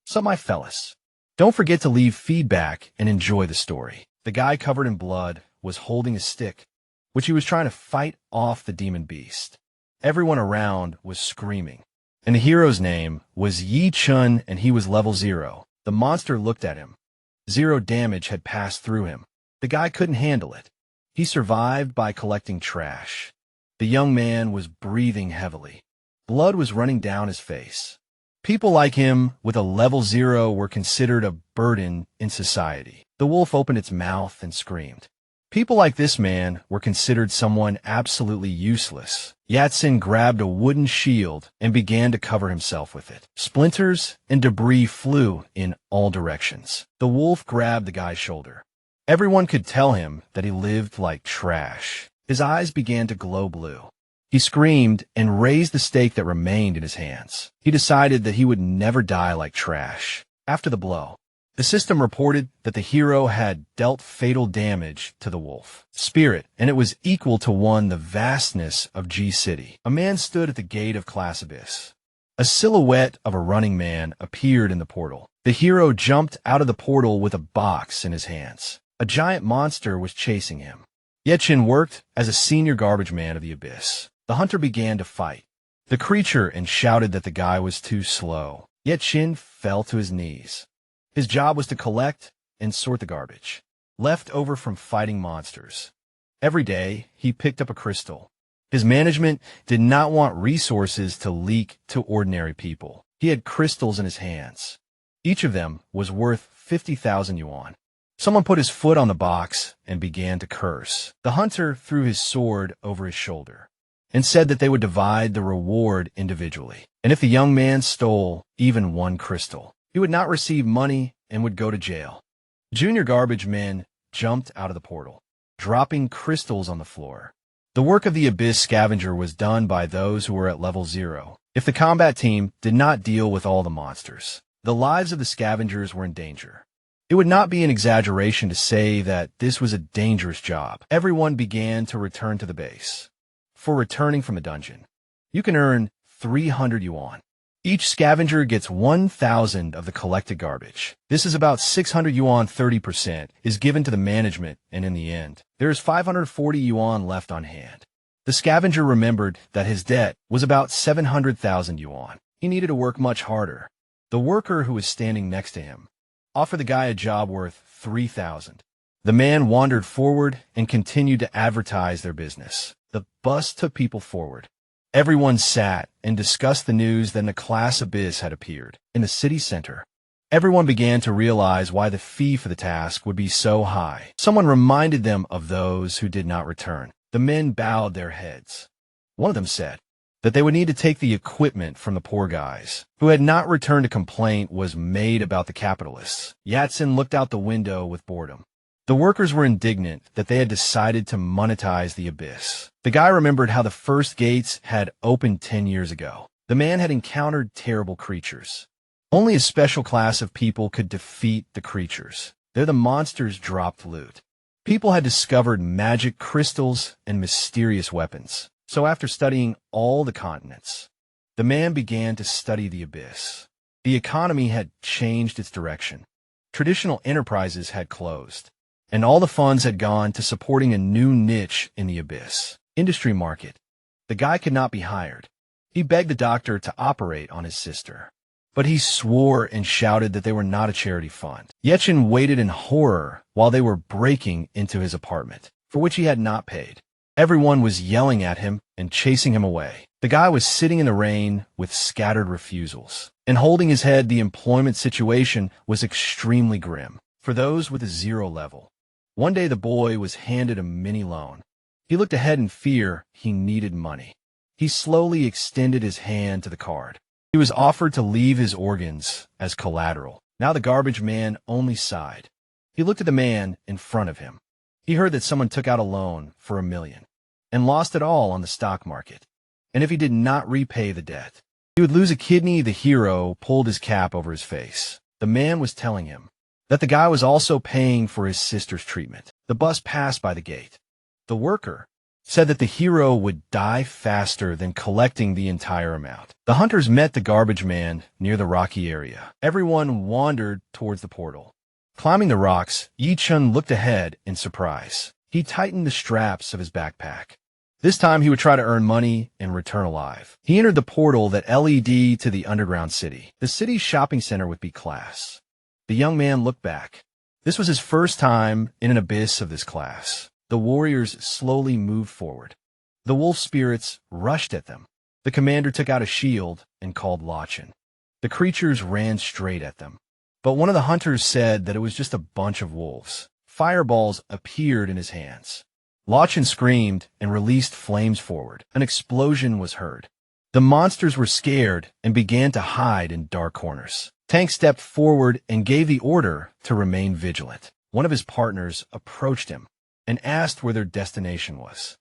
So my fellas, don't forget to leave feedback and enjoy the story. The guy covered in blood was holding a stick, which he was trying to fight off the demon beast. Everyone around was screaming. And the hero's name was Yi Chun, and he was level 0. The monster looked at him. 0 damage had passed through him. The guy couldn't handle it. He survived by collecting trash. The young man was breathing heavily. Blood was running down his face. People like him with a level 0 were considered a burden in society. The wolf opened its mouth and screamed. People like this man were considered someone absolutely useless. Yatsen grabbed a wooden shield and began to cover himself with it. Splinters and debris flew in all directions. The wolf grabbed the guy's shoulder. Everyone could tell him that he lived like trash. His eyes began to glow blue. He screamed and raised the stake that remained in his hands. He decided that he would never die like trash. After the blow, the system reported that the hero had dealt fatal damage to the wolf spirit, and it was equal to 1 the vastness of G City. A man stood at the gate of Class Abyss. A silhouette of a running man appeared in the portal. The hero jumped out of the portal with a box in his hands. A giant monster was chasing him. Yechin worked as a senior garbage man of the Abyss. The hunter began to fight the creature and shouted that the guy was too slow. Yechin fell to his knees. His job was to collect and sort the garbage left over from fighting monsters. Every day, he picked up a crystal. His management did not want resources to leak to ordinary people. He had crystals in his hands. Each of them was worth 50,000 yuan. Someone put his foot on the box and began to curse. The hunter threw his sword over his shoulder and said that they would divide the reward individually. And if the young man stole even 1 crystal, he would not receive money and would go to jail. Junior garbage men jumped out of the portal, dropping crystals on the floor. The work of the Abyss Scavenger was done by those who were at level 0. If the combat team did not deal with all the monsters, the lives of the scavengers were in danger. It would not be an exaggeration to say that this was a dangerous job. Everyone began to return to the base. For returning from a dungeon, you can earn 300 yuan. Each scavenger gets 1,000 of the collected garbage. This is about 600 yuan. 30% is given to the management, and in the end, there is 540 yuan left on hand. The scavenger remembered that his debt was about 700,000 yuan. He needed to work much harder. The worker who was standing next to him offered the guy a job worth 3,000. The man wandered forward and continued to advertise their business. The bus took people forward. Everyone sat and discussed the news that a Class Abyss had appeared in the city center. Everyone began to realize why the fee for the task would be so high. Someone reminded them of those who did not return. The men bowed their heads. One of them said that they would need to take the equipment from the poor guys who had not returned. A complaint was made about the capitalists. Yatsen looked out the window with boredom. The workers were indignant that they had decided to monetize the Abyss. The guy remembered how the first gates had opened 10 years ago. The man had encountered terrible creatures. Only a special class of people could defeat the creatures. There the monsters dropped loot. People had discovered magic crystals and mysterious weapons. So after studying all the continents, the man began to study the Abyss. The economy had changed its direction. Traditional enterprises had closed, and all the funds had gone to supporting a new niche in the Abyss industry market. The guy could not be hired. He begged the doctor to operate on his sister, but he swore and shouted that they were not a charity fund. Yechin waited in horror while they were breaking into his apartment, for which he had not paid. Everyone was yelling at him and chasing him away. The guy was sitting in the rain with scattered refusals, and holding his head. The employment situation was extremely grim for those with a 0 level. One day the boy was handed a mini loan. He looked ahead in fear. He needed money. He slowly extended his hand to the card. He was offered to leave his organs as collateral. Now the garbage man only sighed. He looked at the man in front of him. He heard that someone took out a loan for 1 million and lost it all on the stock market. And if he did not repay the debt, he would lose a kidney. The hero pulled his cap over his face. The man was telling him that the guy was also paying for his sister's treatment. The bus passed by the gate. The worker said that the hero would die faster than collecting the entire amount. The hunters met the garbage man near the rocky area. Everyone wandered towards the portal. Climbing the rocks, Yi-chun looked ahead in surprise. He tightened the straps of his backpack. This time he would try to earn money and return alive. He entered the portal that led to the underground city. The city's shopping center with B-class. The young man looked back. This was his first time in an abyss of this class. The warriors slowly moved forward. The wolf spirits rushed at them. The commander took out a shield and called Lachin. The creatures ran straight at them. But one of the hunters said that it was just a bunch of wolves. Fireballs appeared in his hands. Lachin screamed and released flames forward. An explosion was heard. The monsters were scared and began to hide in dark corners. Tank stepped forward and gave the order to remain vigilant. One of his partners approached him and asked where their destination was.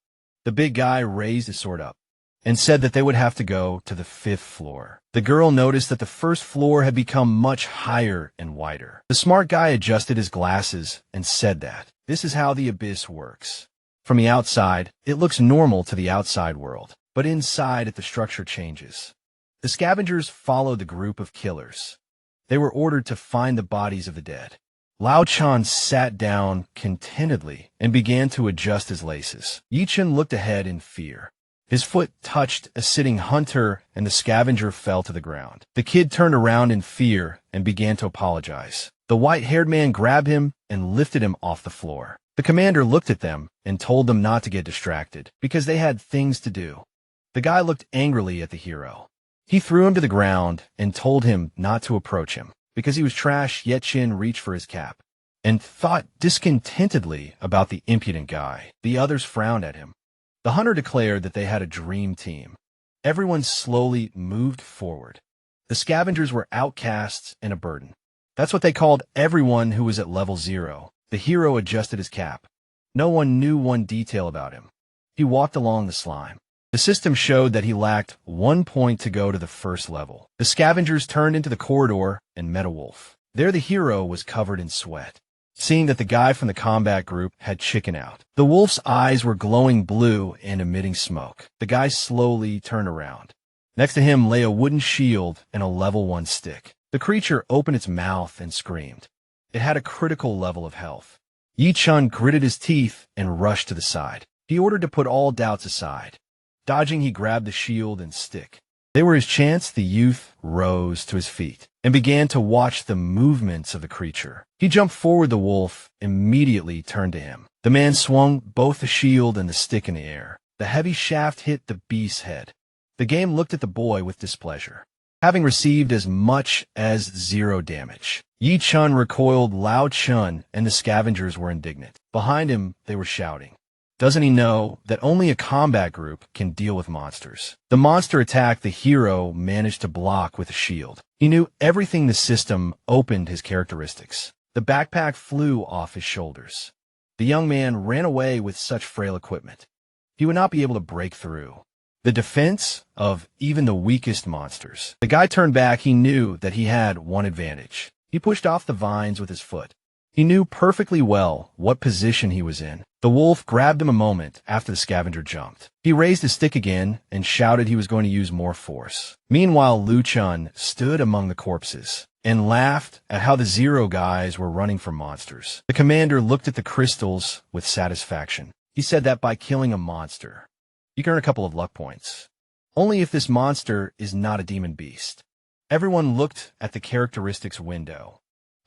The big guy raised his sword up and said that they would have to go to the 5th floor. The girl noticed that the 1st floor had become much higher and wider. The smart guy adjusted his glasses and said that this is how the abyss works. From the outside, it looks normal to the outside world, but inside the structure changes. The scavengers followed the group of killers. They were ordered to find the bodies of the dead. Lao Chan sat down contentedly and began to adjust his laces. Yi-chun looked ahead in fear. His foot touched a sitting hunter and the scavenger fell to the ground. The kid turned around in fear and began to apologize. The white-haired man grabbed him and lifted him off the floor. The commander looked at them and told them not to get distracted because they had things to do. The guy looked angrily at the hero. He threw him to the ground and told him not to approach him. Because he was trash, Ye-chin reached for his cap and thought discontentedly about the impudent guy. The others frowned at him. The hunter declared that they had a dream team. Everyone slowly moved forward. The scavengers were outcasts and a burden. That's what they called everyone who was at level 0. The hero adjusted his cap. No one knew one detail about him. He walked along the slime. The system showed that he lacked 1 point to go to the 1st level. The scavengers turned into the corridor and met a wolf. There the hero was covered in sweat. Seeing that the guy from the combat group had chickened out. The wolf's eyes were glowing blue and emitting smoke. The guy slowly turned around. Next to him lay a wooden shield and a level 1 stick. The creature opened its mouth and screamed. It had a critical level of health. Yi-chun gritted his teeth and rushed to the side. He ordered to put all doubts aside. Dodging, he grabbed the shield and stick. They were his chance. The youth rose to his feet and began to watch the movements of the creature. He jumped forward. The wolf immediately turned to him. The man swung both the shield and the stick in the air. The heavy shaft hit the beast's head. The game looked at the boy with displeasure. Having received as much as 0 damage, Yi-chun recoiled. Lao Chun and the scavengers were indignant. Behind him, they were shouting. Doesn't he know that only a combat group can deal with monsters? The monster attack the hero managed to block with a shield. He knew everything. The system opened his characteristics. The backpack flew off his shoulders. The young man ran away with such frail equipment. He would not be able to break through the defense of even the weakest monsters. The guy turned back. He knew that he had one advantage. He pushed off the vines with his foot. He knew perfectly well what position he was in. The wolf grabbed him a moment after the scavenger jumped. He raised his stick again and shouted he was going to use more force. Meanwhile, Lu Chun stood among the corpses and laughed at how the 0 guys were running from monsters. The commander looked at the crystals with satisfaction. He said that by killing a monster, you can earn a couple of luck points. Only if this monster is not a demon beast. Everyone looked at the characteristics window.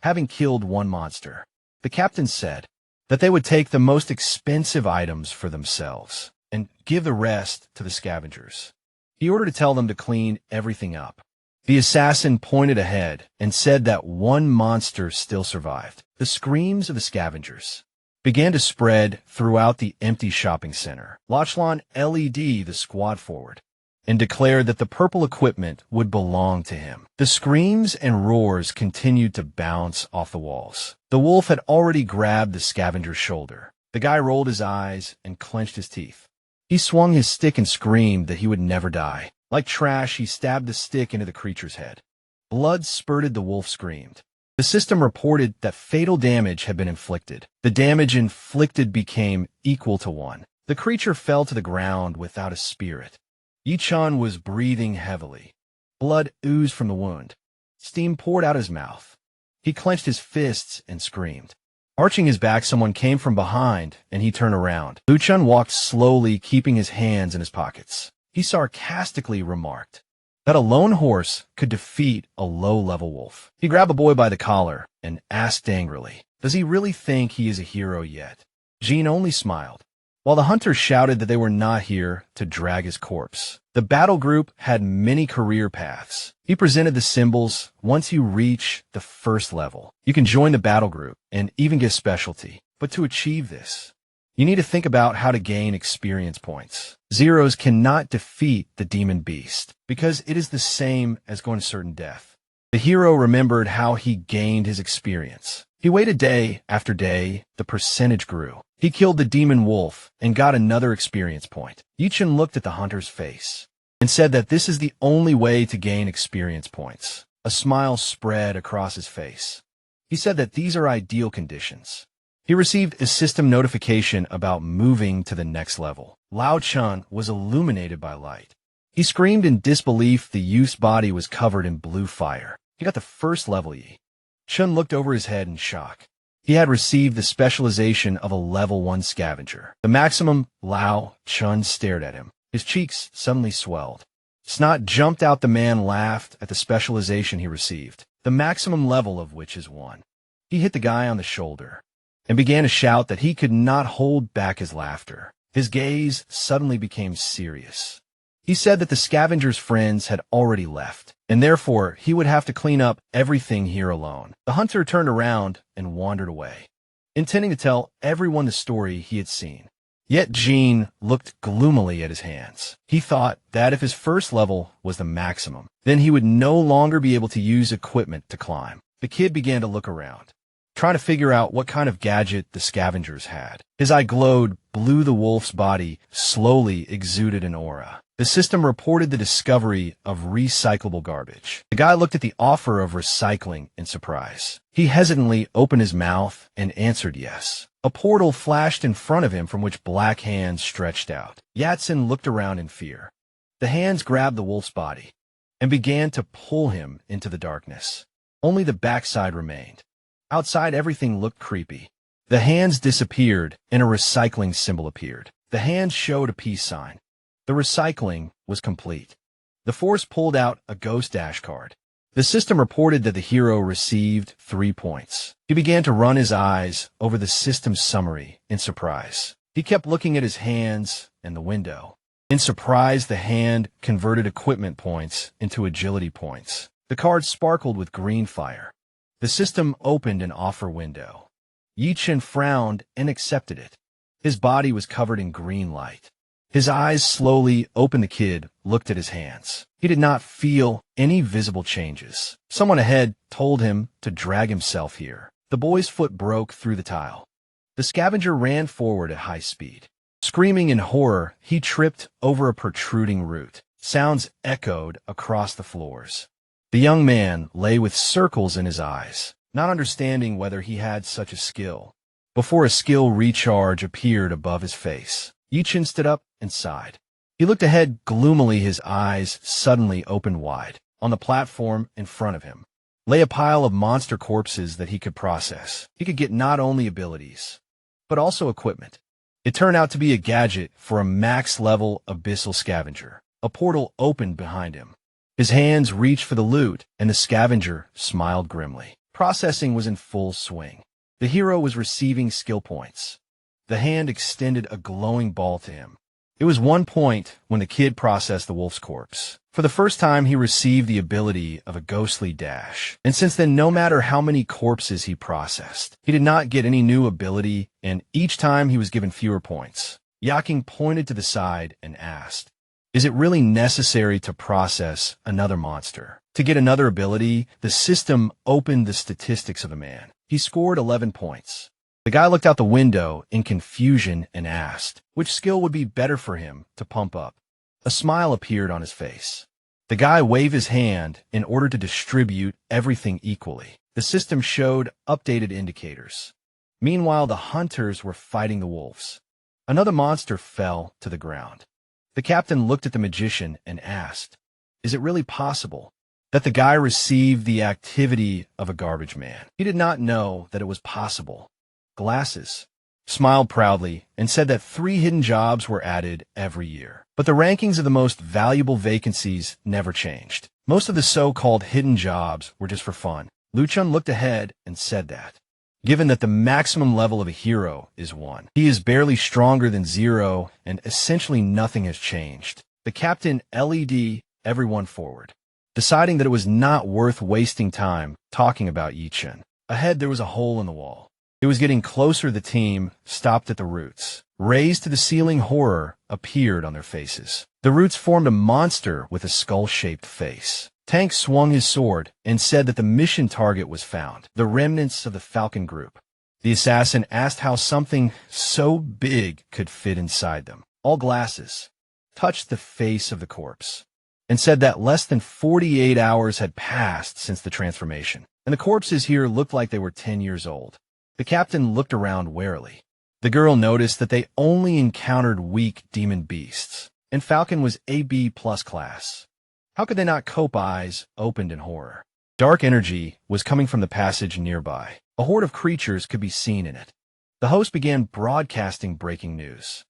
Having killed 1 monster, the captain said that they would take the most expensive items for themselves and give the rest to the scavengers. He ordered to tell them to clean everything up. The assassin pointed ahead and said that 1 monster still survived. The screams of the scavengers began to spread throughout the empty shopping center. Lachlan led the squad forward and declared that the purple equipment would belong to him. The screams and roars continued to bounce off the walls. The wolf had already grabbed the scavenger's shoulder. The guy rolled his eyes and clenched his teeth. He swung his stick and screamed that he would never die. Like trash, he stabbed the stick into the creature's head. Blood spurted. The wolf screamed. The system reported that fatal damage had been inflicted. The damage inflicted became equal to 1. The creature fell to the ground without a spirit. Yi-chan was breathing heavily. Blood oozed from the wound. Steam poured out his mouth. He clenched his fists and screamed. Arching his back, someone came from behind, and he turned around. Lu-chun walked slowly, keeping his hands in his pockets. He sarcastically remarked that a lone horse could defeat a low-level wolf. He grabbed the boy by the collar and asked angrily, "Does he really think he is a hero yet?" Jean only smiled. While the hunters shouted that they were not here to drag his corpse, the battle group had many career paths. He presented the symbols. Once you reach the first level, you can join the battle group and even get specialty. But to achieve this, you need to think about how to gain experience points. Zeros cannot defeat the demon beast because it is the same as going to certain death. The hero remembered how he gained his experience. He waited day after day. The percentage grew. He killed the demon wolf and got another experience point. Yi-chan looked at the hunter's face and said that this is the only way to gain experience points. A smile spread across his face. He said that these are ideal conditions. He received a system notification about moving to the next level. Lao-chun was illuminated by light. He screamed in disbelief. The youth's body was covered in blue fire. He got the first level. Chun looked over his head in shock. He had received the specialization of a level 1 scavenger. The maximum. Lao-chun stared at him. His cheeks suddenly swelled. Snot jumped out. The man laughed at the specialization he received, the maximum level of which is 1. He hit the guy on the shoulder and began to shout that he could not hold back his laughter. His gaze suddenly became serious. He said that the scavenger's friends had already left, and therefore he would have to clean up everything here alone. The hunter turned around and wandered away, intending to tell everyone the story he had seen. Yet Jean looked gloomily at his hands. He thought that if his first level was the maximum, then he would no longer be able to use equipment to climb. The kid began to look around, trying to figure out what kind of gadget the scavengers had. His eye glowed. Blue. The wolf's body slowly exuded an aura. The system reported the discovery of recyclable garbage. The guy looked at the offer of recycling in surprise. He hesitantly opened his mouth and answered yes. A portal flashed in front of him from which black hands stretched out. Yatsen looked around in fear. The hands grabbed the wolf's body and began to pull him into the darkness. Only the backside remained. Outside, everything looked creepy. The hands disappeared and a recycling symbol appeared. The hands showed a peace sign. The recycling was complete. The force pulled out a ghost dash card. The system reported that the hero received 3 points. He began to run his eyes over the system's summary in surprise. He kept looking at his hands and the window. In surprise, the hand converted equipment points into agility points. The card sparkled with green fire. The system opened an offer window. Yi-chan frowned and accepted it. His body was covered in green light. His eyes slowly opened. The kid looked at his hands. He did not feel any visible changes. Someone ahead told him to drag himself here. The boy's foot broke through the tile. The scavenger ran forward at high speed. Screaming in horror, he tripped over a protruding root. Sounds echoed across the floors. The young man lay with circles in his eyes, not understanding whether he had such a skill, before a skill recharge appeared above his face. Yi-chan stood up and sighed. He looked ahead gloomily. His eyes suddenly opened wide. On the platform in front of him lay a pile of monster corpses that he could process. He could get not only abilities, but also equipment. It turned out to be a gadget for a max-level abyssal scavenger. A portal opened behind him. His hands reached for the loot, and the scavenger smiled grimly. Processing was in full swing. The hero was receiving skill points. The hand extended a glowing ball to him. It was 1 point when the kid processed the wolf's corpse. For the first time, he received the ability of a ghostly dash. And since then, no matter how many corpses he processed, he did not get any new ability, and each time he was given fewer points. Yaking pointed to the side and asked, "Is it really necessary to process another monster? To get another ability?" The system opened the statistics of the man. He scored 11 points. The guy looked out the window in confusion and asked which skill would be better for him to pump up. A smile appeared on his face. The guy waved his hand in order to distribute everything equally. The system showed updated indicators. Meanwhile, the hunters were fighting the wolves. Another monster fell to the ground. The captain looked at the magician and asked, "Is it really possible that the guy received the activity of a garbage man?" He did not know that it was possible. Glasses smiled proudly and said that 3 hidden jobs were added every year. But the rankings of the most valuable vacancies never changed. Most of the so-called hidden jobs were just for fun. Luchun looked ahead and said that, given that the maximum level of a hero is 1, he is barely stronger than 0, and essentially nothing has changed. The captain led everyone forward, deciding that it was not worth wasting time talking about Yichun. Ahead there was a hole in the wall. It was getting closer. The team stopped at the roots. Raised to the ceiling, horror appeared on their faces. The roots formed a monster with a skull-shaped face. Tank swung his sword and said that the mission target was found, the remnants of the Falcon group. The assassin asked how something so big could fit inside them. All glasses touched the face of the corpse and said that less than 48 hours had passed since the transformation, and the corpses here looked like they were 10 years old. The captain looked around warily. The girl noticed that they only encountered weak demon beasts, and Falcon was AB+ class. How could they not cope? Eyes opened in horror. Dark energy was coming from the passage nearby. A horde of creatures could be seen in it. The host began broadcasting breaking news.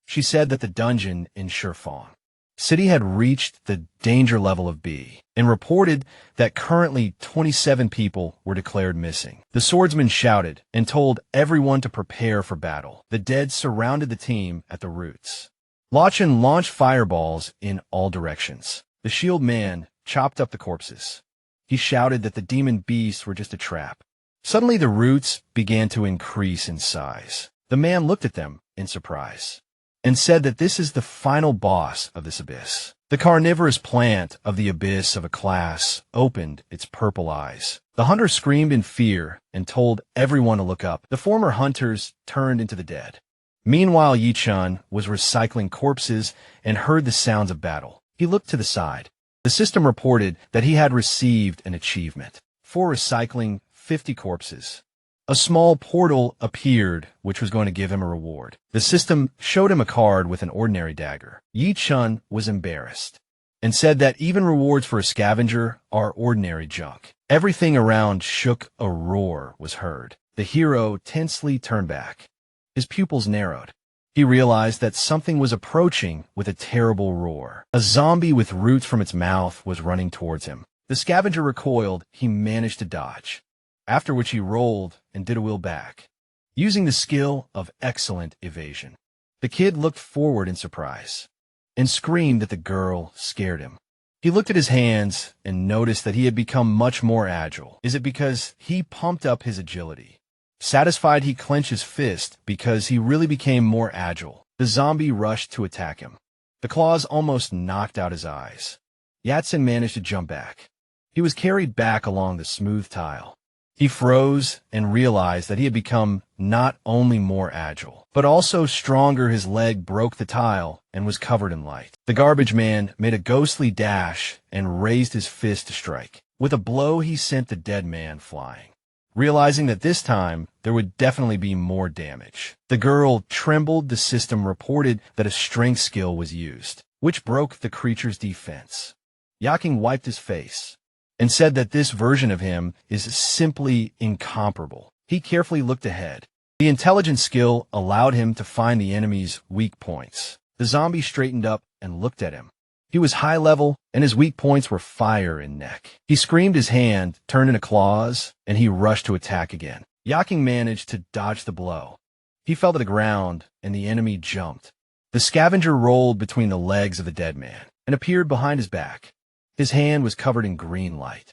She said that the dungeon in Shurfong City had reached the danger level of B, and reported that currently 27 people were declared missing. The swordsman shouted and told everyone to prepare for battle. The dead surrounded the team at the roots. Lachin launched fireballs in all directions. The shield man chopped up the corpses. He shouted that the demon beasts were just a trap. Suddenly the roots began to increase in size. The man looked at them in surprise and said that this is the final boss of this abyss. The carnivorous plant of the abyss of a class opened its purple eyes. The hunter screamed in fear and told everyone to look up. The former hunters turned into the dead. Meanwhile, Yichun was recycling corpses and heard the sounds of battle. He looked to the side. The system reported that he had received an achievement for recycling 50 corpses. A small portal appeared, which was going to give him a reward. The system showed him a card with an ordinary dagger. Yichun was embarrassed and said that even rewards for a scavenger are ordinary junk. Everything around shook. A roar was heard. The hero tensely turned back. His pupils narrowed. He realized that something was approaching with a terrible roar. A zombie with roots from its mouth was running towards him. The scavenger recoiled. He managed to dodge, after which he rolled and did a wheel back, using the skill of excellent evasion. The kid looked forward in surprise and screamed that the girl scared him. He looked at his hands and noticed that he had become much more agile. Is it because he pumped up his agility? Satisfied, he clenched his fist because he really became more agile. The zombie rushed to attack him. The claws almost knocked out his eyes. Yatsen managed to jump back. He was carried back along the smooth tile. He froze and realized that he had become not only more agile, but also stronger. His leg broke the tile and was covered in light. The garbage man made a ghostly dash and raised his fist to strike. With a blow, he sent the dead man flying. Realizing that this time there would definitely be more damage, the girl trembled. The system reported that a strength skill was used, which broke the creature's defense. Yaking wiped his face and said that this version of him is simply incomparable. He carefully looked ahead. The intelligence skill allowed him to find the enemy's weak points. The zombie straightened up and looked at him. He was high level, and his weak points were fire and neck. He screamed. His hand turned into claws, and he rushed to attack again. Yaking managed to dodge the blow. He fell to the ground, and the enemy jumped. The scavenger rolled between the legs of the dead man and appeared behind his back. His hand was covered in green light.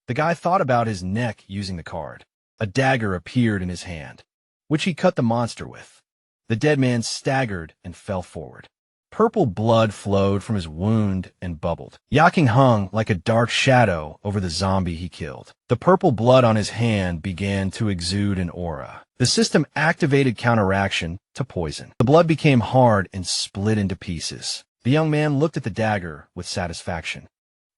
The guy thought about his neck using the card. A dagger appeared in his hand, which he cut the monster with. The dead man staggered and fell forward. Purple blood flowed from his wound and bubbled. Yaking hung like a dark shadow over the zombie he killed. The purple blood on his hand began to exude an aura. The system activated counteraction to poison. The blood became hard and split into pieces. The young man looked at the dagger with satisfaction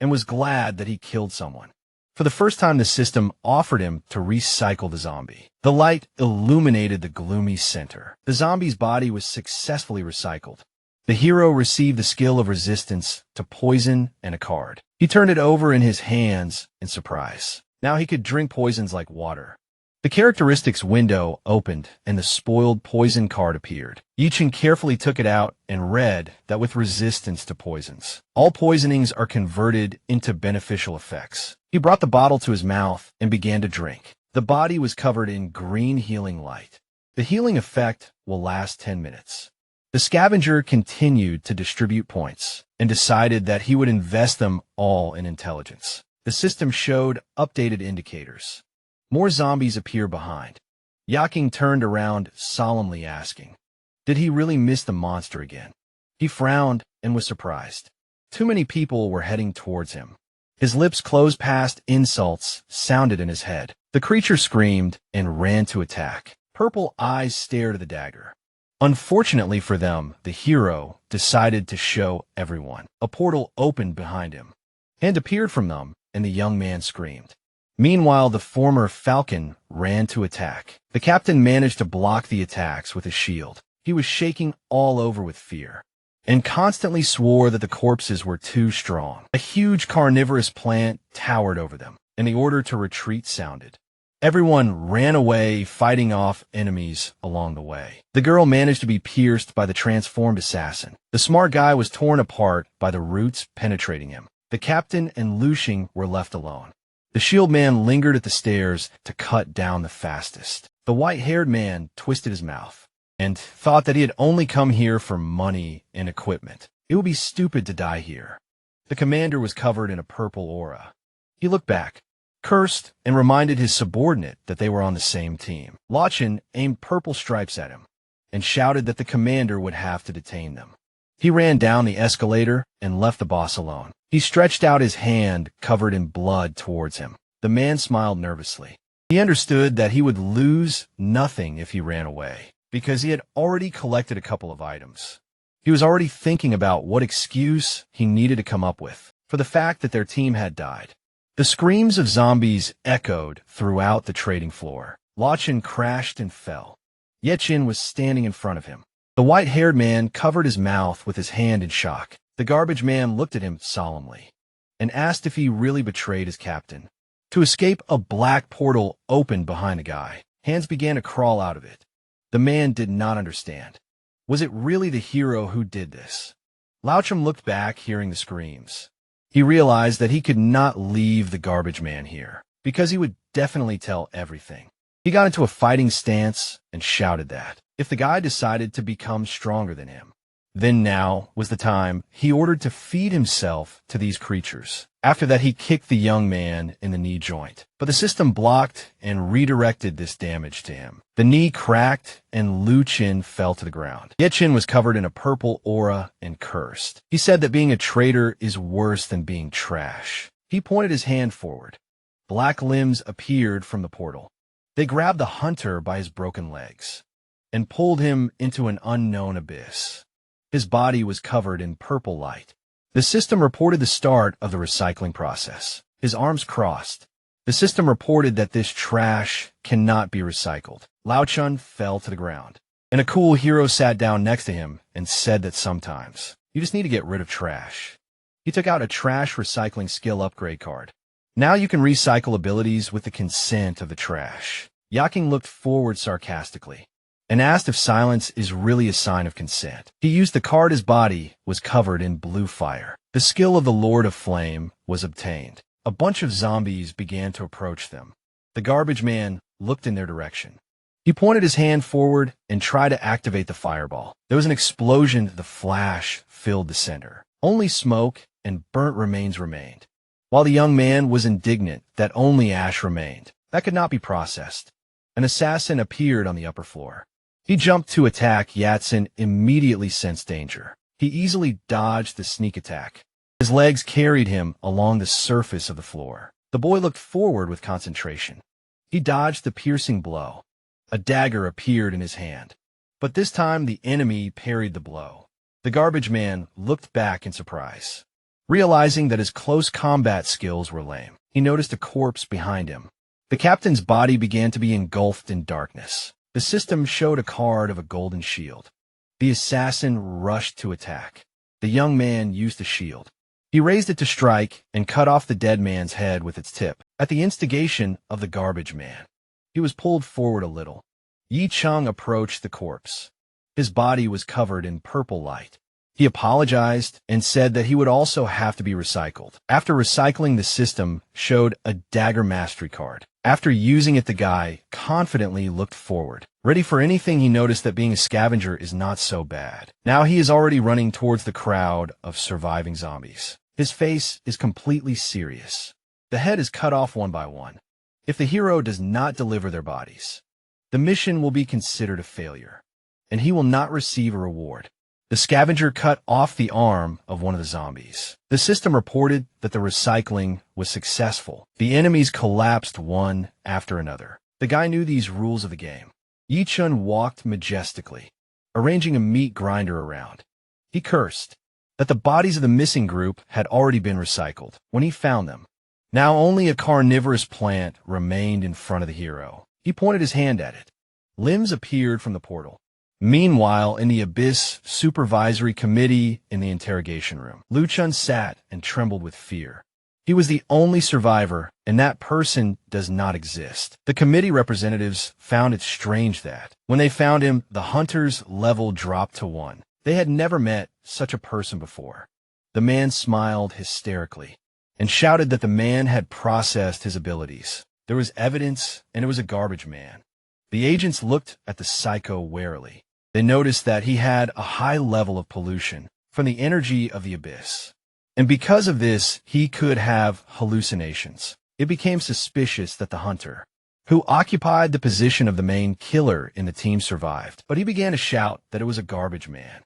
and was glad that he killed someone. For the first time, the system offered him to recycle the zombie. The light illuminated the gloomy center. The zombie's body was successfully recycled. The hero received the skill of resistance to poison and a card. He turned it over in his hands in surprise. Now he could drink poisons like water. The characteristics window opened and the spoiled poison card appeared. Yichin carefully took it out and read that with resistance to poisons, all poisonings are converted into beneficial effects. He brought the bottle to his mouth and began to drink. The body was covered in green healing light. The healing effect will last 10 minutes. The scavenger continued to distribute points and decided that he would invest them all in intelligence. The system showed updated indicators. More zombies appear behind. Yaking turned around solemnly asking, did he really miss the monster again? He frowned and was surprised. Too many people were heading towards him. His lips closed past insults sounded in his head. The creature screamed and ran to attack. Purple eyes stared at the dagger. Unfortunately for them, the hero decided to show everyone. A portal opened behind him. Hand appeared from them, and the young man screamed. Meanwhile, the former falcon ran to attack. The captain managed to block the attacks with his shield. He was shaking all over with fear and constantly swore that the corpses were too strong. A huge carnivorous plant towered over them, and the order to retreat sounded. Everyone ran away, fighting off enemies along the way. The girl managed to be pierced by the transformed assassin. The smart guy was torn apart by the roots penetrating him. The captain and Lushing were left alone. The shield man lingered at the stairs to cut down the fastest. The white-haired man twisted his mouth and thought that he had only come here for money and equipment. It would be stupid to die here. The commander was covered in a purple aura. He looked back, cursed, and reminded his subordinate that they were on the same team. Lachin aimed purple stripes at him and shouted that the commander would have to detain them. He ran down the escalator and left the boss alone. He stretched out his hand covered in blood towards him. The man smiled nervously. He understood that he would lose nothing if he ran away, because he had already collected a couple of items. He was already thinking about what excuse he needed to come up with for the fact that their team had died. The screams of zombies echoed throughout the trading floor. Lachin crashed and fell. Yechin was standing in front of him. The white-haired man covered his mouth with his hand in shock. The garbage man looked at him solemnly and asked if he really betrayed his captain. To escape, a black portal opened behind the guy. Hands began to crawl out of it. The man did not understand. Was it really the hero who did this? Laucham looked back, hearing the screams. He realized that he could not leave the garbage man here, because he would definitely tell everything. He got into a fighting stance and shouted that if the guy decided to become stronger than him, then now was the time. He ordered to feed himself to these creatures. After that, he kicked the young man in the knee joint, but the system blocked and redirected this damage to him. The knee cracked and Lu Chin fell to the ground. Yechin was covered in a purple aura and cursed. He said that being a traitor is worse than being trash. He pointed his hand forward. Black limbs appeared from the portal. They grabbed the hunter by his broken legs and pulled him into an unknown abyss. His body was covered in purple light. The system reported the start of the recycling process. His arms crossed. The system reported that this trash cannot be recycled. Lao Chun fell to the ground, and a cool hero sat down next to him and said that sometimes you just need to get rid of trash. He took out a trash recycling skill upgrade card. Now you can recycle abilities with the consent of the trash. Yaking looked forward sarcastically and asked if silence is really a sign of consent. He used the card. His body was covered in blue fire. The skill of the Lord of Flame was obtained. A bunch of zombies began to approach them. The garbage man looked in their direction. He pointed his hand forward and tried to activate the fireball. There was an explosion. The flash filled the center. Only smoke and burnt remains remained, while the young man was indignant that only ash remained. That could not be processed. An assassin appeared on the upper floor. He jumped to attack. Yatsen immediately sensed danger. He easily dodged the sneak attack. His legs carried him along the surface of the floor. The boy looked forward with concentration. He dodged the piercing blow. A dagger appeared in his hand, but this time the enemy parried the blow. The garbage man looked back in surprise, realizing that his close combat skills were lame. he noticed a corpse behind him. The captain's body began to be engulfed in darkness. The system showed a card of a golden shield. The assassin rushed to attack. The young man used a shield. He raised it to strike and cut off the dead man's head with its tip. At the instigation of the garbage man, he was pulled forward a little. Yi Chung approached the corpse. His body was covered in purple light. He apologized and said that he would also have to be recycled. After recycling, the system showed a dagger mastery card. After using it, the guy confidently looked forward. Ready for anything, he noticed that being a scavenger is not so bad. Now he is already running towards the crowd of surviving zombies. His face is completely serious. The head is cut off one by one. If the hero does not deliver their bodies, the mission will be considered a failure, and he will not receive a reward. The scavenger cut off the arm of one of the zombies. The system reported that the recycling was successful. The enemies collapsed one after another. The guy knew these rules of the game. Yi Chun walked majestically, arranging a meat grinder around. He cursed that the bodies of the missing group had already been recycled when he found them. Now only a carnivorous plant remained in front of the hero. He pointed his hand at it. Limbs appeared from the portal. Meanwhile, in the Abyss Supervisory Committee in the interrogation room, Lu Chun sat and trembled with fear. He was the only survivor, and that person does not exist. The committee representatives found it strange that, when they found him, the hunter's level dropped to 1. They had never met such a person before. The man smiled hysterically and shouted that the man had processed his abilities. There was evidence, and it was a garbage man. The agents looked at the psycho warily. They noticed that he had a high level of pollution from the energy of the abyss. And because of this, he could have hallucinations. It became suspicious that the hunter, who occupied the position of the main killer in the team, survived. But he began to shout that it was a garbage man.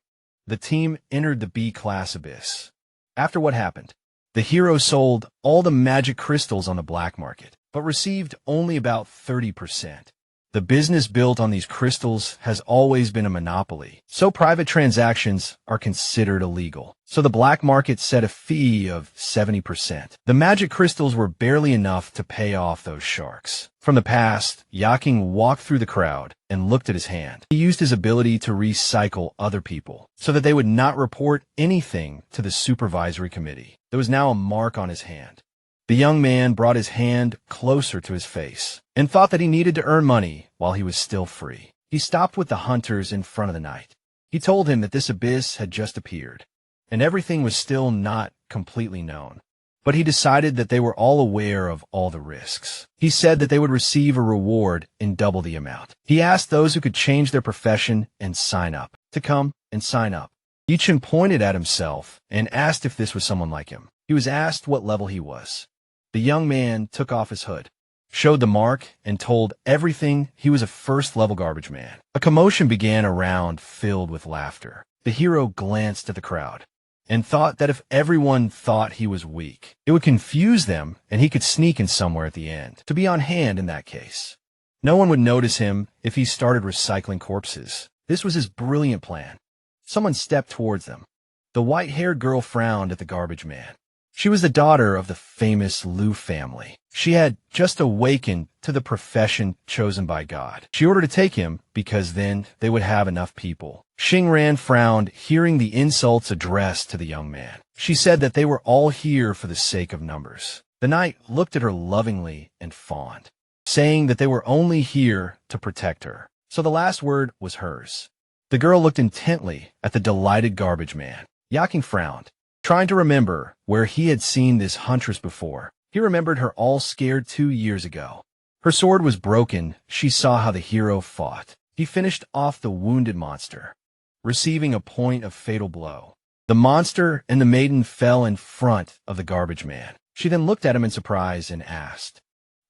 The team entered the B-class abyss. After what happened, the hero sold all the magic crystals on the black market, but received only about 30%. The business built on these crystals has always been a monopoly, so private transactions are considered illegal. So the black market set a fee of 70%. The magic crystals were barely enough to pay off those sharks. From the past, Yaking walked through the crowd and looked at his hand. He used his ability to recycle other people so that they would not report anything to the supervisory committee. There was now a mark on his hand. The young man brought his hand closer to his face and thought that he needed to earn money while he was still free. He stopped with the hunters in front of the knight. He told him that this abyss had just appeared, and everything was still not completely known. But he decided that they were all aware of all the risks. He said that they would receive a reward in double the amount. He asked those who could change their profession and sign up to come and sign up. Yi Chun pointed at himself and asked if this was someone like him. He was asked what level he was. The young man took off his hood, showed the mark, and told everything he was a first-level garbage man. A commotion began around, filled with laughter. The hero glanced at the crowd and thought that if everyone thought he was weak, it would confuse them and he could sneak in somewhere at the end, to be on hand in that case. No one would notice him if he started recycling corpses. This was his brilliant plan. Someone stepped towards them. The white-haired girl frowned at the garbage man. She was the daughter of the famous Liu family. She had just awakened to the profession chosen by God. She ordered to take him because then they would have enough people. Xingran frowned, hearing the insults addressed to the young man. She said that they were all here for the sake of numbers. The knight looked at her lovingly and fawned, saying that they were only here to protect her. So the last word was hers. The girl looked intently at the delighted garbage man. Yaking frowned, trying to remember where he had seen this huntress before. He remembered her all scared 2 years ago. Her sword was broken. She saw how the hero fought. He finished off the wounded monster, receiving a point of fatal blow. The monster and the maiden fell in front of the garbage man. She then looked at him in surprise and asked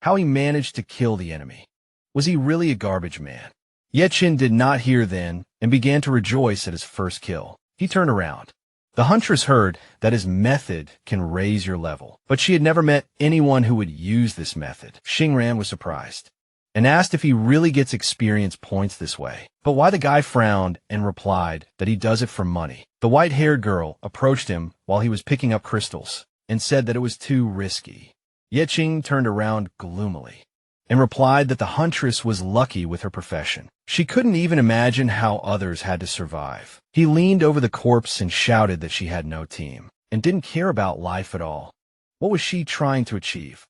how he managed to kill the enemy. Was he really a garbage man? Yechin did not hear then and began to rejoice at his first kill. He turned around. The huntress heard that his method can raise your level, but she had never met anyone who would use this method. Xingran was surprised and asked if he really gets experience points this way. But why the guy frowned and replied that he does it for money. The white-haired girl approached him while he was picking up crystals and said that it was too risky. Yeching turned around gloomily and replied that the huntress was lucky with her profession. She couldn't even imagine how others had to survive. He leaned over the corpse and shouted that she had no team and didn't care about life at all. What was she trying to achieve?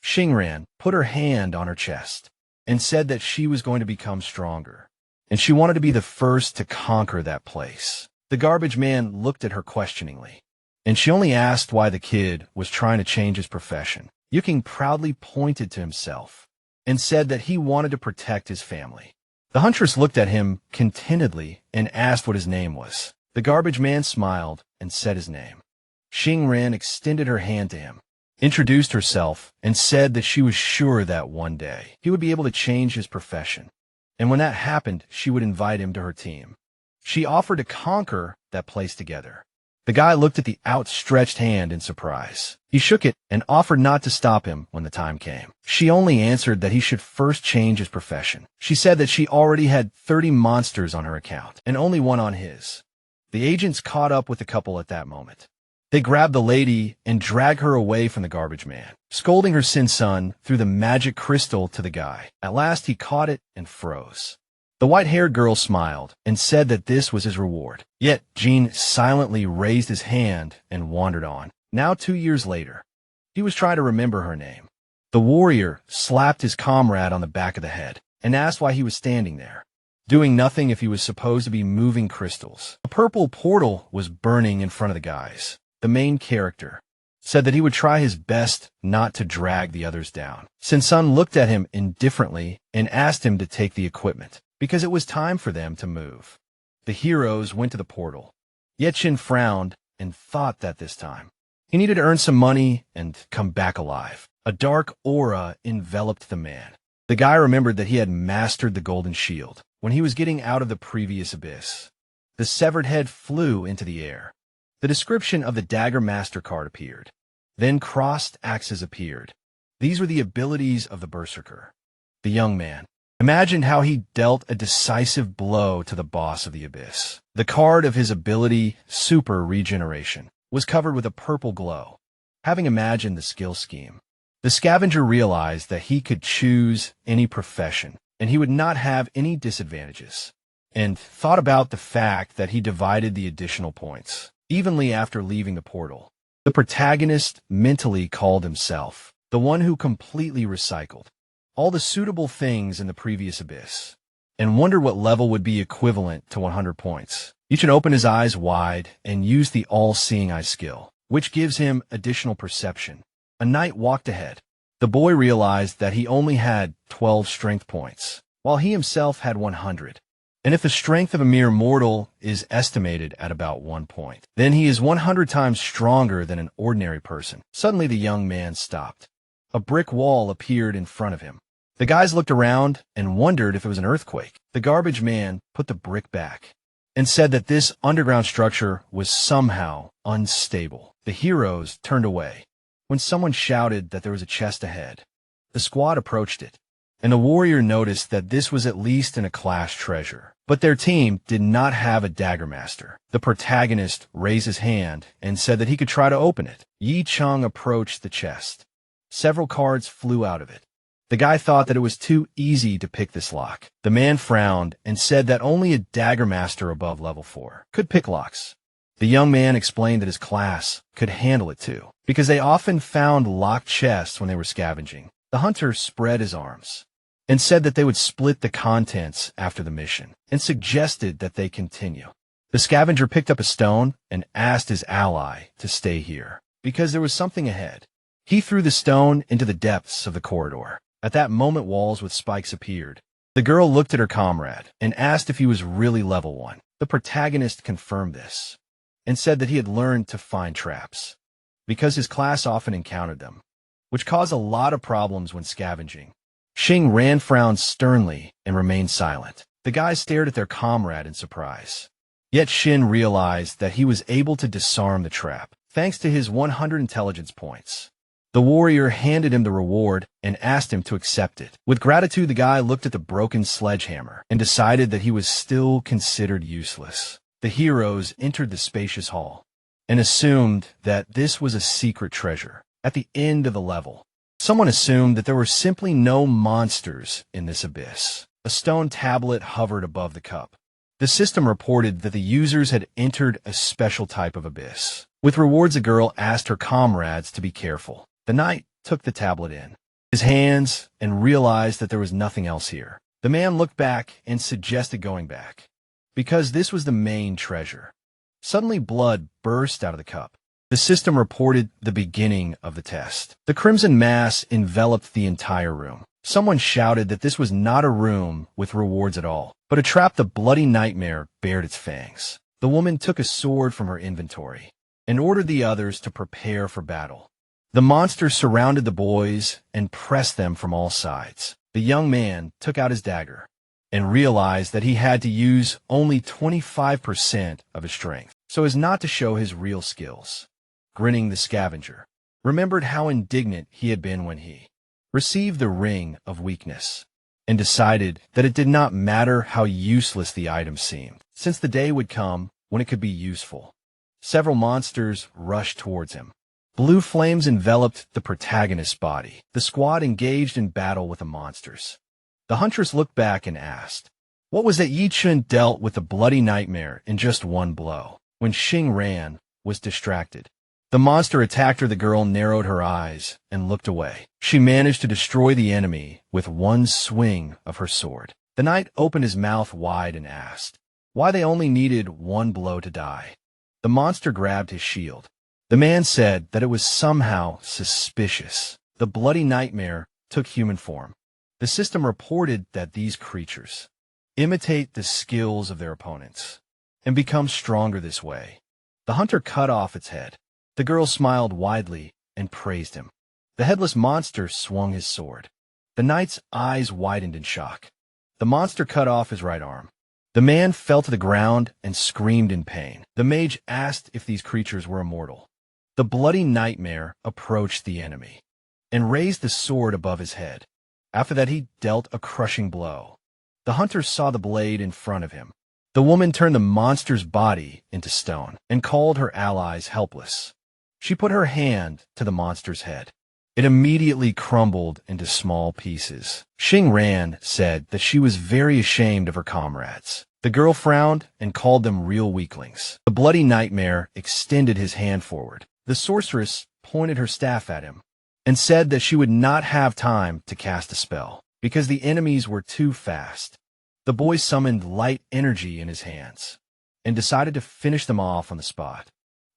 Xingran put her hand on her chest and said that she was going to become stronger, and she wanted to be the first to conquer that place. The garbage man looked at her questioningly, and she only asked why the kid was trying to change his profession. Yuking proudly pointed to himself and said that he wanted to protect his family. The huntress looked at him contentedly and asked what his name was. The garbage man smiled and said his name. Xingran extended her hand to him, introduced herself, and said that she was sure that one day he would be able to change his profession, and when that happened, she would invite him to her team. She offered to conquer that place together. The guy looked at the outstretched hand in surprise. He shook it and offered not to stop him when the time came. She only answered that he should first change his profession. She said that she already had 30 monsters on her account and only one on his. The agents caught up with the couple at that moment. They grabbed the lady and dragged her away from the garbage man, scolding her Sin-Sun through the magic crystal to the guy. At last he caught it and froze. The white-haired girl smiled and said that this was his reward. Yet Jean silently raised his hand and wandered on. Now 2 years later, he was trying to remember her name. The warrior slapped his comrade on the back of the head and asked why he was standing there, doing nothing if he was supposed to be moving crystals. A purple portal was burning in front of the guys. The main character said that he would try his best not to drag the others down. Sin-Sun looked at him indifferently and asked him to take the equipment, because it was time for them to move. The heroes went to the portal. Yechin frowned and thought that this time he needed to earn some money and come back alive. A dark aura enveloped the man. The guy remembered that he had mastered the golden shield when he was getting out of the previous abyss. The severed head flew into the air. The description of the Dagger Master card appeared. Then crossed axes appeared. These were the abilities of the Berserker. The young man imagined how he dealt a decisive blow to the boss of the abyss. The card of his ability, Super Regeneration, was covered with a purple glow. Having imagined the skill scheme, the scavenger realized that he could choose any profession, and he would not have any disadvantages, and thought about the fact that he divided the additional points evenly after leaving the portal. The protagonist mentally called himself the one who completely recycled all the suitable things in the previous abyss, and wondered what level would be equivalent to 100 points. He should open his eyes wide and use the all-seeing eye skill, which gives him additional perception. A knight walked ahead. The boy realized that he only had 12 strength points, while he himself had 100. And if the strength of a mere mortal is estimated at about 1 point, then he is 100 times stronger than an ordinary person. Suddenly the young man stopped. A brick wall appeared in front of him. The guys looked around and wondered if it was an earthquake. The garbage man put the brick back and said that this underground structure was somehow unstable. The heroes turned away when someone shouted that there was a chest ahead. The squad approached it, and the warrior noticed that this was at least in a class treasure. But their team did not have a dagger master. The protagonist raised his hand and said that he could try to open it. Yi Cheng approached the chest. Several cards flew out of it. The guy thought that it was too easy to pick this lock. The man frowned and said that only a dagger master above level 4 could pick locks. The young man explained that his class could handle it too, because they often found locked chests when they were scavenging. The hunter spread his arms and said that they would split the contents after the mission, and suggested that they continue. The scavenger picked up a stone and asked his ally to stay here, because there was something ahead. He threw the stone into the depths of the corridor. At that moment, walls with spikes appeared. The girl looked at her comrade and asked if he was really level 1. The protagonist confirmed this, and said that he had learned to find traps, because his class often encountered them, which caused a lot of problems when scavenging. Xingran frowned sternly and remained silent. The guys stared at their comrade in surprise. Yet Shin realized that he was able to disarm the trap, thanks to his 100 intelligence points. The warrior handed him the reward and asked him to accept it. With gratitude, the guy looked at the broken sledgehammer and decided that he was still considered useless. The heroes entered the spacious hall and assumed that this was a secret treasure at the end of the level. Someone assumed that there were simply no monsters in this abyss. A stone tablet hovered above the cup. The system reported that the users had entered a special type of abyss. With rewards, the girl asked her comrades to be careful. The knight took the tablet in his hands and realized that there was nothing else here. The man looked back and suggested going back, because this was the main treasure. Suddenly, blood burst out of the cup. The system reported the beginning of the test. The crimson mass enveloped the entire room. Someone shouted that this was not a room with rewards at all, but a trap. The bloody nightmare bared its fangs. The woman took a sword from her inventory and ordered the others to prepare for battle. The monsters surrounded the boys and pressed them from all sides. The young man took out his dagger and realized that he had to use only 25% of his strength so as not to show his real skills. Grinning, the scavenger remembered how indignant he had been when he received the Ring of Weakness and decided that it did not matter how useless the item seemed, since the day would come when it could be useful. Several monsters rushed towards him. Blue flames enveloped the protagonist's body. The squad engaged in battle with the monsters. The huntress looked back and asked, "What was that Yi Chun dealt with the bloody nightmare in just one blow?" When Xing Ran was distracted, the monster attacked her. The girl narrowed her eyes and looked away. She managed to destroy the enemy with one swing of her sword. The knight opened his mouth wide and asked why they only needed one blow to die. The monster grabbed his shield. The man said that it was somehow suspicious. The bloody nightmare took human form. The system reported that these creatures imitate the skills of their opponents and become stronger this way. The hunter cut off its head. The girl smiled widely and praised him. The headless monster swung his sword. The knight's eyes widened in shock. The monster cut off his right arm. The man fell to the ground and screamed in pain. The mage asked if these creatures were immortal. The bloody nightmare approached the enemy and raised the sword above his head. After that, he dealt a crushing blow. The hunter saw the blade in front of him. The woman turned the monster's body into stone and called her allies helpless. She put her hand to the monster's head. It immediately crumbled into small pieces. Xing Ran said that she was very ashamed of her comrades. The girl frowned and called them real weaklings. The bloody nightmare extended his hand forward. The sorceress pointed her staff at him and said that she would not have time to cast a spell because the enemies were too fast. The boy summoned light energy in his hands and decided to finish them off on the spot.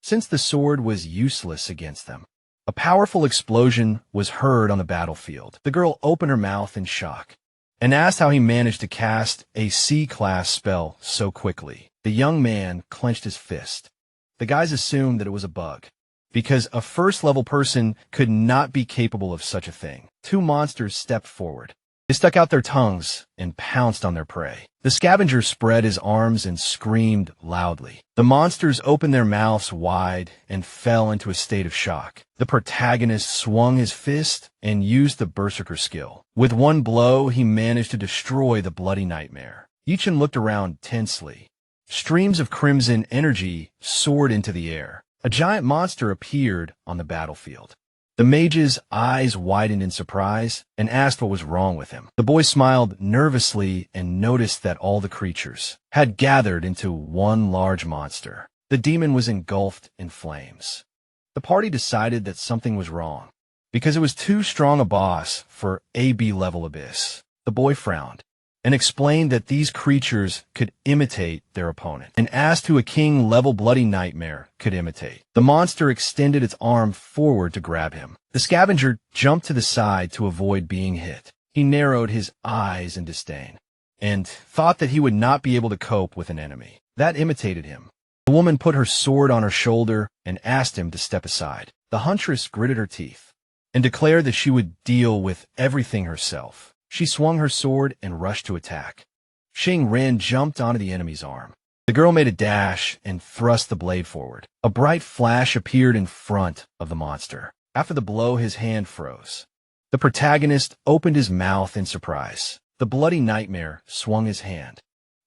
Since the sword was useless against them, a powerful explosion was heard on the battlefield. The girl opened her mouth in shock and asked how he managed to cast a C-class spell so quickly. The young man clenched his fist. The guys assumed that it was a bug, because a first-level person could not be capable of such a thing. Two monsters stepped forward. They stuck out their tongues and pounced on their prey. The scavenger spread his arms and screamed loudly. The monsters opened their mouths wide and fell into a state of shock. The protagonist swung his fist and used the berserker skill. With one blow, he managed to destroy the bloody nightmare. Yichen looked around tensely. Streams of crimson energy soared into the air. A giant monster appeared on the battlefield. The mage's eyes widened in surprise and asked what was wrong with him. The boy smiled nervously and noticed that all the creatures had gathered into one large monster. The demon was engulfed in flames. The party decided that something was wrong because it was too strong a boss for AB level abyss. The boy frowned and explained that these creatures could imitate their opponent, and asked who a king level bloody nightmare could imitate. The monster extended its arm forward to grab him. The scavenger jumped to the side to avoid being hit. He narrowed his eyes in disdain and thought that he would not be able to cope with an enemy that imitated him. The woman put her sword on her shoulder and asked him to step aside. The huntress gritted her teeth and declared that she would deal with everything herself. She swung her sword and rushed to attack. Xing Ran jumped onto the enemy's arm. The girl made a dash and thrust the blade forward. A bright flash appeared in front of the monster. After the blow, his hand froze. The protagonist opened his mouth in surprise. The bloody nightmare swung his hand.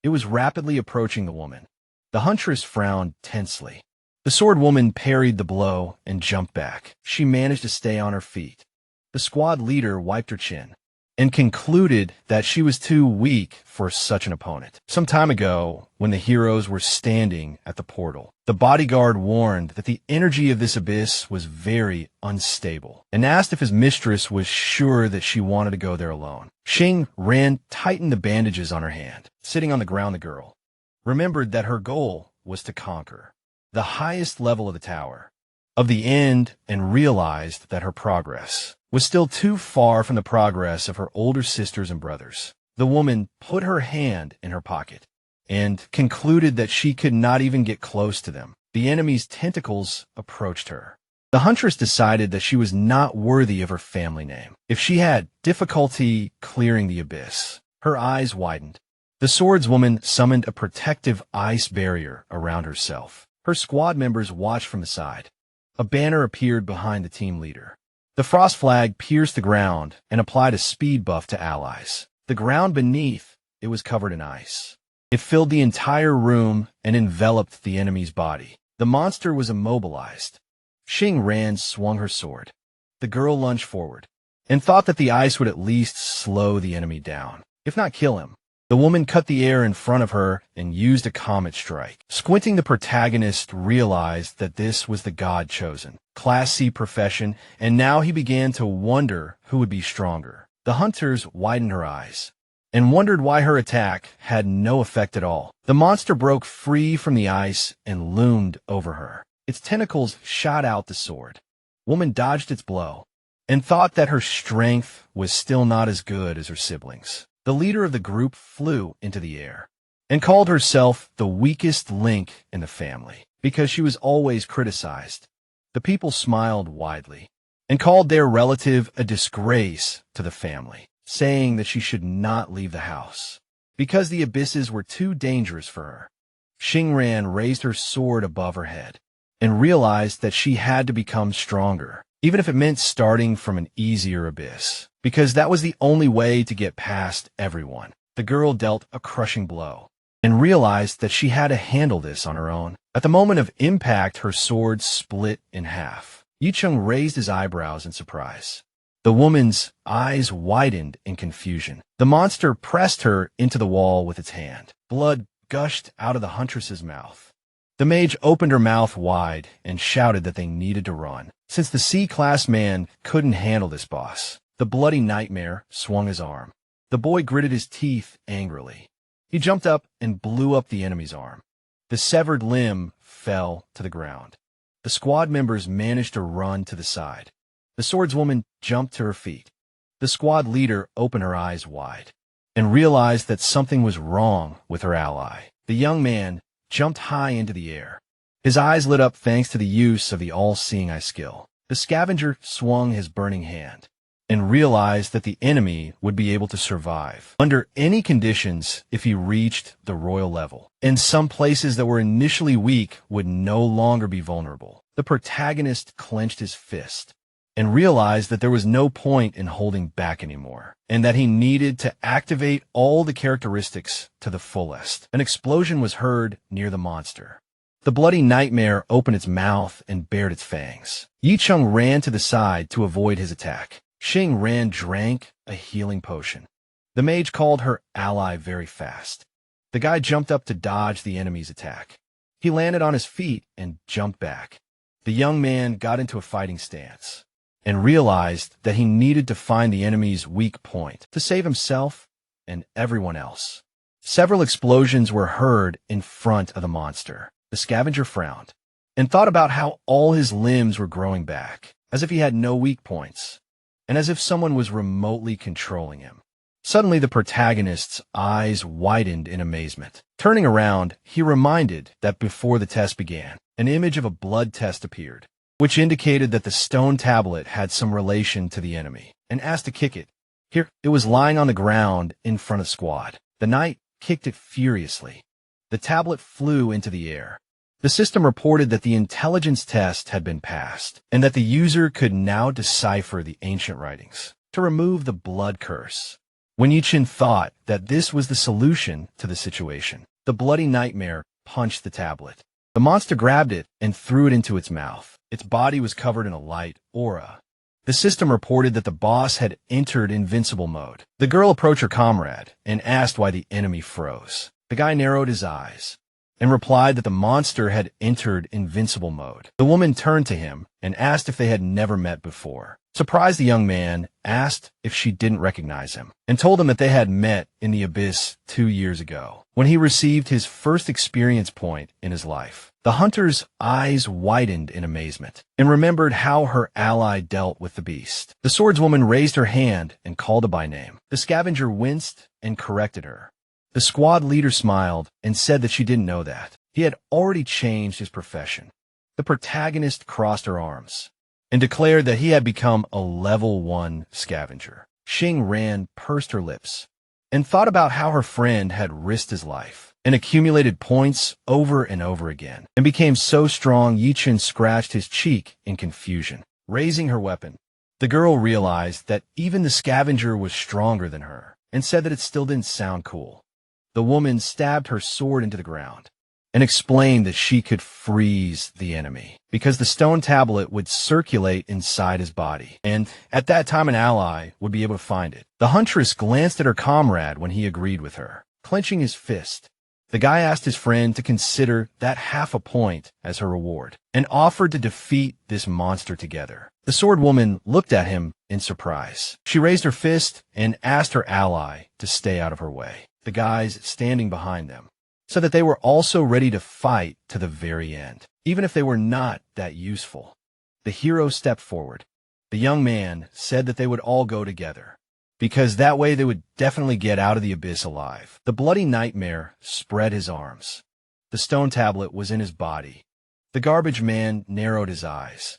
It was rapidly approaching the woman. The huntress frowned tensely. The sword woman parried the blow and jumped back. She managed to stay on her feet. The The squad leader wiped her chin and concluded that she was too weak for such an opponent. Some time ago, when the heroes were standing at the portal, the bodyguard warned that the energy of this abyss was very unstable and asked if his mistress was sure that she wanted to go there alone. Xing Ran tightened the bandages on her hand. Sitting on the ground, the girl remembered that her goal was to conquer the highest level of the tower of the end and realized that her progress was still too far from the progress of her older sisters and brothers. The woman put her hand in her pocket and concluded that she could not even get close to them. The enemy's tentacles approached her. The huntress decided that she was not worthy of her family name. If she had difficulty clearing the abyss, her eyes widened. The swordswoman summoned a protective ice barrier around herself. Her squad members watched from the side. A banner appeared behind the team leader. The frost flag pierced the ground and applied a speed buff to allies. The ground beneath it was covered in ice. It filled the entire room and enveloped the enemy's body. The monster was immobilized. Xing Ran swung her sword. The girl lunged forward and thought that the ice would at least slow the enemy down, if not kill him. The woman cut the air in front of her and used a comet strike. Squinting, the protagonist realized that this was the god chosen, Class C profession, and now he began to wonder who would be stronger. The hunters widened her eyes and wondered why her attack had no effect at all. The monster broke free from the ice and loomed over her. Its tentacles shot out the sword. Woman dodged its blow and thought that her strength was still not as good as her siblings. The leader of the group flew into the air and called herself the weakest link in the family because she was always criticized. The people smiled widely and called their relative a disgrace to the family, saying that she should not leave the house because the abysses were too dangerous for her. Xing Ran raised her sword above her head and realized that she had to become stronger, even if it meant starting from an easier abyss, because that was the only way to get past everyone. The girl dealt a crushing blow and realized that she had to handle this on her own. At the moment of impact, her sword split in half. Yicheng raised his eyebrows in surprise. The woman's eyes widened in confusion. The monster pressed her into the wall with its hand. Blood gushed out of the huntress's mouth. The mage opened her mouth wide and shouted that they needed to run, since the C-class man couldn't handle this boss. The bloody nightmare swung his arm. The boy gritted his teeth angrily. He jumped up and blew up the enemy's arm. The severed limb fell to the ground. The squad members managed to run to the side. The swordswoman jumped to her feet. The squad leader opened her eyes wide and realized that something was wrong with her ally. The young man jumped high into the air. His eyes lit up thanks to the use of the all-seeing eye skill. The scavenger swung his burning hand and realized that the enemy would be able to survive under any conditions if he reached the royal level, and some places that were initially weak would no longer be vulnerable. The protagonist clenched his fist and realized that there was no point in holding back anymore, and that he needed to activate all the characteristics to the fullest. An explosion was heard near the monster. The bloody nightmare opened its mouth and bared its fangs. Yicheng ran to the side to avoid his attack. Xing Ran drank a healing potion. The mage called her ally very fast. The guy jumped up to dodge the enemy's attack. He landed on his feet and jumped back. The young man got into a fighting stance and realized that he needed to find the enemy's weak point to save himself and everyone else. Several explosions were heard in front of the monster. The scavenger frowned and thought about how all his limbs were growing back, as if he had no weak points, and as if someone was remotely controlling him. Suddenly, the protagonist's eyes widened in amazement. Turning around, he reminded that before the test began, an image of a blood test appeared, which indicated that the stone tablet had some relation to the enemy, and asked to kick it. Here, it was lying on the ground in front of the squad. The knight kicked it furiously. The tablet flew into the air. The system reported that the intelligence test had been passed, and that the user could now decipher the ancient writings to remove the blood curse. When Yicheng thought that this was the solution to the situation, the bloody nightmare punched the tablet. The monster grabbed it and threw it into its mouth. Its body was covered in a light aura. The system reported that the boss had entered invincible mode. The girl approached her comrade and asked why the enemy froze. The guy narrowed his eyes and replied that the monster had entered invincible mode. The woman turned to him and asked if they had never met before. Surprised, the young man asked if she didn't recognize him and told him that they had met in the abyss 2 years ago, when he received his first experience point in his life. The hunter's eyes widened in amazement and remembered how her ally dealt with the beast. The swordswoman raised her hand and called her by name. The scavenger winced and corrected her. The squad leader smiled and said that she didn't know that. He had already changed his profession. The protagonist crossed her arms and declared that he had become a level 1 scavenger. Xing Ran pursed her lips and thought about how her friend had risked his life and accumulated points over and over again, and became so strong Yichen scratched his cheek in confusion. Raising her weapon, the girl realized that even the scavenger was stronger than her and said that it still didn't sound cool. The woman stabbed her sword into the ground and explained that she could freeze the enemy because the stone tablet would circulate inside his body, and at that time an ally would be able to find it. The huntress glanced at her comrade when he agreed with her. Clenching his fist, the guy asked his friend to consider that half a point as her reward and offered to defeat this monster together. The swordwoman looked at him in surprise. She raised her fist and asked her ally to stay out of her way. The guys standing behind them so that they were also ready to fight to the very end, even if they were not that useful. The hero stepped forward. The young man said that they would all go together, because that way they would definitely get out of the abyss alive. The bloody nightmare spread his arms. The stone tablet was in his body. The garbage man narrowed his eyes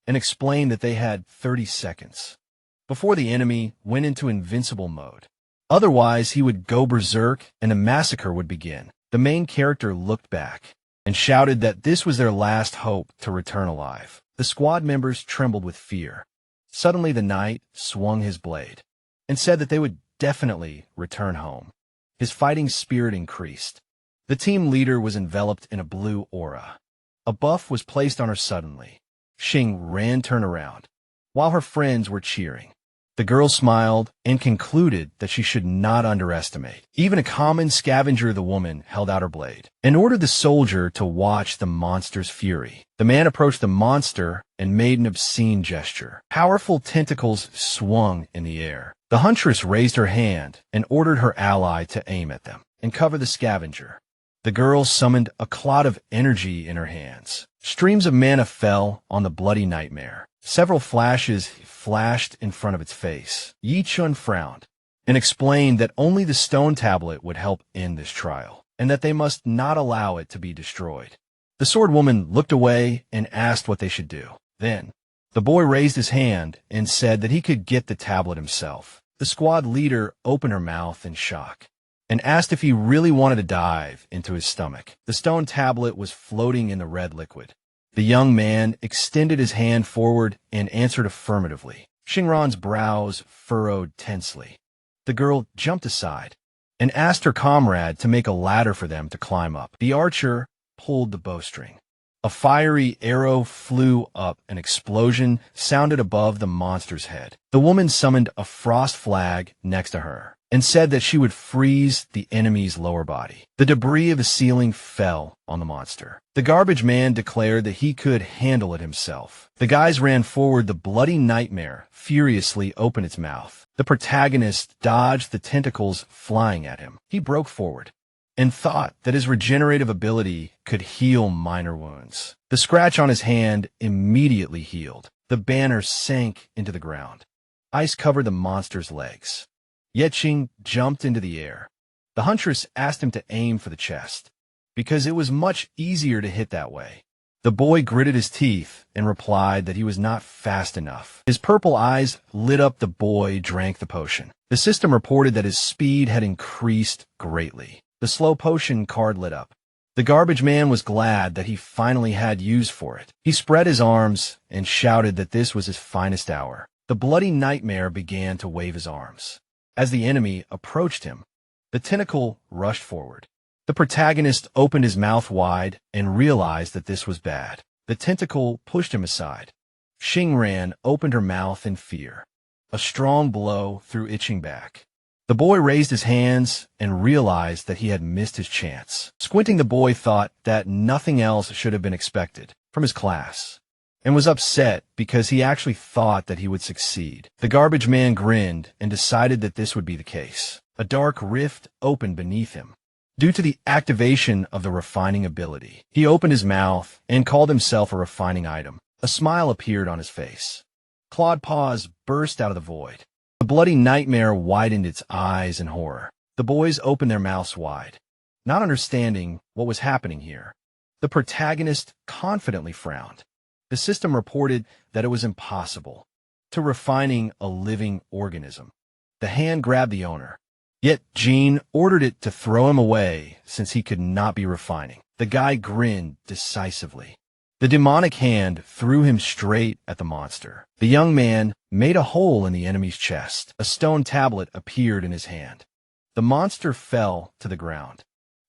and explained that they had 30 seconds before the enemy went into invincible mode. Otherwise, he would go berserk and the massacre would begin. The main character looked back and shouted that this was their last hope to return alive. The squad members trembled with fear. Suddenly, the knight swung his blade and said that they would definitely return home. His fighting spirit increased. The team leader was enveloped in a blue aura. A buff was placed on her suddenly. Xing Ran turned around, while her friends were cheering. The girl smiled and concluded that she should not underestimate even a common scavenger. The woman held out her blade and ordered the soldier to watch the monster's fury. The man approached the monster and made an obscene gesture. Powerful tentacles swung in the air. The huntress raised her hand and ordered her ally to aim at them and cover the scavenger. The girl summoned a cloud of energy in her hands. Streams of mana fell on the bloody nightmare. Several flashes flashed in front of its face. Yi Chun frowned and explained that only the stone tablet would help end this trial, and that they must not allow it to be destroyed. The swordwoman looked away and asked what they should do. Then, the boy raised his hand and said that he could get the tablet himself. The squad leader opened her mouth in shock and asked if he really wanted to dive into his stomach. The stone tablet was floating in the red liquid. The young man extended his hand forward and answered affirmatively. Xingran's brows furrowed tensely. The girl jumped aside and asked her comrade to make a ladder for them to climb up. The archer pulled the bowstring. A fiery arrow flew up. An explosion sounded above the monster's head. The woman summoned a frost flag next to her and said that she would freeze the enemy's lower body. The debris of the ceiling fell on the monster. The garbage man declared that he could handle it himself. The guys ran forward. The bloody nightmare furiously opened its mouth. The protagonist dodged the tentacles flying at him. He broke forward and thought that his regenerative ability could heal minor wounds. The scratch on his hand immediately healed. The banner sank into the ground. Ice covered the monster's legs. Yetching jumped into the air. The huntress asked him to aim for the chest, because it was much easier to hit that way. The boy gritted his teeth and replied that he was not fast enough. His purple eyes lit up. The boy drank the potion. The system reported that his speed had increased greatly. The slow potion card lit up. The garbage man was glad that he finally had use for it. He spread his arms and shouted that this was his finest hour. The bloody nightmare began to wave his arms. As the enemy approached him, the tentacle rushed forward. The protagonist opened his mouth wide and realized that this was bad. The tentacle pushed him aside Xingran opened her mouth in fear. A strong blow threw itching back. The boy raised his hands and realized that he had missed his chance. Squinting, the boy thought that nothing else should have been expected from his class, and was upset because he actually thought that he would succeed. The garbage man grinned and decided that this would be the case. A dark rift opened beneath him, due to the activation of the refining ability. He opened his mouth and called himself a refining item. A smile appeared on his face. Clawed paws burst out of the void. The bloody nightmare widened its eyes in horror. The boys opened their mouths wide, not understanding what was happening here. The protagonist confidently frowned. The system reported that it was impossible to refining a living organism. The hand grabbed the owner, yet Jean ordered it to throw him away since he could not be refining. The guy grinned decisively. The demonic hand threw him straight at the monster. The young man made a hole in the enemy's chest. A stone tablet appeared in his hand. The monster fell to the ground.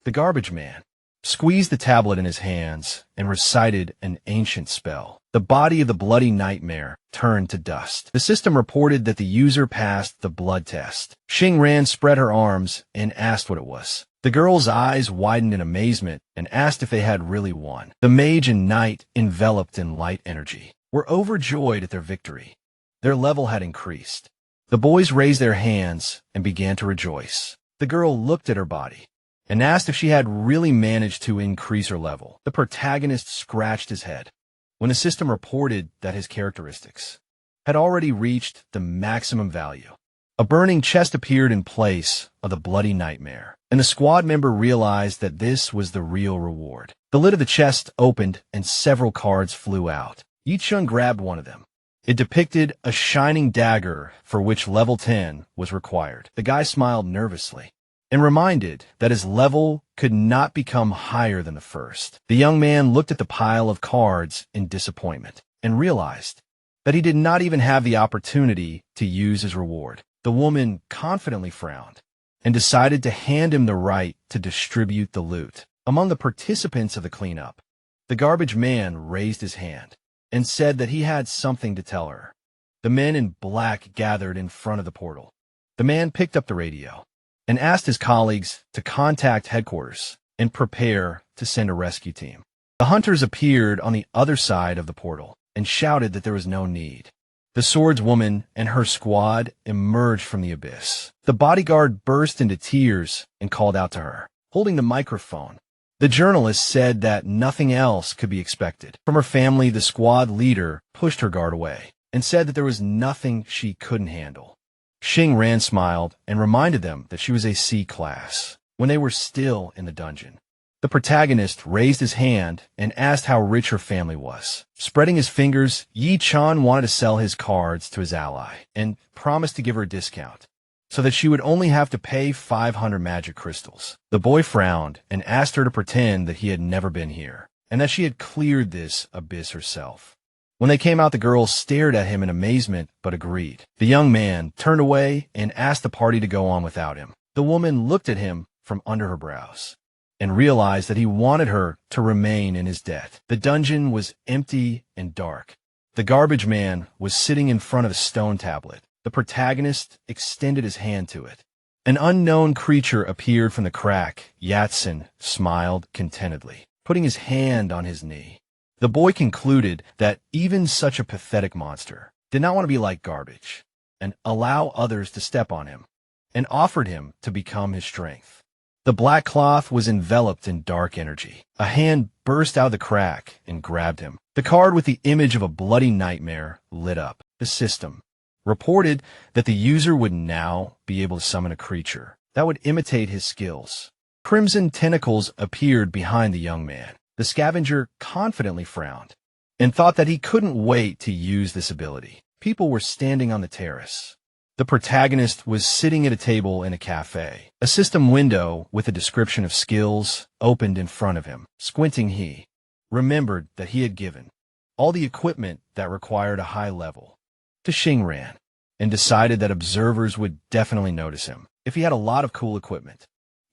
The garbage man squeezed the tablet in his hands and recited an ancient spell. The body of the bloody nightmare turned to dust. The system reported that the user passed the blood test. Xingran spread her arms and asked what it was. The girl's eyes widened in amazement and asked if they had really won. The mage and knight, enveloped in light energy, were overjoyed at their victory. Their level had increased. The boys raised their hands and began to rejoice. The girl looked at her body and asked if she had really managed to increase her level. The protagonist scratched his head when the system reported that his characteristics had already reached the maximum value. A burning chest appeared in place of the bloody nightmare, and the squad member realized that this was the real reward. The lid of the chest opened and several cards flew out. Yichun grabbed one of them. It depicted a shining dagger for which level 10 was required. The guy smiled nervously and reminded that his level could not become higher than the first. The young man looked at the pile of cards in disappointment and realized that he did not even have the opportunity to use his reward. The woman confidently frowned and decided to hand him the right to distribute the loot. Among the participants of the cleanup, the garbage man raised his hand and said that he had something to tell her. The men in black gathered in front of the portal. The man picked up the radio and asked his colleagues to contact headquarters and prepare to send a rescue team. The hunters appeared on the other side of the portal and shouted that there was no need. The swordswoman and her squad emerged from the abyss. The bodyguard burst into tears and called out to her, holding the microphone. The journalist said that nothing else could be expected. From her family, the squad leader pushed her guard away and said that there was nothing she couldn't handle. Xingran smiled and reminded them that she was a C class when they were still in the dungeon. The protagonist raised his hand and asked how rich her family was. Spreading his fingers, Yi Chan wanted to sell his cards to his ally and promised to give her a discount so that she would only have to pay 500 magic crystals. The boy frowned and asked her to pretend that he had never been here and that she had cleared this abyss herself. When they came out, the girl stared at him in amazement but agreed. The young man turned away and asked the party to go on without him. The woman looked at him from under her brows and realized that he wanted her to remain in his debt. The dungeon was empty and dark. The garbage man was sitting in front of a stone tablet. The protagonist extended his hand to it. An unknown creature appeared from the crack. Yatsen smiled contentedly, putting his hand on his knee. The boy concluded that even such a pathetic monster did not want to be like garbage and allow others to step on him, and offered him to become his strength. The black cloth was enveloped in dark energy. A hand burst out of the crack and grabbed him. The card with the image of a bloody nightmare lit up. The system reported that the user would now be able to summon a creature that would imitate his skills. Crimson tentacles appeared behind the young man. The scavenger confidently frowned and thought that he couldn't wait to use this ability. People were standing on the terrace. The protagonist was sitting at a table in a cafe. A system window with a description of skills opened in front of him. Squinting, he remembered that he had given all the equipment that required a high level to Xingran and decided that observers would definitely notice him if he had a lot of cool equipment.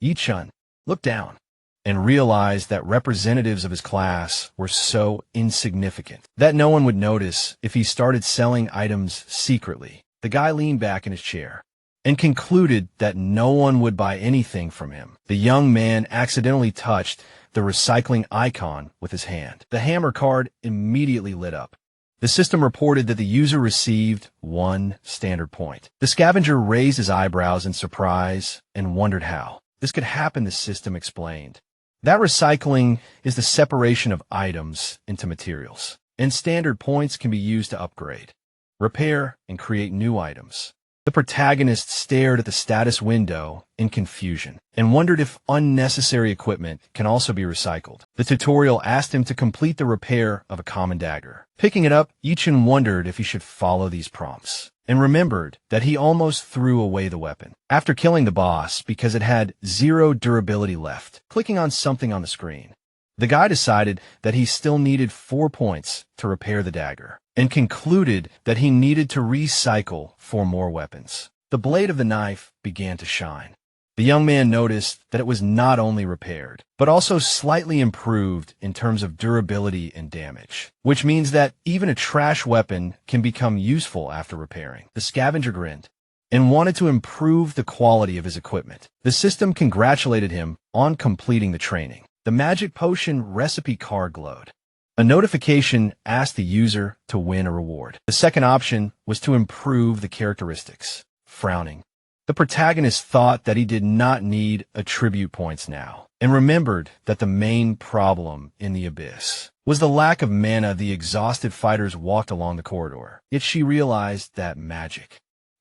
Yichun looked down and realized that representatives of his class were so insignificant that no one would notice if he started selling items secretly. The guy leaned back in his chair and concluded that no one would buy anything from him. The young man accidentally touched the recycling icon with his hand. The hammer card immediately lit up. The system reported that the user received 1 standard point. The scavenger raised his eyebrows in surprise and wondered how this could happen. The system explained that recycling is the separation of items into materials, and standard points can be used to upgrade, repair, and create new items. The protagonist stared at the status window in confusion and wondered if unnecessary equipment can also be recycled. The tutorial asked him to complete the repair of a common dagger. Picking it up, Ichin wondered if he should follow these prompts and remembered that he almost threw away the weapon after killing the boss because it had 0 durability left. Clicking on something on the screen, the guy decided that he still needed 4 points to repair the dagger and concluded that he needed to recycle 4 more weapons. The blade of the knife began to shine. The young man noticed that it was not only repaired, but also slightly improved in terms of durability and damage, which means that even a trash weapon can become useful after repairing. The scavenger grinned and wanted to improve the quality of his equipment. The system congratulated him on completing the training. The magic potion recipe card glowed. A notification asked the user to win a reward. The second option was to improve the characteristics. Frowning, the protagonist thought that he did not need attribute points now, and remembered that the main problem in the abyss was the lack of mana. The exhausted fighters walked along the corridor, yet she realized that magic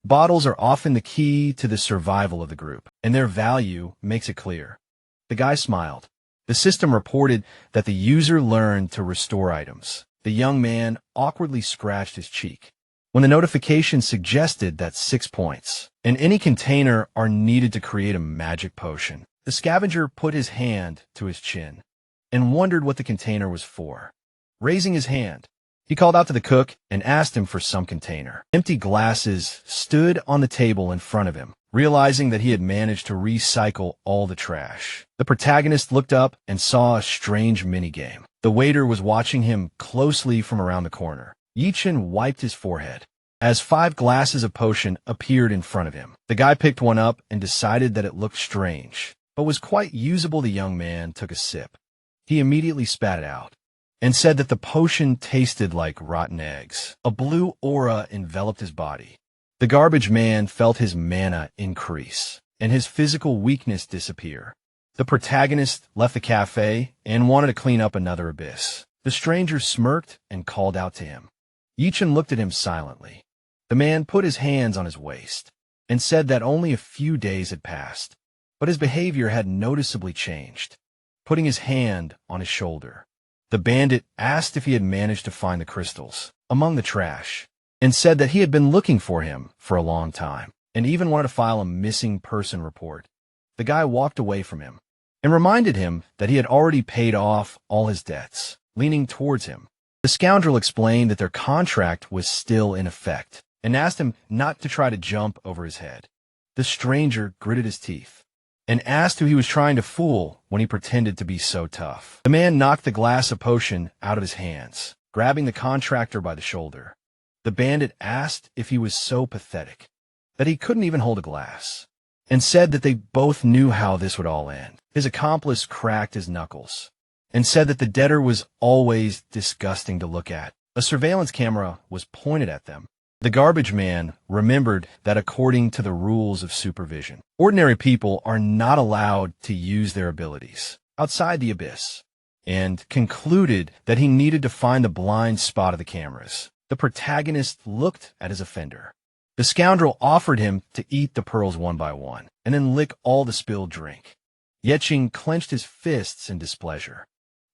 bottles are often the key to the survival of the group, and their value makes it clear. The guy smiled. The system reported that the user learned to restore items. The young man awkwardly scratched his cheek when the notification suggested that 6 points in any container are needed to create a magic potion. The scavenger put his hand to his chin and wondered what the container was for. Raising his hand, he called out to the cook and asked him for some container. Empty glasses stood on the table in front of him. Realizing that he had managed to recycle all the trash, the protagonist looked up and saw a strange minigame. The waiter was watching him closely from around the corner. Yichin wiped his forehead as 5 glasses of potion appeared in front of him. The guy picked one up and decided that it looked strange, but was quite usable. The young man took a sip. He immediately spat it out and said that the potion tasted like rotten eggs. A blue aura enveloped his body. The garbage man felt his mana increase and his physical weakness disappear. The protagonist left the cafe and wanted to clean up another abyss. The stranger smirked and called out to him. Yichin looked at him silently. The man put his hands on his waist and said that only a few days had passed, but his behavior had noticeably changed. Putting his hand on his shoulder, the bandit asked if he had managed to find the crystals among the trash, and said that he had been looking for him for a long time, and even wanted to file a missing person report. The guy walked away from him and reminded him that he had already paid off all his debts. Leaning towards him, the scoundrel explained that their contract was still in effect and asked him not to try to jump over his head. The stranger gritted his teeth and asked who he was trying to fool when he pretended to be so tough. The man knocked the glass of potion out of his hands, grabbing the contractor by the shoulder. The bandit asked if he was so pathetic that he couldn't even hold a glass, and said that they both knew how this would all end. His accomplice cracked his knuckles and said that the debtor was always disgusting to look at. A surveillance camera was pointed at them. The garbage man remembered that according to the rules of supervision, ordinary people are not allowed to use their abilities outside the abyss, and concluded that he needed to find the blind spot of the cameras. The protagonist looked at his offender. The scoundrel offered him to eat the pearls one by one and then lick all the spilled drink. Yeching clenched his fists in displeasure.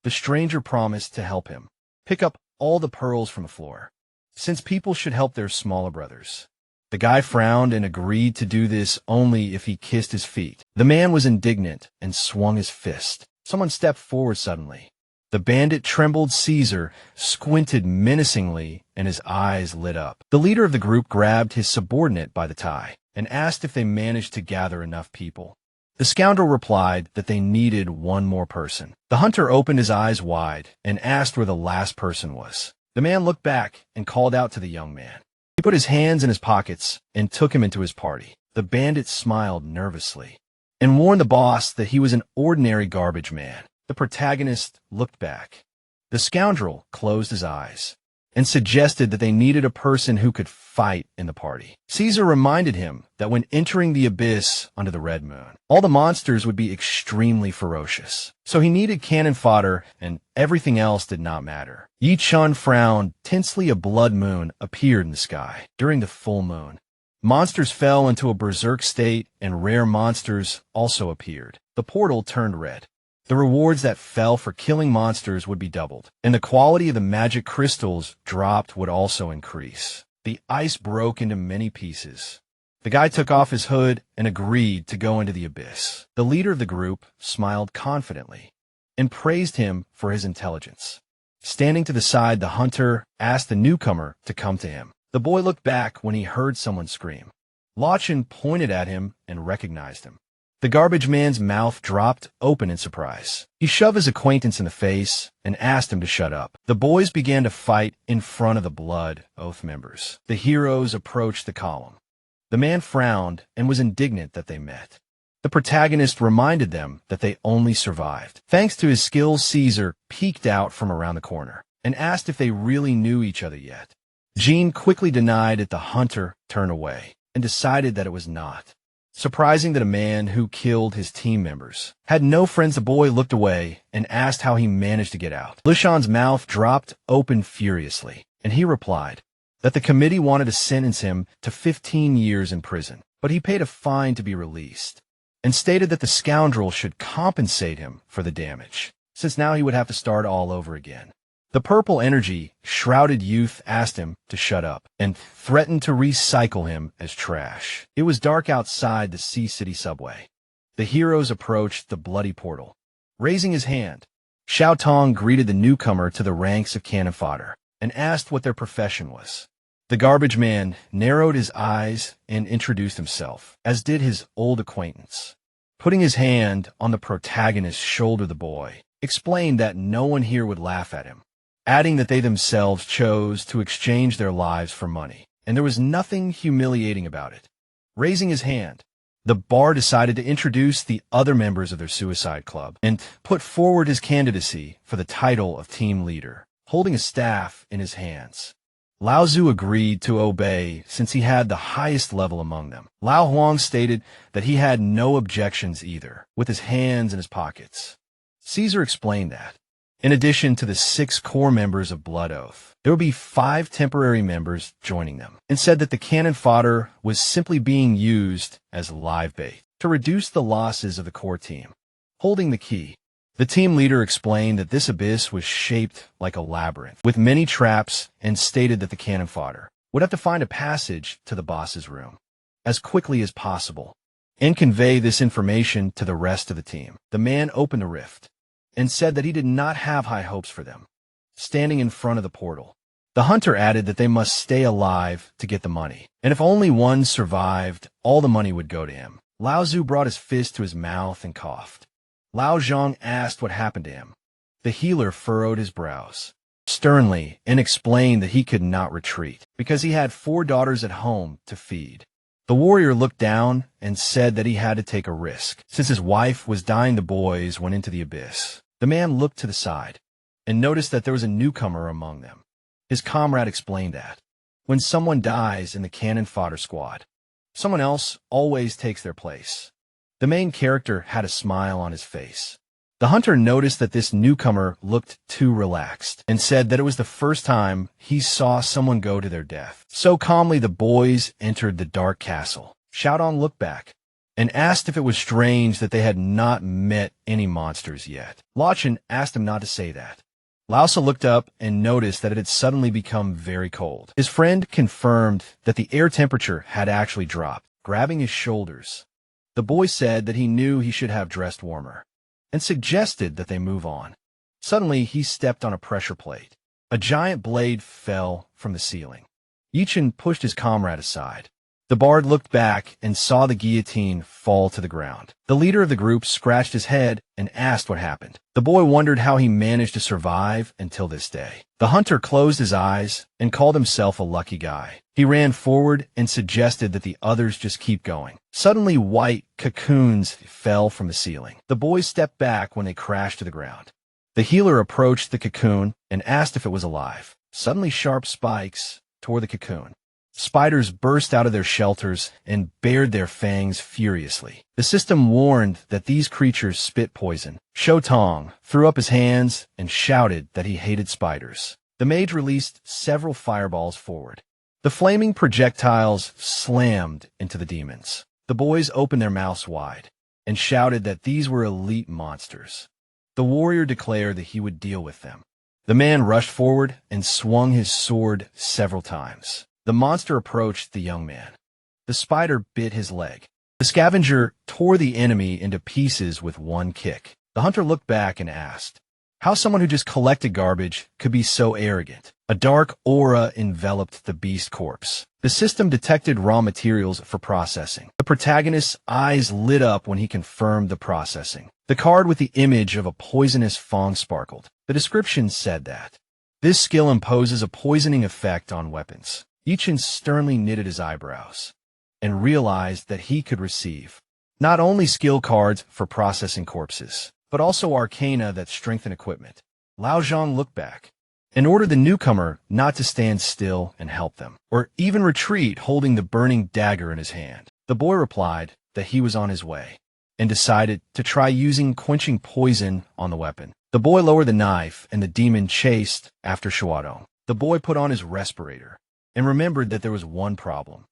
The stranger promised to help him pick up all the pearls from the floor, since people should help their smaller brothers. The guy frowned and agreed to do this only if he kissed his feet. The man was indignant and swung his fist. Someone stepped forward suddenly. The bandit trembled. Caesar squinted menacingly and his eyes lit up. The leader of the group grabbed his subordinate by the tie and asked if they managed to gather enough people. The scoundrel replied that they needed one more person. The hunter opened his eyes wide and asked where the last person was. The man looked back and called out to the young man. He put his hands in his pockets and took him into his party. The bandit smiled nervously and warned the boss that he was an ordinary garbage man. The protagonist looked back. The scoundrel closed his eyes and suggested that they needed a person who could fight in the party. Caesar reminded him that when entering the abyss under the red moon, all the monsters would be extremely ferocious. So he needed cannon fodder, and everything else did not matter. Yi Chun frowned. Tensely, a blood moon appeared in the sky. During the full moon, monsters fell into a berserk state, and rare monsters also appeared. The portal turned red. The rewards that fell for killing monsters would be doubled, and the quality of the magic crystals dropped would also increase. The ice broke into many pieces. The guy took off his hood and agreed to go into the abyss. The leader of the group smiled confidently and praised him for his intelligence. Standing to the side, the hunter asked the newcomer to come to him. The boy looked back when he heard someone scream. Lachin pointed at him and recognized him. The garbage man's mouth dropped open in surprise. He shoved his acquaintance in the face and asked him to shut up. The boys began to fight in front of the Blood Oath members. The heroes approached the column. The man frowned and was indignant that they met. The protagonist reminded them that they only survived. Thanks to his skills, Caesar peeked out from around the corner and asked if they really knew each other yet. Jean quickly denied it. The hunter turned away and decided that it was not. Surprising that a man who killed his team members had no friends, the boy looked away and asked how he managed to get out. Lishan's mouth dropped open furiously, and he replied that the committee wanted to sentence him to 15 years in prison, but he paid a fine to be released, and stated that the scoundrel should compensate him for the damage, since now he would have to start all over again. The purple energy shrouded youth asked him to shut up and threatened to recycle him as trash. It was dark outside the Sea City subway. The heroes approached the bloody portal. Raising his hand, Xiao Tong greeted the newcomer to the ranks of cannon fodder and asked what their profession was. The garbage man narrowed his eyes and introduced himself, as did his old acquaintance. Putting his hand on the protagonist's shoulder, the boy explained that no one here would laugh at him, adding that they themselves chose to exchange their lives for money, and there was nothing humiliating about it. Raising his hand, the bar decided to introduce the other members of their suicide club and put forward his candidacy for the title of team leader, holding a staff in his hands. Lao Zhu agreed to obey since he had the highest level among them. Lao Huang stated that he had no objections either, with his hands in his pockets. Caesar explained that, in addition to the 6 core members of Blood Oath, there would be 5 temporary members joining them, and said that the cannon fodder was simply being used as live bait to reduce the losses of the core team. Holding the key, the team leader explained that this abyss was shaped like a labyrinth, with many traps, and stated that the cannon fodder would have to find a passage to the boss's room as quickly as possible and convey this information to the rest of the team. The man opened the rift and said that he did not have high hopes for them. Standing in front of the portal, the hunter added that they must stay alive to get the money, and if only one survived, all the money would go to him. Lao Zhu brought his fist to his mouth and coughed. Lao Zhang asked what happened to him. The healer furrowed his brows sternly and explained that he could not retreat because he had 4 daughters at home to feed. The warrior looked down and said that he had to take a risk. Since his wife was dying, the boys went into the abyss. The man looked to the side and noticed that there was a newcomer among them. His comrade explained that when someone dies in the cannon fodder squad, someone else always takes their place. The main character had a smile on his face. The hunter noticed that this newcomer looked too relaxed and said that it was the first time he saw someone go to their death. So calmly, the boys entered the dark castle. Xiaodong looked back and asked if it was strange that they had not met any monsters yet. Lachin asked him not to say that. Lausa looked up and noticed that it had suddenly become very cold. His friend confirmed that the air temperature had actually dropped. Grabbing his shoulders, the boy said that he knew he should have dressed warmer, and suggested that they move on. Suddenly, he stepped on a pressure plate. A giant blade fell from the ceiling. Yichin pushed his comrade aside. The bard looked back and saw the guillotine fall to the ground. The leader of the group scratched his head and asked what happened. The boy wondered how he managed to survive until this day. The hunter closed his eyes and called himself a lucky guy. He ran forward and suggested that the others just keep going. Suddenly, white cocoons fell from the ceiling. The boys stepped back when they crashed to the ground. The healer approached the cocoon and asked if it was alive. Suddenly, sharp spikes tore the cocoon. Spiders burst out of their shelters and bared their fangs furiously. The system warned that these creatures spit poison. Shotong threw up his hands and shouted that he hated spiders. The mage released several fireballs forward. The flaming projectiles slammed into the demons. The boys opened their mouths wide and shouted that these were elite monsters. The warrior declared that he would deal with them. The man rushed forward and swung his sword several times. The monster approached the young man. The spider bit his leg. The scavenger tore the enemy into pieces with one kick. The hunter looked back and asked how someone who just collected garbage could be so arrogant. A dark aura enveloped the beast corpse. The system detected raw materials for processing. The protagonist's eyes lit up when he confirmed the processing. The card with the image of a poisonous fong sparkled. The description said that this skill imposes a poisoning effect on weapons. Ichin sternly knitted his eyebrows and realized that he could receive not only skill cards for processing corpses, but also arcana that strengthen equipment. Lao Zhang looked back and ordered the newcomer not to stand still and help them, or even retreat holding the burning dagger in his hand. The boy replied that he was on his way and decided to try using quenching poison on the weapon. The boy lowered the knife and the demon chased after Shuado. The boy put on his respirator and remembered that there was one problem.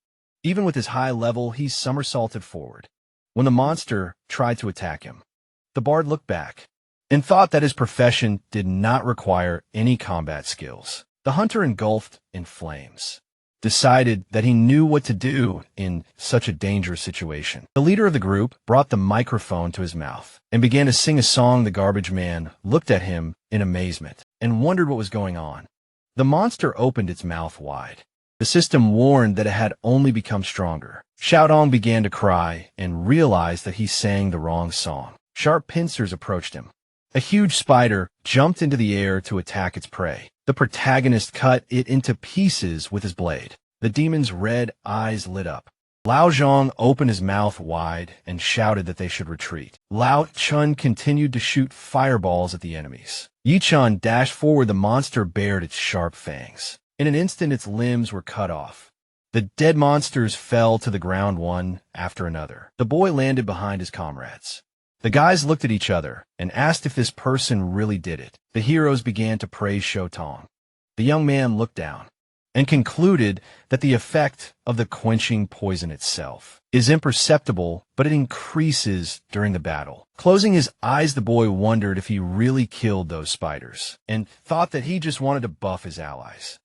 Even with his high level, he somersaulted forward. When the monster tried to attack him, the bard looked back and thought that his profession did not require any combat skills. The hunter, engulfed in flames, decided that he knew what to do in such a dangerous situation. The leader of the group brought the microphone to his mouth and began to sing a song. The garbage man looked at him in amazement and wondered what was going on. The monster opened its mouth wide. The system warned that it had only become stronger. Xiaodong began to cry and realized that he sang the wrong song. Sharp pincers approached him. A huge spider jumped into the air to attack its prey. The protagonist cut it into pieces with his blade. The demon's red eyes lit up. Lao Zhang opened his mouth wide and shouted that they should retreat. Lao Chun continued to shoot fireballs at the enemies. Yichun dashed forward. The monster bared its sharp fangs. In an instant, its limbs were cut off. The dead monsters fell to the ground one after another. The boy landed behind his comrades. The guys looked at each other and asked if this person really did it. The heroes began to praise Shotong. The young man looked down and concluded that the effect of the quenching poison itself is imperceptible, but it increases during the battle. Closing his eyes, the boy wondered if he really killed those spiders and thought that he just wanted to buff his allies.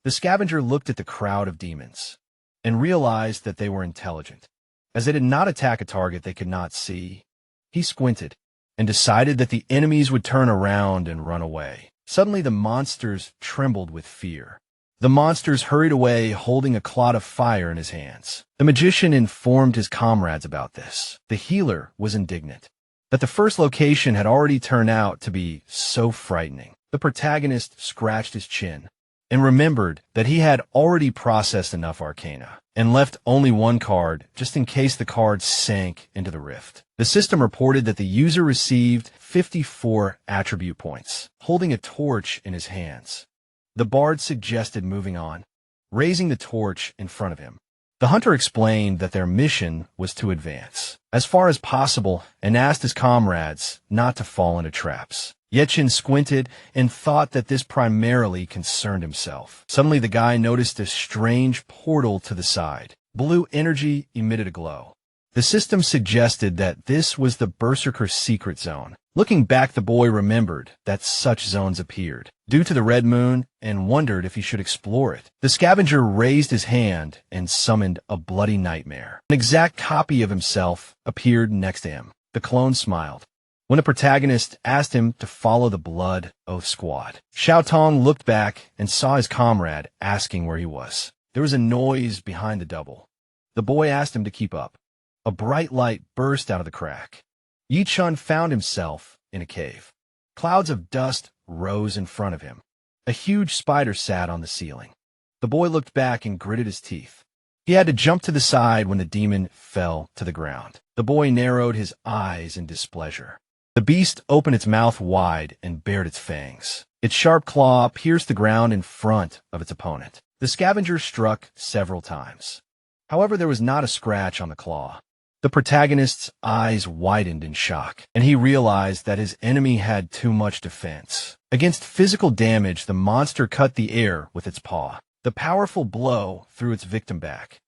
The scavenger looked at the crowd of demons and realized that they were intelligent. As they did not attack a target they could not see, he squinted and decided that the enemies would turn around and run away. Suddenly, the monsters trembled with fear. The monsters hurried away, holding a clod of fire in his hands. The magician informed his comrades about this. The healer was indignant that the first location had already turned out to be so frightening. The protagonist scratched his chin and remembered that he had already processed enough arcana and left only one card just in case the card sank into the rift. The system reported that the user received 54 attribute points, holding a torch in his hands. The bard suggested moving on, raising the torch in front of him. The hunter explained that their mission was to advance as far as possible and asked his comrades not to fall into traps. Yechin squinted and thought that this primarily concerned himself. Suddenly, the guy noticed a strange portal to the side. Blue energy emitted a glow. The system suggested that this was the Berserker's secret zone. Looking back, the boy remembered that such zones appeared due to the red moon and wondered if he should explore it. The scavenger raised his hand and summoned a bloody nightmare. An exact copy of himself appeared next to him. The clone smiled when the protagonist asked him to follow the Blood Oath Squad. Xiaotong looked back and saw his comrade asking where he was. There was a noise behind the double. The boy asked him to keep up. A bright light burst out of the crack. Yi-chun found himself in a cave. Clouds of dust rose in front of him. A huge spider sat on the ceiling. The boy looked back and gritted his teeth. He had to jump to the side when the demon fell to the ground. The boy narrowed his eyes in displeasure. The beast opened its mouth wide and bared its fangs. Its sharp claw pierced the ground in front of its opponent. The scavenger struck several times. However, there was not a scratch on the claw. The protagonist's eyes widened in shock, and he realized that his enemy had too much defense. Against physical damage, the monster cut the air with its paw. The powerful blow threw its victim back.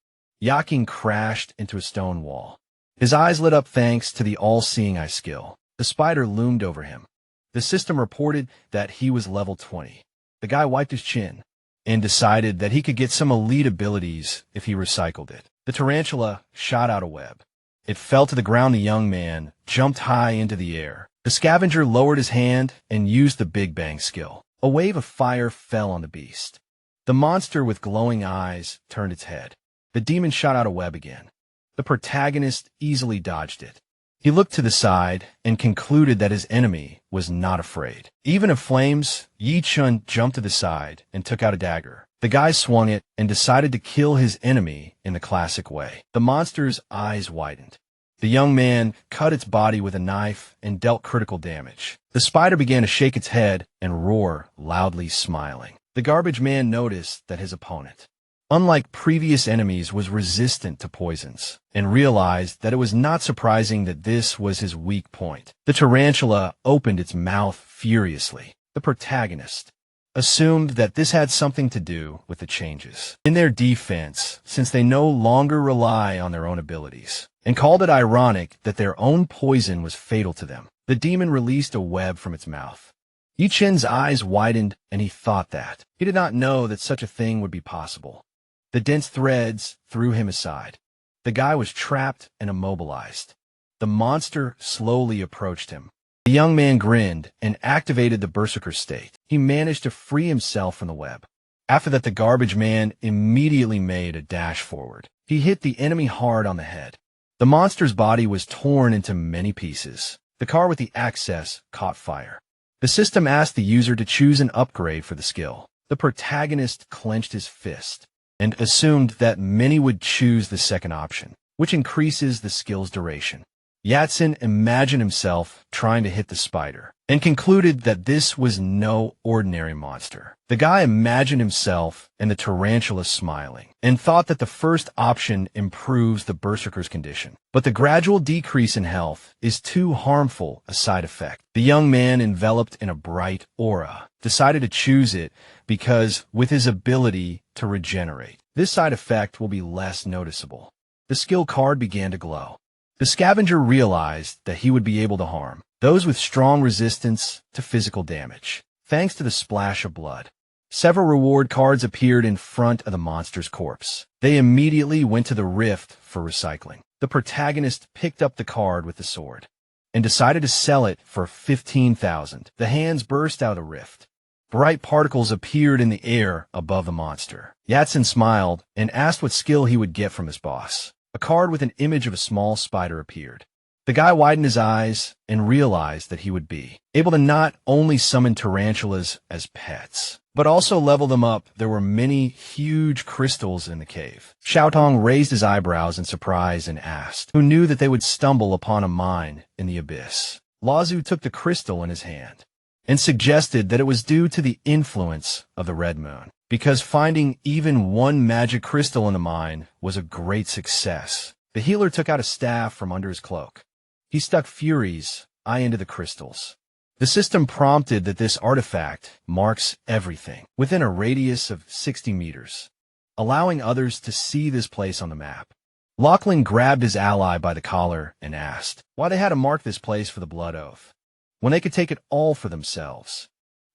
Yaking crashed into a stone wall. His eyes lit up thanks to the all-seeing eye skill. The spider loomed over him. The system reported that he was level 20. The guy wiped his chin and decided that he could get some elite abilities if he recycled it. The tarantula shot out a web. It fell to the ground. The young man jumped high into the air. The scavenger lowered his hand and used the Big Bang skill. A wave of fire fell on the beast. The monster with glowing eyes turned its head. The demon shot out a web again. The protagonist easily dodged it. He looked to the side and concluded that his enemy was not afraid. Even of flames, Yi-chun jumped to the side and took out a dagger. The guy swung it and decided to kill his enemy in the classic way. The monster's eyes widened. The young man cut its body with a knife and dealt critical damage. The spider began to shake its head and roar, loudly smiling. The garbage man noticed that his opponent, unlike previous enemies, was resistant to poisons, and realized that it was not surprising that this was his weak point. The tarantula opened its mouth furiously. The protagonist assumed that this had something to do with the changes in their defense, since they no longer rely on their own abilities, and called it ironic that their own poison was fatal to them. The demon released a web from its mouth. Yi-chun's eyes widened, and he thought that. He did not know that such a thing would be possible. The dense threads threw him aside. The guy was trapped and immobilized. The monster slowly approached him. The young man grinned and activated the berserker state. He managed to free himself from the web. After that, the garbage man immediately made a dash forward. He hit the enemy hard on the head. The monster's body was torn into many pieces. The car with the access caught fire. The system asked the user to choose an upgrade for the skill. The protagonist clenched his fist and assumed that many would choose the second option, which increases the skill's duration. Yatsen imagined himself trying to hit the spider and concluded that this was no ordinary monster. The guy imagined himself and the tarantula smiling and thought that the first option improves the berserker's condition. But the gradual decrease in health is too harmful a side effect. The young man, enveloped in a bright aura, decided to choose it because with his ability to regenerate, this side effect will be less noticeable. The skill card began to glow. The scavenger realized that he would be able to harm those with strong resistance to physical damage, thanks to the splash of blood. Several reward cards appeared in front of the monster's corpse. They immediately went to the rift for recycling. The protagonist picked up the card with the sword and decided to sell it for 15,000. The hands burst out of the rift. Bright particles appeared in the air above the monster. Yatsen smiled and asked what skill he would get from his boss. A card with an image of a small spider appeared. The guy widened his eyes and realized that he would be able to not only summon tarantulas as pets, but also level them up. There were many huge crystals in the cave. Xiaotong raised his eyebrows in surprise and asked, who knew that they would stumble upon a mine in the abyss? Lazu took the crystal in his hand and suggested that it was due to the influence of the red moon, because finding even one magic crystal in the mine was a great success. The healer took out a staff from under his cloak. He stuck Fury's eye into the crystals. The system prompted that this artifact marks everything within a radius of 60 meters, allowing others to see this place on the map. Lachlan grabbed his ally by the collar and asked why they had to mark this place for the blood oath, when they could take it all for themselves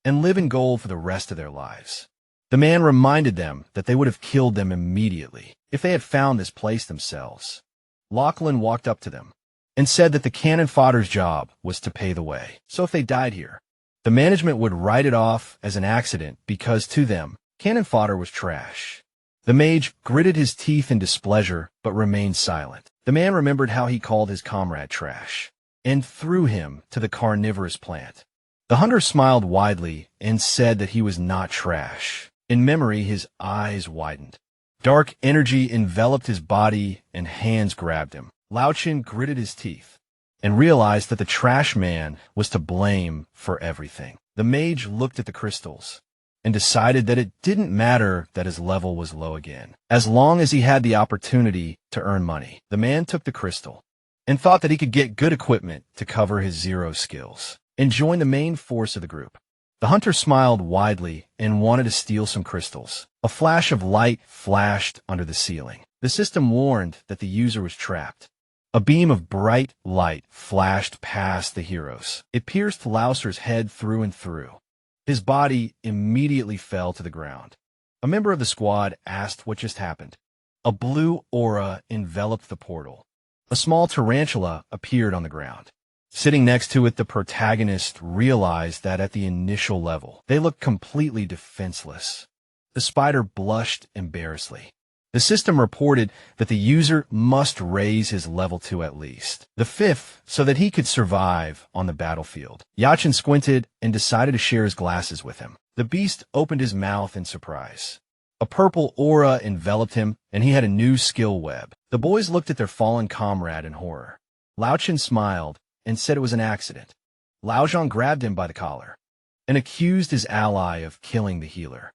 and live in gold for the rest of their lives. The man reminded them that they would have killed them immediately if they had found this place themselves. Lachlan walked up to them and said that the cannon fodder's job was to pay the way. So if they died here, the management would write it off as an accident because to them, cannon fodder was trash. The mage gritted his teeth in displeasure, but remained silent. The man remembered how he called his comrade trash, and threw him to the carnivorous plant. The hunter smiled widely and said that he was not trash. In memory, his eyes widened. Dark energy enveloped his body, and hands grabbed him. Lao Chen gritted his teeth and realized that the trash man was to blame for everything. The mage looked at the crystals and decided that it didn't matter that his level was low again, as long as he had the opportunity to earn money. The man took the crystal and thought that he could get good equipment to cover his zero skills and join the main force of the group. The hunter smiled widely and wanted to steal some crystals. A flash of light flashed under the ceiling. The system warned that the user was trapped. A beam of bright light flashed past the heroes. It pierced Lauser's head through and through. His body immediately fell to the ground. A member of the squad asked what just happened. A blue aura enveloped the portal. A small tarantula appeared on the ground. Sitting next to it, the protagonist realized that at the initial level, they looked completely defenseless. The spider blushed embarrassedly. The system reported that the user must raise his level 2 at least, the 5th, so that he could survive on the battlefield. Yachin squinted and decided to share his glasses with him. The beast opened his mouth in surprise. A purple aura enveloped him, and he had a new skill web. The boys looked at their fallen comrade in horror. Lao Chen smiled and said it was an accident. Lao Zhang grabbed him by the collar and accused his ally of killing the healer.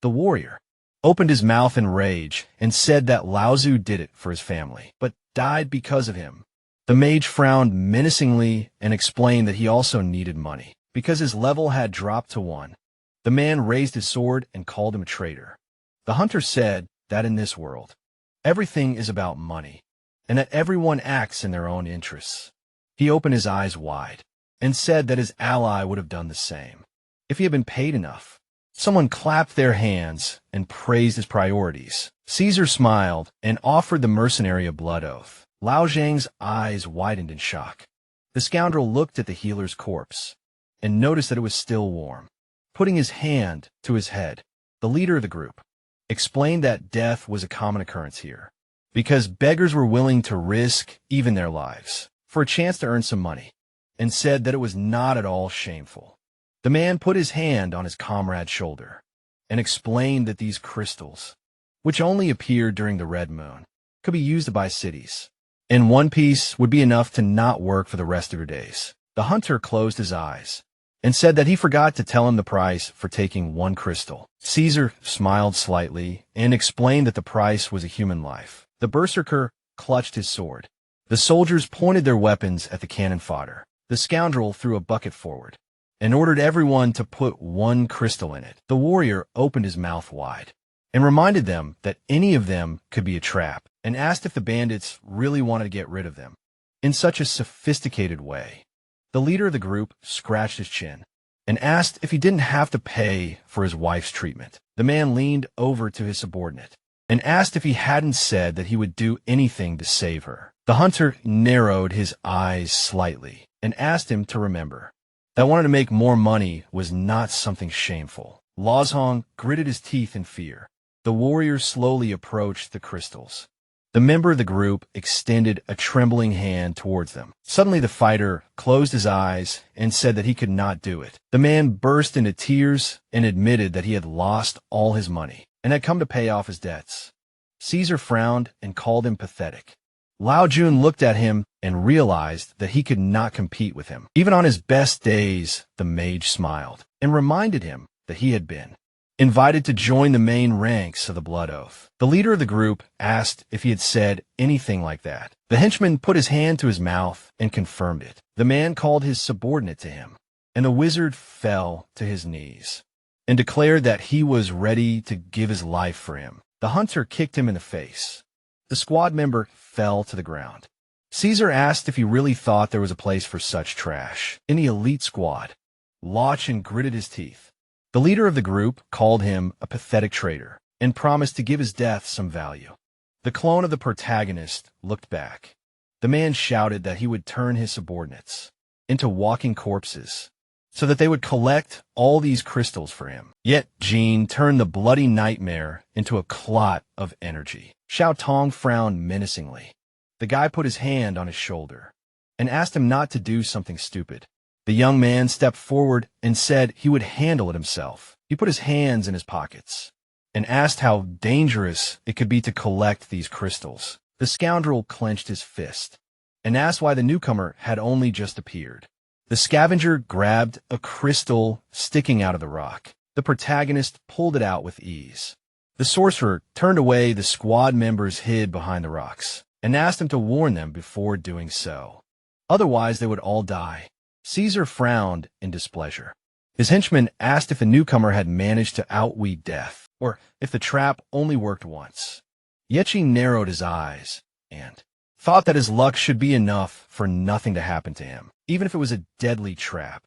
The warrior opened his mouth in rage and said that Lao Zu did it for his family, but died because of him. The mage frowned menacingly and explained that he also needed money, because his level had dropped to 1. The man raised his sword and called him a traitor. The hunter said that in this world, everything is about money, and that everyone acts in their own interests. He opened his eyes wide and said that his ally would have done the same if he had been paid enough. Someone clapped their hands and praised his priorities. Caesar smiled and offered the mercenary a blood oath. Lao Zhang's eyes widened in shock. The scoundrel looked at the healer's corpse and noticed that it was still warm. Putting his hand to his head, the leader of the group explained that death was a common occurrence here, because beggars were willing to risk even their lives for a chance to earn some money, and said that it was not at all shameful. The man put his hand on his comrade's shoulder and explained that these crystals, which only appeared during the red moon, could be used to buy cities, and one piece would be enough to not work for the rest of your days. The hunter closed his eyes and said that he forgot to tell him the price for taking 1 crystal. Caesar smiled slightly and explained that the price was a human life. The berserker clutched his sword. The soldiers pointed their weapons at the cannon fodder. The scoundrel threw a bucket forward and ordered everyone to put 1 crystal in it. The warrior opened his mouth wide and reminded them that any of them could be a trap, and asked if the bandits really wanted to get rid of them in such a sophisticated way. The leader of the group scratched his chin and asked if he didn't have to pay for his wife's treatment. The man leaned over to his subordinate and asked if he hadn't said that he would do anything to save her. The hunter narrowed his eyes slightly and asked him to remember that wanting to make more money was not something shameful. Lozhong gritted his teeth in fear. The warrior slowly approached the crystals. The member of the group extended a trembling hand towards them. Suddenly the fighter closed his eyes and said that he could not do it. The man burst into tears and admitted that he had lost all his money and had come to pay off his debts. Caesar frowned and called him pathetic. Lao Jun looked at him and realized that he could not compete with him. Even on his best days, the mage smiled and reminded him that he had been invited to join the main ranks of the Blood Oath. The leader of the group asked if he had said anything like that. The henchman put his hand to his mouth and confirmed it. The man called his subordinate to him, and the wizard fell to his knees and declared that he was ready to give his life for him. The hunter kicked him in the face. The squad member fell to the ground. Caesar asked if he really thought there was a place for such trash in the elite squad. Lochin gritted his teeth. The leader of the group called him a pathetic traitor and promised to give his death some value. The clone of the protagonist looked back. The man shouted that he would turn his subordinates into walking corpses so that they would collect all these crystals for him. Yet Jean turned the bloody nightmare into a clot of energy. Xiao Tong frowned menacingly. The guy put his hand on his shoulder and asked him not to do something stupid. The young man stepped forward and said he would handle it himself. He put his hands in his pockets and asked how dangerous it could be to collect these crystals. The scoundrel clenched his fist and asked why the newcomer had only just appeared. The scavenger grabbed a crystal sticking out of the rock. The protagonist pulled it out with ease. The sorcerer turned away the squad members hid behind the rocks and asked him to warn them before doing so. Otherwise, they would all die. Caesar frowned in displeasure. His henchman asked if the newcomer had managed to outweed death, or if the trap only worked once. Yechi narrowed his eyes and thought that his luck should be enough for nothing to happen to him, even if it was a deadly trap.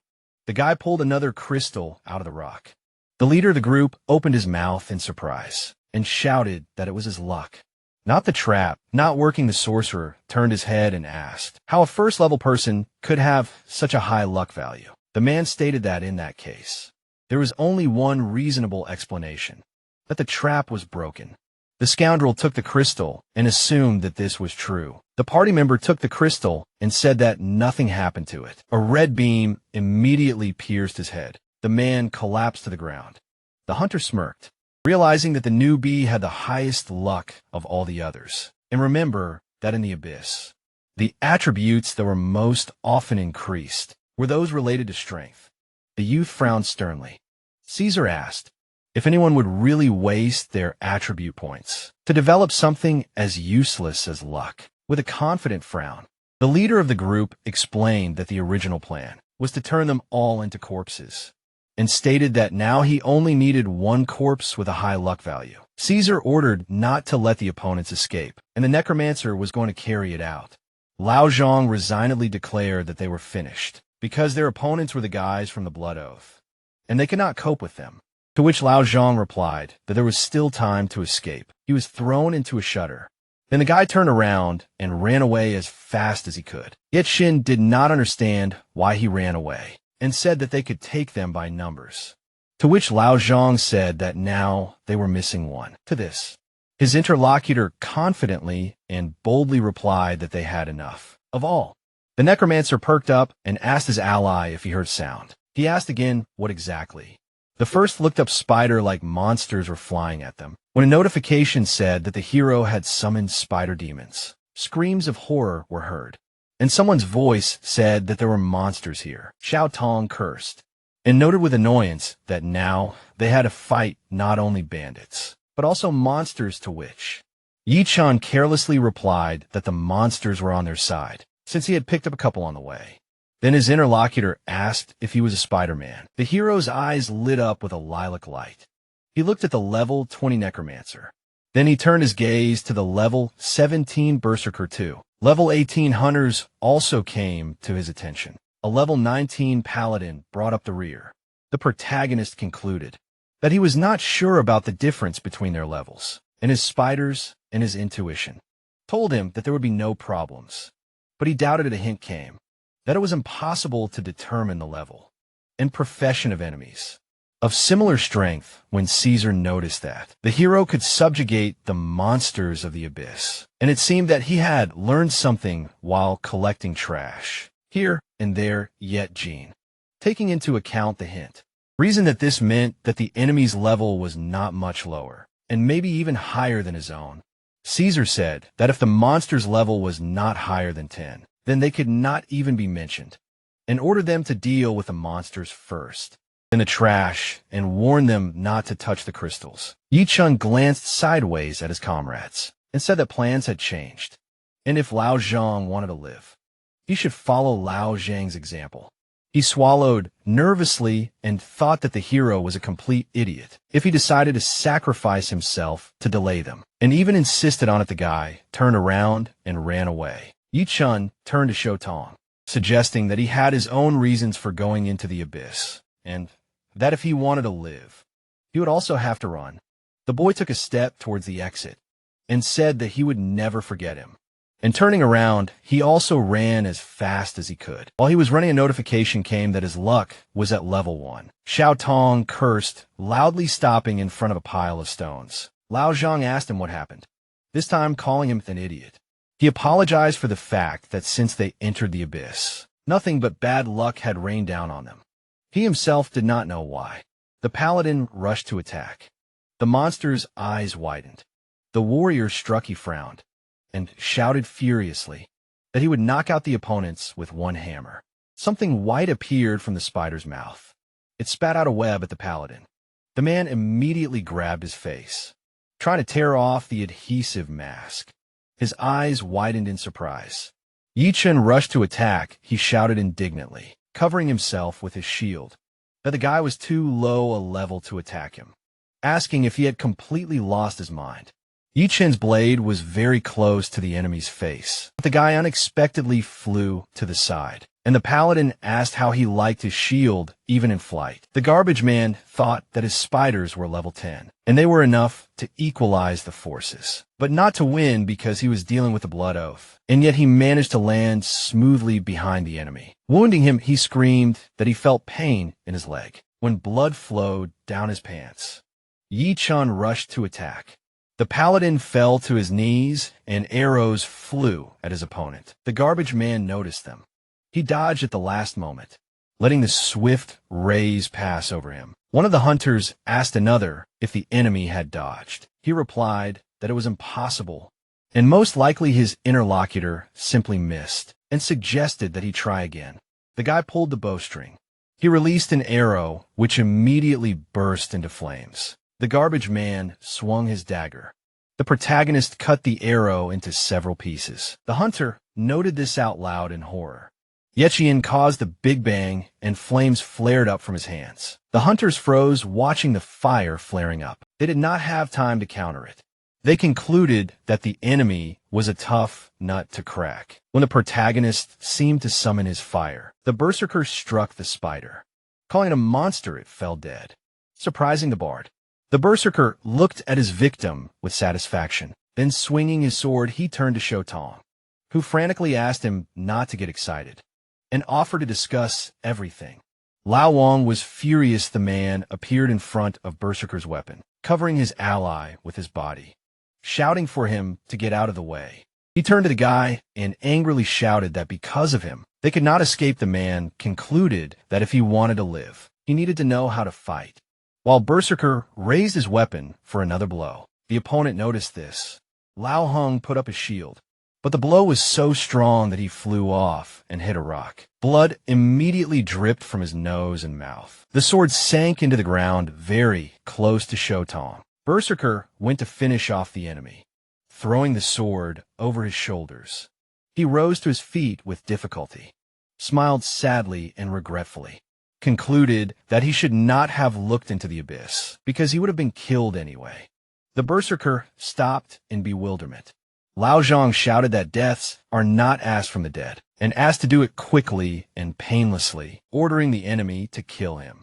The guy pulled another crystal out of the rock. The leader of the group opened his mouth in surprise and shouted that it was his luck, not the trap. Not working, the sorcerer turned his head and asked how a first-level person could have such a high luck value. The man stated that in that case, there was only one reasonable explanation, that the trap was broken. The scoundrel took the crystal and assumed that this was true. The party member took the crystal and said that nothing happened to it. A red beam immediately pierced his head. The man collapsed to the ground. The hunter smirked, realizing that the newbie had the highest luck of all the others. And remember that in the abyss, the attributes that were most often increased were those related to strength. The youth frowned sternly. Caesar asked if anyone would really waste their attribute points to develop something as useless as luck. With a confident frown, the leader of the group explained that the original plan was to turn them all into corpses, and stated that now he only needed one corpse with a high luck value. Caesar ordered not to let the opponents escape, and the necromancer was going to carry it out. Lao Zhang resignedly declared that they were finished, because their opponents were the guys from the Blood Oath, and they could not cope with them. To which Lao Zhang replied that there was still time to escape. He was thrown into a shutter. Then the guy turned around and ran away as fast as he could. Yet Shin did not understand why he ran away, and said that they could take them by numbers. To which Lao Zhang said that now they were missing one. To this, his interlocutor confidently and boldly replied that they had enough of all. The necromancer perked up and asked his ally if he heard sound. He asked again what exactly. The first looked up spider like monsters were flying at them, when a notification said that the hero had summoned spider demons. Screams of horror were heard, and someone's voice said that there were monsters here. Xiao Tong cursed, and noted with annoyance that now they had to fight not only bandits, but also monsters, to which Yi Chan carelessly replied that the monsters were on their side, since he had picked up a couple on the way. Then his interlocutor asked if he was a Spider-Man. The hero's eyes lit up with a lilac light. He looked at the level 20 necromancer. Then he turned his gaze to the level 17 berserker 2. Level 18 hunters also came to his attention. A level 19 paladin brought up the rear. The protagonist concluded that he was not sure about the difference between their levels, and his spiders and his intuition told him that there would be no problems. But he doubted a hint came that it was impossible to determine the level and profession of enemies of similar strength when Caesar noticed that the hero could subjugate the monsters of the abyss, and it seemed that he had learned something while collecting trash here and there. Yet Jean, taking into account the hint, reasoned that this meant that the enemy's level was not much lower, and maybe even higher than his own. Caesar said that if the monster's level was not higher than 10, then they could not even be mentioned, and ordered them to deal with the monsters first, then the trash, and warned them not to touch the crystals. Yi Chun glanced sideways at his comrades and said that plans had changed, and if Lao Zhang wanted to live, he should follow Lao Zhang's example. He swallowed nervously and thought that the hero was a complete idiot if he decided to sacrifice himself to delay them, and even insisted on it. The guy turned around and ran away. Yi Chun turned to Shou Tong, suggesting that he had his own reasons for going into the abyss, and that if he wanted to live, he would also have to run. The boy took a step towards the exit and said that he would never forget him, And turning around, he also ran as fast as he could. While he was running, a notification came that his luck was at level 1. Xiao Tong cursed, loudly stopping in front of a pile of stones. Lao Zhang asked him what happened, this time calling him an idiot. He apologized for the fact that since they entered the abyss, nothing but bad luck had rained down on them. He himself did not know why. The paladin rushed to attack. The monster's eyes widened. The warrior struck, he frowned, and shouted furiously that he would knock out the opponents with one hammer. Something white appeared from the spider's mouth. It spat out a web at the paladin. The man immediately grabbed his face, trying to tear off the adhesive mask. His eyes widened in surprise. Yi Chen rushed to attack. He shouted indignantly, covering himself with his shield, that the guy was too low a level to attack him, asking if he had completely lost his mind. Yi Chen's blade was very close to the enemy's face, but the guy unexpectedly flew to the side, and the paladin asked how he liked his shield even in flight. The garbage man thought that his spiders were level 10, and they were enough to equalize the forces, but not to win because he was dealing with a blood oath, and yet he managed to land smoothly behind the enemy. Wounding him, he screamed that he felt pain in his leg when blood flowed down his pants. Yi Chen rushed to attack. The paladin fell to his knees, and arrows flew at his opponent. The garbage man noticed them. He dodged at the last moment, letting the swift rays pass over him. One of the hunters asked another if the enemy had dodged. He replied that it was impossible, and most likely his interlocutor simply missed, and suggested that he try again. The guy pulled the bowstring. He released an arrow, which immediately burst into flames. The garbage man swung his dagger. The protagonist cut the arrow into several pieces. The hunter noted this out loud in horror. Yechian caused a big bang, and flames flared up from his hands. The hunters froze, watching the fire flaring up. They did not have time to counter it. They concluded that the enemy was a tough nut to crack. When the protagonist seemed to summon his fire, the berserker struck the spider. Calling it a monster, it fell dead, surprising the bard. The berserker looked at his victim with satisfaction. Then, swinging his sword, he turned to Shotong, who frantically asked him not to get excited, and offered to discuss everything. Lao Wang was furious. The man appeared in front of Berserker's weapon, covering his ally with his body, shouting for him to get out of the way. He turned to the guy and angrily shouted that because of him, they could not escape. The man concluded that if he wanted to live, he needed to know how to fight. While Berserker raised his weapon for another blow, the opponent noticed this. Lao Hung put up his shield, but the blow was so strong that he flew off and hit a rock. Blood immediately dripped from his nose and mouth. The sword sank into the ground very close to Shotong. Berserker went to finish off the enemy, throwing the sword over his shoulders. He rose to his feet with difficulty, smiled sadly and regretfully, concluded that he should not have looked into the abyss because he would have been killed anyway. The berserker stopped in bewilderment. Lao Zhang shouted that deaths are not asked from the dead, and asked to do it quickly and painlessly, ordering the enemy to kill him.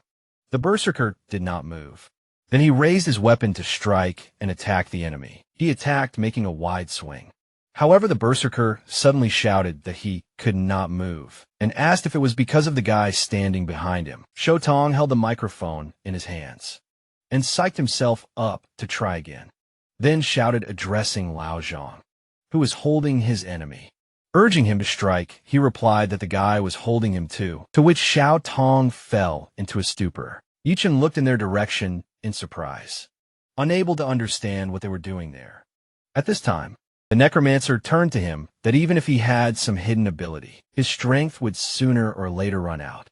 The berserker did not move. Then he raised his weapon to strike and attack the enemy. He attacked, making a wide swing. However, the berserker suddenly shouted that he could not move, and asked if it was because of the guy standing behind him. Shotong held the microphone in his hands, and psyched himself up to try again. Then shouted, addressing Lao Zhang, who was holding his enemy. Urging him to strike, he replied that the guy was holding him too, to which Xiao Tong fell into a stupor. Yichen looked in their direction in surprise, unable to understand what they were doing there. At this time, the necromancer turned to him that even if he had some hidden ability, his strength would sooner or later run out,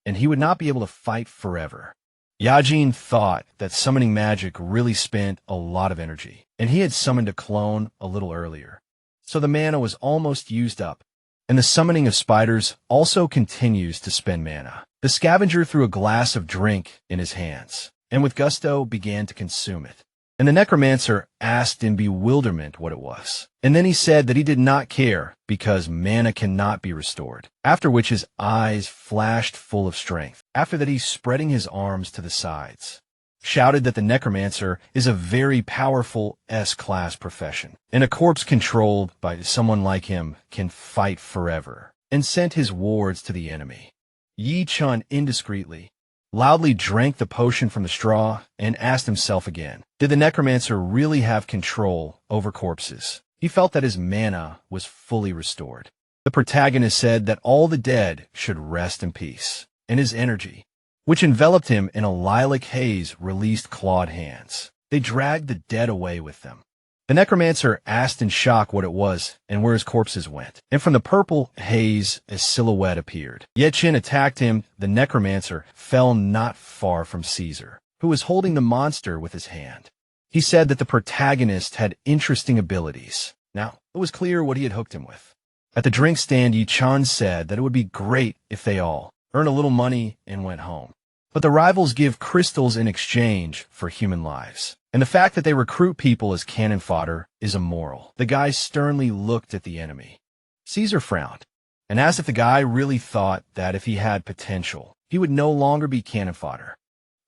and he would not be able to fight forever. Yajin thought that summoning magic really spent a lot of energy, and he had summoned a clone a little earlier, so the mana was almost used up, and the summoning of spiders also continues to spend mana. The scavenger threw a glass of drink in his hands, and with gusto began to consume it. And the necromancer asked in bewilderment what it was. And then he said that he did not care because mana cannot be restored, after which his eyes flashed full of strength. After that, he spreading his arms to the sides, shouted that the necromancer is a very powerful S-class profession, and a corpse controlled by someone like him can fight forever, and sent his wards to the enemy. Yi Chun indiscreetly, loudly drank the potion from the straw and asked himself again, did the necromancer really have control over corpses? He felt that his mana was fully restored. The protagonist said that all the dead should rest in peace, and his energy, which enveloped him in a lilac haze, released clawed hands. They dragged the dead away with them. The necromancer asked in shock what it was and where his corpses went, and from the purple haze a silhouette appeared. Yetchin attacked him. The necromancer fell not far from Caesar, who was holding the monster with his hand. He said that the protagonist had interesting abilities. Now, it was clear what he had hooked him with. At the drink stand, Yi Chun said that it would be great if they all earned a little money and went home. But the rivals give crystals in exchange for human lives, and the fact that they recruit people as cannon fodder is immoral. The guy sternly looked at the enemy. Caesar frowned and asked if the guy really thought that if he had potential, he would no longer be cannon fodder,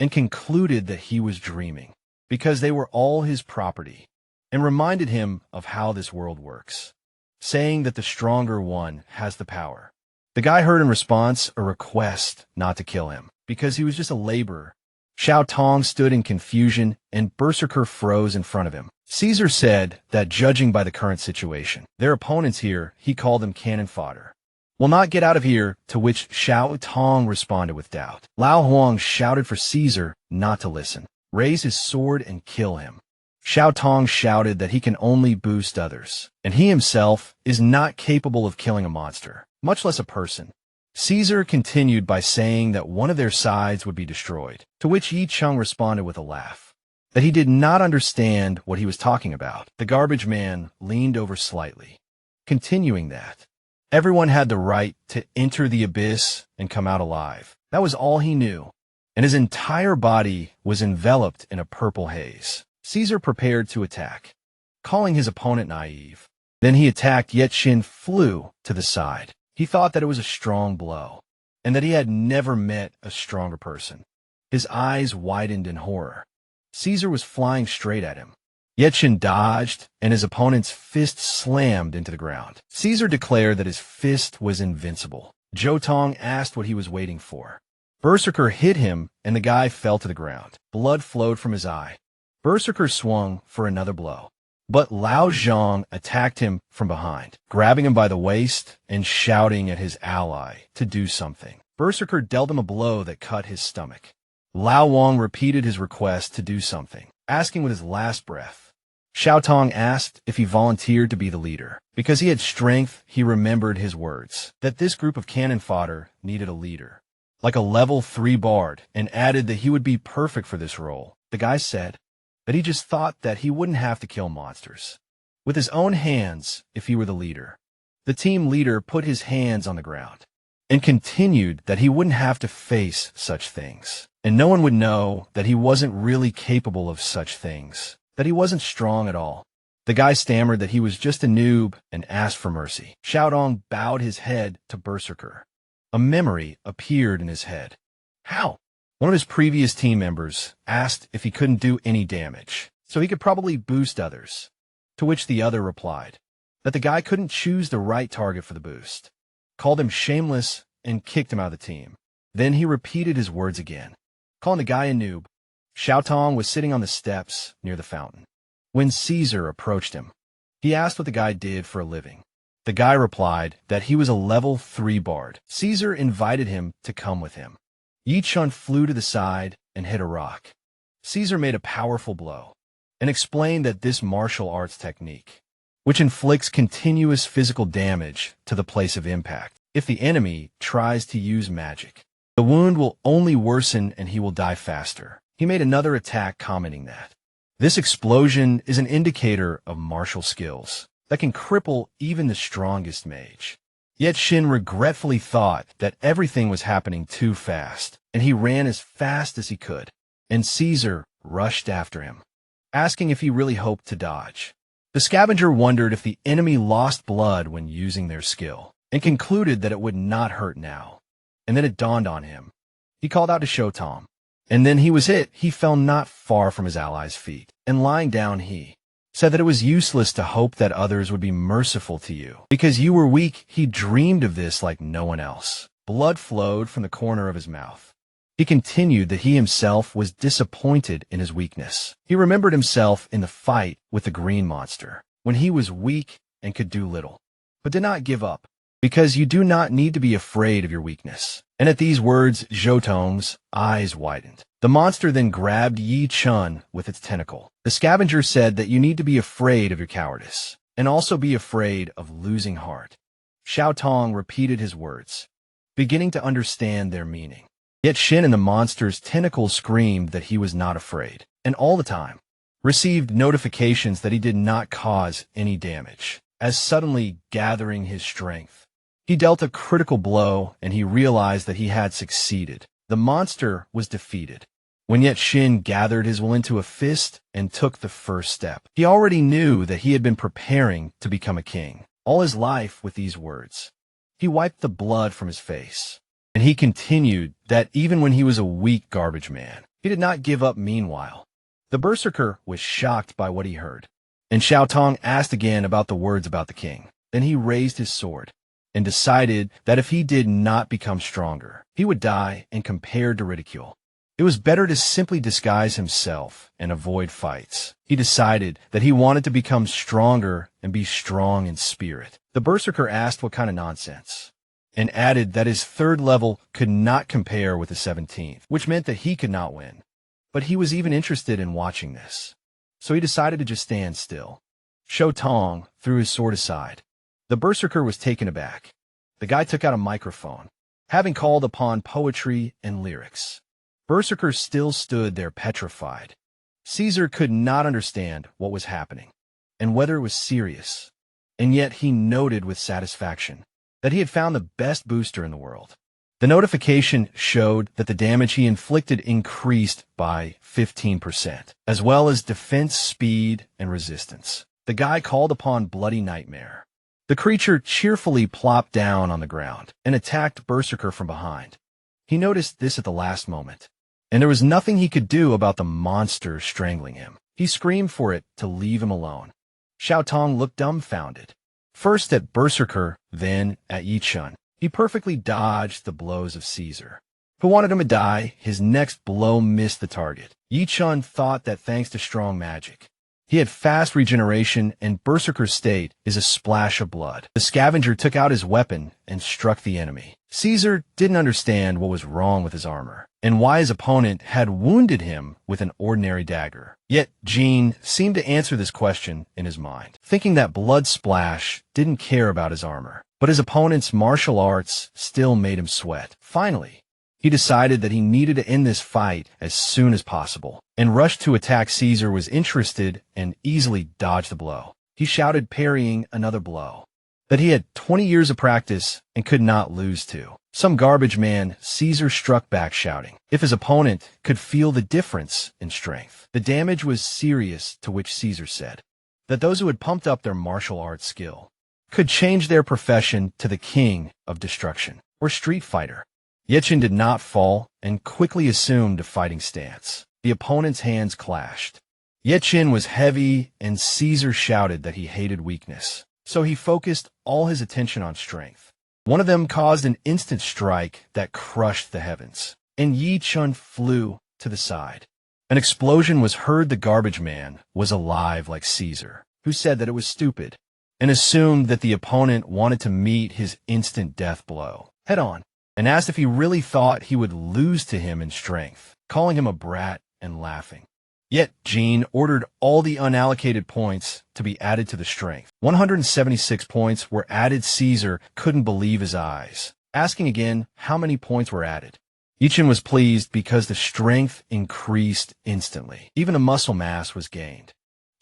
and concluded that he was dreaming, because they were all his property, and reminded him of how this world works, saying that the stronger one has the power. The guy heard in response a request not to kill him, because he was just a laborer. Xiao Tong stood in confusion, and Berserker froze in front of him. Caesar said that judging by the current situation, their opponents here, he called them cannon fodder, will not get out of here, to which Xiao Tong responded with doubt. Lao Huang shouted for Caesar not to listen, raise his sword and kill him. Xiao Tong shouted that he can only boost others, and he himself is not capable of killing a monster, much less a person. Caesar continued by saying that one of their sides would be destroyed, to which Yi Chun responded with a laugh, that he did not understand what he was talking about. The garbage man leaned over slightly, continuing that everyone had the right to enter the abyss and come out alive. That was all he knew, and his entire body was enveloped in a purple haze. Caesar prepared to attack, calling his opponent naive. Then he attacked, yet Shin flew to the side. He thought that it was a strong blow, and that he had never met a stronger person. His eyes widened in horror. Caesar was flying straight at him. Yetchin dodged, and his opponent's fist slammed into the ground. Caesar declared that his fist was invincible. Jotong asked what he was waiting for. Berserker hit him, and the guy fell to the ground. Blood flowed from his eye. Berserker swung for another blow, but Lao Zhang attacked him from behind, grabbing him by the waist and shouting at his ally to do something. Berserker dealt him a blow that cut his stomach. Lao Wang repeated his request to do something, asking with his last breath. Xiao Tong asked if he volunteered to be the leader. Because he had strength, he remembered his words, that this group of cannon fodder needed a leader, like a level 3 bard, and added that he would be perfect for this role. The guy said that he just thought that he wouldn't have to kill monsters with his own hands if he were the leader. The team leader put his hands on the ground and continued that he wouldn't have to face such things, and no one would know that he wasn't really capable of such things, that he wasn't strong at all. The guy stammered that he was just a noob and asked for mercy. Xiaodong bowed his head to Berserker. A memory appeared in his head. How? One of his previous team members asked if he couldn't do any damage, so he could probably boost others, to which the other replied that the guy couldn't choose the right target for the boost, called him shameless, and kicked him out of the team. Then he repeated his words again, calling the guy a noob. Xiao Tong was sitting on the steps near the fountain when Caesar approached him. He asked what the guy did for a living. The guy replied that he was a level 3 bard. Caesar invited him to come with him. Yi Chun flew to the side and hit a rock. Caesar made a powerful blow and explained that this martial arts technique, which inflicts continuous physical damage to the place of impact, if the enemy tries to use magic, the wound will only worsen and he will die faster. He made another attack, commenting that this explosion is an indicator of martial skills that can cripple even the strongest mage. Yet Shin regretfully thought that everything was happening too fast, and he ran as fast as he could, and Caesar rushed after him, asking if he really hoped to dodge. The scavenger wondered if the enemy lost blood when using their skill, and concluded that it would not hurt now. And then it dawned on him. He called out to Shotong, And then he was hit. He fell not far from his ally's feet. And lying down he said that it was useless to hope that others would be merciful to you. Because you were weak, he dreamed of this like no one else. Blood flowed from the corner of his mouth. He continued that he himself was disappointed in his weakness. He remembered himself in the fight with the green monster, when he was weak and could do little, but did not give up, because you do not need to be afraid of your weakness. And at these words, Jotong's eyes widened. The monster then grabbed Yi Chun with its tentacle. The scavenger said that you need to be afraid of your cowardice, and also be afraid of losing heart. Xiao Tong repeated his words, beginning to understand their meaning. Yet Shin and the monster's tentacles screamed that he was not afraid, and all the time received notifications that he did not cause any damage. As suddenly gathering his strength, he dealt a critical blow, and he realized that he had succeeded. The monster was defeated. When Yet Shin gathered his will into a fist and took the first step, he already knew that he had been preparing to become a king all his life with these words. He wiped the blood from his face, and he continued that even when he was a weak garbage man, he did not give up. Meanwhile, the berserker was shocked by what he heard, and Xiao Tong asked again about the words about the king. Then he raised his sword and decided that if he did not become stronger, he would die and compared to ridicule. It was better to simply disguise himself and avoid fights. He decided that he wanted to become stronger and be strong in spirit. The berserker asked what kind of nonsense, and added that his third level could not compare with the 17th, which meant that he could not win. But he was even interested in watching this, so he decided to just stand still. Xiao Tong threw his sword aside. The berserker was taken aback. The guy took out a microphone, having called upon poetry and lyrics. Berserker still stood there petrified. Caesar could not understand what was happening, and whether it was serious, and yet he noted with satisfaction that he had found the best booster in the world. The notification showed that the damage he inflicted increased by 15%, as well as defense, speed, and resistance. The guy called upon Bloody Nightmare. The creature cheerfully plopped down on the ground and attacked Berserker from behind. He noticed this at the last moment, and there was nothing he could do about the monster strangling him. He screamed for it to leave him alone. Xiao Tong looked dumbfounded, first at Berserker, then at Yi Chun. He perfectly dodged the blows of Caesar, who wanted him to die. His next blow missed the target. Yi Chun thought that thanks to strong magic, he had fast regeneration, and Berserker's state is a splash of blood. The scavenger took out his weapon and struck the enemy. Caesar didn't understand what was wrong with his armor, and why his opponent had wounded him with an ordinary dagger. Yet Jean seemed to answer this question in his mind, thinking that Blood Splash didn't care about his armor, but his opponent's martial arts still made him sweat. Finally, he decided that he needed to end this fight as soon as possible, and rushed to attack. Caesar was interested and easily dodged the blow. He shouted, parrying another blow, that he had 20 years of practice and could not lose to. Some garbage man. Caesar struck back, shouting if his opponent could feel the difference in strength. The damage was serious, to which Caesar said that those who had pumped up their martial arts skill could change their profession to the king of destruction, or street fighter. Yechin did not fall and quickly assumed a fighting stance. The opponent's hands clashed. Yechin was heavy, and Caesar shouted that he hated weakness, so he focused all his attention on strength. One of them caused an instant strike that crushed the heavens, and Yi Chun flew to the side. An explosion was heard. The garbage man was alive like Caesar, who said that it was stupid, and assumed that the opponent wanted to meet his instant death blow head-on, and asked if he really thought he would lose to him in strength, calling him a brat and laughing. Yet Jean ordered all the unallocated points to be added to the strength. 176 points were added. Caesar couldn't believe his eyes, asking again how many points were added. Yichin was pleased because the strength increased instantly. Even a muscle mass was gained.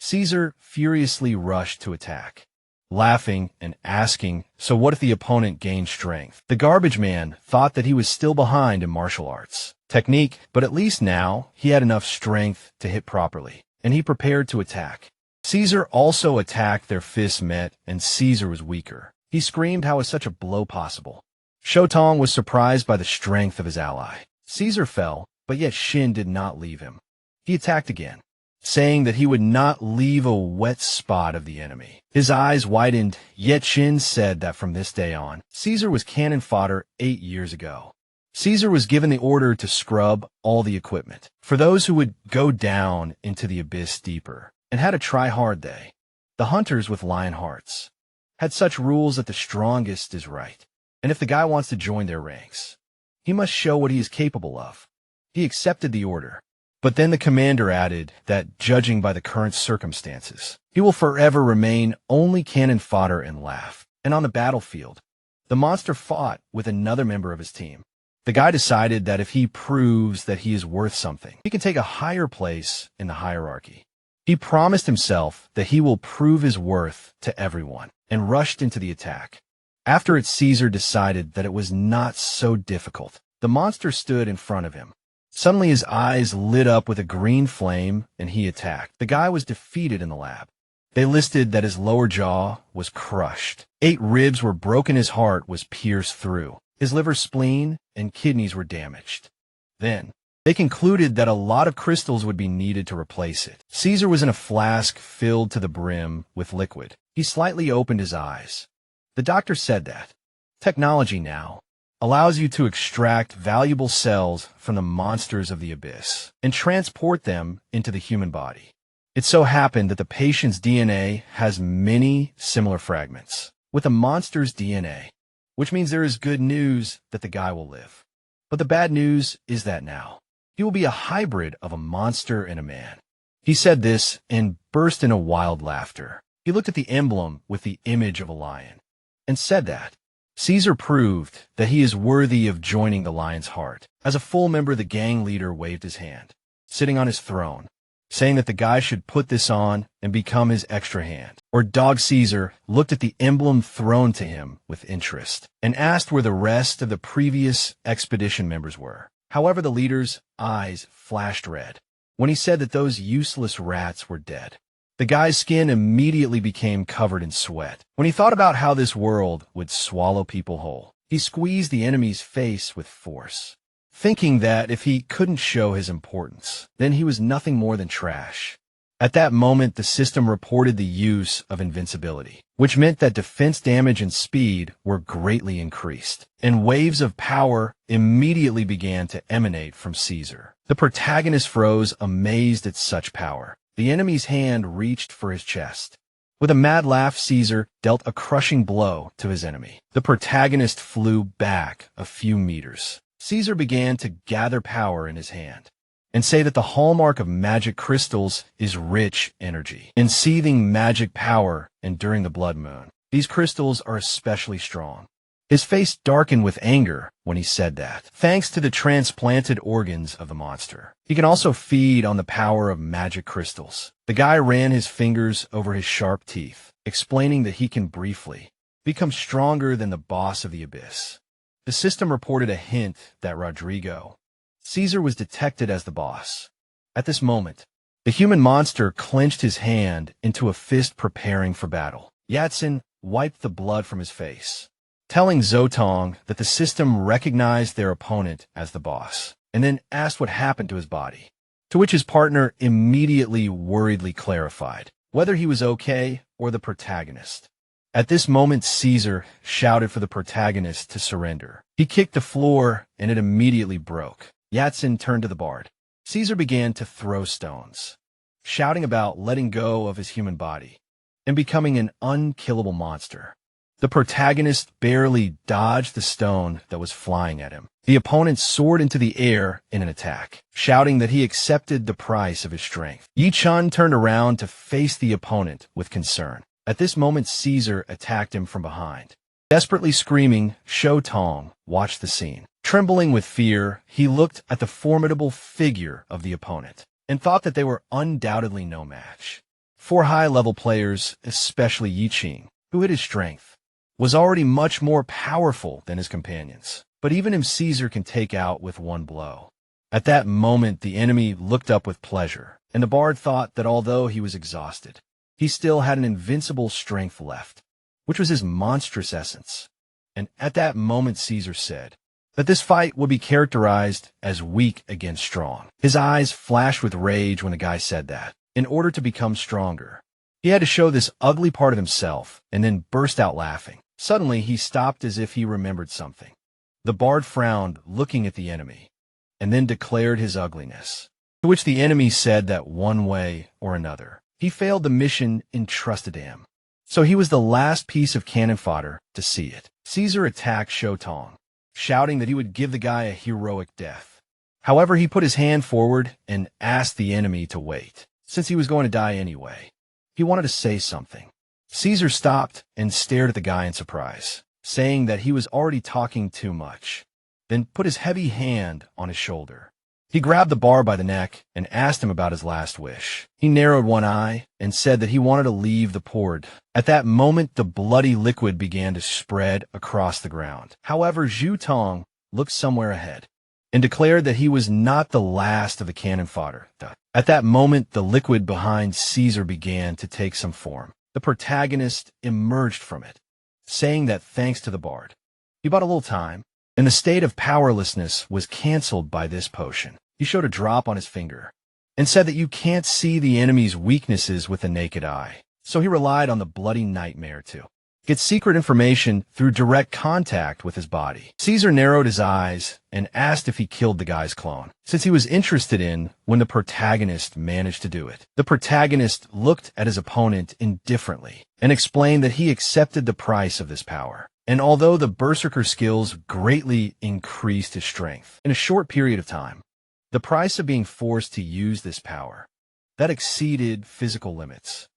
Caesar furiously rushed to attack, laughing and asking, so what if the opponent gained strength? The garbage man thought that he was still behind in martial arts technique, but at least now he had enough strength to hit properly, and he prepared to attack. Caesar also attacked. Their fists met, and Caesar was weaker. He screamed, how is such a blow possible? Xiao Tong was surprised by the strength of his ally. Caesar fell, but yet Shin did not leave him. He attacked again, saying that he would not leave a wet spot of the enemy. His eyes widened, yet Shin said that from this day on, Caesar was cannon fodder 8 years ago. Caesar was given the order to scrub all the equipment for those who would go down into the abyss deeper, and had a try-hard day. The hunters with lion hearts had such rules that the strongest is right, and if the guy wants to join their ranks, he must show what he is capable of. He accepted the order, but then the commander added that, judging by the current circumstances, he will forever remain only cannon fodder and laugh. And on the battlefield, the monster fought with another member of his team. The guy decided that if he proves that he is worth something, he can take a higher place in the hierarchy. He promised himself that he will prove his worth to everyone, and rushed into the attack. After it, Caesar decided that it was not so difficult. The monster stood in front of him. Suddenly his eyes lit up with a green flame, and he attacked. The guy was defeated in the lab. They listed that his lower jaw was crushed. 8 ribs were broken, his heart was pierced through. His liver, spleen, and kidneys were damaged. Then, they concluded that a lot of crystals would be needed to replace it. Caesar was in a flask filled to the brim with liquid. He slightly opened his eyes. The doctor said that technology now allows you to extract valuable cells from the monsters of the abyss and transport them into the human body. It so happened that the patient's DNA has many similar fragments with the monster's DNA, which means there is good news that the guy will live. But the bad news is that now he will be a hybrid of a monster and a man. He said this and burst into wild laughter. He looked at the emblem with the image of a lion and said that Caesar proved that he is worthy of joining the lion's heart. As a full member, the gang leader waved his hand, sitting on his throne, saying that the guy should put this on and become his extra hand. Or Dog Caesar looked at the emblem thrown to him with interest and asked where the rest of the previous expedition members were. However, the leader's eyes flashed red when he said that those useless rats were dead. The guy's skin immediately became covered in sweat. When he thought about how this world would swallow people whole, he squeezed the enemy's face with force, thinking that if he couldn't show his importance, then he was nothing more than trash. At that moment, the system reported the use of invincibility, which meant that defense damage and speed were greatly increased, and waves of power immediately began to emanate from Caesar. The protagonist froze, amazed at such power. The enemy's hand reached for his chest. With a mad laugh, Caesar dealt a crushing blow to his enemy. The protagonist flew back a few meters. Caesar began to gather power in his hand and say that the hallmark of magic crystals is rich energy and seething magic power enduring the blood moon. These crystals are especially strong. His face darkened with anger when he said that, thanks to the transplanted organs of the monster. He can also feed on the power of magic crystals. The guy ran his fingers over his sharp teeth, explaining that he can briefly become stronger than the boss of the abyss. The system reported a hint that Rodrigo, Caesar, was detected as the boss. At this moment, the human monster clenched his hand into a fist, preparing for battle. Yatsen wiped the blood from his face, telling Zotong that the system recognized their opponent as the boss, and then asked what happened to his body, to which his partner immediately worriedly clarified whether he was okay or the protagonist. At this moment, Caesar shouted for the protagonist to surrender. He kicked the floor, and it immediately broke. Yatsen turned to the bard. Caesar began to throw stones, shouting about letting go of his human body and becoming an unkillable monster. The protagonist barely dodged the stone that was flying at him. The opponent soared into the air in an attack, shouting that he accepted the price of his strength. Yi-chan turned around to face the opponent with concern. At this moment, Caesar attacked him from behind. Desperately screaming, Shou Tong watched the scene. Trembling with fear, he looked at the formidable figure of the opponent and thought that they were undoubtedly no match. 4 high-level players, especially Yi-ching, who hid his strength, was already much more powerful than his companions. But even him, Caesar can take out with one blow. At that moment, the enemy looked up with pleasure, and the bard thought that although he was exhausted, he still had an invincible strength left, which was his monstrous essence. And at that moment, Caesar said, that this fight would be characterized as weak against strong. His eyes flashed with rage when the guy said that. In order to become stronger, he had to show this ugly part of himself and then burst out laughing. Suddenly, he stopped as if he remembered something. The bard frowned, looking at the enemy, and then declared his ugliness, to which the enemy said that one way or another, he failed the mission entrusted to him. So he was the last piece of cannon fodder to see it. Caesar attacked Shotong, shouting that he would give the guy a heroic death. However, he put his hand forward and asked the enemy to wait, since he was going to die anyway. He wanted to say something. Caesar stopped and stared at the guy in surprise, saying that he was already talking too much, then put his heavy hand on his shoulder. He grabbed the bar by the neck and asked him about his last wish. He narrowed one eye and said that he wanted to leave the port. At that moment, the bloody liquid began to spread across the ground. However, Zhu Tong looked somewhere ahead and declared that he was not the last of the cannon fodder. At that moment, the liquid behind Caesar began to take some form. The protagonist emerged from it, saying that thanks to the bard, he bought a little time, and the state of powerlessness was canceled by this potion. He showed a drop on his finger and said that you can't see the enemy's weaknesses with the naked eye. So he relied on the bloody nightmare to get secret information through direct contact with his body. Caesar narrowed his eyes and asked if he killed the guy's clone, since he was interested in when the protagonist managed to do it. The protagonist looked at his opponent indifferently and explained that he accepted the price of this power. And although the berserker skills greatly increased his strength in a short period of time, the price of being forced to use this power that exceeded physical limits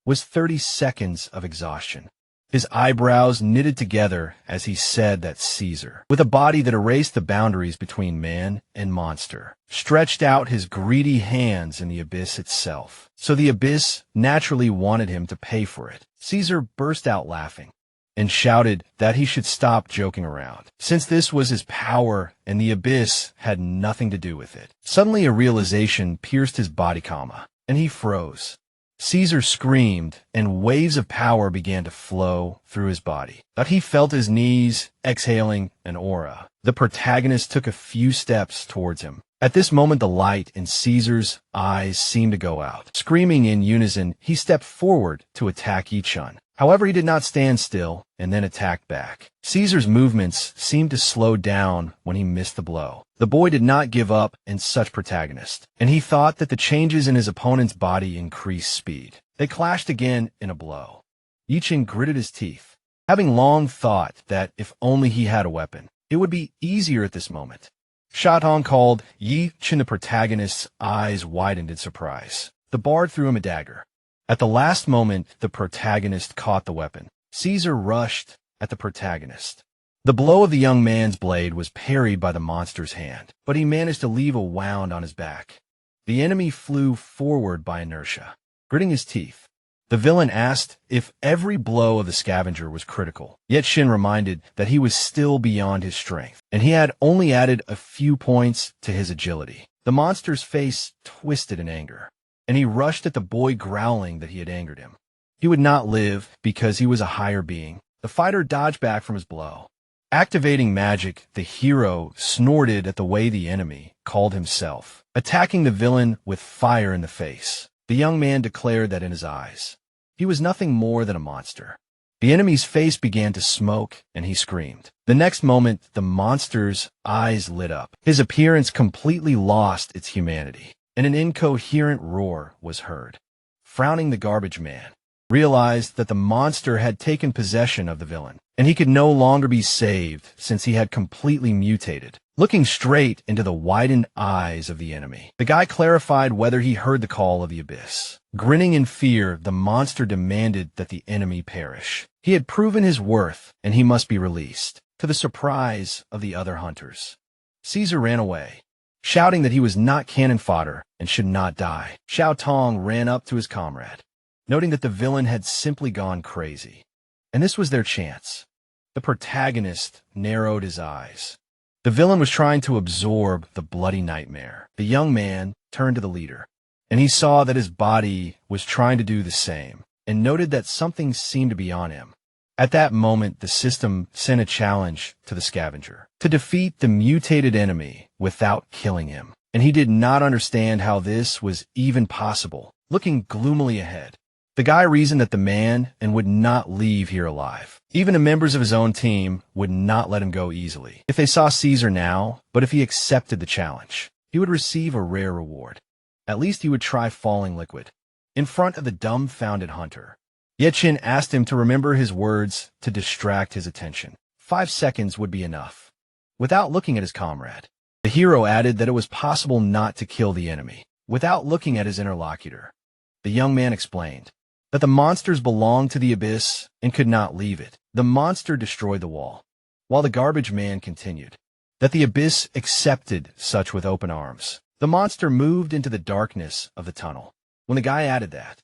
was 30 seconds of exhaustion. His eyebrows knitted together as he said that Caesar, with a body that erased the boundaries between man and monster, stretched out his greedy hands in the abyss itself. So the abyss naturally wanted him to pay for it. Caesar burst out laughing and shouted that he should stop joking around, since this was his power and the abyss had nothing to do with it. Suddenly a realization pierced his body comma, and he froze. Caesar screamed, and waves of power began to flow through his body. But he felt his knees exhaling an aura. The protagonist took a few steps towards him. At this moment, the light in Caesar's eyes seemed to go out. Screaming in unison, he stepped forward to attack Yichun. However, he did not stand still and then attacked back. Caesar's movements seemed to slow down when he missed the blow. The boy did not give up in such protagonist, and he thought that the changes in his opponent's body increased speed. They clashed again in a blow. Yichun gritted his teeth, having long thought that if only he had a weapon, it would be easier at this moment. Shatong called. Yichun, the protagonist's eyes widened in surprise. The bard threw him a dagger. At the last moment, the protagonist caught the weapon. Caesar rushed at the protagonist. The blow of the young man's blade was parried by the monster's hand, but he managed to leave a wound on his back. The enemy flew forward by inertia. Gritting his teeth, the villain asked if every blow of the scavenger was critical, yet Shin reminded that he was still beyond his strength, and he had only added a few points to his agility. The monster's face twisted in anger, and he rushed at the boy, growling that he had angered him. He would not live because he was a higher being. The fighter dodged back from his blow. Activating magic, the hero snorted at the way the enemy called himself, attacking the villain with fire in the face. The young man declared that in his eyes, he was nothing more than a monster. The enemy's face began to smoke, and he screamed. The next moment, the monster's eyes lit up. His appearance completely lost its humanity, and an incoherent roar was heard. Frowning, the garbage man realized that the monster had taken possession of the villain, and he could no longer be saved since he had completely mutated. Looking straight into the widened eyes of the enemy, the guy clarified whether he heard the call of the abyss. Grinning in fear, the monster demanded that the enemy perish. He had proven his worth, and he must be released, to the surprise of the other hunters. Caesar ran away, shouting that he was not cannon fodder and should not die. Xiao Tong ran up to his comrade, noting that the villain had simply gone crazy, and this was their chance. The protagonist narrowed his eyes. The villain was trying to absorb the bloody nightmare. The young man turned to the leader, and he saw that his body was trying to do the same, and noted that something seemed to be on him. At that moment, the system sent a challenge to the scavenger to defeat the mutated enemy without killing him. And he did not understand how this was even possible. Looking gloomily ahead, the guy reasoned that the man and would not leave here alive. Even the members of his own team would not let him go easily. If they saw Caesar now, but if he accepted the challenge, he would receive a rare reward. At least he would try falling liquid. In front of the dumbfounded hunter, Yechin asked him to remember his words to distract his attention. 5 seconds would be enough. Without looking at his comrade, the hero added that it was possible not to kill the enemy. Without looking at his interlocutor, the young man explained that the monsters belonged to the abyss and could not leave it. The monster destroyed the wall, while the garbage man continued that the abyss accepted such with open arms. The monster moved into the darkness of the tunnel. When the guy added that,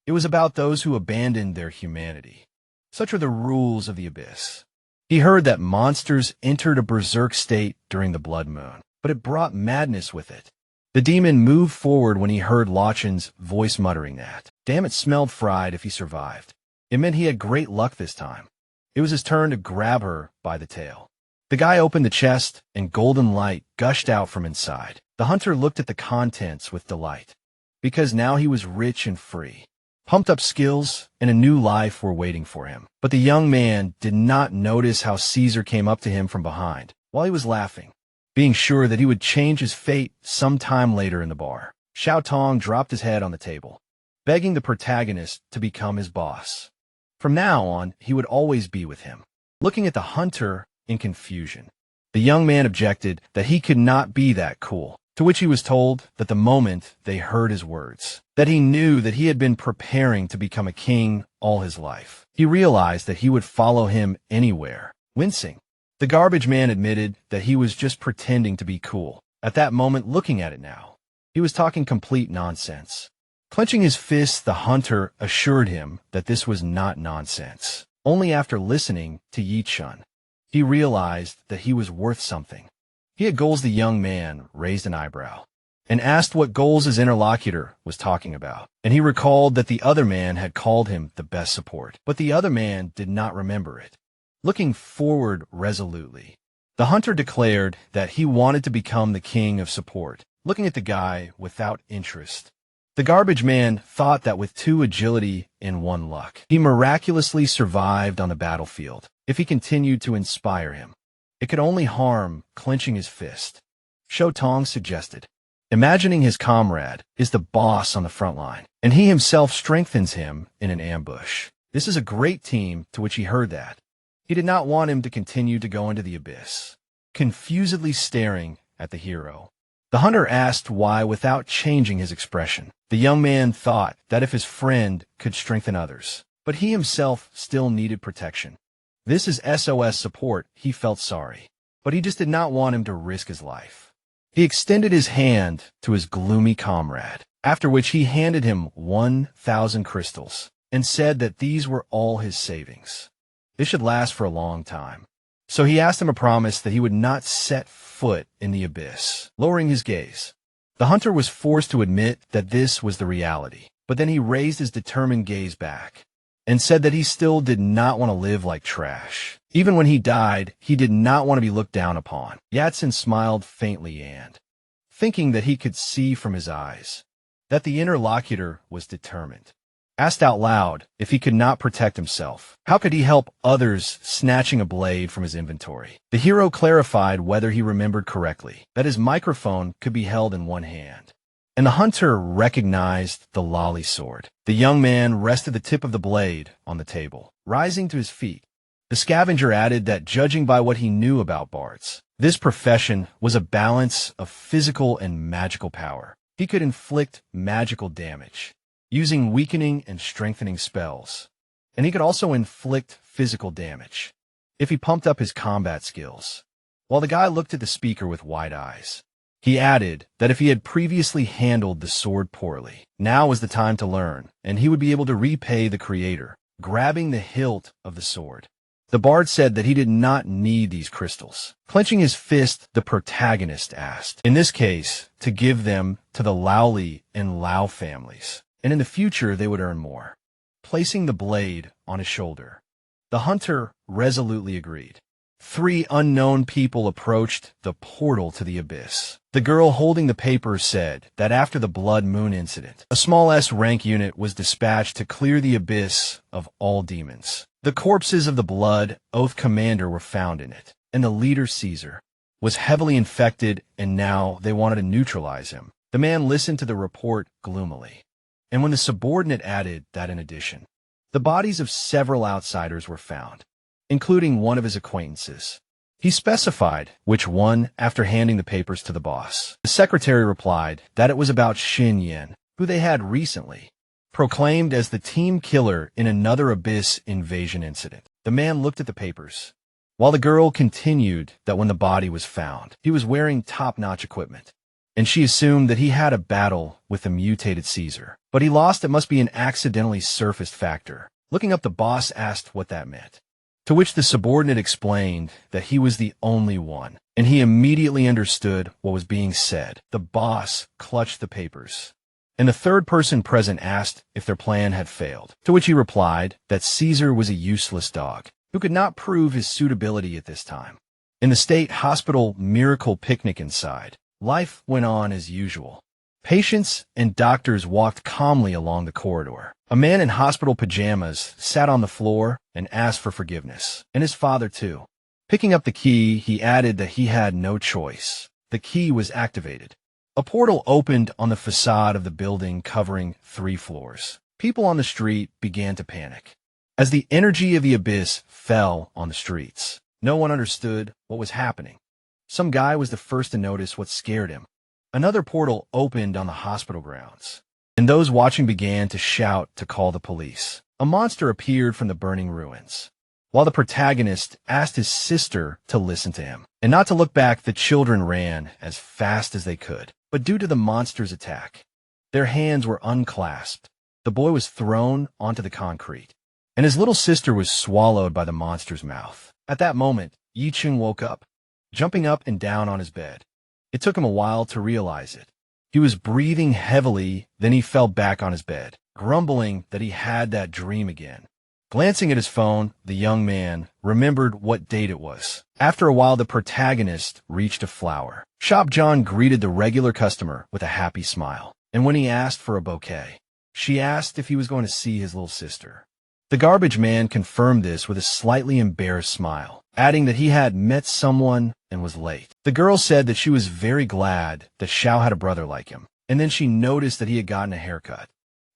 it was about those who abandoned their humanity. Such are the rules of the abyss. He heard that monsters entered a berserk state during the blood moon, but it brought madness with it. The demon moved forward when he heard Lachin's voice muttering that. Damn, it smelled fried if he survived. It meant he had great luck this time. It was his turn to grab her by the tail. The guy opened the chest, and golden light gushed out from inside. The hunter looked at the contents with delight, because now he was rich and free. Pumped up skills and a new life were waiting for him. But the young man did not notice how Caesar came up to him from behind while he was laughing, being sure that he would change his fate sometime later in the bar. Xiao Tong dropped his head on the table, begging the protagonist to become his boss. From now on, he would always be with him. Looking at the hunter in confusion, the young man objected that he could not be that cool, to which he was told that the moment they heard his words, that he knew that he had been preparing to become a king all his life. He realized that he would follow him anywhere. Wincing, the garbage man admitted that he was just pretending to be cool. At that moment, looking at it now, he was talking complete nonsense. Clenching his fists, the hunter assured him that this was not nonsense. Only after listening to Yi Chun, he realized that he was worth something. He had goals. The young man raised an eyebrow and asked what goals his interlocutor was talking about. And he recalled that the other man had called him the best support, but the other man did not remember it. Looking forward resolutely, the hunter declared that he wanted to become the king of support. Looking at the guy without interest, the garbage man thought that with 2 agility and 1 luck, he miraculously survived on the battlefield. If he continued to inspire him, it could only harm. Clenching his fist, Xiao Tong suggested, imagining his comrade is the boss on the front line, and he himself strengthens him in an ambush. This is a great team. To which he heard that. He did not want him to continue to go into the abyss. Confusedly staring at the hero, the hunter asked why without changing his expression. The young man thought that if his friend could strengthen others, but he himself still needed protection. This is SOS support. He felt sorry, but he just did not want him to risk his life. He extended his hand to his gloomy comrade, after which he handed him 1,000 crystals and said that these were all his savings. This should last for a long time. So he asked him a promise that he would not set foot in the abyss. Lowering his gaze, the hunter was forced to admit that this was the reality, but then he raised his determined gaze back and said that he still did not want to live like trash. Even when he died, he did not want to be looked down upon. Yatsen smiled faintly and, thinking that he could see from his eyes that the interlocutor was determined, asked out loud if he could not protect himself. How could he help others snatching a blade from his inventory? The hero clarified whether he remembered correctly, that his microphone could be held in one hand, and the hunter recognized the lolly sword. The young man rested the tip of the blade on the table. Rising to his feet, the scavenger added that judging by what he knew about bards, this profession was a balance of physical and magical power. He could inflict magical damage using weakening and strengthening spells, and he could also inflict physical damage if he pumped up his combat skills. While the guy looked at the speaker with wide eyes, he added that if he had previously handled the sword poorly, now was the time to learn, and he would be able to repay the creator. Grabbing the hilt of the sword, the bard said that he did not need these crystals. Clenching his fist, the protagonist asked, in this case, to give them to the Laoli and Lao families, and in the future they would earn more. Placing the blade on his shoulder, The hunter resolutely agreed. 3 unknown people approached the portal to the abyss. The girl holding the paper said that after the Blood Moon incident, a small S-rank unit was dispatched to clear the abyss of all demons. The corpses of the Blood Oath commander were found in it, and the leader, Caesar, was heavily infected, and now they wanted to neutralize him. The man listened to the report gloomily, and when the subordinate added that in addition, the bodies of several outsiders were found, including one of his acquaintances. He specified which one after handing the papers to the boss. The secretary replied that it was about Shin Yen, who they had recently proclaimed as the team killer in another abyss invasion incident. The man looked at the papers, while the girl continued that when the body was found, he was wearing top-notch equipment, and she assumed that he had a battle with the mutated Caesar. But he lost. It must be an accidentally surfaced factor. Looking up, the boss asked what that meant, to which the subordinate explained that he was the only one, and he immediately understood what was being said. The boss clutched the papers, and the third person present asked if their plan had failed, to which he replied that Caesar was a useless dog who could not prove his suitability at this time. In the state hospital miracle picnic inside, life went on as usual. Patients and doctors walked calmly along the corridor. A man in hospital pajamas sat on the floor and asked for forgiveness, and his father too. Picking up the key, he added that he had no choice. The key was activated. A portal opened on the facade of the building covering 3 floors. People on the street began to panic as the energy of the abyss fell on the streets. No one understood what was happening. Some guy was the first to notice what scared him. Another portal opened on the hospital grounds, and those watching began to shout to call the police. A monster appeared from the burning ruins. While the protagonist asked his sister to listen to him and not to look back, the children ran as fast as they could. But due to the monster's attack, their hands were unclasped. The boy was thrown onto the concrete, and his little sister was swallowed by the monster's mouth. At that moment, Yicheng woke up, jumping up and down on his bed. It took him a while to realize it. He was breathing heavily, then he fell back on his bed, grumbling that he had that dream again. Glancing at his phone, the young man remembered what date it was. After a while, the protagonist reached a flower shop. John greeted the regular customer with a happy smile, and when he asked for a bouquet, she asked if he was going to see his little sister. The garbage man confirmed this with a slightly embarrassed smile, adding that he had met someone and was late. The girl said that she was very glad that Xiao had a brother like him, and then she noticed that he had gotten a haircut,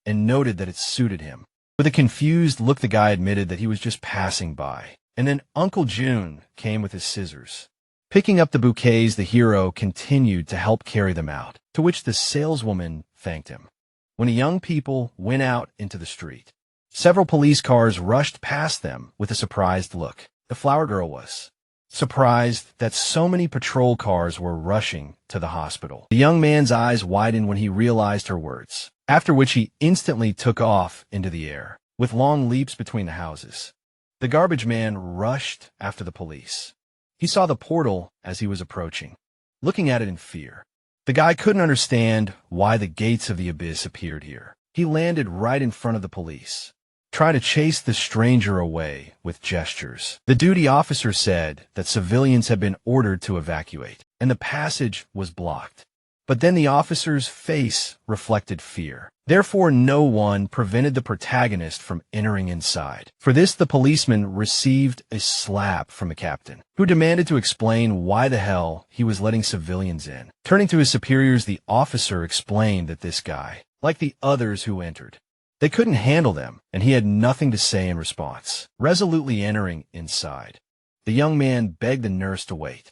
and noted that it suited him. With a confused look, the guy admitted that he was just passing by, and then Uncle June came with his scissors. Picking up the bouquets, the hero continued to help carry them out, to which the saleswoman thanked him. When the young people went out into the street, several police cars rushed past them with a surprised look. The flower girl was surprised that so many patrol cars were rushing to the hospital. The young man's eyes widened when he realized her words, after which he instantly took off into the air, with long leaps between the houses. The garbage man rushed after the police. He saw the portal as he was approaching, looking at it in fear. The guy couldn't understand why the gates of the abyss appeared here. He landed right in front of the police, trying to chase the stranger away with gestures. The duty officer said that civilians had been ordered to evacuate, and the passage was blocked. But then the officer's face reflected fear. Therefore, no one prevented the protagonist from entering inside. For this, the policeman received a slap from the captain, who demanded to explain why the hell he was letting civilians in. Turning to his superiors, the officer explained that this guy, like the others who entered, they couldn't handle them, and he had nothing to say in response. Resolutely entering inside, the young man begged the nurse to wait.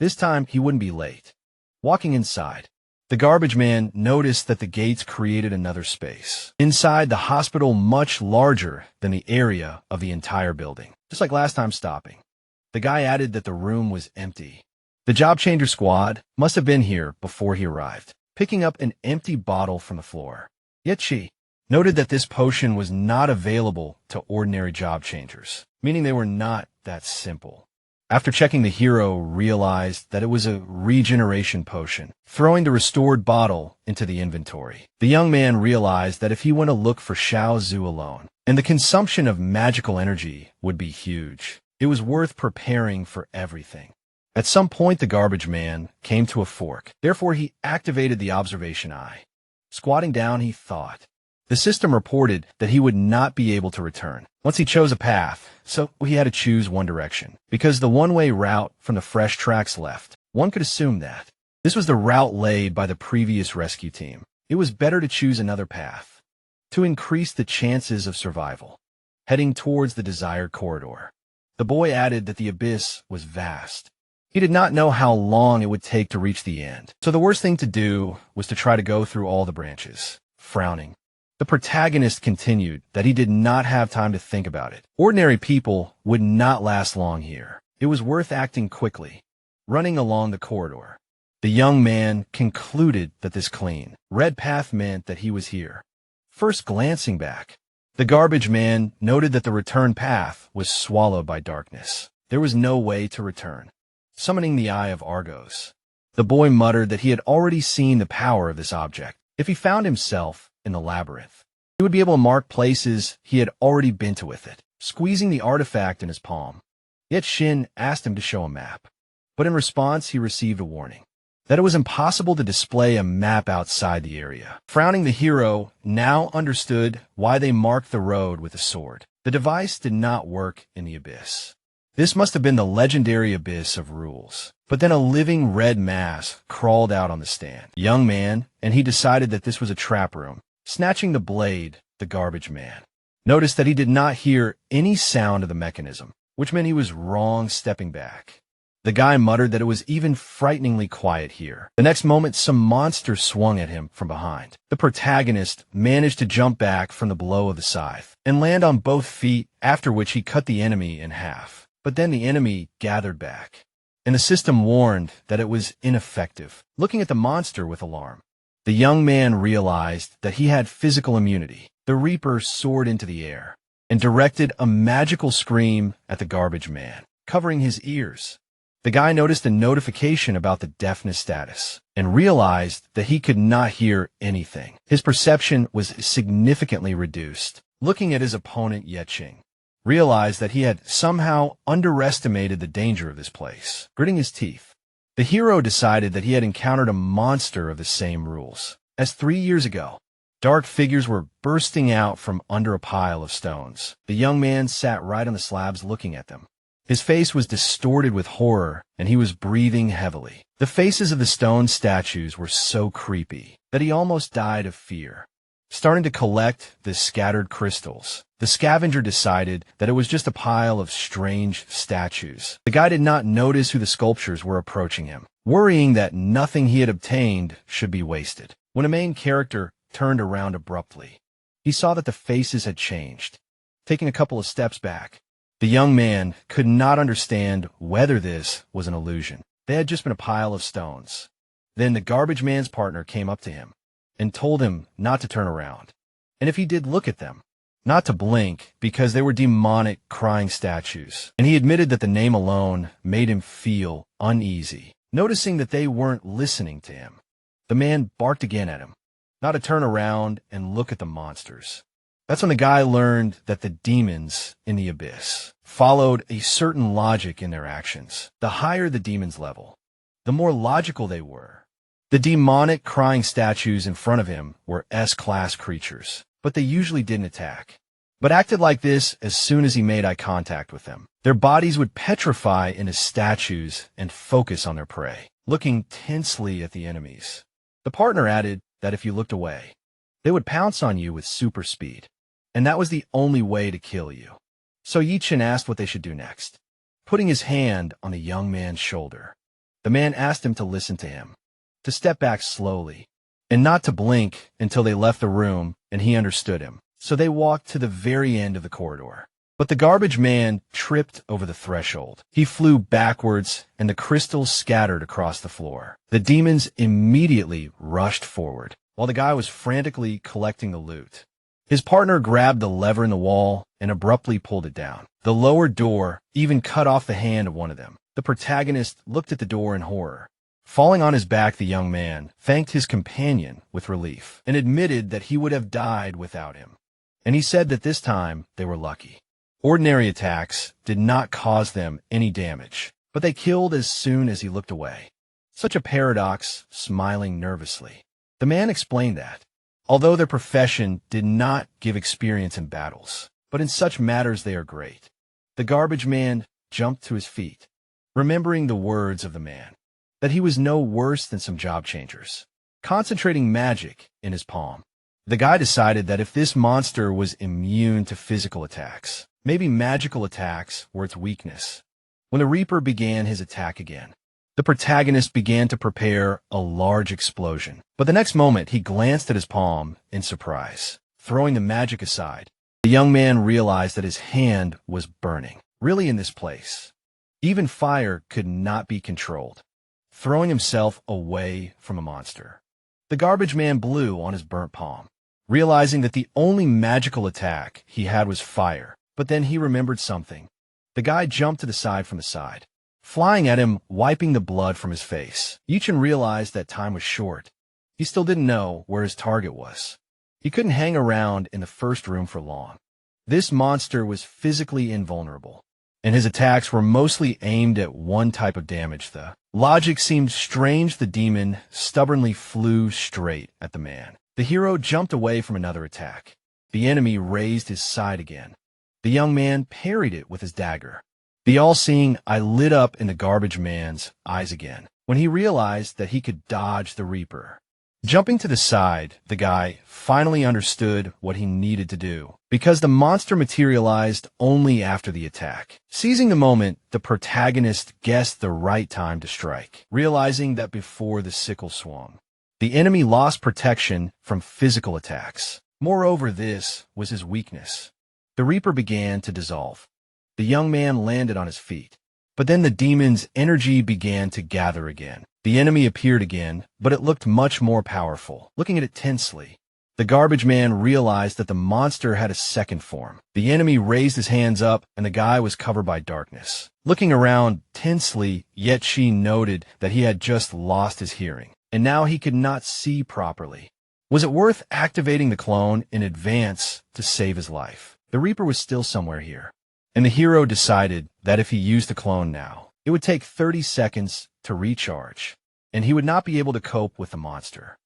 This time, he wouldn't be late. Walking inside, the garbage man noticed that the gates created another space. Inside, the hospital much larger than the area of the entire building. Just like last time stopping, the guy added that the room was empty. The job changer squad must have been here before he arrived. Picking up an empty bottle from the floor, yet she noted that this potion was not available to ordinary job changers, meaning they were not that simple. After checking, the hero realized that it was a regeneration potion, throwing the restored bottle into the inventory. The young man realized that if he went to look for Xiao Zhu alone, and the consumption of magical energy would be huge, it was worth preparing for everything. At some point, the garbage man came to a fork. Therefore, he activated the observation eye. Squatting down, he thought. The system reported that he would not be able to return once he chose a path, so he had to choose one direction. Because the one-way route from the fresh tracks left, one could assume that this was the route laid by the previous rescue team. It was better to choose another path to increase the chances of survival. Heading towards the desired corridor, the boy added that the abyss was vast. He did not know how long it would take to reach the end, so the worst thing to do was to try to go through all the branches. Frowning, the protagonist continued that he did not have time to think about it. Ordinary people would not last long here. It was worth acting quickly. Running along the corridor, the young man concluded that this clean, red path meant that he was here. First glancing back, the garbage man noted that the return path was swallowed by darkness. There was no way to return. Summoning the Eye of Argos, the boy muttered that he had already seen the power of this object. If he found himself in the labyrinth, he would be able to mark places he had already been to with it. Squeezing the artifact in his palm, yet Shin asked him to show a map. But in response, he received a warning that it was impossible to display a map outside the area. Frowning, the hero now understood why they marked the road with a sword. The device did not work in the abyss. This must have been the legendary abyss of rules. But then a living red mass crawled out on the stand. Young man, and he decided that this was a trap room. Snatching the blade, the garbage man noticed that he did not hear any sound of the mechanism, which meant he was wrong stepping back. The guy muttered that it was even frighteningly quiet here. The next moment, some monster swung at him from behind. The protagonist managed to jump back from the blow of the scythe and land on both feet, after which he cut the enemy in half. But then the enemy gathered back, and the system warned that it was ineffective. Looking at the monster with alarm, the young man realized that he had physical immunity. The Reaper soared into the air and directed a magical scream at the garbage man, covering his ears. The guy noticed a notification about the deafness status and realized that he could not hear anything. His perception was significantly reduced. Looking at his opponent, Yeching realized that he had somehow underestimated the danger of this place. Gritting his teeth, the hero decided that he had encountered a monster of the same rules as 3 years ago. Dark figures were bursting out from under a pile of stones. The young man sat right on the slabs looking at them. His face was distorted with horror, and he was breathing heavily. The faces of the stone statues were so creepy that he almost died of fear. Starting to collect the scattered crystals, the scavenger decided that it was just a pile of strange statues. The guy did not notice who the sculptures were approaching him, worrying that nothing he had obtained should be wasted. When a main character turned around abruptly, he saw that the faces had changed. Taking a couple of steps back, the young man could not understand whether this was an illusion. They had just been a pile of stones. Then the garbage man's partner came up to him and told him not to turn around, and if he did look at them, not to blink, because they were demonic crying statues. And he admitted that the name alone made him feel uneasy. Noticing that they weren't listening to him, the man barked again at him, not to turn around and look at the monsters. That's when the guy learned that the demons in the abyss followed a certain logic in their actions. The higher the demon's level, the more logical they were. The demonic crying statues in front of him were S-class creatures, but they usually didn't attack, but acted like this as soon as he made eye contact with them. Their bodies would petrify into statues and focus on their prey, looking tensely at the enemies. The partner added that if you looked away, they would pounce on you with super speed, and that was the only way to kill you. So Yichin asked what they should do next. Putting his hand on the young man's shoulder, the man asked him to listen to him, to step back slowly, and not to blink until they left the room and he understood him. So they walked to the very end of the corridor. But the garbage man tripped over the threshold. He flew backwards, and the crystals scattered across the floor. The demons immediately rushed forward, while the guy was frantically collecting the loot. His partner grabbed the lever in the wall and abruptly pulled it down. The lowered door even cut off the hand of one of them. The protagonist looked at the door in horror. Falling on his back, the young man thanked his companion with relief and admitted that he would have died without him. And he said that this time they were lucky. Ordinary attacks did not cause them any damage, but they killed as soon as he looked away. Such a paradox, smiling nervously. The man explained that, although their profession did not give experience in battles, but in such matters they are great. The garbage man jumped to his feet, remembering the words of the man, that he was no worse than some job changers. Concentrating magic in his palm, the guy decided that if this monster was immune to physical attacks, maybe magical attacks were its weakness. When the Reaper began his attack again, the protagonist began to prepare a large explosion. But the next moment, he glanced at his palm in surprise. Throwing the magic aside, the young man realized that his hand was burning. Really, in this place, even fire could not be controlled. Throwing himself away from a monster, the garbage man blew on his burnt palm, realizing that the only magical attack he had was fire. But then he remembered something. The guy jumped to the side from the side, flying at him, wiping the blood from his face. Yichin realized that time was short. He still didn't know where his target was. He couldn't hang around in the first room for long. This monster was physically invulnerable, and his attacks were mostly aimed at one type of damage. The logic seemed strange. The demon stubbornly flew straight at the man. The hero jumped away from another attack. The enemy raised his side again. The young man parried it with his dagger. The all-seeing eye lit up in the garbage man's eyes again when he realized that he could dodge the Reaper. Jumping to the side, the guy finally understood what he needed to do, because the monster materialized only after the attack. Seizing the moment, the protagonist guessed the right time to strike, realizing that before the sickle swung, the enemy lost protection from physical attacks. Moreover, this was his weakness. The Reaper began to dissolve. The young man landed on his feet. But then the demon's energy began to gather again. The enemy appeared again, but it looked much more powerful. Looking at it tensely, the garbage man realized that the monster had a second form. The enemy raised his hands up, and the guy was covered by darkness. Looking around tensely, yet she noted that he had just lost his hearing, and now he could not see properly. Was it worth activating the clone in advance to save his life? The Reaper was still somewhere here, and the hero decided that if he used the clone now, it would take 30 seconds to recharge, and he would not be able to cope with the monster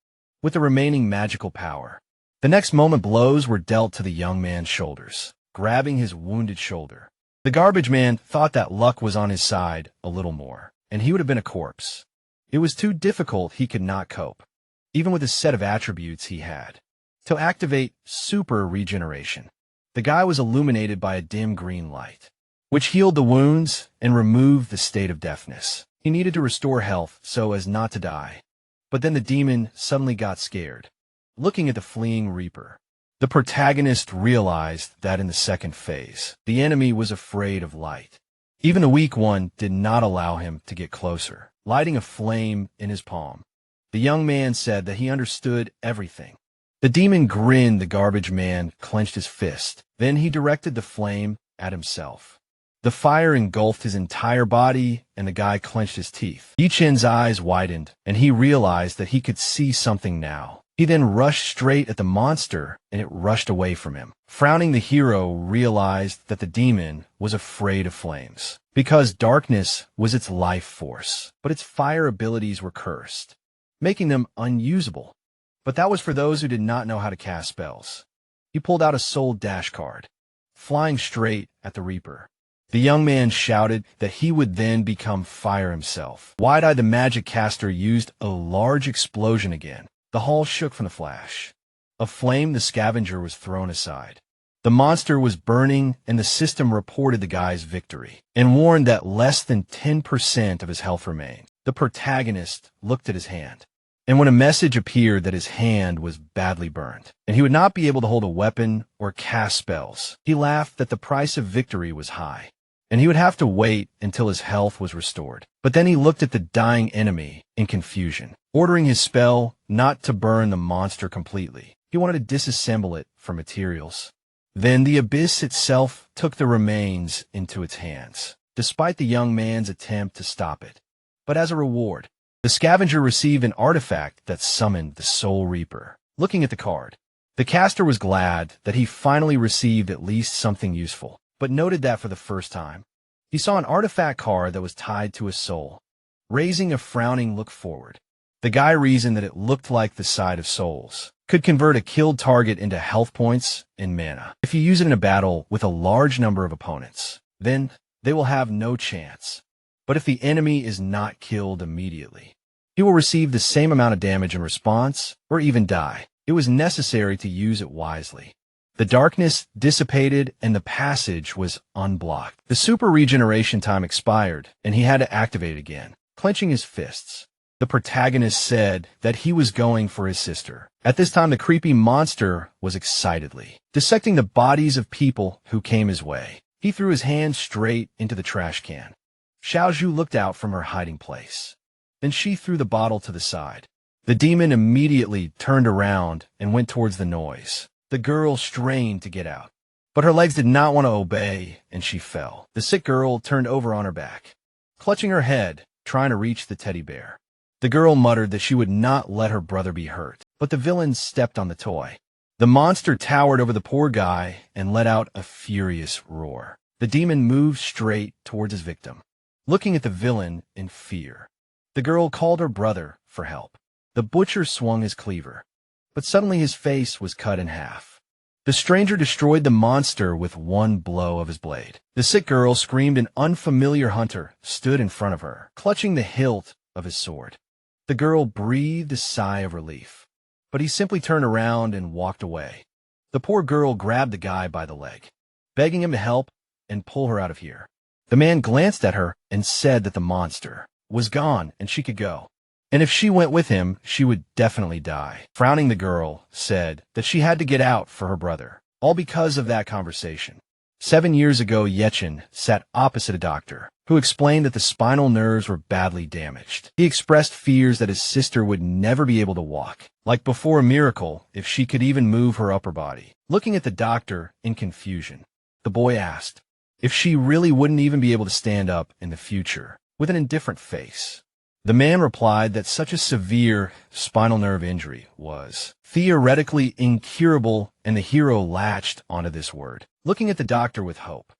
with the remaining magical power. The next moment, blows were dealt to the young man's shoulders, grabbing his wounded shoulder. The garbage man thought that luck was on his side a little more, and he would have been a corpse. It was too difficult. He could not cope, even with the set of attributes he had, to activate super regeneration. The guy was illuminated by a dim green light, which healed the wounds and removed the state of deafness. He needed to restore health so as not to die. But then the demon suddenly got scared. Looking at the fleeing Reaper, the protagonist realized that in the second phase, the enemy was afraid of light. Even the weak one did not allow him to get closer, lighting a flame in his palm. The young man said that he understood everything. The demon grinned. The garbage man clenched his fist. Then he directed the flame at himself. The fire engulfed his entire body, and the guy clenched his teeth. Yichin's eyes widened, and he realized that he could see something now. He then rushed straight at the monster, and it rushed away from him. Frowning, the hero realized that the demon was afraid of flames, because darkness was its life force, but its fire abilities were cursed, making them unusable. But that was for those who did not know how to cast spells. He pulled out a soul dash card, flying straight at the Reaper. The young man shouted that he would then become fire himself. Wide-eyed, the magic caster used a large explosion again. The hall shook from the flash. A flame, the scavenger, was thrown aside. The monster was burning, and the system reported the guy's victory, and warned that less than 10% of his health remained. The protagonist looked at his hand, and when a message appeared that his hand was badly burned, and he would not be able to hold a weapon or cast spells, he laughed that the price of victory was high, and he would have to wait until his health was restored. But then he looked at the dying enemy in confusion, ordering his spell not to burn the monster completely. He wanted to disassemble it for materials. Then the abyss itself took the remains into its hands, despite the young man's attempt to stop it. But as a reward, the scavenger received an artifact that summoned the Soul Reaper. Looking at the card, the caster was glad that he finally received at least something useful, but noted that for the first time, he saw an artifact card that was tied to a soul. Raising a frowning look forward, the guy reasoned that it looked like the side of souls could convert a killed target into health points and mana. If you use it in a battle with a large number of opponents, then they will have no chance. But if the enemy is not killed immediately, he will receive the same amount of damage in response or even die. It was necessary to use it wisely. The darkness dissipated and the passage was unblocked. The super regeneration time expired and he had to activate it again. Clenching his fists, the protagonist said that he was going for his sister. At this time, the creepy monster was excitedly dissecting the bodies of people who came his way. He threw his hand straight into the trash can. Xiaozhu looked out from her hiding place. Then she threw the bottle to the side. The demon immediately turned around and went towards the noise. The girl strained to get out, but her legs did not want to obey, and she fell. The sick girl turned over on her back, clutching her head, trying to reach the teddy bear. The girl muttered that she would not let her brother be hurt, but the villain stepped on the toy. The monster towered over the poor guy and let out a furious roar. The demon moved straight towards his victim, looking at the villain in fear. The girl called her brother for help. The butcher swung his cleaver, but suddenly his face was cut in half. The stranger destroyed the monster with one blow of his blade. The sick girl screamed. An unfamiliar hunter stood in front of her, clutching the hilt of his sword. The girl breathed a sigh of relief, but he simply turned around and walked away. The poor girl grabbed the guy by the leg, begging him to help and pull her out of here. The man glanced at her and said that the monster was gone and she could go. And if she went with him, she would definitely die. Frowning, the girl said that she had to get out for her brother, all because of that conversation. 7 years ago, Yechin sat opposite a doctor who explained that the spinal nerves were badly damaged. He expressed fears that his sister would never be able to walk, like before a miracle if she could even move her upper body. Looking at the doctor in confusion, the boy asked if she really wouldn't even be able to stand up in the future with an indifferent face. The man replied that such a severe spinal nerve injury was theoretically incurable, and the hero latched onto this word. Looking at the doctor with hope,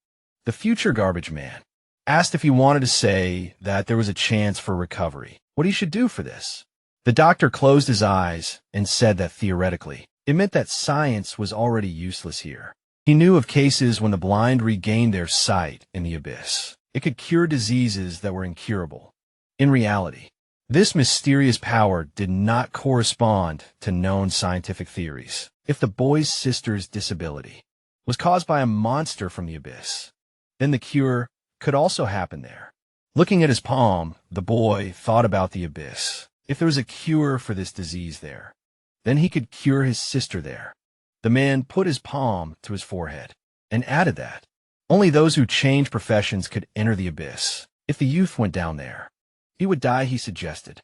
the future garbage man asked if he wanted to say that there was a chance for recovery, what he should do for this. The doctor closed his eyes and said that theoretically, it meant that science was already useless here. He knew of cases when the blind regained their sight in the abyss. It could cure diseases that were incurable. In reality, this mysterious power did not correspond to known scientific theories. If the boy's sister's disability was caused by a monster from the abyss, then the cure could also happen there. Looking at his palm, the boy thought about the abyss. If there was a cure for this disease there, then he could cure his sister there. The man put his palm to his forehead and added that only those who change professions could enter the abyss. If the youth went down there, he would die, he suggested,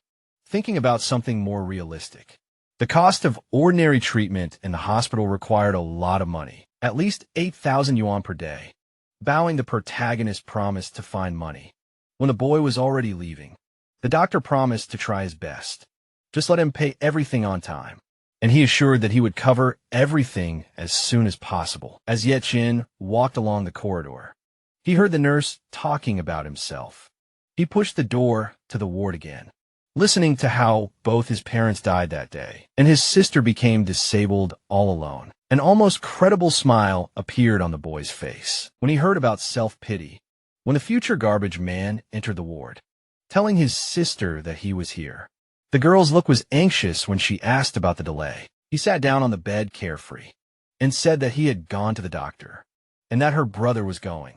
thinking about something more realistic. The cost of ordinary treatment in the hospital required a lot of money, at least 8,000 yuan per day. Bowing, the protagonist promised to find money. When the boy was already leaving, the doctor promised to try his best. Just let him pay everything on time. And he assured that he would cover everything as soon as possible. As Yechin walked along the corridor, he heard the nurse talking about himself. He pushed the door to the ward again, listening to how both his parents died that day, and his sister became disabled all alone. An almost credible smile appeared on the boy's face when he heard about self-pity. When the future garbage man entered the ward, telling his sister that he was here, the girl's look was anxious when she asked about the delay. He sat down on the bed carefree and said that he had gone to the doctor and that her brother was going,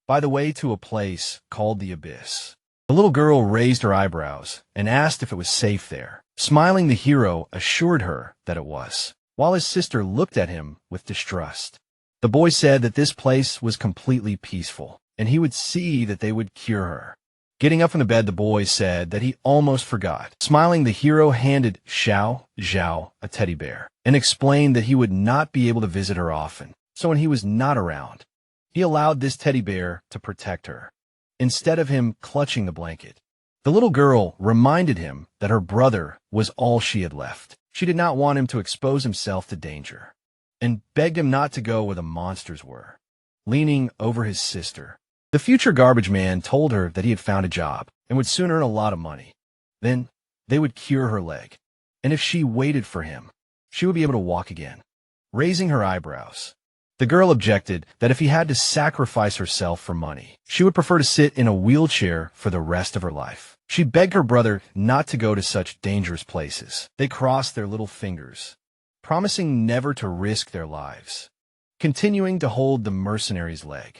by the way, to a place called the Abyss. The little girl raised her eyebrows and asked if it was safe there. Smiling, the hero assured her that it was, while his sister looked at him with distrust. The boy said that this place was completely peaceful, and he would see that they would cure her. Getting up from the bed, the boy said that he almost forgot. Smiling, the hero handed Xiao Zhao a teddy bear and explained that he would not be able to visit her often, So when he was not around, he allowed this teddy bear to protect her, instead of him clutching the blanket. The little girl reminded him that her brother was all she had left. She did not want him to expose himself to danger, and begged him not to go where the monsters were. Leaning over his sister, the future garbage man told her that he had found a job and would soon earn a lot of money. Then they would cure her leg, and if she waited for him, she would be able to walk again. Raising her eyebrows, the girl objected that if he had to sacrifice herself for money, she would prefer to sit in a wheelchair for the rest of her life. She begged her brother not to go to such dangerous places. They crossed their little fingers, promising never to risk their lives. Continuing to hold the mercenary's leg,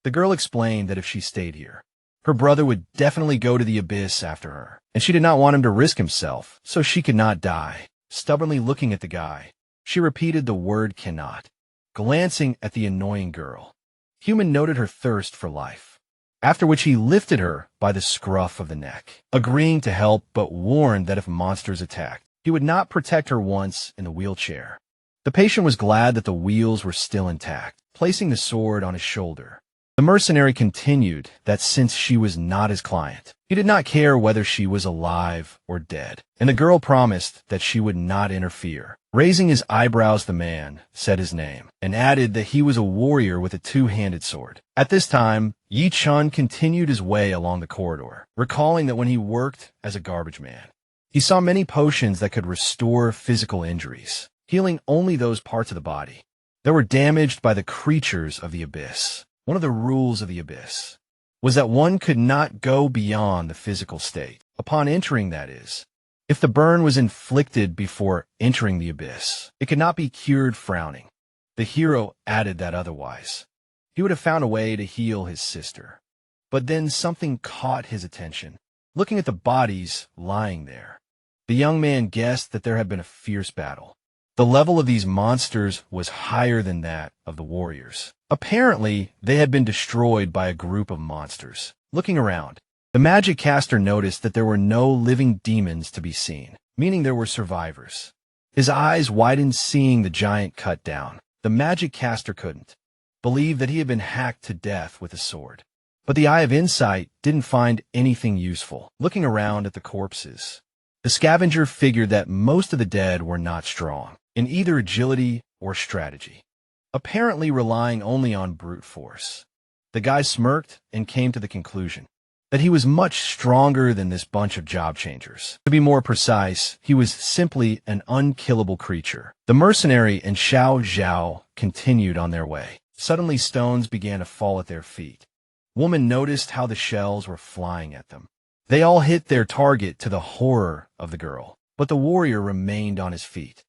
the girl explained that if she stayed here, her brother would definitely go to the abyss after her, and she did not want him to risk himself, so she could not die. Stubbornly looking at the guy, she repeated the word cannot, glancing at the annoying girl. Human noted her thirst for life, after which he lifted her by the scruff of the neck, agreeing to help but warned that if monsters attacked, he would not protect her once in the wheelchair. The patient was glad that the wheels were still intact, placing the sword on his shoulder. The mercenary continued that since she was not his client, he did not care whether she was alive or dead, and the girl promised that she would not interfere. Raising his eyebrows, the man said his name, and added that he was a warrior with a two-handed sword. At this time, Yi Chun continued his way along the corridor, recalling that when he worked as a garbage man, he saw many potions that could restore physical injuries, healing only those parts of the body that were damaged by the creatures of the abyss. One of the rules of the abyss was that one could not go beyond the physical state. Upon entering, that is, if the burn was inflicted before entering the abyss, it could not be cured frowning. The hero added that otherwise, he would have found a way to heal his sister. But then something caught his attention. Looking at the bodies lying there, the young man guessed that there had been a fierce battle. The level of these monsters was higher than that of the warriors. Apparently, they had been destroyed by a group of monsters. Looking around, the magic caster noticed that there were no living demons to be seen, meaning there were survivors. His eyes widened seeing the giant cut down. The magic caster couldn't believe that he had been hacked to death with a sword. But the Eye of Insight didn't find anything useful. Looking around at the corpses, the scavenger figured that most of the dead were not strong in either agility or strategy, apparently relying only on brute force. The guy smirked and came to the conclusion that he was much stronger than this bunch of job changers. To be more precise, he was simply an unkillable creature. The mercenary and Xiao Zhao continued on their way. Suddenly stones began to fall at their feet. Woman noticed how the shells were flying at them. They all hit their target to the horror of the girl, but the warrior remained on his feet,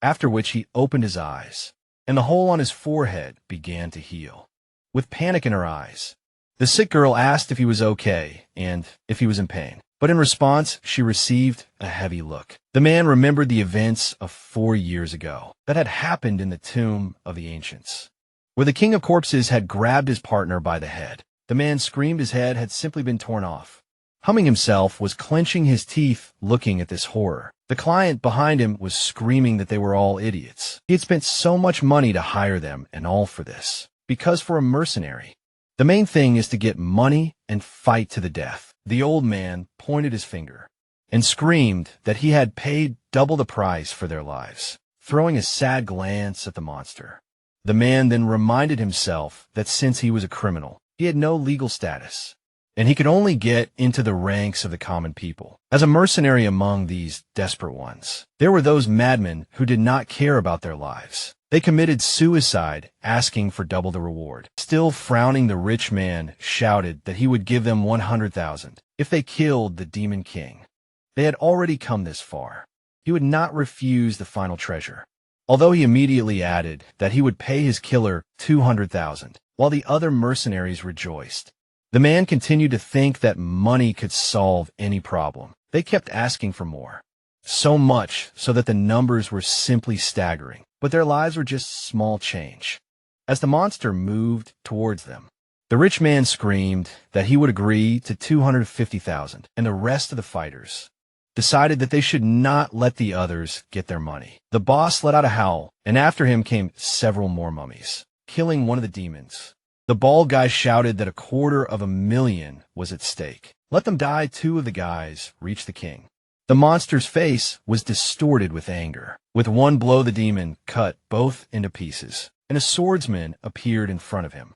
after which he opened his eyes, and the hole on his forehead began to heal. With panic in her eyes, the sick girl asked if he was okay and if he was in pain, but in response, she received a heavy look. The man remembered the events of 4 years ago that had happened in the tomb of the ancients, where the king of corpses had grabbed his partner by the head. The man screamed his head had simply been torn off. Humming himself was clenching his teeth looking at this horror. The client behind him was screaming that they were all idiots. He had spent so much money to hire them and all for this. Because for a mercenary, the main thing is to get money and fight to the death. The old man pointed his finger and screamed that he had paid double the price for their lives, throwing a sad glance at the monster. The man then reminded himself that since he was a criminal, he had no legal status, and he could only get into the ranks of the common people. As a mercenary among these desperate ones, there were those madmen who did not care about their lives. They committed suicide, asking for double the reward. Still frowning, the rich man shouted that he would give them 100,000 if they killed the demon king. They had already come this far. He would not refuse the final treasure, although he immediately added that he would pay his killer 200,000, while the other mercenaries rejoiced. The man continued to think that money could solve any problem. They kept asking for more, so much so that the numbers were simply staggering, but their lives were just small change. As the monster moved towards them, the rich man screamed that he would agree to 250,000, and the rest of the fighters decided that they should not let the others get their money. The boss let out a howl, and after him came several more mummies, killing one of the demons. The bald guy shouted that 250,000 was at stake. Let them die. Two of the guys reached the king. The monster's face was distorted with anger. With one blow, the demon cut both into pieces, and a swordsman appeared in front of him.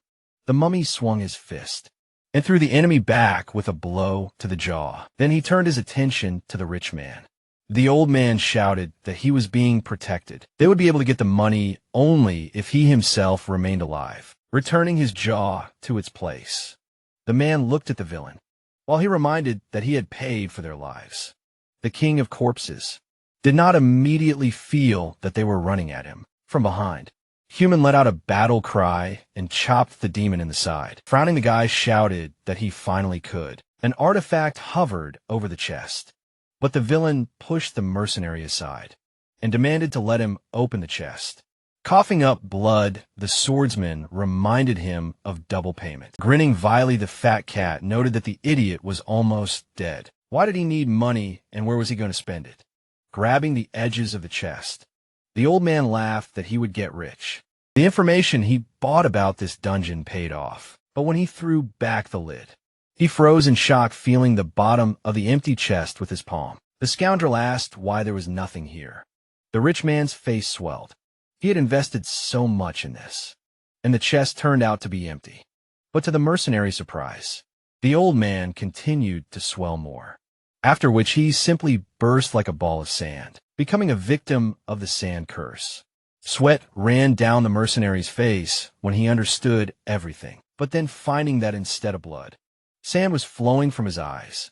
The mummy swung his fist and threw the enemy back with a blow to the jaw. Then he turned his attention to the rich man. The old man shouted that he was being protected. They would be able to get the money only if he himself remained alive, returning his jaw to its place. The man looked at the villain, while he reminded that he had paid for their lives. The king of corpses did not immediately feel that they were running at him from behind. Human let out a battle cry and chopped the demon in the side. Frowning, the guy shouted that he finally could. An artifact hovered over the chest, but the villain pushed the mercenary aside and demanded to let him open the chest. Coughing up blood, the swordsman reminded him of double payment. Grinning vilely, the fat cat noted that the idiot was almost dead. Why did he need money, and where was he going to spend it? Grabbing the edges of the chest, the old man laughed that he would get rich. The information he bought about this dungeon paid off, but when he threw back the lid, he froze in shock, feeling the bottom of the empty chest with his palm. The scoundrel asked why there was nothing here. The rich man's face swelled. He had invested so much in this, and the chest turned out to be empty. But to the mercenary's surprise, the old man continued to swell more, after which he simply burst like a ball of sand, becoming a victim of the sand curse. Sweat ran down the mercenary's face when he understood everything, but then finding that instead of blood, sand was flowing from his eyes,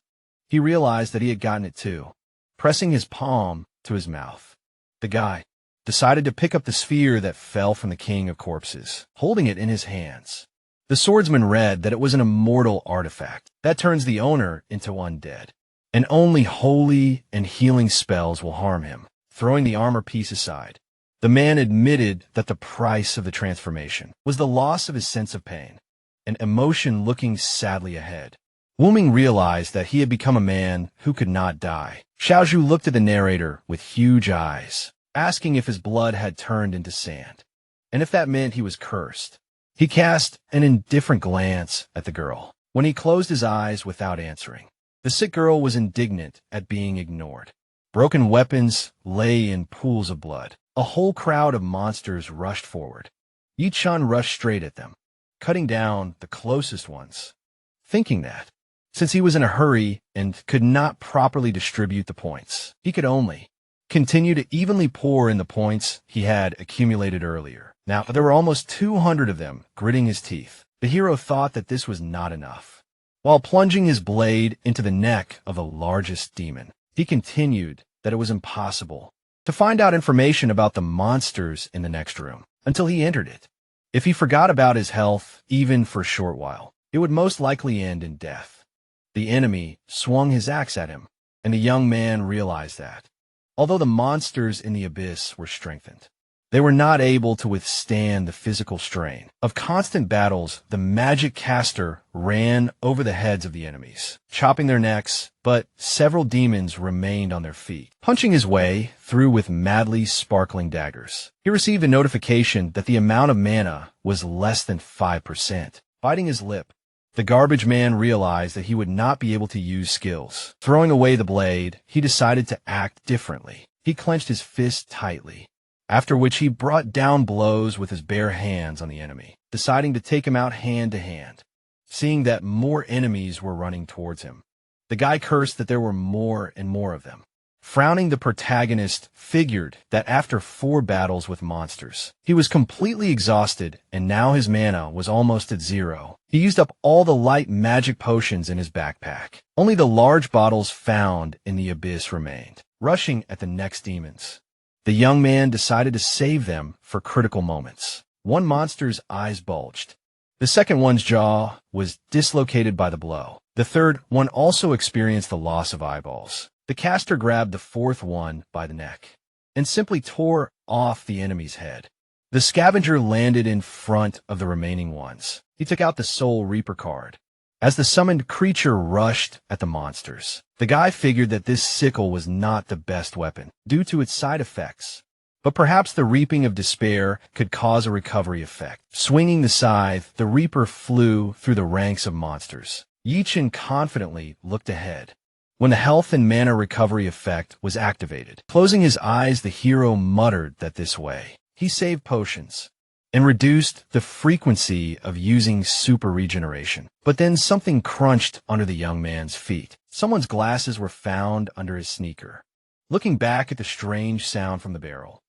he realized that he had gotten it too. Pressing his palm to his mouth, the guy decided to pick up the sphere that fell from the king of corpses, holding it in his hands. The swordsman read that it was an immortal artifact that turns the owner into undead, and only holy and healing spells will harm him. Throwing the armor piece aside, the man admitted that the price of the transformation was the loss of his sense of pain, an emotion looking sadly ahead. Wu Ming realized that he had become a man who could not die. Xiaozhu looked at the narrator with huge eyes, asking if his blood had turned into sand, and if that meant he was cursed. He cast an indifferent glance at the girl when he closed his eyes without answering. The sick girl was indignant at being ignored. Broken weapons lay in pools of blood. A whole crowd of monsters rushed forward. Yi Chun rushed straight at them, cutting down the closest ones, thinking that, since he was in a hurry and could not properly distribute the points, he could only continue to evenly pour in the points he had accumulated earlier. Now, there were almost 200 of them, gritting his teeth. The hero thought that this was not enough. While plunging his blade into the neck of the largest demon, he continued that it was impossible to find out information about the monsters in the next room until he entered it. If he forgot about his health, even for a short while, it would most likely end in death. The enemy swung his axe at him, and the young man realized that, although the monsters in the abyss were strengthened, they were not able to withstand the physical strain of constant battles. The magic caster ran over the heads of the enemies, chopping their necks, but several demons remained on their feet, punching his way through with madly sparkling daggers. He received a notification that the amount of mana was less than 5%. Biting his lip, the garbage man realized that he would not be able to use skills. Throwing away the blade, he decided to act differently. He clenched his fist tightly, after which he brought down blows with his bare hands on the enemy, deciding to take him out hand to hand. Seeing that more enemies were running towards him, the guy cursed that there were more and more of them. Frowning, the protagonist figured that after 4 battles with monsters, he was completely exhausted, and now his mana was almost at 0. He used up all the light magic potions in his backpack. Only the large bottles found in the abyss remained. Rushing at the next demons, the young man decided to save them for critical moments. One monster's eyes bulged. The second one's jaw was dislocated by the blow. The third one also experienced the loss of eyeballs. The caster grabbed the fourth one by the neck and simply tore off the enemy's head. The scavenger landed in front of the remaining ones. He took out the Soul Reaper card. As the summoned creature rushed at the monsters, the guy figured that this sickle was not the best weapon due to its side effects, But perhaps the reaping of despair could cause a recovery effect. Swinging the scythe, the reaper flew through the ranks of monsters. Yi-Chin confidently looked ahead when the health and mana recovery effect was activated. Closing his eyes, the hero muttered that this way he saved potions and reduced the frequency of using super regeneration. But then something crunched under the young man's feet. Someone's glasses were found under his sneaker. Looking back at the strange sound from the barrel,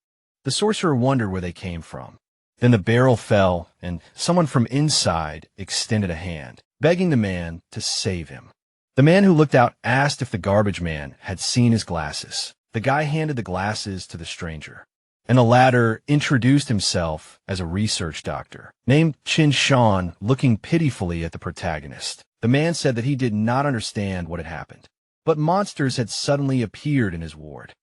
the sorcerer wondered where they came from. Then the barrel fell, and someone from inside extended a hand, begging the man to save him. The man who looked out asked if the garbage man had seen his glasses. The guy handed the glasses to the stranger, and the latter introduced himself as a research doctor named Chin Shan, looking pitifully at the protagonist. The man said that he did not understand what had happened, but monsters had suddenly appeared in his ward,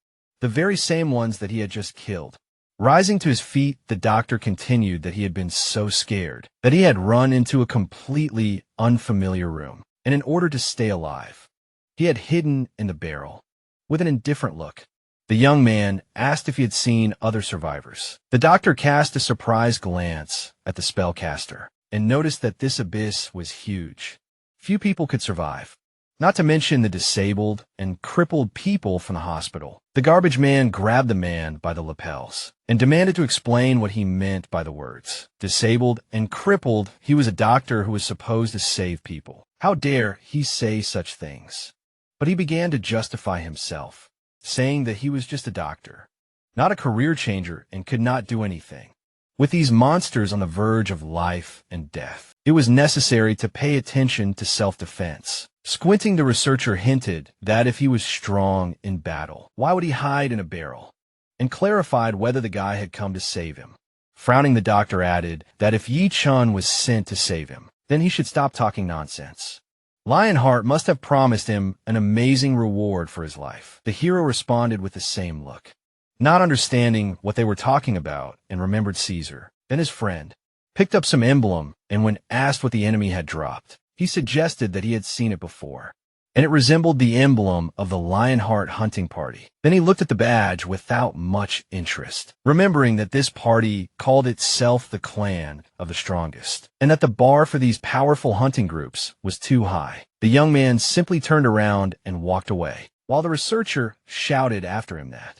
the very same ones that he had just killed. Rising to his feet, the doctor continued that he had been so scared that he had run into a completely unfamiliar room, and in order to stay alive, he had hidden in the barrel. With an indifferent look, the young man asked if he had seen other survivors. The doctor cast a surprised glance at the spellcaster and noticed that this abyss was huge. Few people could survive, not to mention the disabled and crippled people from the hospital. The garbage man grabbed the man by the lapels and demanded to explain what he meant by the words disabled and crippled. He was a doctor who was supposed to save people. How dare he say such things? But he began to justify himself, saying that he was just a doctor, not a career changer, and could not do anything. With these monsters on the verge of life and death, it was necessary to pay attention to self-defense. Squinting, the researcher hinted that if he was strong in battle, why would he hide in a barrel? And clarified whether the guy had come to save him. Frowning, the doctor added that if Yi-Chun was sent to save him, then he should stop talking nonsense. Lionheart must have promised him an amazing reward for his life. The hero responded with the same look, not understanding what they were talking about, and remembered Caesar. Then his friend picked up some emblem, and when asked what the enemy had dropped, he suggested that he had seen it before, and it resembled the emblem of the Lionheart hunting party. Then he looked at the badge without much interest, remembering that this party called itself the clan of the strongest, and that the bar for these powerful hunting groups was too high. The young man simply turned around and walked away, while the researcher shouted after him that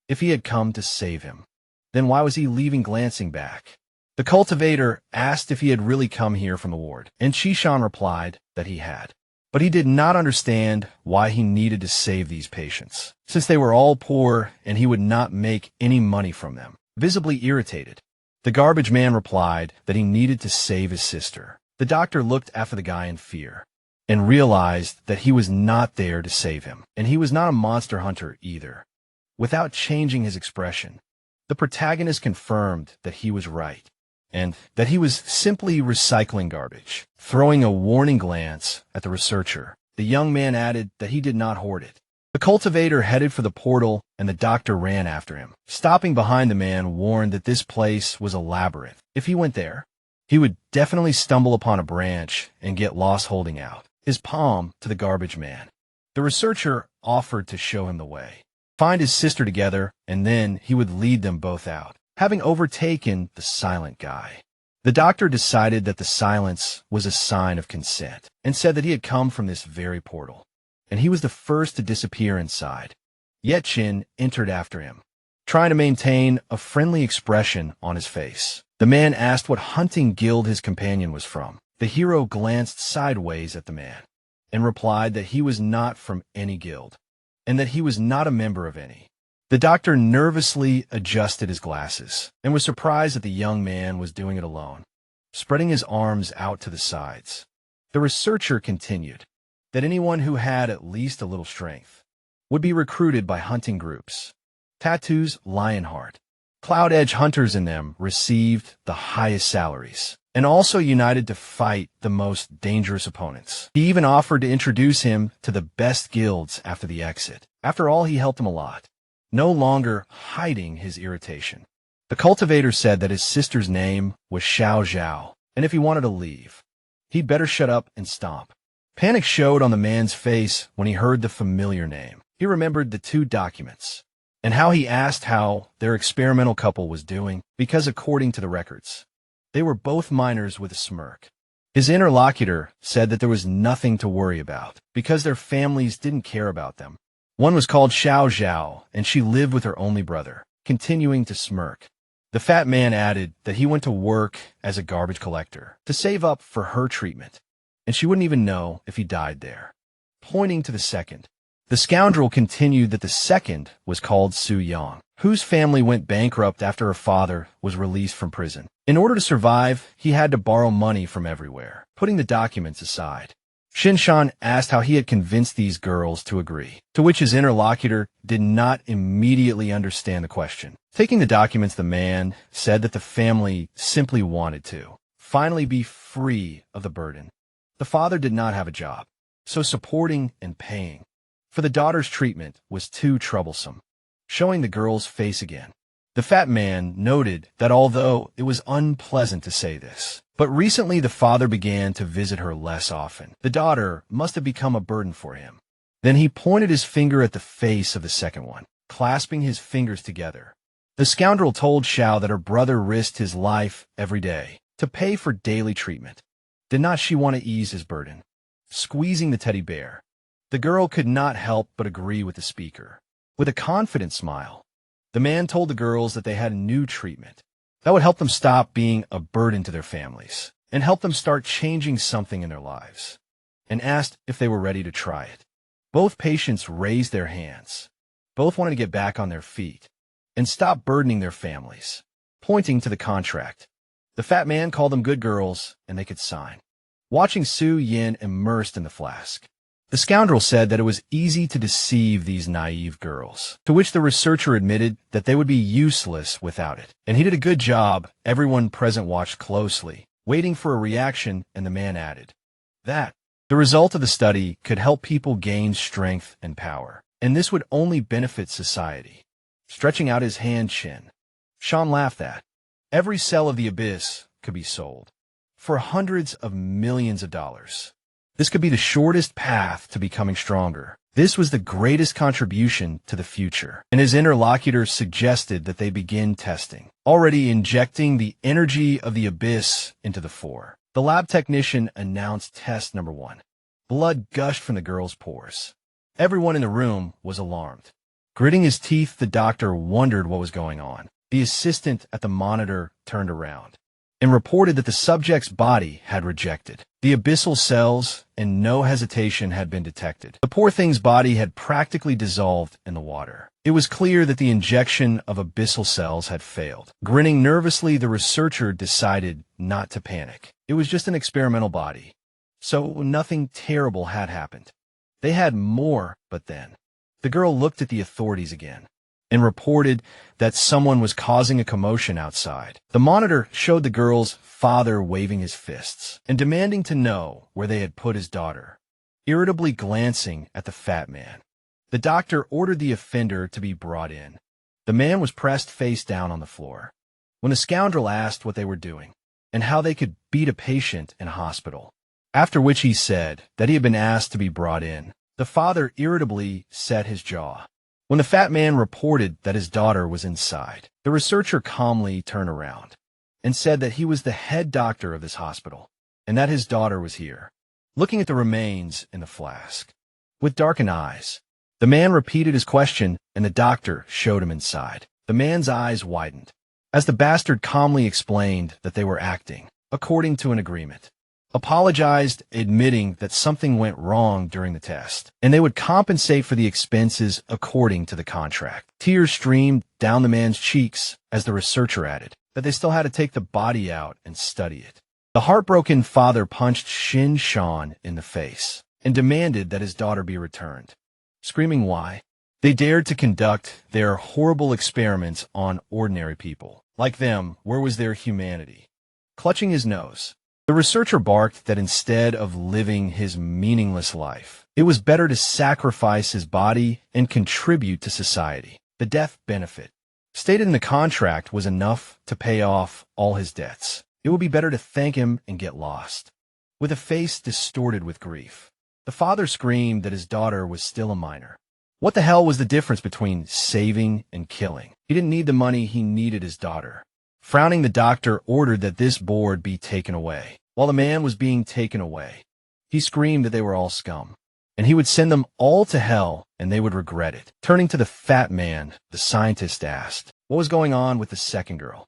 if he had come to save him, then why was he leaving? Glancing back, the cultivator asked if he had really come here from the ward, and Chishan replied that he had. But he did not understand why he needed to save these patients, since they were all poor and he would not make any money from them. Visibly irritated, the garbage man replied that he needed to save his sister. The doctor looked after the guy in fear and realized that he was not there to save him, and he was not a monster hunter either. Without changing his expression, the protagonist confirmed that he was right, and that he was simply recycling garbage. Throwing a warning glance at the researcher, the young man added that he did not hoard it. The cultivator headed for the portal, and the doctor ran after him. Stopping behind, the man warned that this place was a labyrinth. If he went there, he would definitely stumble upon a branch and get lost, holding out his palm to the garbage man. The researcher offered to show him the way, find his sister together, and then he would lead them both out. Having overtaken the silent guy, the doctor decided that the silence was a sign of consent, and said that he had come from this very portal, and he was the first to disappear inside. Yi-Chin entered after him, trying to maintain a friendly expression on his face. The man asked what hunting guild his companion was from. The hero glanced sideways at the man and replied that he was not from any guild, and that he was not a member of any. The doctor nervously adjusted his glasses and was surprised that the young man was doing it alone, spreading his arms out to the sides. The researcher continued that anyone who had at least a little strength would be recruited by hunting groups. Tattoos, Lionheart, Cloud Edge hunters in them received the highest salaries, and also united to fight the most dangerous opponents. He even offered to introduce him to the best guilds after the exit. After all, he helped him a lot, no longer hiding his irritation. The cultivator said that his sister's name was Xiao Zhao, and if he wanted to leave, he'd better shut up and stomp. Panic showed on the man's face when he heard the familiar name. He remembered the two documents and how he asked how their experimental couple was doing, because according to the records, they were both minors with a smirk. His interlocutor said that there was nothing to worry about, because their families didn't care about them. One was called Xiao Zhao, and she lived with her only brother, continuing to smirk. The fat man added that he went to work as a garbage collector to save up for her treatment, and she wouldn't even know if he died there. Pointing to the second, the scoundrel continued that the second was called Su Yang, whose family went bankrupt after her father was released from prison. In order to survive, he had to borrow money from everywhere. Putting the documents aside, Shinshan asked how he had convinced these girls to agree, to which his interlocutor did not immediately understand the question. Taking the documents, the man said that the family simply wanted to finally be free of the burden. The father did not have a job, so supporting and paying for the daughter's treatment was too troublesome. Showing the girl's face again, the fat man noted that although it was unpleasant to say this, but recently the father began to visit her less often. The daughter must have become a burden for him. Then he pointed his finger at the face of the second one, clasping his fingers together. The scoundrel told Xiao that her brother risked his life every day to pay for daily treatment. Did not she want to ease his burden? Squeezing the teddy bear, the girl could not help but agree with the speaker. With a confident smile, the man told the girls that they had a new treatment that would help them stop being a burden to their families and help them start changing something in their lives, and asked if they were ready to try it. Both patients raised their hands. Both wanted to get back on their feet and stop burdening their families. Pointing to the contract, the fat man called them good girls and they could sign. Watching Su Yin immersed in the flask, the scoundrel said that it was easy to deceive these naive girls, to which the researcher admitted that they would be useless without it. And he did a good job. Everyone present watched closely, waiting for a reaction, and the man added that the result of the study could help people gain strength and power, and this would only benefit society. Stretching out his hand, Sean laughed that every cell of the abyss could be sold for hundreds of millions of dollars. This could be the shortest path to becoming stronger. This was the greatest contribution to the future, and his interlocutors suggested that they begin testing, already injecting the energy of the abyss into the four. The lab technician announced test number 1. Blood gushed from the girl's pores. Everyone in the room was alarmed. Gritting his teeth, the doctor wondered what was going on. The assistant at the monitor turned around and reported that the subject's body had rejected the abyssal cells and no hesitation had been detected. The poor thing's body had practically dissolved in the water. It was clear that the injection of abyssal cells had failed. Grinning nervously, the researcher decided not to panic. It was just an experimental body, so nothing terrible had happened. They had more, but then the girl looked at the authorities again and reported that someone was causing a commotion outside. The monitor showed the girl's father waving his fists and demanding to know where they had put his daughter, irritably glancing at the fat man. The doctor ordered the offender to be brought in. The man was pressed face down on the floor. When the scoundrel asked what they were doing and how they could beat a patient in a hospital, after which he said that he had been asked to be brought in, the father irritably set his jaw. When the fat man reported that his daughter was inside, the researcher calmly turned around and said that he was the head doctor of this hospital and that his daughter was here, looking at the remains in the flask. With darkened eyes, the man repeated his question and the doctor showed him inside. The man's eyes widened as the bastard calmly explained that they were acting according to an agreement, apologized, admitting that something went wrong during the test, and they would compensate for the expenses according to the contract. Tears streamed down the man's cheeks as the researcher added that they still had to take the body out and study it. The heartbroken father punched Shin Shan in the face and demanded that his daughter be returned. Screaming why, they dared to conduct their horrible experiments on ordinary people. Like them, where was their humanity? Clutching his nose, the researcher barked that instead of living his meaningless life, it was better to sacrifice his body and contribute to society. The death benefit stated in the contract was enough to pay off all his debts. It would be better to thank him and get lost. With a face distorted with grief, the father screamed that his daughter was still a minor. What the hell was the difference between saving and killing? He didn't need the money, he needed his daughter. Frowning, the doctor ordered that this board be taken away. While the man was being taken away, he screamed that they were all scum, and he would send them all to hell, and they would regret it. Turning to the fat man, the scientist asked what was going on with the second girl.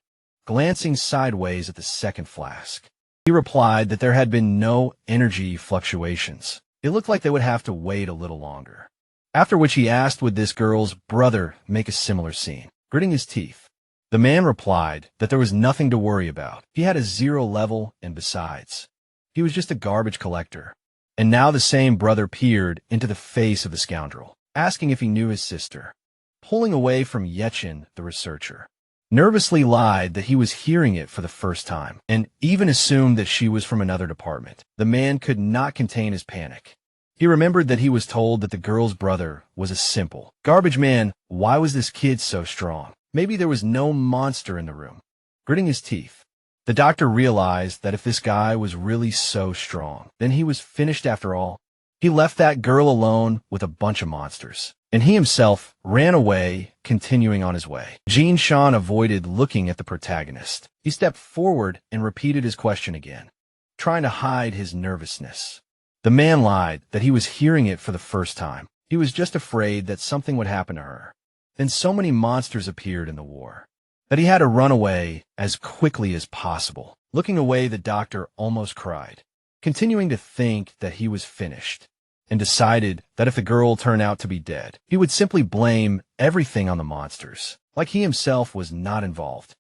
Glancing sideways at the second flask, he replied that there had been no energy fluctuations. It looked like they would have to wait a little longer. After which he asked would this girl's brother make a similar scene. Gritting his teeth, the man replied that there was nothing to worry about. He had a 0 level, and besides, he was just a garbage collector. And now the same brother peered into the face of the scoundrel, asking if he knew his sister. Pulling away from Yechin, the researcher nervously lied that he was hearing it for the first time, and even assumed that she was from another department. The man could not contain his panic. He remembered that he was told that the girl's brother was a simple garbage man. Why was this kid so strong? Maybe there was no monster in the room. Gritting his teeth, the doctor realized that if this guy was really so strong, then he was finished after all. He left that girl alone with a bunch of monsters, and he himself ran away, continuing on his way. Jin Shan avoided looking at the protagonist. He stepped forward and repeated his question again, trying to hide his nervousness. The man lied that he was hearing it for the first time. He was just afraid that something would happen to her. Then so many monsters appeared in the war that he had to run away as quickly as possible. Looking away, the doctor almost cried, continuing to think that he was finished, and decided that if the girl turned out to be dead, he would simply blame everything on the monsters, like he himself was not involved.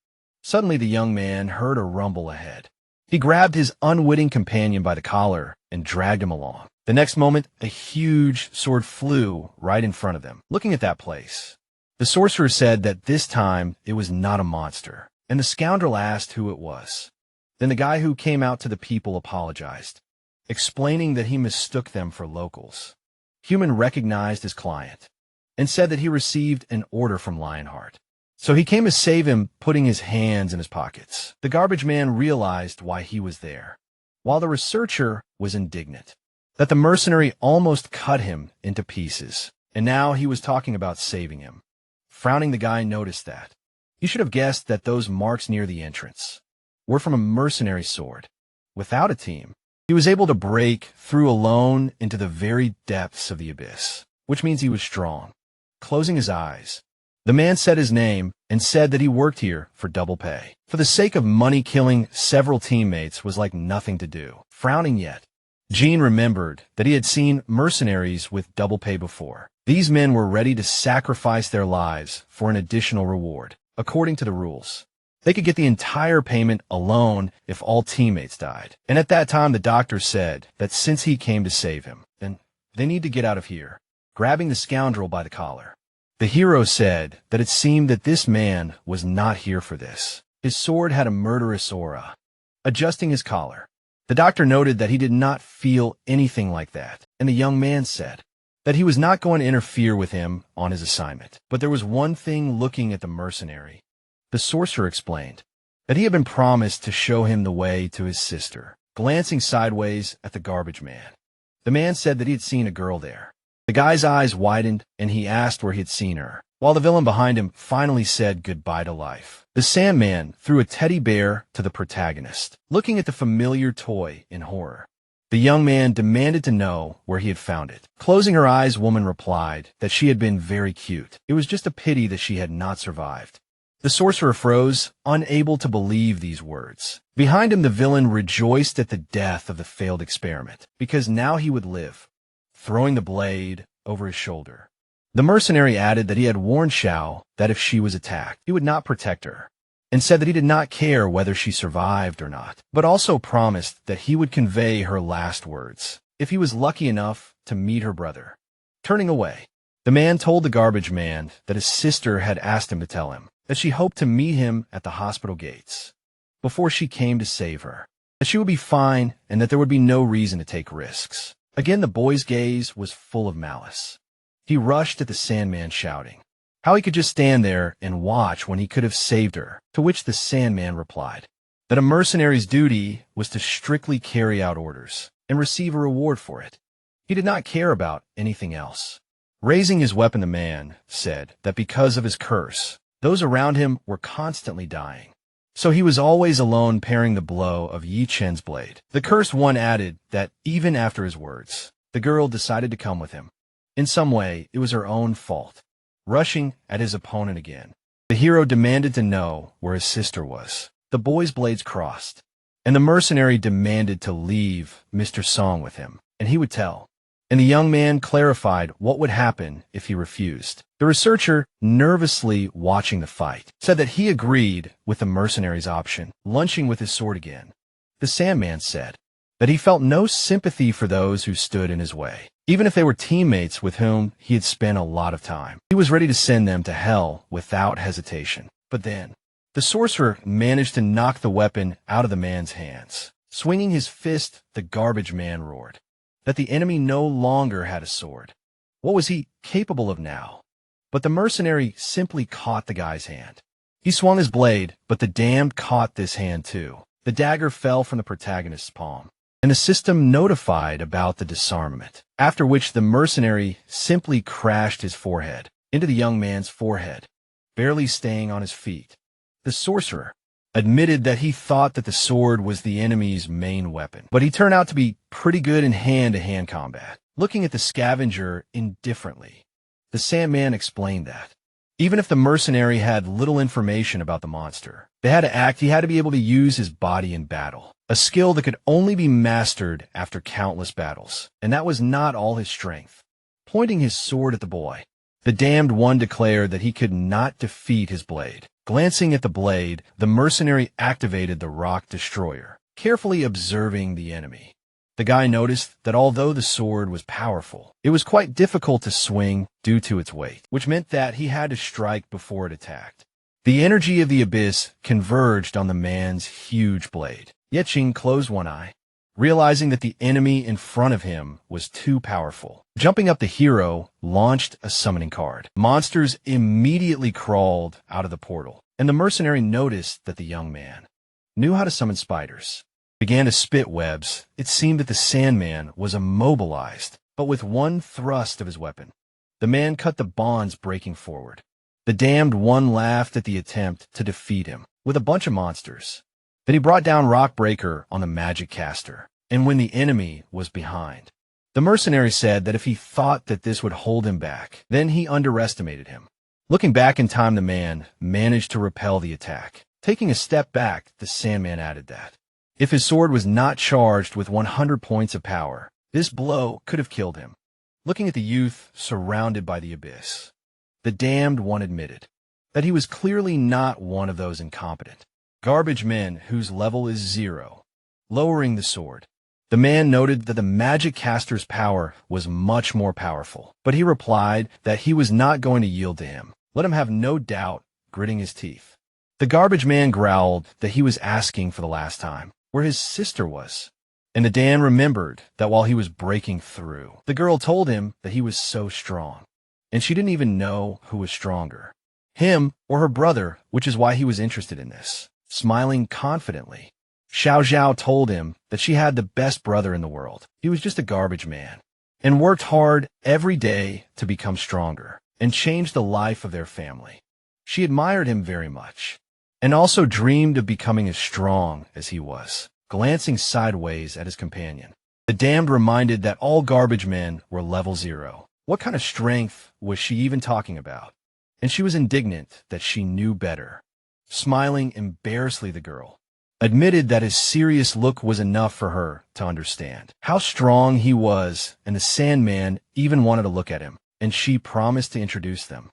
Suddenly the young man heard a rumble ahead. He grabbed his unwitting companion by the collar and dragged him along. The next moment, a huge sword flew right in front of them. Looking at that place, the sorcerer said that this time it was not a monster, and the scoundrel asked who it was. Then the guy who came out to the people apologized, explaining that he mistook them for locals. Human recognized his client and said that he received an order from Lionheart. So he came to save him, putting his hands in his pockets. The garbage man realized why he was there, while the researcher was indignant that the mercenary almost cut him into pieces, and now he was talking about saving him. Frowning, the guy noticed that. He should have guessed that those marks near the entrance were from a mercenary sword. Without a team, he was able to break through alone into the very depths of the abyss, which means he was strong. Closing his eyes, the man said his name and said that he worked here for double pay. For the sake of money, killing several teammates was like nothing to do. Frowning yet, Jean remembered that he had seen mercenaries with double pay before. These men were ready to sacrifice their lives for an additional reward. According to the rules, they could get the entire payment alone if all teammates died. And at that time, the doctor said that since he came to save him, then they need to get out of here. Grabbing the scoundrel by the collar, the hero said that it seemed that this man was not here for this. His sword had a murderous aura. Adjusting his collar, the doctor noted that he did not feel anything like that, and the young man said that he was not going to interfere with him on his assignment. But there was one thing. Looking at the mercenary, the sorcerer explained that he had been promised to show him the way to his sister. Glancing sideways at the garbage man, the man said that he had seen a girl there. The guy's eyes widened, and he asked where he had seen her, while the villain behind him finally said goodbye to life. The Sandman threw a teddy bear to the protagonist. Looking at the familiar toy in horror, the young man demanded to know where he had found it. Closing her eyes, woman replied that she had been very cute. It was just a pity that she had not survived. The sorcerer froze, unable to believe these words. Behind him, the villain rejoiced at the death of the failed experiment, because now he would live. Throwing the blade over his shoulder, the mercenary added that he had warned Xiao that if she was attacked, he would not protect her, and said that he did not care whether she survived or not, but also promised that he would convey her last words if he was lucky enough to meet her brother. Turning away, the man told the garbage man that his sister had asked him to tell him that she hoped to meet him at the hospital gates before she came to save her, that she would be fine and that there would be no reason to take risks. Again, the boy's gaze was full of malice. He rushed at the Sandman, shouting how he could just stand there and watch when he could have saved her, to which the Sandman replied that a mercenary's duty was to strictly carry out orders and receive a reward for it. He did not care about anything else. Raising his weapon, the man said that because of his curse, those around him were constantly dying. So he was always alone parrying the blow of Yi Chen's blade. The cursed one added that even after his words, the girl decided to come with him. In some way, it was her own fault. Rushing at his opponent again, the hero demanded to know where his sister was. The boy's blades crossed, and the mercenary demanded to leave Mr. Song with him, and he would tell. And the young man clarified what would happen if he refused. The researcher, nervously watching the fight, said that he agreed with the mercenary's option, lunching with his sword again. The Sandman said that he felt no sympathy for those who stood in his way, even if they were teammates with whom he had spent a lot of time. He was ready to send them to hell without hesitation. But then, the sorcerer managed to knock the weapon out of the man's hands. Swinging his fist, the garbage man roared that the enemy no longer had a sword. What was he capable of now? But the mercenary simply caught the guy's hand. He swung his blade, but the damned caught this hand too. The dagger fell from the protagonist's palm, and the system notified about the disarmament, after which the mercenary simply crashed his forehead into the young man's forehead, barely staying on his feet. The sorcerer admitted that he thought that the sword was the enemy's main weapon, but he turned out to be pretty good in hand-to-hand combat. Looking at the scavenger indifferently, the Sandman explained that even if the mercenary had little information about the monster, he had to be able to use his body in battle, a skill that could only be mastered after countless battles, and that was not all his strength. Pointing his sword at the boy, the damned one declared that he could not defeat his blade. Glancing at the blade, the mercenary activated the rock destroyer, carefully observing the enemy. The guy noticed that although the sword was powerful, it was quite difficult to swing due to its weight, which meant that he had to strike before it attacked. The energy of the abyss converged on the man's huge blade. Yeching closed one eye, realizing that the enemy in front of him was too powerful. Jumping up, the hero launched a summoning card. Monsters immediately crawled out of the portal, and the mercenary noticed that the young man knew how to summon spiders. Began to spit webs. It seemed that the Sandman was immobilized, but with one thrust of his weapon, the man cut the bonds, breaking forward. The damned one laughed at the attempt to defeat him with a bunch of monsters. Then he brought down Rockbreaker on the magic caster, and when the enemy was behind, the mercenary said that if he thought that this would hold him back, then he underestimated him. Looking back in time, the man managed to repel the attack. Taking a step back, the Sandman added that if his sword was not charged with 100 points of power, this blow could have killed him. Looking at the youth surrounded by the abyss, the damned one admitted that he was clearly not one of those incompetent garbage men whose level is 0. Lowering the sword, the man noted that the magic caster's power was much more powerful, but he replied that he was not going to yield to him. Let him have no doubt, gritting his teeth. The garbage man growled that he was asking for the last time where his sister was, and the Dan remembered that while he was breaking through, the girl told him that he was so strong, and she didn't even know who was stronger, him or her brother, which is why he was interested in this. Smiling confidently, Xiao Zhao told him that she had the best brother in the world. He was just a garbage man, and worked hard every day to become stronger and change the life of their family. She admired him very much, and also dreamed of becoming as strong as he was. Glancing sideways at his companion, the damned reminded that all garbage men were level 0. What kind of strength was she even talking about? And she was indignant that she knew better. Smiling embarrassedly, the girl admitted that his serious look was enough for her to understand how strong he was, and the Sandman even wanted to look at him, and she promised to introduce them.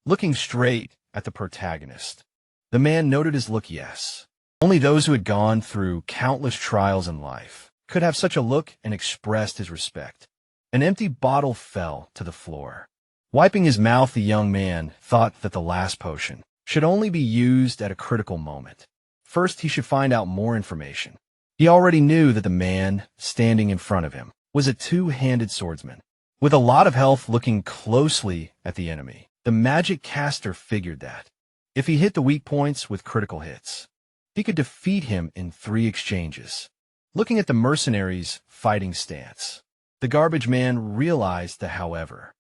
Looking straight at the protagonist, the man noted his look. Yes, only those who had gone through countless trials in life could have such a look, and expressed his respect. An empty bottle fell to the floor. Wiping his mouth, the young man thought that the last potion should only be used at a critical moment. First, he should find out more information. He already knew that the man standing in front of him was a two-handed swordsman, with a lot of health. Looking closely at the enemy, the magic caster figured that if he hit the weak points with critical hits, he could defeat him in 3 exchanges. Looking at the mercenary's fighting stance, the garbage man realized that, however,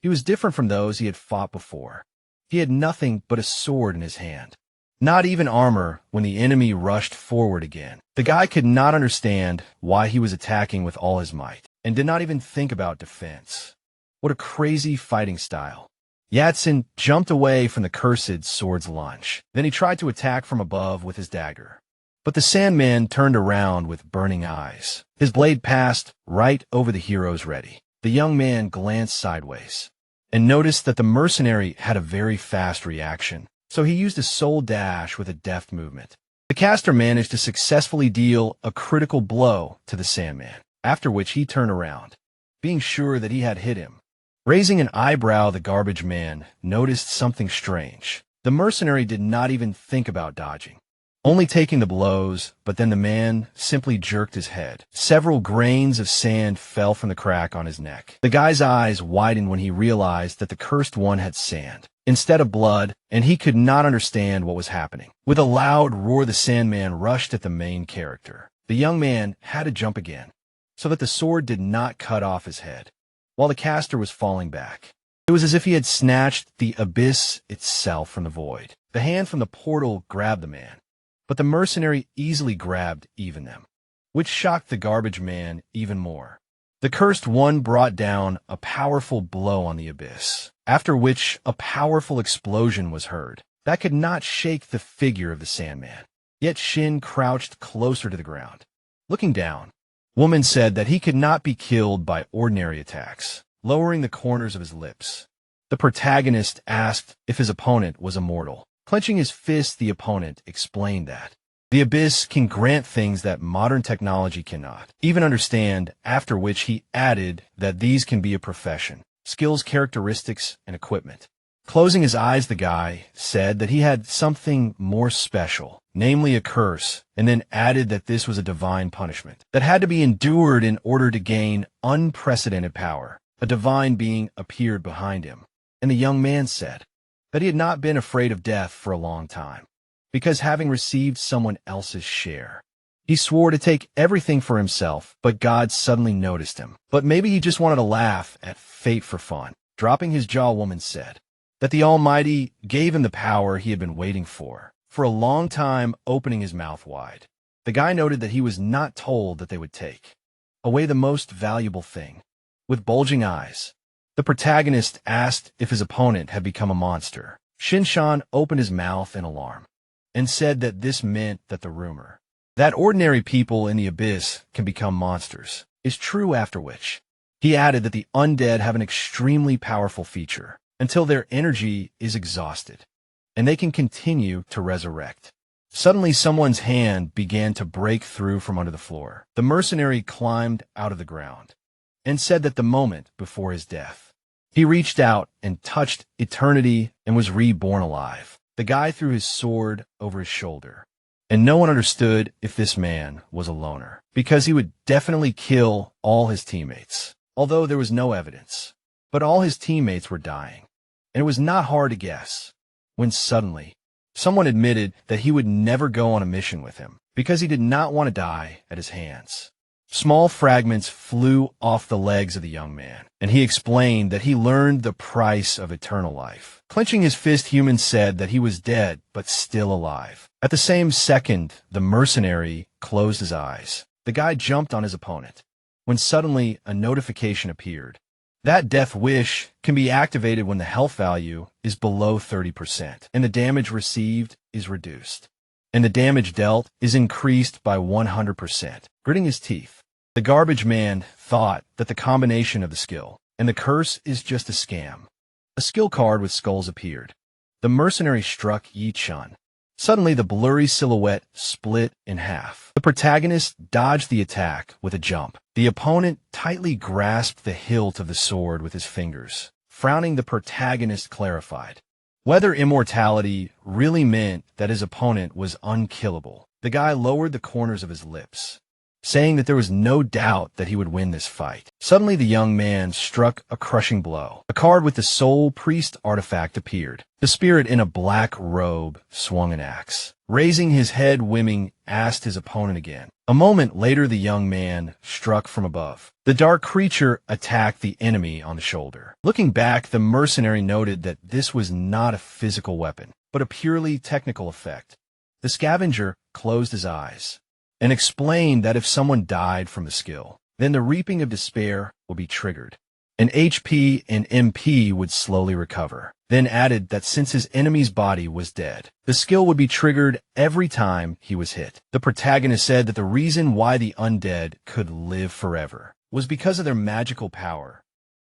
He was different from those he had fought before. He had nothing but a sword in his hand. Not even armor when the enemy rushed forward again. The guy could not understand why he was attacking with all his might, and did not even think about defense. What a crazy fighting style. Yatsen jumped away from the cursed sword's launch. Then he tried to attack from above with his dagger. But the Sandman turned around with burning eyes. His blade passed right over the hero's ready. The young man glanced sideways and noticed that the mercenary had a very fast reaction, so he used a soul dash with a deft movement. The caster managed to successfully deal a critical blow to the Sandman, after which he turned around, being sure that he had hit him. Raising an eyebrow, the garbage man noticed something strange. The mercenary did not even think about dodging, only taking the blows, but then the man simply jerked his head. Several grains of sand fell from the crack on his neck. The guy's eyes widened when he realized that the cursed one had sand instead of blood, and he could not understand what was happening. With a loud roar, the Sandman rushed at the main character. The young man had to jump again, so that the sword did not cut off his head, while the caster was falling back. It was as if he had snatched the abyss itself from the void. The hand from the portal grabbed the man, but the mercenary easily grabbed even them, which shocked the garbage man even more. The cursed one brought down a powerful blow on the abyss, after which a powerful explosion was heard that could not shake the figure of the Sandman. Yet Shin crouched closer to the ground. Looking down, Woman said that he could not be killed by ordinary attacks, lowering the corners of his lips. The protagonist asked if his opponent was immortal. Clenching his fist, the opponent explained that the abyss can grant things that modern technology cannot even understand, after which he added that these can be a profession, skills, characteristics, and equipment. Closing his eyes, the guy said that he had something more special, namely a curse, and then added that this was a divine punishment that had to be endured in order to gain unprecedented power. A divine being appeared behind him, and the young man said that he had not been afraid of death for a long time, because having received someone else's share, he swore to take everything for himself, but God suddenly noticed him. But maybe he just wanted to laugh at fate for fun. Dropping his jaw, Woman said that the Almighty gave him the power he had been waiting for a long time, opening his mouth wide. The guy noted that he was not told that they would take away the most valuable thing. With bulging eyes, the protagonist asked if his opponent had become a monster. Shinshan opened his mouth in alarm and said that this meant that the rumor that ordinary people in the abyss can become monsters is true, after which he added that the undead have an extremely powerful feature until their energy is exhausted, and they can continue to resurrect. Suddenly, someone's hand began to break through from under the floor. The mercenary climbed out of the ground and said that the moment before his death, he reached out and touched eternity and was reborn alive. The guy threw his sword over his shoulder, and no one understood if this man was a loner, because he would definitely kill all his teammates, although there was no evidence. But all his teammates were dying, and it was not hard to guess, when suddenly someone admitted that he would never go on a mission with him, because he did not want to die at his hands. Small fragments flew off the legs of the young man, and he explained that he learned the price of eternal life. Clenching his fist, Human said that he was dead, but still alive. At the same second, the mercenary closed his eyes. The guy jumped on his opponent, when suddenly a notification appeared. That death wish can be activated when the health value is below 30%, and the damage received is reduced, and the damage dealt is increased by 100%. Gritting his teeth, the garbage man thought that the combination of the skill and the curse is just a scam. A skill card with skulls appeared. The mercenary struck Yi Chun. Suddenly, the blurry silhouette split in half. The protagonist dodged the attack with a jump. The opponent tightly grasped the hilt of the sword with his fingers. Frowning, the protagonist clarified whether immortality really meant that his opponent was unkillable. The guy lowered the corners of his lips saying that there was no doubt that he would win this fight. Suddenly, the young man struck a crushing blow. A card with the Soul Priest artifact appeared. The spirit in a black robe swung an axe. Raising his head, Wimming asked his opponent again. A moment later, the young man struck from above. The dark creature attacked the enemy on the shoulder. Looking back, the mercenary noted that this was not a physical weapon, but a purely technical effect. The scavenger closed his eyes and explained that if someone died from the skill, then the reaping of despair would be triggered, and HP and MP would slowly recover. Then added that since his enemy's body was dead, the skill would be triggered every time he was hit. The protagonist said that the reason why the undead could live forever was because of their magical power.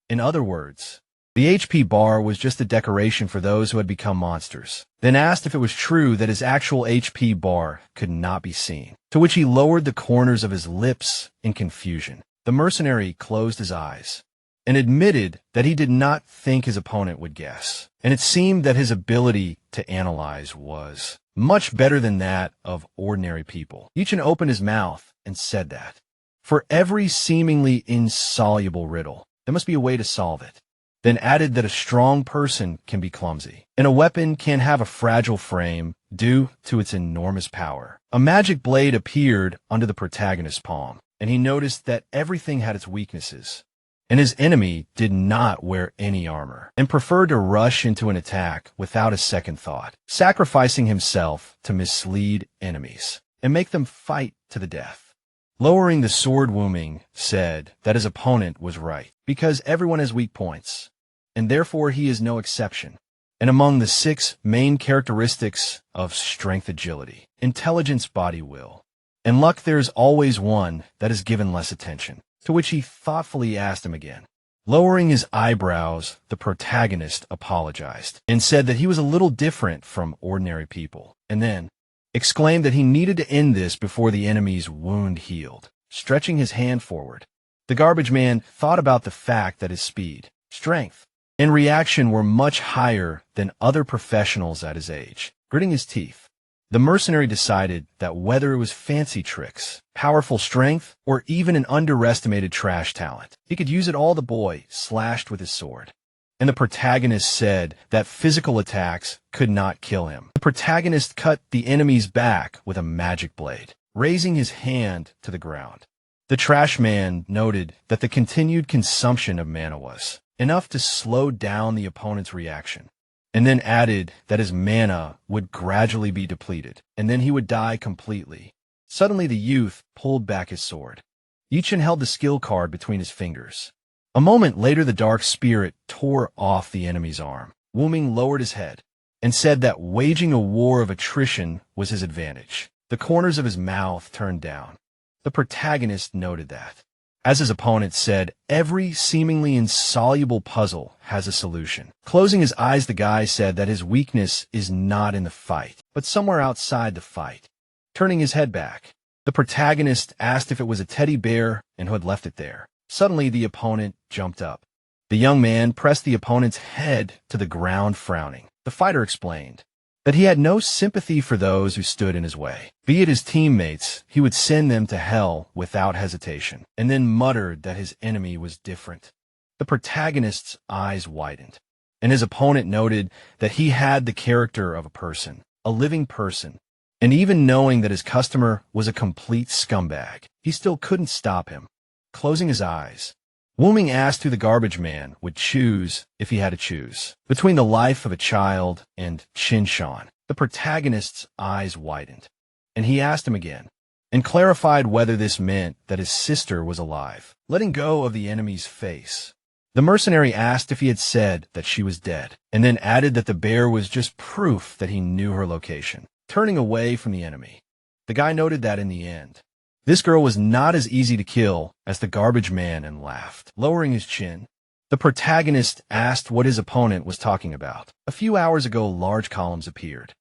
In other words, the HP bar was just a decoration for those who had become monsters. Then asked if it was true that his actual HP bar could not be seen, to which he lowered the corners of his lips in confusion. The mercenary closed his eyes and admitted that he did not think his opponent would guess, and it seemed that his ability to analyze was much better than that of ordinary people. Ichin opened his mouth and said that for every seemingly insoluble riddle, there must be a way to solve it. Then added that a strong person can be clumsy, and a weapon can have a fragile frame due to its enormous power. A magic blade appeared under the protagonist's palm, and he noticed that everything had its weaknesses, and his enemy did not wear any armor, and preferred to rush into an attack without a second thought, sacrificing himself to mislead enemies and make them fight to the death. Lowering the sword, Wimming said that his opponent was right, because everyone has weak points, and therefore he is no exception. And among the 6 main characteristics of strength, agility, intelligence, body, will, and luck, there's always one that is given less attention, to which he thoughtfully asked him again. Lowering his eyebrows, the protagonist apologized and said that he was a little different from ordinary people, and then exclaimed that he needed to end this before the enemy's wound healed. Stretching his hand forward, the garbage man thought about the fact that his speed, strength, and reaction were much higher than other professionals at his age. Gritting his teeth, the mercenary decided that whether it was fancy tricks, powerful strength, or even an underestimated trash talent, he could use it all. The boy slashed with his sword, and the protagonist said that physical attacks could not kill him. The protagonist cut the enemy's back with a magic blade, raising his hand to the ground. The trash man noted that the continued consumption of mana was enough to slow down the opponent's reaction, and then added that his mana would gradually be depleted, and then he would die completely. Suddenly the youth pulled back his sword. Ichin held the skill card between his fingers. A moment later, the dark spirit tore off the enemy's arm. Wimming lowered his head and said that waging a war of attrition was his advantage. The corners of his mouth turned down. The protagonist noted that, as his opponent said, every seemingly insoluble puzzle has a solution. Closing his eyes, the guy said that his weakness is not in the fight, but somewhere outside the fight. Turning his head back, the protagonist asked if it was a teddy bear and who had left it there. Suddenly, the opponent jumped up. The young man pressed the opponent's head to the ground, frowning. The fighter explained that he had no sympathy for those who stood in his way. Be it his teammates, he would send them to hell without hesitation, and then muttered that his enemy was different. The protagonist's eyes widened, and his opponent noted that he had the character of a person, a living person, and even knowing that his customer was a complete scumbag, he still couldn't stop him. Closing his eyes, Wimming asked who the garbage man would choose if he had to choose between the life of a child and Shinshan. The protagonist's eyes widened, and he asked him again, and clarified whether this meant that his sister was alive. Letting go of the enemy's face, the mercenary asked if he had said that she was dead, and then added that the bear was just proof that he knew her location. Turning away from the enemy, the guy noted that in the end, this girl was not as easy to kill as the garbage man, and laughed. Lowering his chin, the protagonist asked what his opponent was talking about. A few hours ago, large columns appeared.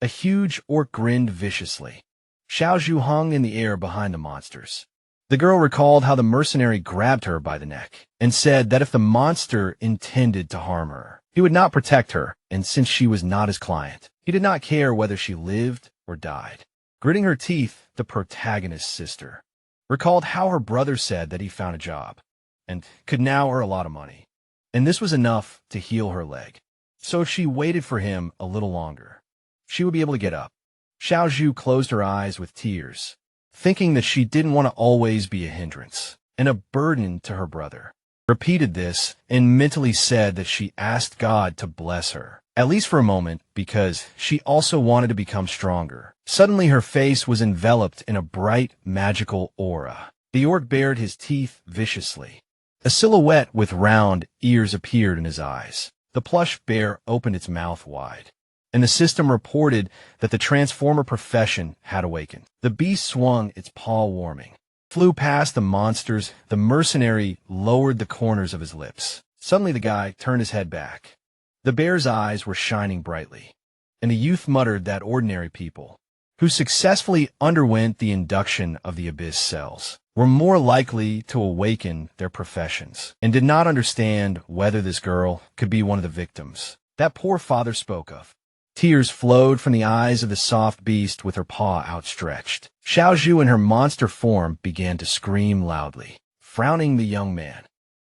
A huge orc grinned viciously. Xiaozhu hung in the air behind the monsters. The girl recalled how the mercenary grabbed her by the neck and said that if the monster intended to harm her, he would not protect her, and since she was not his client, he did not care whether she lived or died. Gritting her teeth, the protagonist's sister recalled how her brother said that he found a job and could now earn a lot of money, and this was enough to heal her leg. So if she waited for him a little longer, she would be able to get up. Xiaozhu closed her eyes with tears, thinking that she didn't want to always be a hindrance and a burden to her brother. Repeated this and mentally said that she asked God to bless her, at least for a moment, because she also wanted to become stronger. Suddenly her face was enveloped in a bright, magical aura. The orc bared his teeth viciously. A silhouette with round ears appeared in his eyes. The plush bear opened its mouth wide, and the system reported that the transformer profession had awakened. The beast swung its paw warming, flew past the monsters. The mercenary lowered the corners of his lips. Suddenly the guy turned his head back. The bear's eyes were shining brightly, and the youth muttered that ordinary people who successfully underwent the induction of the abyss cells were more likely to awaken their professions, and did not understand whether this girl could be one of the victims that poor father spoke of. Tears flowed from the eyes of the soft beast with her paw outstretched. Xiaozhu in her monster form began to scream loudly. Frowning, the young man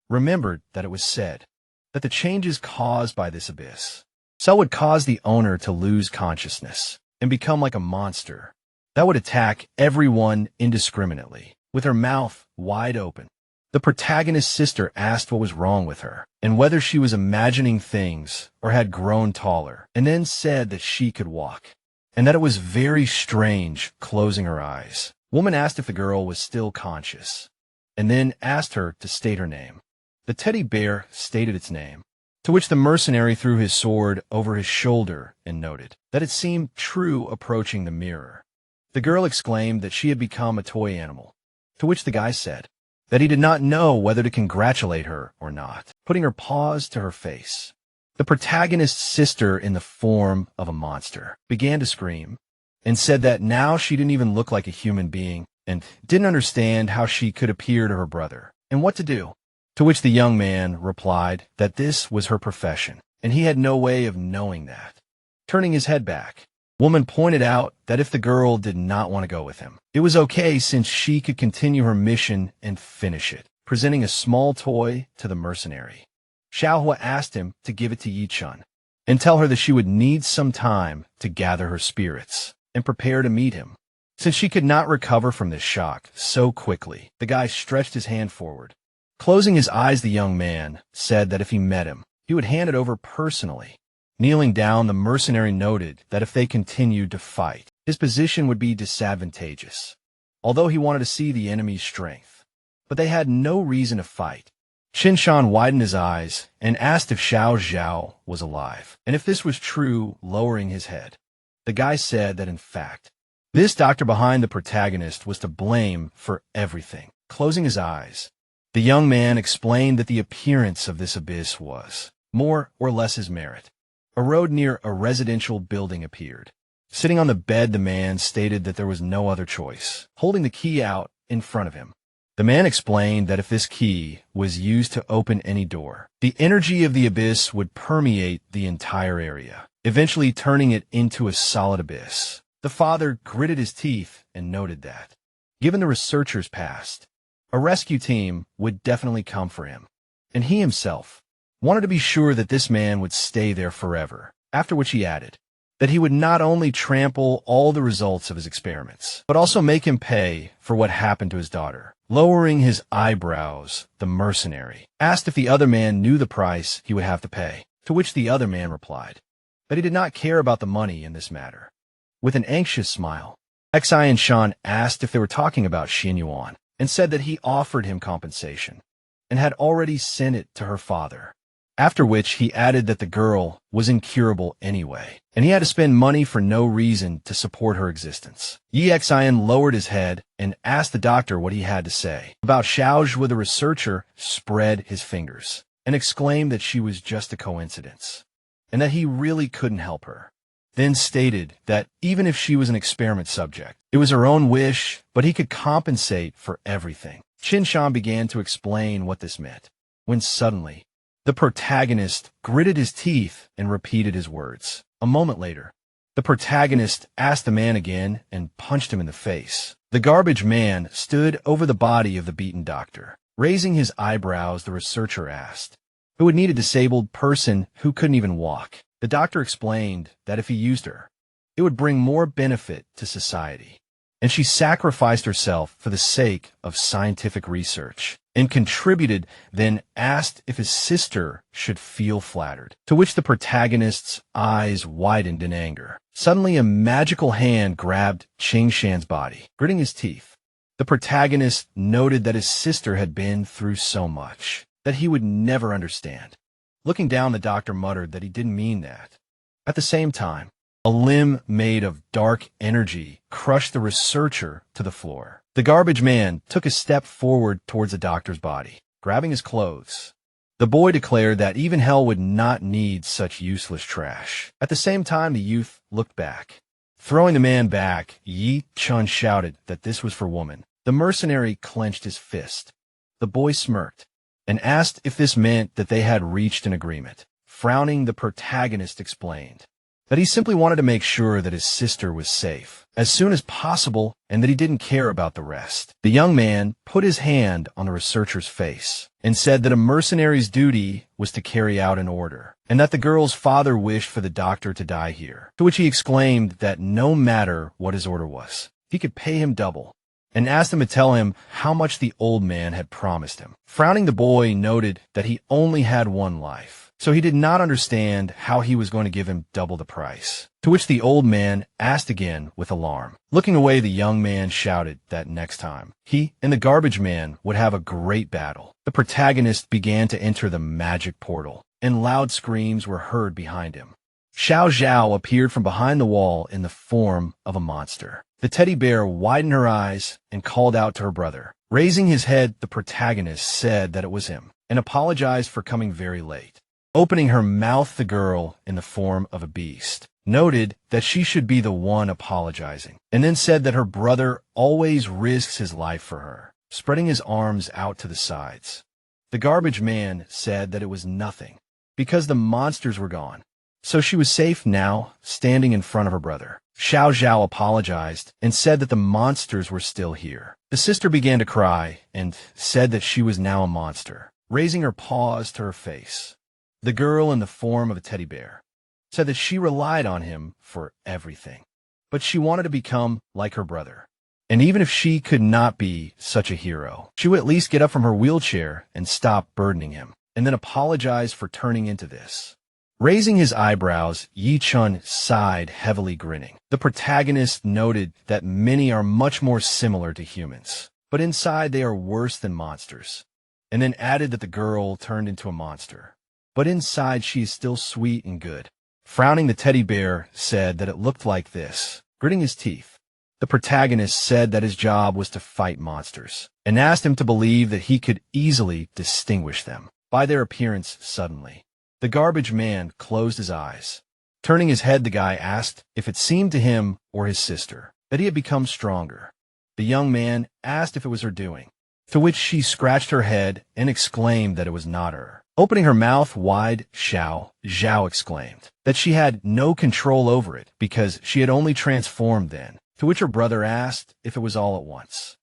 remembered that it was said that the changes caused by this abyss would cause the owner to lose consciousness and become like a monster that would attack everyone indiscriminately. With her mouth wide open, the protagonist's sister asked what was wrong with her, and whether she was imagining things or had grown taller, and then said that she could walk, and that it was very strange closing her eyes. Woman asked if the girl was still conscious, and then asked her to state her name. The teddy bear stated its name, to which the mercenary threw his sword over his shoulder and noted that it seemed true approaching the mirror. The girl exclaimed that she had become a toy animal, to which the guy said that he did not know whether to congratulate her or not, putting her paws to her face. The protagonist's sister, in the form of a monster, began to scream and said that now she didn't even look like a human being and didn't understand how she could appear to her brother and what to do. To which the young man replied that this was her profession, and he had no way of knowing that. Turning his head back, Woman pointed out that if the girl did not want to go with him, it was okay since she could continue her mission and finish it, presenting a small toy to the mercenary. Xiaohua asked him to give it to Yichun and tell her that she would need some time to gather her spirits and prepare to meet him. Since she could not recover from this shock so quickly, the guy stretched his hand forward. Closing his eyes, the young man said that if he met him, he would hand it over personally. Kneeling down, the mercenary noted that if they continued to fight, his position would be disadvantageous, although he wanted to see the enemy's strength. But they had no reason to fight. Qinshan widened his eyes and asked if Xiao Zhao was alive, and if this was true, lowering his head. The guy said that in fact, this doctor behind the protagonist was to blame for everything. Closing his eyes, the young man explained that the appearance of this abyss was more or less his merit. A road near a residential building appeared. Sitting on the bed, the man stated that there was no other choice, holding the key out in front of him. The man explained that if this key was used to open any door, the energy of the abyss would permeate the entire area, eventually turning it into a solid abyss. The father gritted his teeth and noted that, given the researcher's past, a rescue team would definitely come for him, and he himself wanted to be sure that this man would stay there forever, after which he added that he would not only trample all the results of his experiments, but also make him pay for what happened to his daughter. Lowering his eyebrows, the mercenary asked if the other man knew the price he would have to pay, to which the other man replied that he did not care about the money in this matter. With an anxious smile, Xi and Shan asked if they were talking about Xin Yuan, and said that he offered him compensation and had already sent it to her father. After which he added that the girl was incurable anyway, and he had to spend money for no reason to support her existence. Yi Xian lowered his head and asked the doctor what he had to say. About Xiaozhu, the researcher spread his fingers and exclaimed that she was just a coincidence, and that he really couldn't help her. Then stated that even if she was an experiment subject, it was her own wish, but he could compensate for everything. Qinshan began to explain what this meant, when suddenly, the protagonist gritted his teeth and repeated his words. A moment later, the protagonist asked the man again and punched him in the face. The garbage man stood over the body of the beaten doctor. Raising his eyebrows, the researcher asked, "Who would need a disabled person who couldn't even walk?" The doctor explained that if he used her, it would bring more benefit to society. And she sacrificed herself for the sake of scientific research and contributed, then asked if his sister should feel flattered, to which the protagonist's eyes widened in anger. Suddenly, a magical hand grabbed Ching Shan's body, gritting his teeth. The protagonist noted that his sister had been through so much that he would never understand. Looking down, the doctor muttered that he didn't mean that. At the same time, a limb made of dark energy crushed the researcher to the floor. The garbage man took a step forward towards the doctor's body, grabbing his clothes. The boy declared that even hell would not need such useless trash. At the same time, the youth looked back. Throwing the man back, Yi Chun shouted that this was for woman. The mercenary clenched his fist. The boy smirked and asked if this meant that they had reached an agreement. Frowning, the protagonist explained that he simply wanted to make sure that his sister was safe as soon as possible and that he didn't care about the rest. The young man put his hand on the researcher's face and said that a mercenary's duty was to carry out an order, and that the girl's father wished for the doctor to die here, to which he exclaimed that no matter what his order was, he could pay him double, and asked him to tell him how much the old man had promised him. Frowning, the boy noted that he only had one life, so he did not understand how he was going to give him double the price, to which the old man asked again with alarm. Looking away, the young man shouted that next time, he and the garbage man would have a great battle. The protagonist began to enter the magic portal, and loud screams were heard behind him. Xiao Zhao appeared from behind the wall in the form of a monster. The teddy bear widened her eyes and called out to her brother. Raising his head, the protagonist said that it was him, and apologized for coming very late. Opening her mouth, the girl, in the form of a beast, noted that she should be the one apologizing, and then said that her brother always risks his life for her, spreading his arms out to the sides. The garbage man said that it was nothing, because the monsters were gone, so she was safe now, standing in front of her brother. Xiao Zhao apologized and said that the monsters were still here. The sister began to cry and said that she was now a monster, raising her paws to her face. The girl, in the form of a teddy bear, said that she relied on him for everything, but she wanted to become like her brother. And even if she could not be such a hero, she would at least get up from her wheelchair and stop burdening him, and then apologize for turning into this. Raising his eyebrows, Yi Chun sighed, heavily grinning. The protagonist noted that many are much more similar to humans, but inside they are worse than monsters, and then added that the girl turned into a monster, but inside she is still sweet and good. Frowning, the teddy bear said that it looked like this. Gritting his teeth, the protagonist said that his job was to fight monsters, and asked him to believe that he could easily distinguish them by their appearance suddenly. The garbage man closed his eyes. Turning his head, the guy asked if it seemed to him or his sister that he had become stronger. The young man asked if it was her doing, to which she scratched her head and exclaimed that it was not her. Opening her mouth wide, Xiao Zhao exclaimed that she had no control over it because she had only transformed then, to which her brother asked if it was all at once,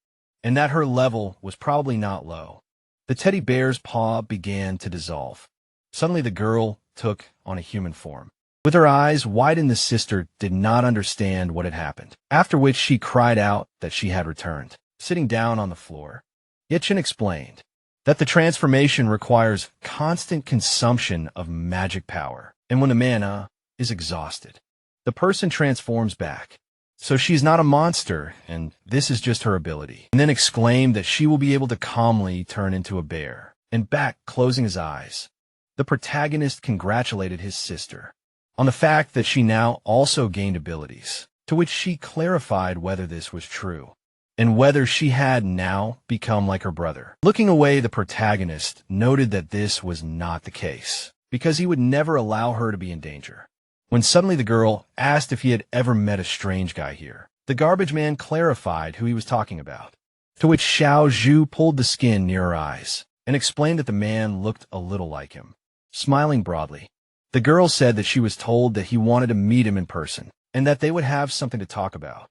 and that her level was probably not low. The teddy bear's paw began to dissolve. Suddenly the girl took on a human form. With her eyes widened, the sister did not understand what had happened, after which she cried out that she had returned. Sitting down on the floor, Yichin explained that the transformation requires constant consumption of magic power, and when the mana is exhausted, the person transforms back. So she is not a monster, and this is just her ability. And then exclaimed that she will be able to calmly turn into a bear, and back, closing his eyes. The protagonist congratulated his sister on the fact that she now also gained abilities, to which she clarified whether this was true, and whether she had now become like her brother. Looking away, the protagonist noted that this was not the case, because he would never allow her to be in danger. When suddenly the girl asked if he had ever met a strange guy here, the garbage man clarified who he was talking about, to which Xiao Zhu pulled the skin near her eyes and explained that the man looked a little like him. Smiling broadly, the girl said that she was told that he wanted to meet him in person and that they would have something to talk about.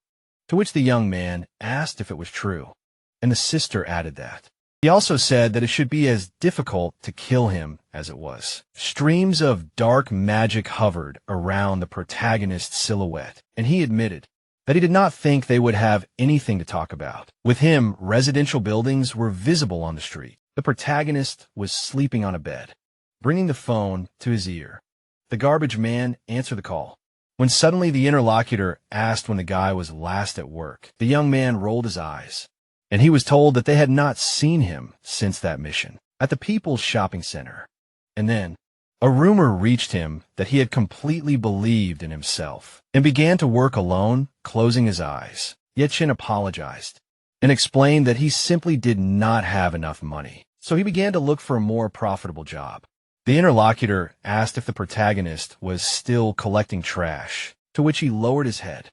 to which the young man asked if it was true, and the sister added that. He also said that it should be as difficult to kill him as it was. Streams of dark magic hovered around the protagonist's silhouette, and he admitted that he did not think they would have anything to talk about. With him, residential buildings were visible on the street. The protagonist was sleeping on a bed, bringing the phone to his ear. The garbage man answered the call. When suddenly the interlocutor asked when the guy was last at work, the young man rolled his eyes, and he was told that they had not seen him since that mission at the People's Shopping Center. And then a rumor reached him that he had completely believed in himself and began to work alone, closing his eyes. Yetchin apologized and explained that he simply did not have enough money, so he began to look for a more profitable job. The interlocutor asked if the protagonist was still collecting trash, to which he lowered his head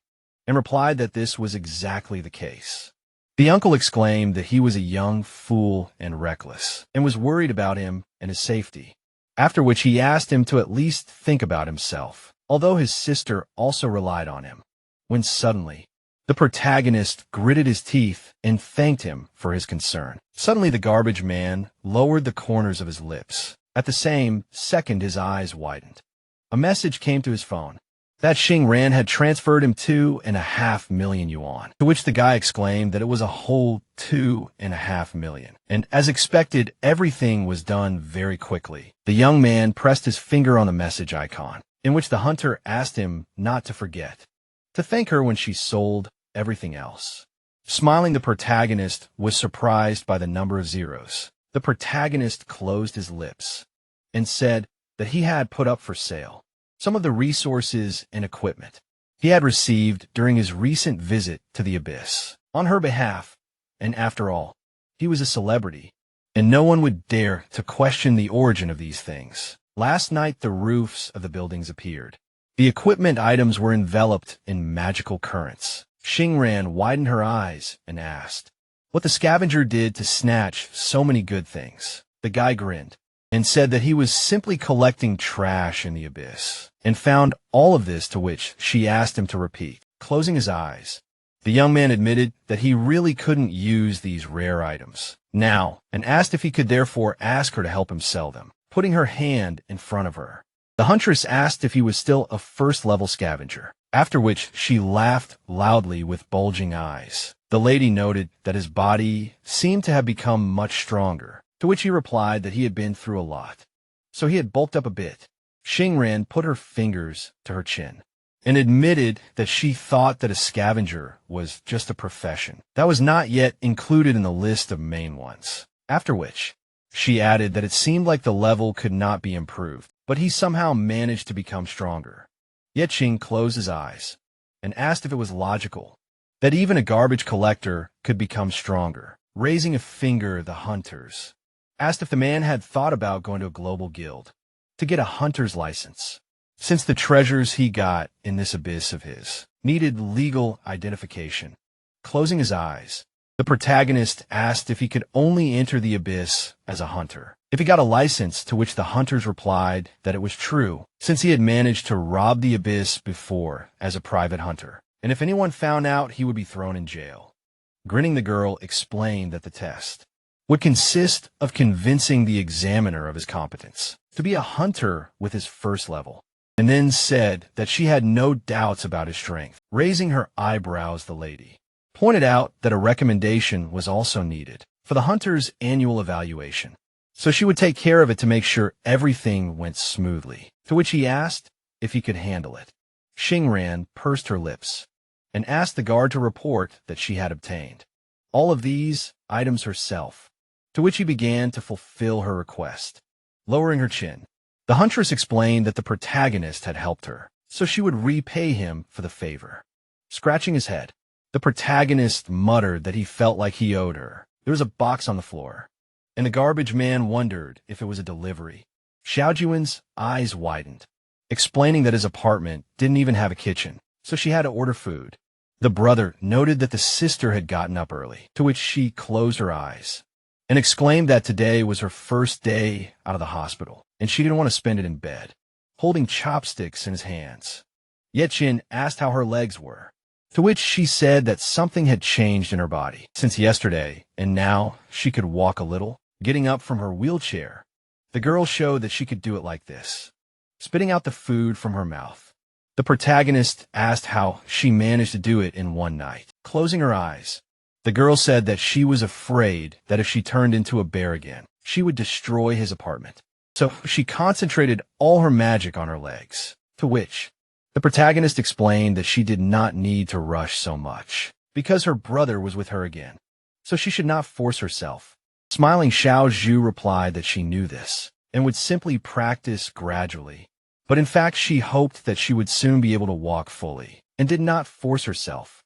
and replied that this was exactly the case. The uncle exclaimed that he was a young fool and reckless, and was worried about him and his safety, after which he asked him to at least think about himself, although his sister also relied on him, when suddenly the protagonist gritted his teeth and thanked him for his concern. Suddenly the garbage man lowered the corners of his lips. At the same second his eyes widened. A message came to his phone that Xing Ran had transferred him 2.5 million yuan, to which the guy exclaimed that it was a whole 2.5 million. And as expected, everything was done very quickly. The young man pressed his finger on the message icon, in which the hunter asked him not to forget to thank her when she sold everything else. Smiling, the protagonist was surprised by the number of zeros. The protagonist closed his lips and said that he had put up for sale some of the resources and equipment he had received during his recent visit to the abyss on her behalf, and after all, he was a celebrity, and no one would dare to question the origin of these things. Last night the roofs of the buildings appeared. The equipment items were enveloped in magical currents. Xingran widened her eyes and asked what the scavenger did to snatch so many good things. The guy grinned and said that he was simply collecting trash in the abyss, and found all of this, to which she asked him to repeat. Closing his eyes, the young man admitted that he really couldn't use these rare items now, and asked if he could therefore ask her to help him sell them, putting her hand in front of her. The huntress asked if he was still a first-level scavenger, after which she laughed loudly with bulging eyes. The lady noted that his body seemed to have become much stronger, to which he replied that he had been through a lot, so he had bulked up a bit. Xingran put her fingers to her chin and admitted that she thought that a scavenger was just a profession that was not yet included in the list of main ones, after which she added that it seemed like the level could not be improved, but he somehow managed to become stronger. Yetching closed his eyes and asked if it was logical that even a garbage collector could become stronger. Raising a finger, the hunters asked if the man had thought about going to a global guild to get a hunter's license, since the treasures he got in this abyss of his needed legal identification. Closing his eyes, the protagonist asked if he could only enter the abyss as a hunter, if he got a license, to which the hunters replied that it was true, since he had managed to rob the abyss before as a private hunter, and if anyone found out, he would be thrown in jail. Grinning, the girl explained that the test would consist of convincing the examiner of his competence to be a hunter with his first level, and then said that she had no doubts about his strength. Raising her eyebrows, the lady pointed out that a recommendation was also needed for the hunter's annual evaluation, so she would take care of it to make sure everything went smoothly, to which he asked if he could handle it. Xingran pursed her lips and asked the guard to report that she had obtained all of these items herself, to which he began to fulfill her request. Lowering her chin, the huntress explained that the protagonist had helped her, so she would repay him for the favor. Scratching his head, the protagonist muttered that he felt like he owed her. There was a box on the floor, and the garbage man wondered if it was a delivery. Xiaojuan's eyes widened, explaining that his apartment didn't even have a kitchen, so she had to order food. The brother noted that the sister had gotten up early, to which she closed her eyes and exclaimed that today was her first day out of the hospital, and she didn't want to spend it in bed, holding chopsticks in his hands. Yetchin asked how her legs were, to which she said that something had changed in her body since yesterday, and now she could walk a little. Getting up from her wheelchair, the girl showed that she could do it like this, spitting out the food from her mouth. The protagonist asked how she managed to do it in one night. Closing her eyes, the girl said that she was afraid that if she turned into a bear again, she would destroy his apartment. So she concentrated all her magic on her legs, to which the protagonist explained that she did not need to rush so much, because her brother was with her again, so she should not force herself. Smiling, Xiao Zhu replied that she knew this, and would simply practice gradually. But in fact, she hoped that she would soon be able to walk fully, and did not force herself.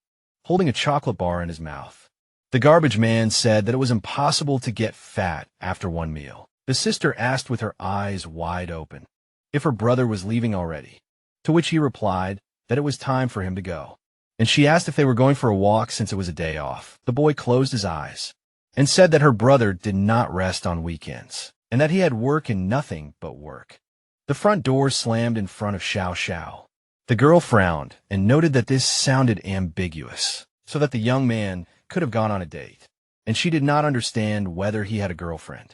Holding a chocolate bar in his mouth, the garbage man said that it was impossible to get fat after one meal. The sister asked with her eyes wide open if her brother was leaving already, to which he replied that it was time for him to go. And she asked if they were going for a walk since it was a day off. The boy closed his eyes and said that her brother did not rest on weekends, and that he had work and nothing but work. The front door slammed in front of Xiao Xiao. The girl frowned and noted that this sounded ambiguous, so that the young man could have gone on a date, and she did not understand whether he had a girlfriend.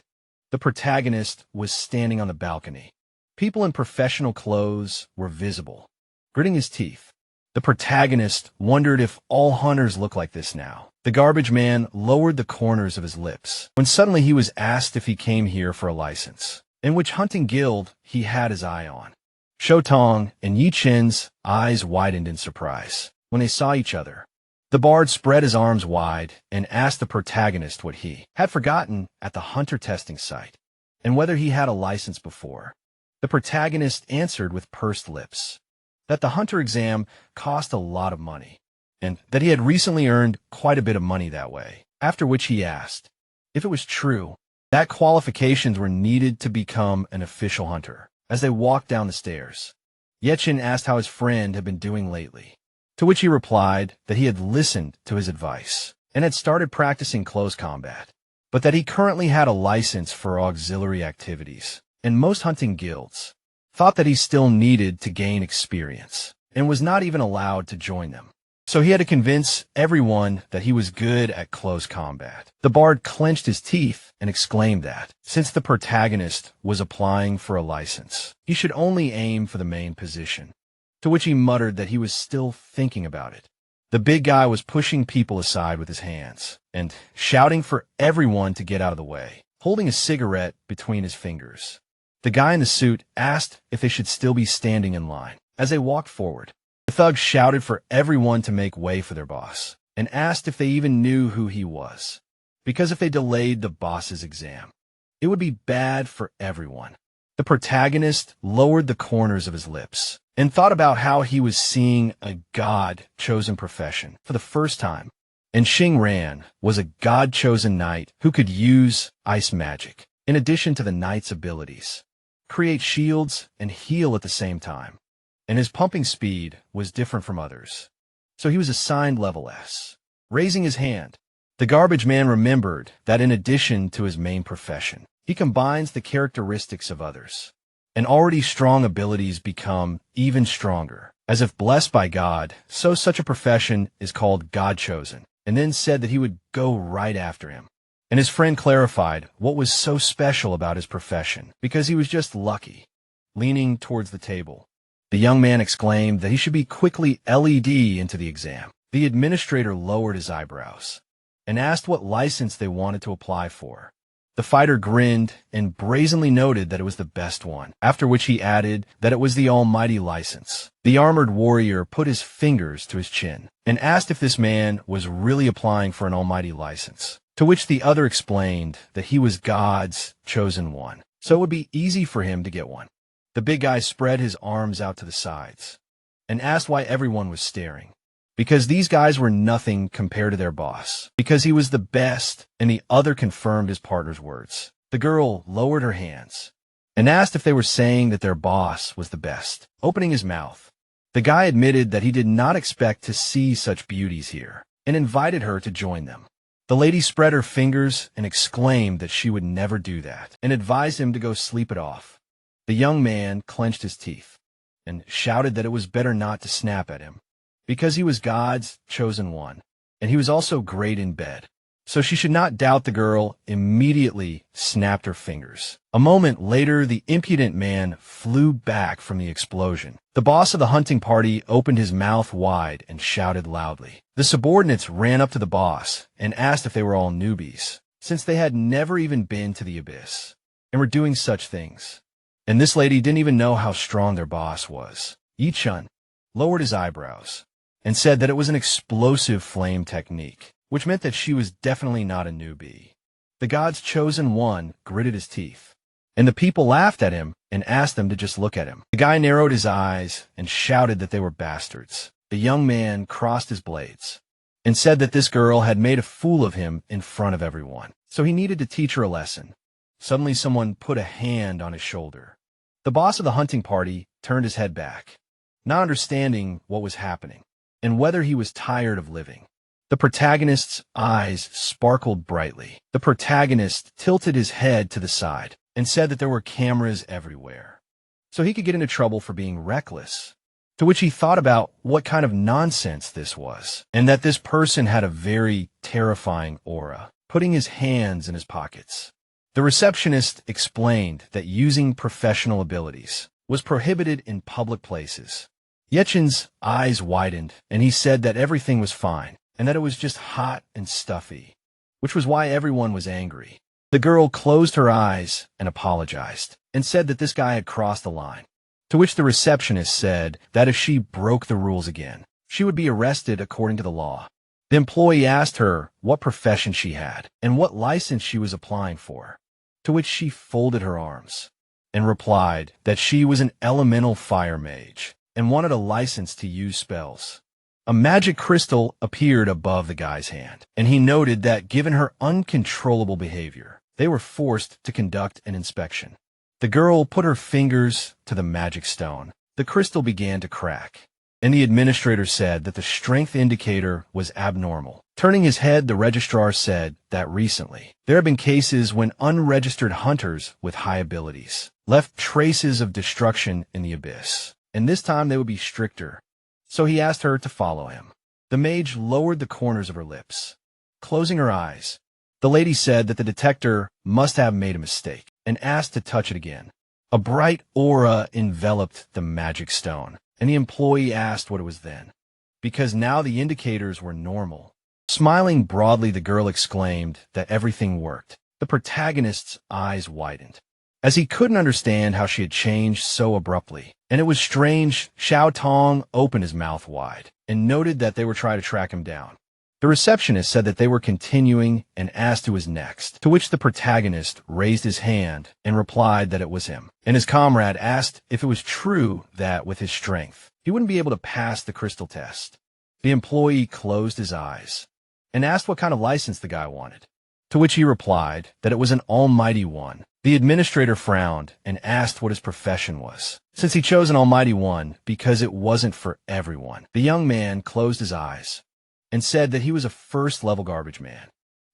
The protagonist was standing on the balcony. People in professional clothes were visible, gritting his teeth. The protagonist wondered if all hunters look like this now. The garbage man lowered the corners of his lips, when suddenly he was asked if he came here for a license, in which hunting guild he had his eye on. Shotong and Yi Chen's eyes widened in surprise when they saw each other. The bard spread his arms wide and asked the protagonist what he had forgotten at the hunter testing site, and whether he had a license before. The protagonist answered with pursed lips that the hunter exam cost a lot of money, and that he had recently earned quite a bit of money that way, after which he asked if it was true that qualifications were needed to become an official hunter. As they walked down the stairs, Yechin asked how his friend had been doing lately, to which he replied that he had listened to his advice and had started practicing close combat, but that he currently had a license for auxiliary activities, and most hunting guilds thought that he still needed to gain experience and was not even allowed to join them. So he had to convince everyone that he was good at close combat. The bard clenched his teeth and exclaimed that, since the protagonist was applying for a license, he should only aim for the main position, to which he muttered that he was still thinking about it. The big guy was pushing people aside with his hands and shouting for everyone to get out of the way, holding a cigarette between his fingers. The guy in the suit asked if they should still be standing in line. As they walked forward, the thug shouted for everyone to make way for their boss, and asked if they even knew who he was, because if they delayed the boss's exam, it would be bad for everyone. The protagonist lowered the corners of his lips and thought about how he was seeing a god-chosen profession for the first time, and Xing Ran was a god-chosen knight who could use ice magic, in addition to the knight's abilities, create shields and heal at the same time. And his pumping speed was different from others, so he was assigned level S. Raising his hand, the garbage man remembered that in addition to his main profession, he combines the characteristics of others, and already strong abilities become even stronger. As if blessed by God, so such a profession is called God-chosen, and then said that he would go right after him. And his friend clarified what was so special about his profession, because he was just lucky. Leaning towards the table, the young man exclaimed that he should be quickly LED into the exam. The administrator lowered his eyebrows and asked what license they wanted to apply for. The fighter grinned and brazenly noted that it was the best one, after which he added that it was the almighty license. The armored warrior put his fingers to his chin and asked if this man was really applying for an almighty license, to which the other explained that he was God's chosen one, so it would be easy for him to get one. The big guy spread his arms out to the sides and asked why everyone was staring. Because these guys were nothing compared to their boss. Because he was the best, and the other confirmed his partner's words. The girl lowered her hands and asked if they were saying that their boss was the best. Opening his mouth, the guy admitted that he did not expect to see such beauties here and invited her to join them. The lady spread her fingers and exclaimed that she would never do that and advised him to go sleep it off. The young man clenched his teeth and shouted that it was better not to snap at him, because he was God's chosen one, and he was also great in bed. So she should not doubt the girl, immediately snapped her fingers. A moment later, the impudent man flew back from the explosion. The boss of the hunting party opened his mouth wide and shouted loudly. The subordinates ran up to the boss and asked if they were all newbies, since they had never even been to the abyss, and were doing such things. And this lady didn't even know how strong their boss was. Yi-chun lowered his eyebrows and said that it was an explosive flame technique, which meant that she was definitely not a newbie. The god's chosen one gritted his teeth, and the people laughed at him and asked them to just look at him. The guy narrowed his eyes and shouted that they were bastards. The young man crossed his blades and said that this girl had made a fool of him in front of everyone, so he needed to teach her a lesson. Suddenly someone put a hand on his shoulder. The boss of the hunting party turned his head back, not understanding what was happening and whether he was tired of living. The protagonist's eyes sparkled brightly. The protagonist tilted his head to the side and said that there were cameras everywhere, so he could get into trouble for being reckless, to which he thought about what kind of nonsense this was, and that this person had a very terrifying aura, putting his hands in his pockets. The receptionist explained that using professional abilities was prohibited in public places. Yechin's eyes widened, and he said that everything was fine, and that it was just hot and stuffy, which was why everyone was angry. The girl closed her eyes and apologized, and said that this guy had crossed the line, to which the receptionist said that if she broke the rules again, she would be arrested according to the law. The employee asked her what profession she had and what license she was applying for, to which she folded her arms and replied that she was an elemental fire mage and wanted a license to use spells. A magic crystal appeared above the guy's hand, and he noted that given her uncontrollable behavior, they were forced to conduct an inspection. The girl put her fingers to the magic stone. The crystal began to crack, and the administrator said that the strength indicator was abnormal. Turning his head, the registrar said that recently there have been cases when unregistered hunters with high abilities left traces of destruction in the abyss, and this time they would be stricter. So he asked her to follow him. The mage lowered the corners of her lips, closing her eyes. The lady said that the detector must have made a mistake and asked to touch it again. A bright aura enveloped the magic stone, and the employee asked what it was then, because now the indicators were normal. Smiling broadly, the girl exclaimed that everything worked. The protagonist's eyes widened, as he couldn't understand how she had changed so abruptly. And it was strange. Xiao Tong opened his mouth wide and noted that they were trying to track him down. The receptionist said that they were continuing and asked who was next, to which the protagonist raised his hand and replied that it was him. And his comrade asked if it was true that, with his strength, he wouldn't be able to pass the crystal test. The employee closed his eyes and asked what kind of license the guy wanted, to which he replied that it was an almighty one. The administrator frowned and asked what his profession was, since he chose an almighty one because it wasn't for everyone. The young man closed his eyes and said that he was a first-level garbage man.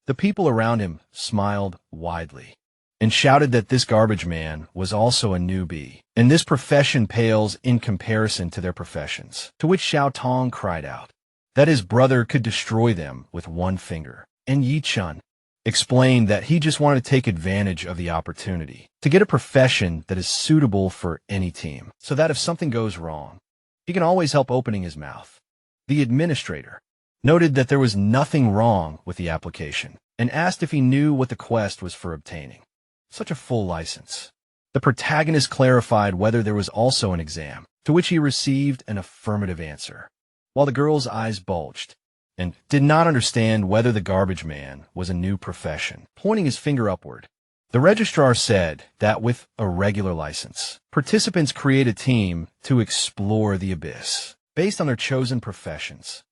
The people around him smiled widely and shouted that this garbage man was also a newbie, and this profession pales in comparison to their professions, to which Xiao Tong cried out that his brother could destroy them with one finger. And Yi-chun explained that he just wanted to take advantage of the opportunity to get a profession that is suitable for any team, so that if something goes wrong, he can always help opening his mouth. The administrator noted that there was nothing wrong with the application and asked if he knew what the quest was for obtaining such a full license. The protagonist clarified whether there was also an exam, to which he received an affirmative answer, while the girl's eyes bulged and did not understand whether the garbage man was a new profession, pointing his finger upward. The registrar said that with a regular license, participants create a team to explore the abyss based on their chosen professions,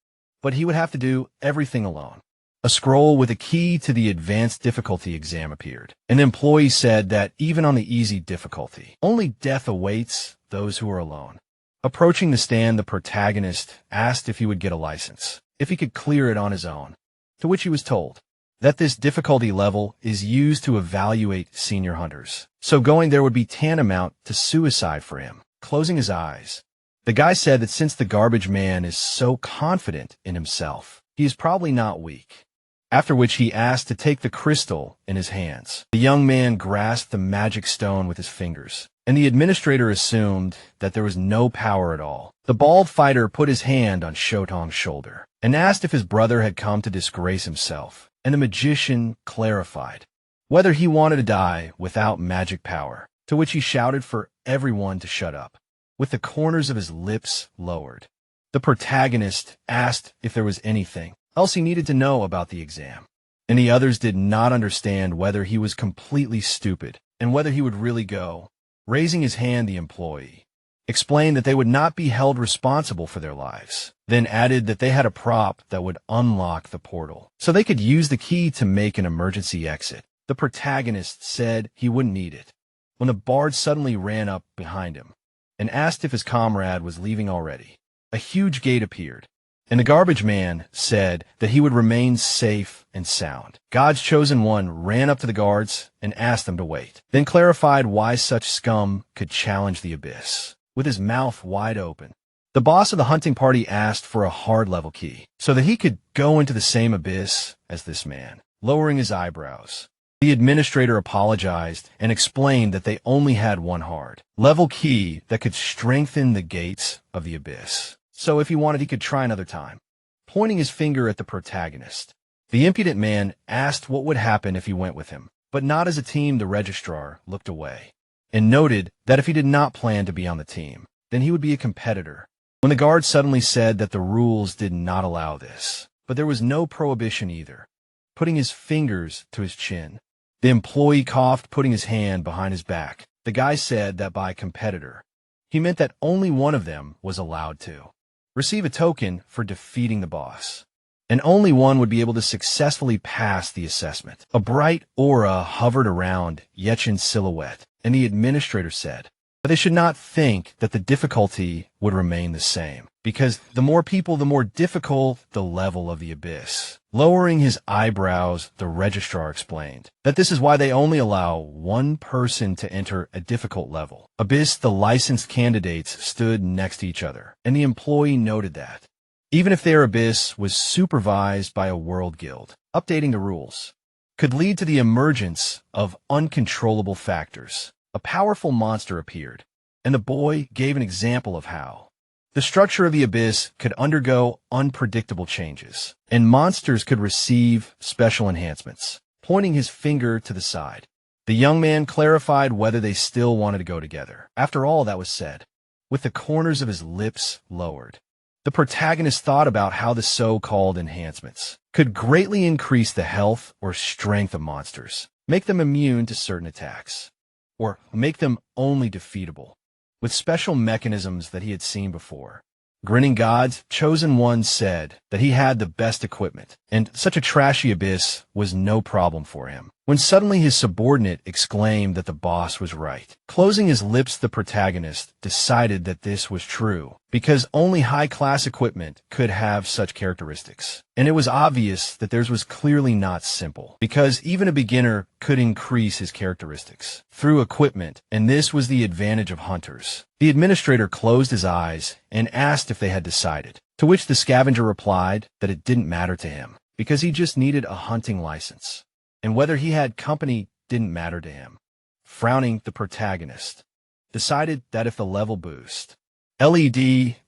but he would have to do everything alone. A scroll with a key to the advanced difficulty exam appeared. An employee said that even on the easy difficulty, only death awaits those who are alone. Approaching the stand, the protagonist asked if he would get a license, if he could clear it on his own, to which he was told that this difficulty level is used to evaluate senior hunters, so going there would be tantamount to suicide for him. Closing his eyes, The guy said that since the garbage man is so confident in himself, he is probably not weak. After which he asked to take the crystal in his hands. The young man grasped the magic stone with his fingers, and the administrator assumed that there was no power at all. The bald fighter put his hand on Shotong's shoulder and asked if his brother had come to disgrace himself, and the magician clarified whether he wanted to die without magic power, to which he shouted for everyone to shut up, with the corners of his lips lowered. The protagonist asked if there was anything else he needed to know about the exam, and the others did not understand whether he was completely stupid and whether he would really go. Raising his hand, the employee explained that they would not be held responsible for their lives, then added that they had a prop that would unlock the portal, so they could use the key to make an emergency exit. The protagonist said he wouldn't need it, when the bard suddenly ran up behind him and asked if his comrade was leaving already. A huge gate appeared, and the garbage man said that he would remain safe and sound. God's chosen one ran up to the guards and asked them to wait, then clarified why such scum could challenge the abyss. With his mouth wide open, the boss of the hunting party asked for a hard level key so that he could go into the same abyss as this man. Lowering his eyebrows, the administrator apologized and explained that they only had one hard level key that could strengthen the gates of the abyss. So if he wanted, he could try another time. Pointing his finger at the protagonist, the impudent man asked what would happen if he went with him, but not as a team. The registrar looked away and noted that if he did not plan to be on the team, then he would be a competitor. When the guard suddenly said that the rules did not allow this, but there was no prohibition either, putting his fingers to his chin. The employee coughed, putting his hand behind his back. The guy said that by competitor, he meant that only one of them was allowed to receive a token for defeating the boss, and only one would be able to successfully pass the assessment. A bright aura hovered around Yechin's silhouette, and the administrator said that they should not think that the difficulty would remain the same, because the more people, the more difficult the level of the abyss. Lowering his eyebrows, the registrar explained that this is why they only allow one person to enter a difficult level. Abyss, the licensed candidates stood next to each other, and the employee noted that even if their abyss was supervised by a world guild, updating the rules could lead to the emergence of uncontrollable factors. A powerful monster appeared, and the boy gave an example of how the structure of the abyss could undergo unpredictable changes, and monsters could receive special enhancements. Pointing his finger to the side, the young man clarified whether they still wanted to go together. After all that was said, with the corners of his lips lowered, the protagonist thought about how the so-called enhancements could greatly increase the health or strength of monsters, make them immune to certain attacks, or make them only defeatable with special mechanisms that he had seen before. Grinning God's chosen one said that he had the best equipment, and such a trashy abyss was no problem for him, when suddenly his subordinate exclaimed that the boss was right. Closing his lips, the protagonist decided that this was true, because only high-class equipment could have such characteristics. And it was obvious that theirs was clearly not simple, because even a beginner could increase his characteristics through equipment, and this was the advantage of hunters. The administrator closed his eyes and asked if they had decided, to which the scavenger replied that it didn't matter to him, because he just needed a hunting license, and whether he had company didn't matter to him. Frowning, the protagonist decided that if the level boost LED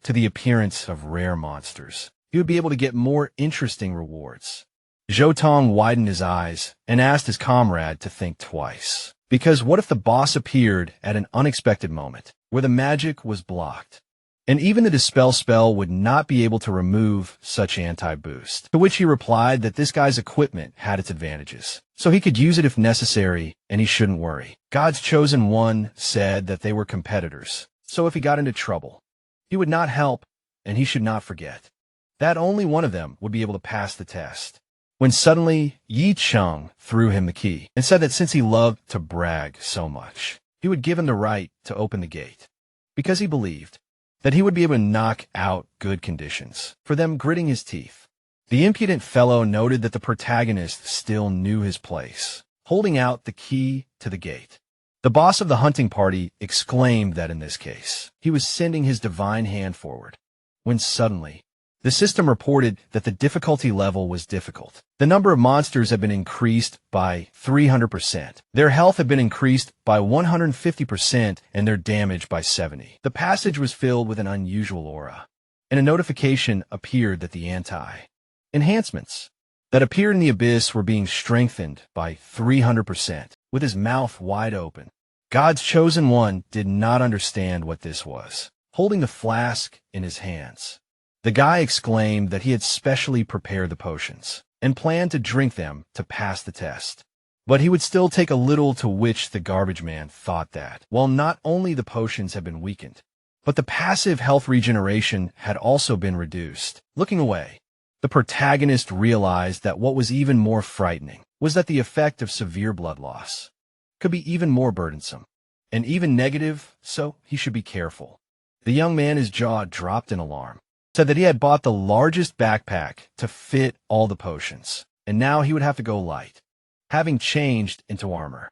to the appearance of rare monsters, he would be able to get more interesting rewards. Zhotong widened his eyes and asked his comrade to think twice, because what if the boss appeared at an unexpected moment where the magic was blocked, and even the dispel spell would not be able to remove such anti-boost? To which he replied that this guy's equipment had its advantages, so he could use it if necessary, and he shouldn't worry. God's chosen one said that they were competitors, so if he got into trouble, he would not help, and he should not forget that only one of them would be able to pass the test. When suddenly Yi Cheng threw him the key and said that since he loved to brag so much, he would give him the right to open the gate, because he believed that he would be able to knock out good conditions for them. Gritting his teeth, the impudent fellow noted that the protagonist still knew his place, holding out the key to the gate. The boss of the hunting party exclaimed that in this case, he was sending his divine hand forward, when suddenly, the system reported that the difficulty level was difficult. The number of monsters had been increased by 300%. Their health had been increased by 150% and their damage by 70%. The passage was filled with an unusual aura, and a notification appeared that the enhancements that appeared in the abyss were being strengthened by 300%. With his mouth wide open, God's chosen one did not understand what this was. Holding the flask in his hands, the guy exclaimed that he had specially prepared the potions and planned to drink them to pass the test. But he would still take a little, to which the garbage man thought that, while not only the potions had been weakened, but the passive health regeneration had also been reduced. Looking away, the protagonist realized that what was even more frightening was that the effect of severe blood loss could be even more burdensome and even negative, so he should be careful. The young man, his jaw dropped in alarm, said that he had bought the largest backpack to fit all the potions, and now he would have to go light, having changed into armor.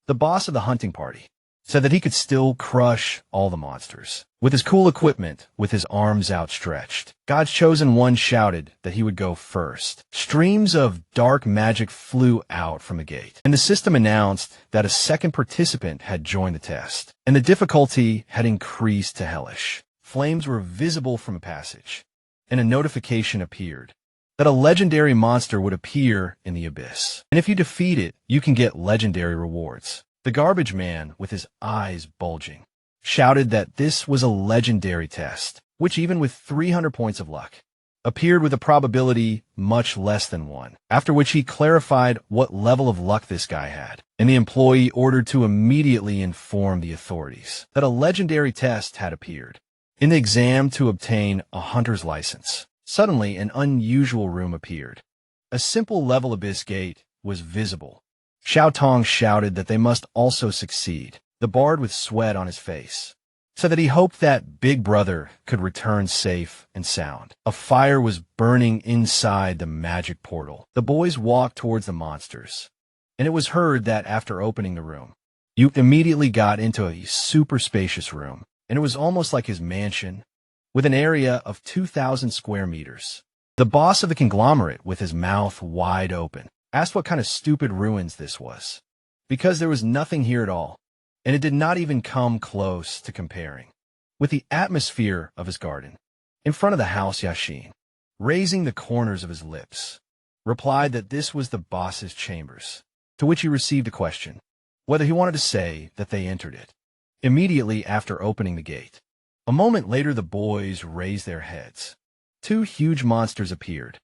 The boss of the hunting party said that he could still crush all the monsters with his cool equipment, with his arms outstretched. God's chosen one shouted that he would go first. Streams of dark magic flew out from the gate, and the system announced that a second participant had joined the test, and the difficulty had increased to hellish. Flames were visible from a passage, and a notification appeared that a legendary monster would appear in the abyss, and if you defeat it, you can get legendary rewards. The garbage man, with his eyes bulging, shouted that this was a legendary test, which even with 300 points of luck, appeared with a probability much less than 1, after which he clarified what level of luck this guy had, and the employee ordered to immediately inform the authorities that a legendary test had appeared. In the exam to obtain a hunter's license, suddenly an unusual room appeared. A simple level abyss gate was visible. Xiao Tong shouted that they must also succeed. The bard, with sweat on his face, said that he hoped that Big Brother could return safe and sound. A fire was burning inside the magic portal. The boys walked towards the monsters, and it was heard that after opening the room, you immediately got into a super spacious room, and it was almost like his mansion, with an area of 2,000 square meters. The boss of the conglomerate, with his mouth wide open, asked what kind of stupid ruins this was, because there was nothing here at all, and it did not even come close to comparing with the atmosphere of his garden. In front of the house, Yashin, raising the corners of his lips, replied that this was the boss's chambers, to which he received a question, whether he wanted to say that they entered it immediately after opening the gate. A moment later, the boys raised their heads. 2 huge monsters appeared,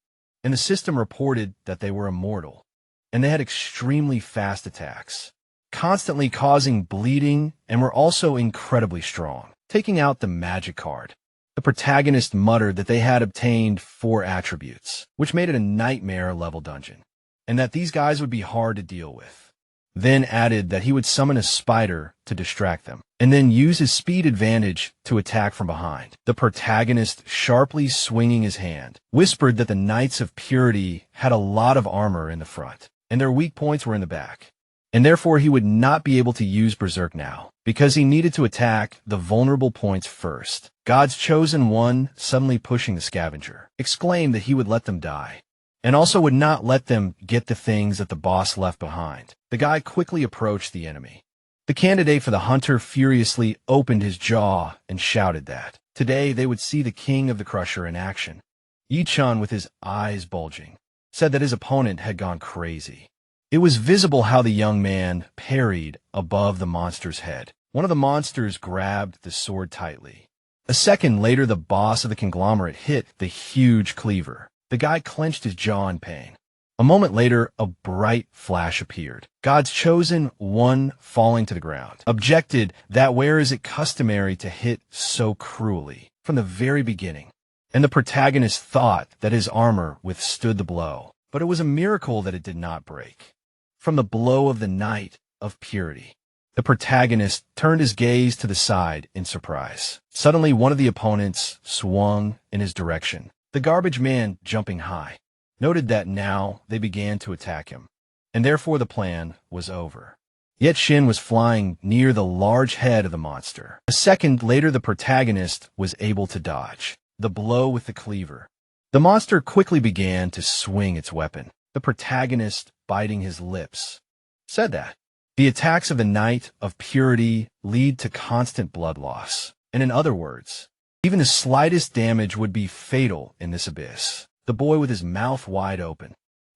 and the system reported that they were immortal, and they had extremely fast attacks, constantly causing bleeding, and were also incredibly strong. Taking out the magic card, the protagonist muttered that they had obtained 4 attributes, which made it a nightmare-level dungeon, and that these guys would be hard to deal with. Then added that he would summon a spider to distract them, and then use his speed advantage to attack from behind. The protagonist, sharply swinging his hand, whispered that the Knights of Purity had a lot of armor in the front, and their weak points were in the back, and therefore he would not be able to use Berserk now, because he needed to attack the vulnerable points first. God's chosen one, suddenly pushing the scavenger, exclaimed that he would let them die, and also would not let them get the things that the boss left behind. The guy quickly approached the enemy. The candidate for the hunter furiously opened his jaw and shouted that today they would see the king of the crusher in action. Yi-chan, with his eyes bulging, said that his opponent had gone crazy. It was visible how the young man parried above the monster's head. One of the monsters grabbed the sword tightly. A second later, the boss of the conglomerate hit the huge cleaver. The guy clenched his jaw in pain. A moment later, a bright flash appeared. God's chosen one, falling to the ground, objected that where is it customary to hit so cruelly from the very beginning? And the protagonist thought that his armor withstood the blow, but it was a miracle that it did not break. From the blow of the Knight of Purity, the protagonist turned his gaze to the side in surprise. Suddenly, one of the opponents swung in his direction. The garbage man, jumping high, noted that now they began to attack him, and therefore the plan was over. Yet Shin was flying near the large head of the monster. A second later, the protagonist was able to dodge the blow with the cleaver. The monster quickly began to swing its weapon. The protagonist, biting his lips, said that the attacks of the Knight of Purity lead to constant blood loss. And in other words, even the slightest damage would be fatal in this abyss. The boy, with his mouth wide open,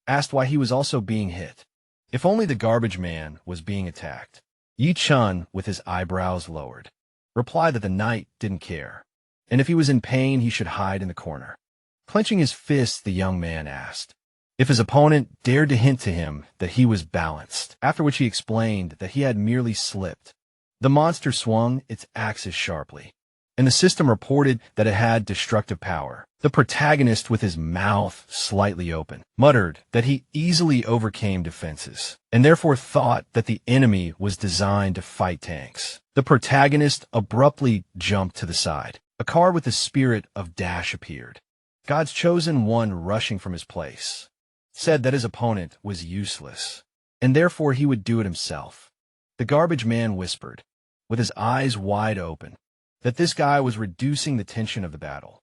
asked why he was also being hit. If only the garbage man was being attacked. Yi Chun, with his eyebrows lowered, replied that the knight didn't care, and if he was in pain, he should hide in the corner. Clenching his fists, the young man asked if his opponent dared to hint to him that he was balanced, after which he explained that he had merely slipped. The monster swung its axis sharply, and the system reported that it had destructive power. The protagonist, with his mouth slightly open, muttered that he easily overcame defenses, and therefore thought that the enemy was designed to fight tanks. The protagonist abruptly jumped to the side. A car with the spirit of Dash appeared. God's chosen one, rushing from his place, said that his opponent was useless, and therefore he would do it himself. The garbage man whispered, with his eyes wide open, that this guy was reducing the tension of the battle,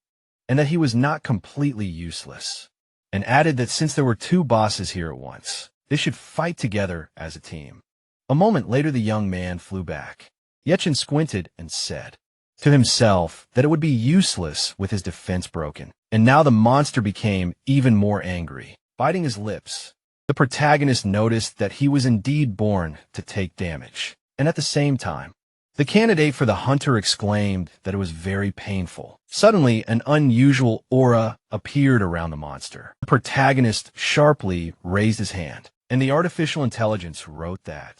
and that he was not completely useless, and added that since there were two bosses here at once, they should fight together as a team. A moment later, the young man flew back. Yechin squinted and said to himself that it would be useless with his defense broken, and now the monster became even more angry. Biting his lips, the protagonist noticed that he was indeed born to take damage, and at the same time, the candidate for the hunter exclaimed that it was very painful. Suddenly, an unusual aura appeared around the monster. The protagonist sharply raised his hand, and the artificial intelligence wrote that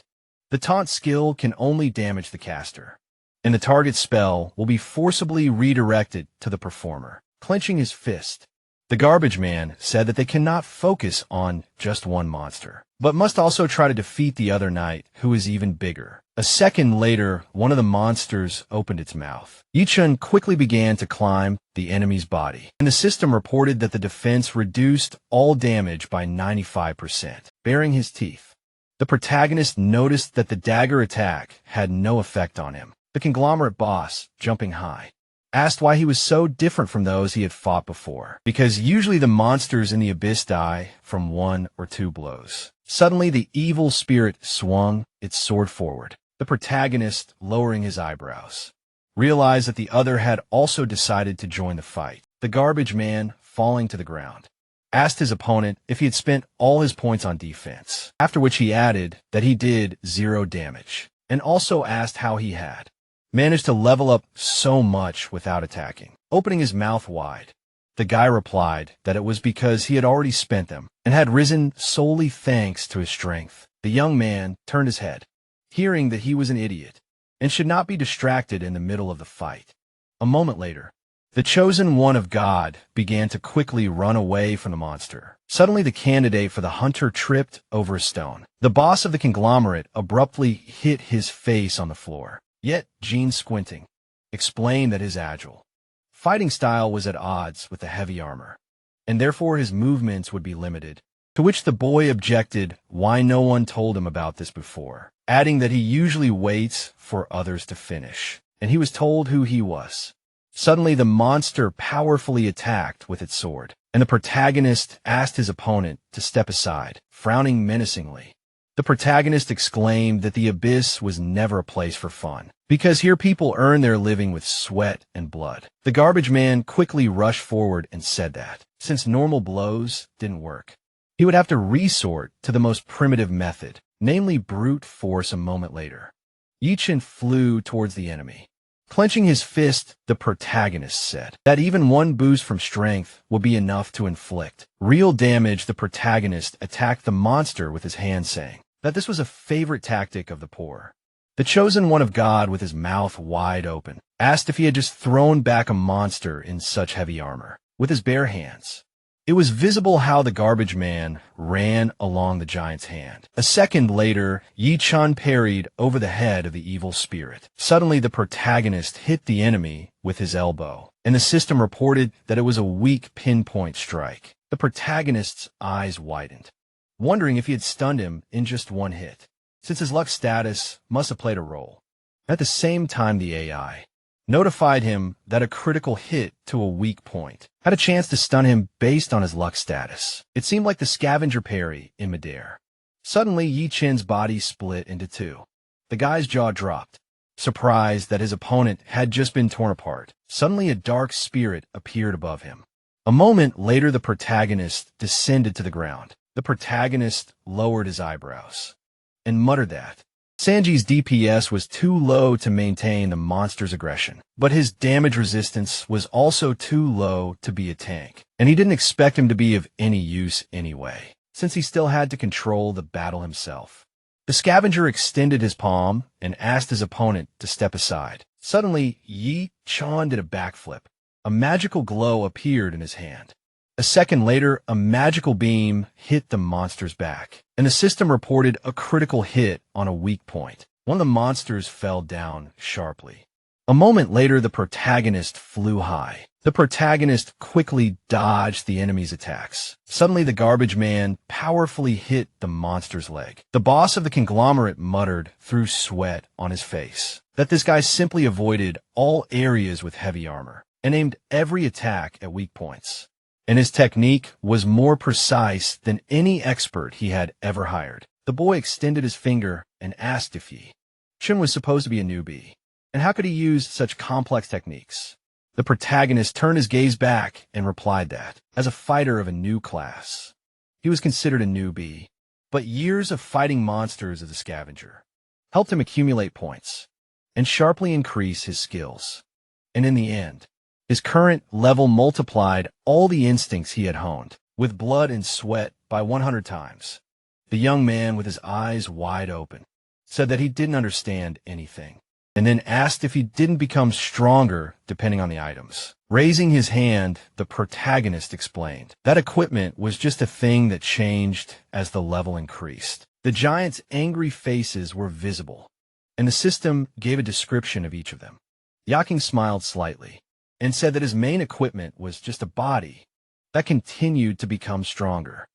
the taunt skill can only damage the caster, and the target spell will be forcibly redirected to the performer. Clenching his fist, the garbage man said that they cannot focus on just one monster, but must also try to defeat the other knight, who is even bigger. A second later, one of the monsters opened its mouth. Yichun quickly began to climb the enemy's body, and the system reported that the defense reduced all damage by 95%. Baring his teeth, the protagonist noticed that the dagger attack had no effect on him. The conglomerate boss, jumping high, asked why he was so different from those he had fought before, because usually the monsters in the abyss die from 1 or 2 blows. Suddenly, the evil spirit swung its sword forward. The protagonist, lowering his eyebrows, realized that the other had also decided to join the fight. The garbage man, falling to the ground, asked his opponent if he had spent all his points on defense, after which he added that he did 0 damage, and also asked how he had managed to level up so much without attacking. Opening his mouth wide, the guy replied that it was because he had already spent them and had risen solely thanks to his strength. The young man turned his head, hearing that he was an idiot and should not be distracted in the middle of the fight. A moment later, the chosen one of God began to quickly run away from the monster. Suddenly, the candidate for the hunter tripped over a stone. The boss of the conglomerate abruptly hit his face on the floor. Yet, Gene, squinting, explained that his agile fighting style was at odds with the heavy armor, and therefore his movements would be limited, to which the boy objected why no one told him about this before, adding that he usually waits for others to finish, and he was told who he was. Suddenly, the monster powerfully attacked with its sword, and the protagonist asked his opponent to step aside, frowning menacingly. The protagonist exclaimed that the abyss was never a place for fun, because here people earn their living with sweat and blood. The garbage man quickly rushed forward and said that, since normal blows didn't work, he would have to resort to the most primitive method, namely brute force. A moment later, Yichin flew towards the enemy. Clenching his fist, the protagonist said that even one boost from strength would be enough to inflict real damage. The protagonist attacked the monster with his hand, saying that this was a favorite tactic of the poor. The chosen one of God, with his mouth wide open, asked if he had just thrown back a monster in such heavy armor with his bare hands. It was visible how the garbage man ran along the giant's hand. A second later, Yi Chun parried over the head of the evil spirit. Suddenly, the protagonist hit the enemy with his elbow, and the system reported that it was a weak pinpoint strike. The protagonist's eyes widened, wondering if he had stunned him in just one hit. since his luck status must have played a role. At the same time, the AI notified him that a critical hit to a weak point had a chance to stun him based on his luck status. It seemed like the scavenger parry in midair. Suddenly, Yi Chen's body split into two. The guy's jaw dropped, surprised that his opponent had just been torn apart. Suddenly, a dark spirit appeared above him. A moment later, the protagonist descended to the ground. The protagonist lowered his eyebrows and muttered that Sanji's DPS was too low to maintain the monster's aggression, but his damage resistance was also too low to be a tank, and he didn't expect him to be of any use anyway, since he still had to control the battle himself. The scavenger extended his palm and asked his opponent to step aside. Suddenly, Yi Chen did a backflip. A magical glow appeared in his hand. A second later, a magical beam hit the monster's back, and the system reported a critical hit on a weak point. One of the monsters fell down sharply. A moment later, the protagonist flew high. The protagonist quickly dodged the enemy's attacks. Suddenly, the garbage man powerfully hit the monster's leg. The boss of the conglomerate muttered through sweat on his face that this guy simply avoided all areas with heavy armor and aimed every attack at weak points. And his technique was more precise than any expert he had ever hired. The boy extended his finger and asked if Yi Chen was supposed to be a newbie, and how could he use such complex techniques? The protagonist turned his gaze back and replied that, as a fighter of a new class, he was considered a newbie, but years of fighting monsters as a scavenger helped him accumulate points and sharply increase his skills. And in the end, his current level multiplied all the instincts he had honed, with blood and sweat by 100 times. The young man, with his eyes wide open, said that he didn't understand anything, and then asked if he didn't become stronger depending on the items. Raising his hand, the protagonist explained that equipment was just a thing that changed as the level increased. The giant's angry faces were visible, and the system gave a description of each of them. Yaking smiled slightly and said that his main equipment was just a body that continued to become stronger.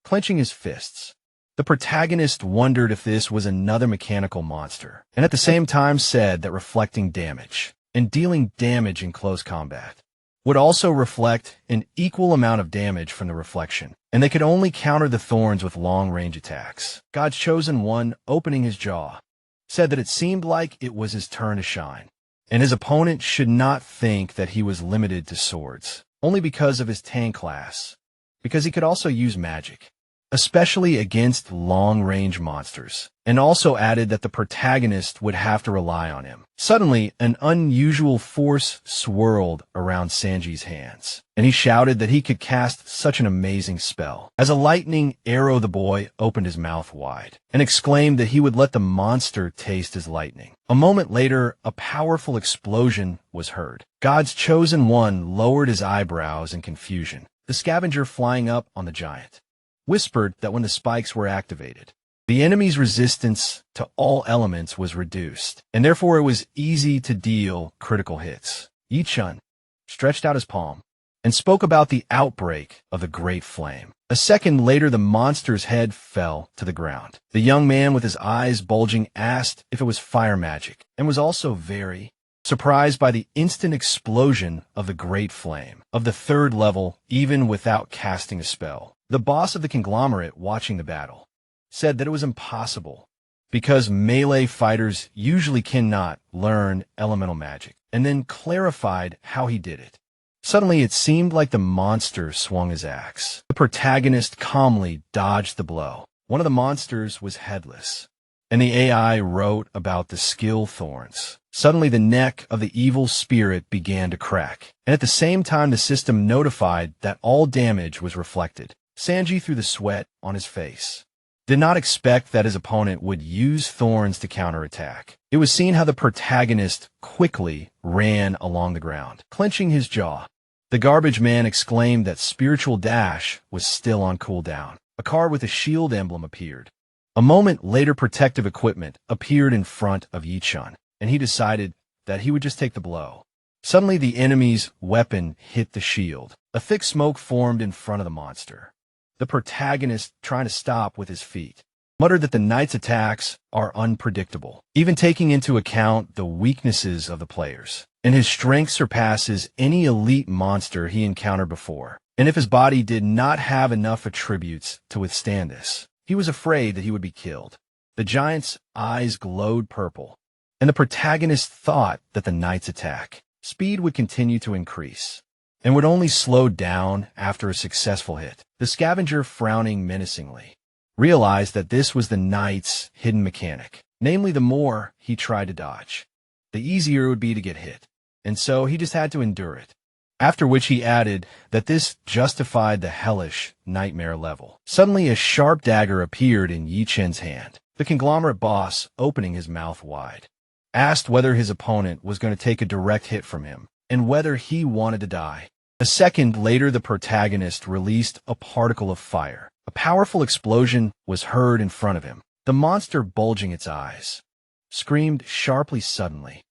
Clenching his fists, the protagonist wondered if this was another mechanical monster, and at the same time said that reflecting damage and dealing damage in close combat would also reflect an equal amount of damage from the reflection, and they could only counter the thorns with long-range attacks. God's chosen one, opening his jaw, said that it seemed like it was his turn to shine, and his opponent should not think that he was limited to swords, only because of his tank class, because he could also use magic, especially against long-range monsters, and also added that the protagonist would have to rely on him. Suddenly, an unusual force swirled around Sanji's hands, and he shouted that he could cast such an amazing spell. As a lightning arrow, the boy opened his mouth wide and exclaimed that he would let the monster taste his lightning. A moment later, a powerful explosion was heard. God's chosen one lowered his eyebrows in confusion. The scavenger flying up on the giant whispered that when the spikes were activated, the enemy's resistance to all elements was reduced, and therefore it was easy to deal critical hits. Yi Chen stretched out his palm and spoke about the outbreak of the Great Flame. A second later, the monster's head fell to the ground. The young man, with his eyes bulging, asked if it was fire magic, and was also very surprised by the instant explosion of the Great Flame of the third level, even without casting a spell. The boss of the conglomerate, watching the battle, said that it was impossible because melee fighters usually cannot learn elemental magic, and then clarified how he did it. Suddenly, it seemed like the monster swung his axe. The protagonist calmly dodged the blow. One of the monsters was headless, and the AI wrote about the skill thorns. Suddenly, the neck of the evil spirit began to crack, and at the same time, the system notified that all damage was reflected. Sanji, through the sweat on his face, did not expect that his opponent would use thorns to counterattack. It was seen how the protagonist quickly ran along the ground, clenching his jaw. The garbage man exclaimed that spiritual dash was still on cooldown. A card with a shield emblem appeared. A moment later, protective equipment appeared in front of Yi Chen, and he decided that he would just take the blow. Suddenly, the enemy's weapon hit the shield. A thick smoke formed in front of the monster. The protagonist trying to stop with his feet muttered that the knight's attacks are unpredictable, even taking into account the weaknesses of the players, and his strength surpasses any elite monster he encountered before. And if his body did not have enough attributes to withstand this, he was afraid that he would be killed. The giant's eyes glowed purple, and the protagonist thought that the knight's attack speed would continue to increase, and would only slow down after a successful hit. The scavenger, frowning menacingly, realized that this was the knight's hidden mechanic. Namely, the more he tried to dodge, the easier it would be to get hit, and so he just had to endure it. After which he added that this justified the hellish nightmare level. Suddenly a sharp dagger appeared in Yi Chen's hand. The conglomerate boss, opening his mouth wide, asked whether his opponent was going to take a direct hit from him, and whether he wanted to die. A second later, the protagonist released a particle of fire. A powerful explosion was heard in front of him. The monster, bulging its eyes, screamed sharply suddenly.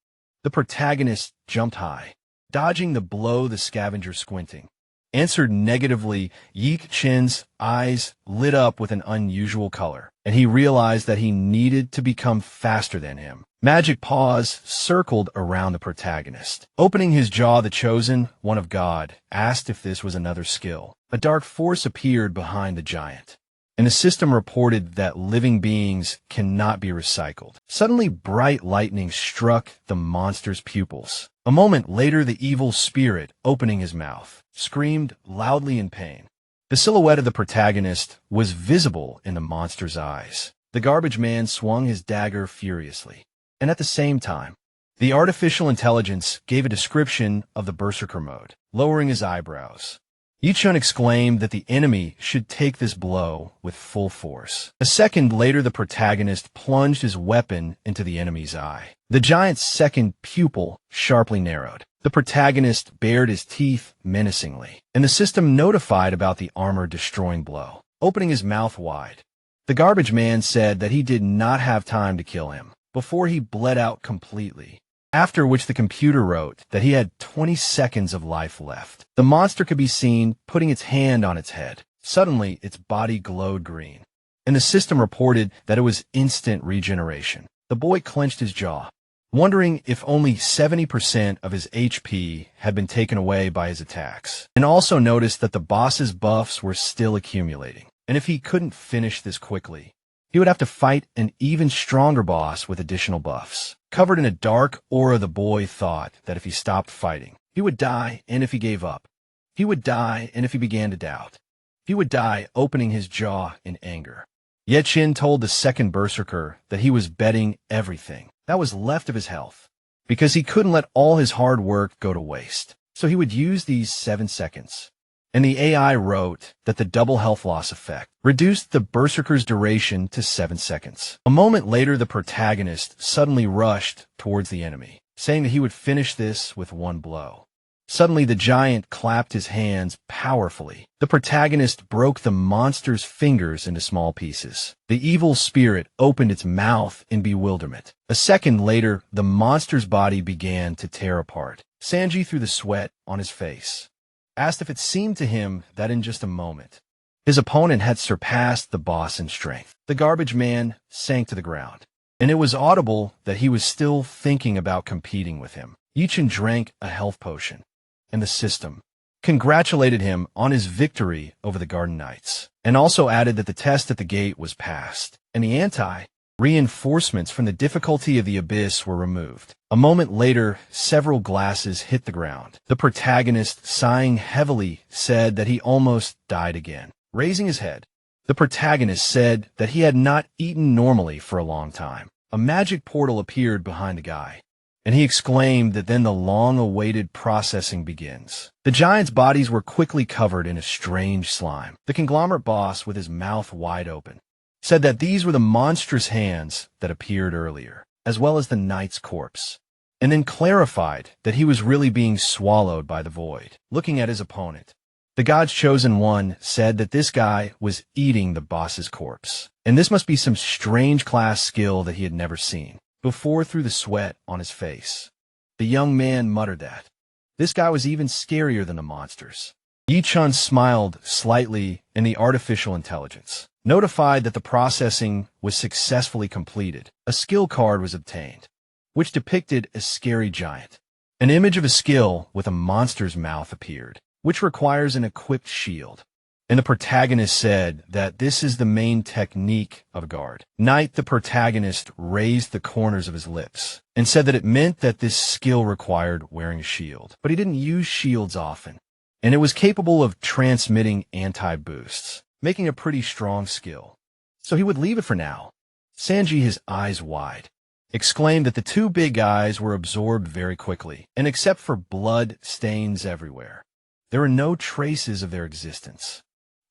The protagonist jumped high, dodging the blow. The scavenger, squinting, answered negatively. Yi Chen's eyes lit up with an unusual color, and he realized that he needed to become faster than him. Magic paws circled around the protagonist. Opening his jaw, the chosen one of God asked if this was another skill. A dark force appeared behind the giant, and the system reported that living beings cannot be recycled. Suddenly, bright lightning struck the monster's pupils. A moment later, the evil spirit, opening his mouth, screamed loudly in pain. The silhouette of the protagonist was visible in the monster's eyes. The garbage man swung his dagger furiously, and at the same time, the artificial intelligence gave a description of the berserker mode, lowering his eyebrows. Yi Chen exclaimed that the enemy should take this blow with full force. A second later, the protagonist plunged his weapon into the enemy's eye. The giant's second pupil sharply narrowed. The protagonist bared his teeth menacingly, and the system notified about the armor-destroying blow. Opening his mouth wide, the garbage man said that he did not have time to kill him before he bled out completely, after which the computer wrote that he had 20 seconds of life left. The monster could be seen putting its hand on its head. Suddenly, its body glowed green, and the system reported that it was instant regeneration. The boy clenched his jaw, wondering if only 70% of his HP had been taken away by his attacks, and also noticed that the boss's buffs were still accumulating, and if he couldn't finish this quickly, he would have to fight an even stronger boss with additional buffs. Covered in a dark aura, the boy thought that if he stopped fighting, he would die, and if he gave up, he would die, and if he began to doubt, he would die, opening his jaw in anger. Yi Chen told the second berserker that he was betting everything that was left of his health, because he couldn't let all his hard work go to waste. So he would use these 7 seconds. And the AI wrote that the double health loss effect reduced the berserker's duration to 7 seconds. A moment later, the protagonist suddenly rushed towards the enemy, saying that he would finish this with one blow. Suddenly, the giant clapped his hands powerfully. The protagonist broke the monster's fingers into small pieces. The evil spirit opened its mouth in bewilderment. A second later, the monster's body began to tear apart. Sanji, through the sweat on his face, asked if it seemed to him that in just a moment, his opponent had surpassed the boss in strength. The garbage man sank to the ground, and it was audible that he was still thinking about competing with him. Yi Chen drank a health potion, and the system congratulated him on his victory over the Garden Knights, and also added that the test at the gate was passed, and the anti-reinforcements from the difficulty of the abyss were removed. A moment later, several glasses hit the ground. The protagonist, sighing heavily, said that he almost died again. Raising his head, the protagonist said that he had not eaten normally for a long time. A magic portal appeared behind the guy, and he exclaimed that then the long-awaited processing begins. The giants' bodies were quickly covered in a strange slime. The conglomerate boss, with his mouth wide open, said that these were the monstrous hands that appeared earlier, as well as the knight's corpse, and then clarified that he was really being swallowed by the void. Looking at his opponent, the God's chosen one said that this guy was eating the boss's corpse, and this must be some strange class skill that he had never seen before. Through the sweat on his face, the young man muttered that this guy was even scarier than the monsters. Yi Chen smiled slightly in the artificial intelligence. Notified that the processing was successfully completed, a skill card was obtained, which depicted a scary giant. An image of a skill with a monster's mouth appeared, which requires an equipped shield. And the protagonist said that this is the main technique of a guard. Knight, the protagonist, raised the corners of his lips and said that it meant that this skill required wearing a shield. But he didn't use shields often, and it was capable of transmitting anti-boosts, making a pretty strong skill. So he would leave it for now. Sanji, his eyes wide, exclaimed that the two big eyes were absorbed very quickly, and except for blood stains everywhere, there were no traces of their existence.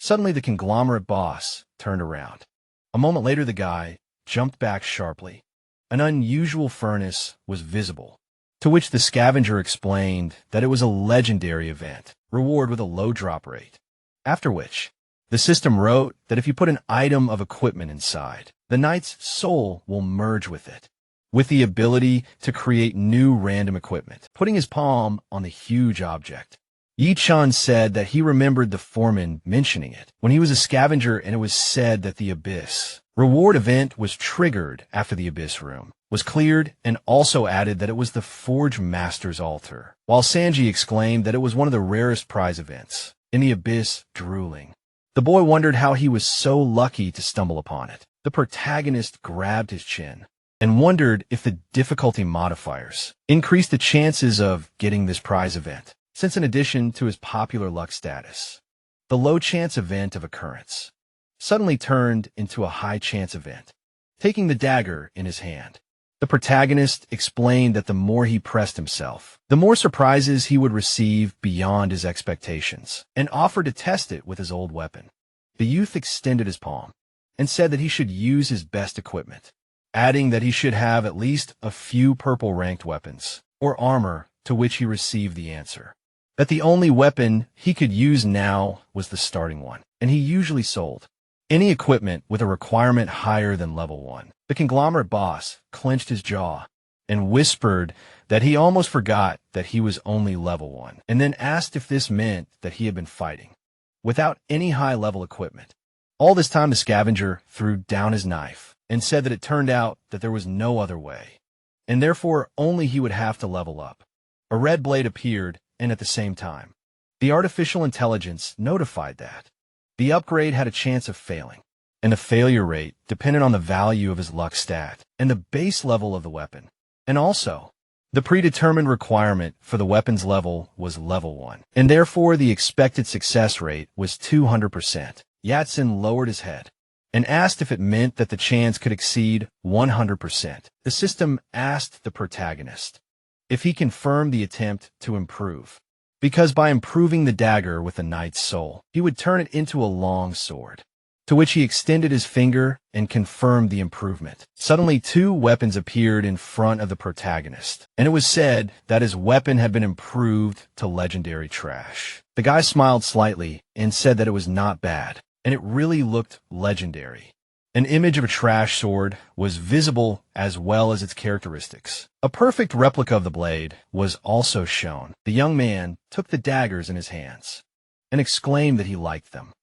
Suddenly, the conglomerate boss turned around. A moment later, the guy jumped back sharply. An unusual furnace was visible, to which the scavenger explained that it was a legendary event, reward with a low drop rate. After which, the system wrote that if you put an item of equipment inside, the knight's soul will merge with it, with the ability to create new random equipment. Putting his palm on the huge object, Yi-chan said that he remembered the foreman mentioning it when he was a scavenger, and it was said that the Abyss reward event was triggered after the Abyss room was cleared, and also added that it was the Forge Master's altar, while Sanji exclaimed that it was one of the rarest prize events. In the Abyss, drooling. The boy wondered how he was so lucky to stumble upon it. The protagonist grabbed his chin and wondered if the difficulty modifiers increased the chances of getting this prize event, since in addition to his popular luck status, the low chance event of occurrence suddenly turned into a high chance event. Taking the dagger in his hand, the protagonist explained that the more he pressed himself, the more surprises he would receive beyond his expectations, and offered to test it with his old weapon. The youth extended his palm and said that he should use his best equipment, adding that he should have at least a few purple-ranked weapons or armor, to which he received the answer that the only weapon he could use now was the starting one, and he usually sold any equipment with a requirement higher than level 1. The conglomerate boss clenched his jaw and whispered that he almost forgot that he was only level 1, and then asked if this meant that he had been fighting without any high-level equipment. All this time, the scavenger threw down his knife and said that it turned out that there was no other way, and therefore only he would have to level up. A red blade appeared, and at the same time, the artificial intelligence notified that the upgrade had a chance of failing, and the failure rate depended on the value of his luck stat and the base level of the weapon. And also, the predetermined requirement for the weapon's level was level 1, and therefore the expected success rate was 200%. Yatsen lowered his head and asked if it meant that the chance could exceed 100%. The system asked the protagonist if he confirmed the attempt to improve, because by improving the dagger with the knight's soul, he would turn it into a long sword, to which he extended his finger and confirmed the improvement. Suddenly, two weapons appeared in front of the protagonist, and it was said that his weapon had been improved to legendary trash. The guy smiled slightly and said that it was not bad, and it really looked legendary. An image of a trash sword was visible, as well as its characteristics. A perfect replica of the blade was also shown. The young man took the daggers in his hands and exclaimed that he liked them.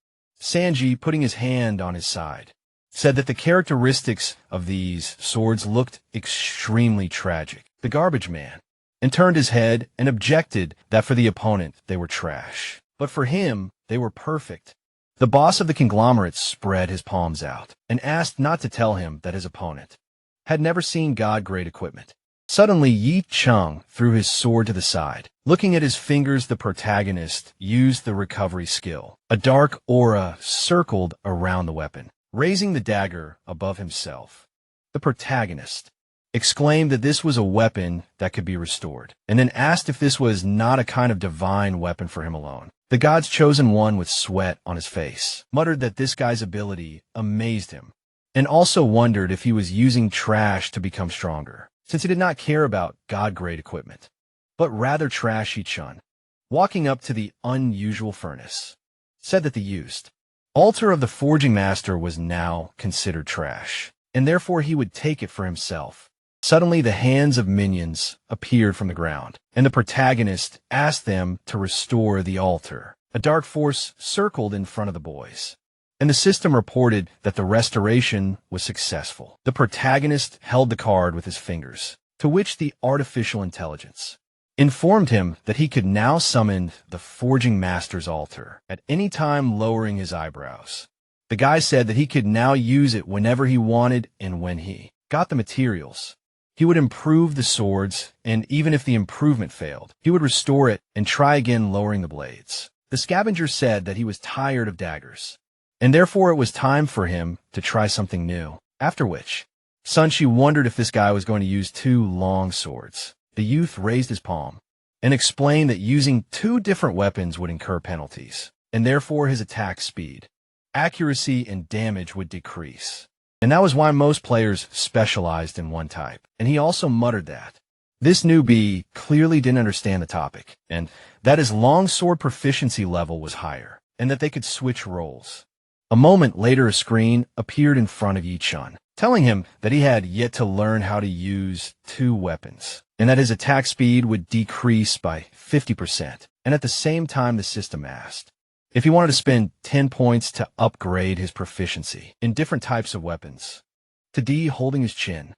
Sanji, putting his hand on his side, said that the characteristics of these swords looked extremely tragic. The garbage man and turned his head and objected that for the opponent they were trash, but for him they were perfect. The boss of the conglomerate spread his palms out and asked not to tell him that his opponent had never seen God-grade equipment. Suddenly, Yi Chung threw his sword to the side. Looking at his fingers, the protagonist used the recovery skill. A dark aura circled around the weapon, raising the dagger above himself. The protagonist exclaimed that this was a weapon that could be restored, and then asked if this was not a kind of divine weapon for him alone. The god's chosen one, with sweat on his face, muttered that this guy's ability amazed him, and also wondered if he was using trash to become stronger, since he did not care about god-grade equipment, but rather trash Yi-chun. Walking up to the unusual furnace, said that the used altar of the forging master was now considered trash, and therefore he would take it for himself. Suddenly, the hands of minions appeared from the ground, and the protagonist asked them to restore the altar. A dark force circled in front of the boys, and the system reported that the restoration was successful. The protagonist held the card with his fingers, to which the artificial intelligence informed him that he could now summon the Forging Master's altar at any time, lowering his eyebrows. The guy said that he could now use it whenever he wanted, and when he got the materials, he would improve the swords, and even if the improvement failed, he would restore it and try again, lowering the blades. The scavenger said that he was tired of daggers, and therefore it was time for him to try something new. After which, Sunshi wondered if this guy was going to use 2 long swords. The youth raised his palm and explained that using 2 different weapons would incur penalties, and therefore his attack speed, accuracy, and damage would decrease. And that was why most players specialized in one type. And he also muttered that this newbie clearly didn't understand the topic, and that his longsword proficiency level was higher, and that they could switch roles. A moment later, a screen appeared in front of Yi-chun, telling him that he had yet to learn how to use 2 weapons, and that his attack speed would decrease by 50%. And at the same time, the system asked if he wanted to spend 10 points to upgrade his proficiency in different types of weapons. To D, holding his chin,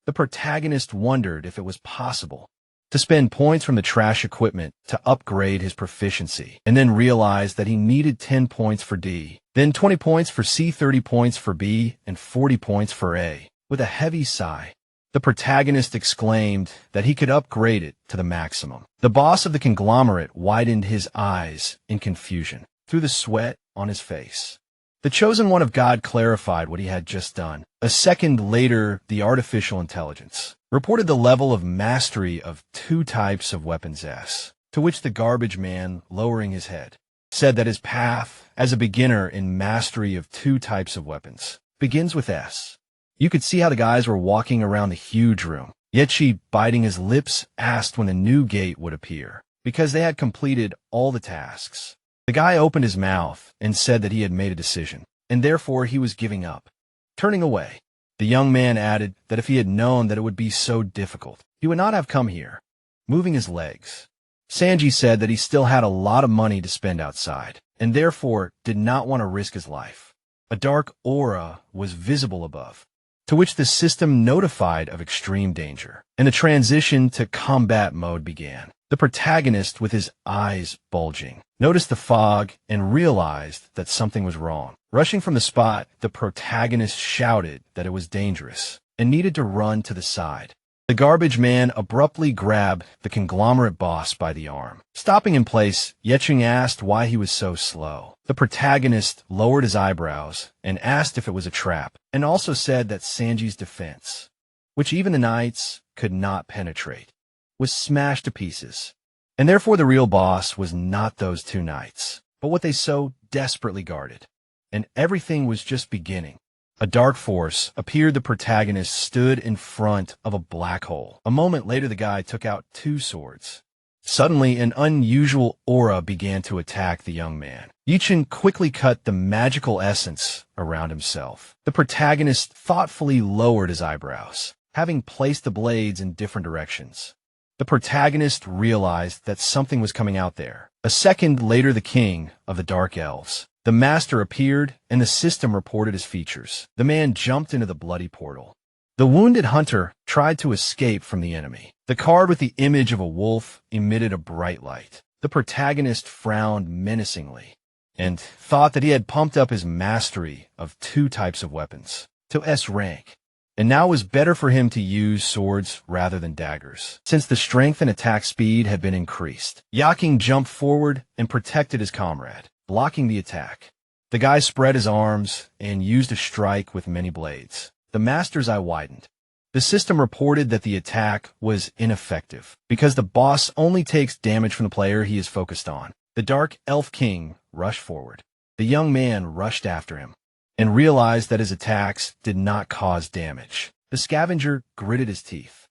the protagonist wondered if it was possible to spend points from the trash equipment to upgrade his proficiency, and then realized that he needed 10 points for D, then 20 points for C, 30 points for B, and 40 points for A. With a heavy sigh, the protagonist exclaimed that he could upgrade it to the maximum. The boss of the conglomerate widened his eyes in confusion through the sweat on his face. The chosen one of God clarified what he had just done. A second later, the artificial intelligence reported the level of mastery of 2 types of weapons S, to which the garbage man, lowering his head, said that his path as a beginner in mastery of 2 types of weapons begins with S. You could see how the guys were walking around the huge room. Yechi, biting his lips, asked when the new gate would appear, because they had completed all the tasks. The guy opened his mouth and said that he had made a decision, and therefore he was giving up. Turning away, the young man added that if he had known that it would be so difficult, he would not have come here. Moving his legs, Sanji said that he still had a lot of money to spend outside, and therefore did not want to risk his life. A dark aura was visible above, to which the system notified of extreme danger, and the transition to combat mode began. The protagonist, with his eyes bulging, noticed the fog and realized that something was wrong. Rushing from the spot, the protagonist shouted that it was dangerous and needed to run to the side. The garbage man abruptly grabbed the conglomerate boss by the arm. Stopping in place, Yeching asked why he was so slow. The protagonist lowered his eyebrows and asked if it was a trap, and also said that Sanji's defense, which even the knights could not penetrate, was smashed to pieces, and therefore the real boss was not those 2 knights, but what they so desperately guarded. And everything was just beginning. A dark force appeared. The protagonist stood in front of a black hole. A moment later, the guy took out 2 swords. Suddenly, an unusual aura began to attack the young man. Yichin quickly cut the magical essence around himself. The protagonist thoughtfully lowered his eyebrows, having placed the blades in different directions. The protagonist realized that something was coming out there. A second later, the king of the Dark Elves, the master, appeared, and the system reported his features. The man jumped into the bloody portal. The wounded hunter tried to escape from the enemy. The card with the image of a wolf emitted a bright light. The protagonist frowned menacingly and thought that he had pumped up his mastery of 2 types of weapons to S rank, and now it was better for him to use swords rather than daggers, since the strength and attack speed had been increased. Yaking jumped forward and protected his comrade, blocking the attack. The guy spread his arms and used a strike with many blades. The master's eye widened. The system reported that the attack was ineffective, because the boss only takes damage from the player he is focused on. The Dark Elf King rushed forward. The young man rushed after him, and realized that his attacks did not cause damage. The scavenger gritted his teeth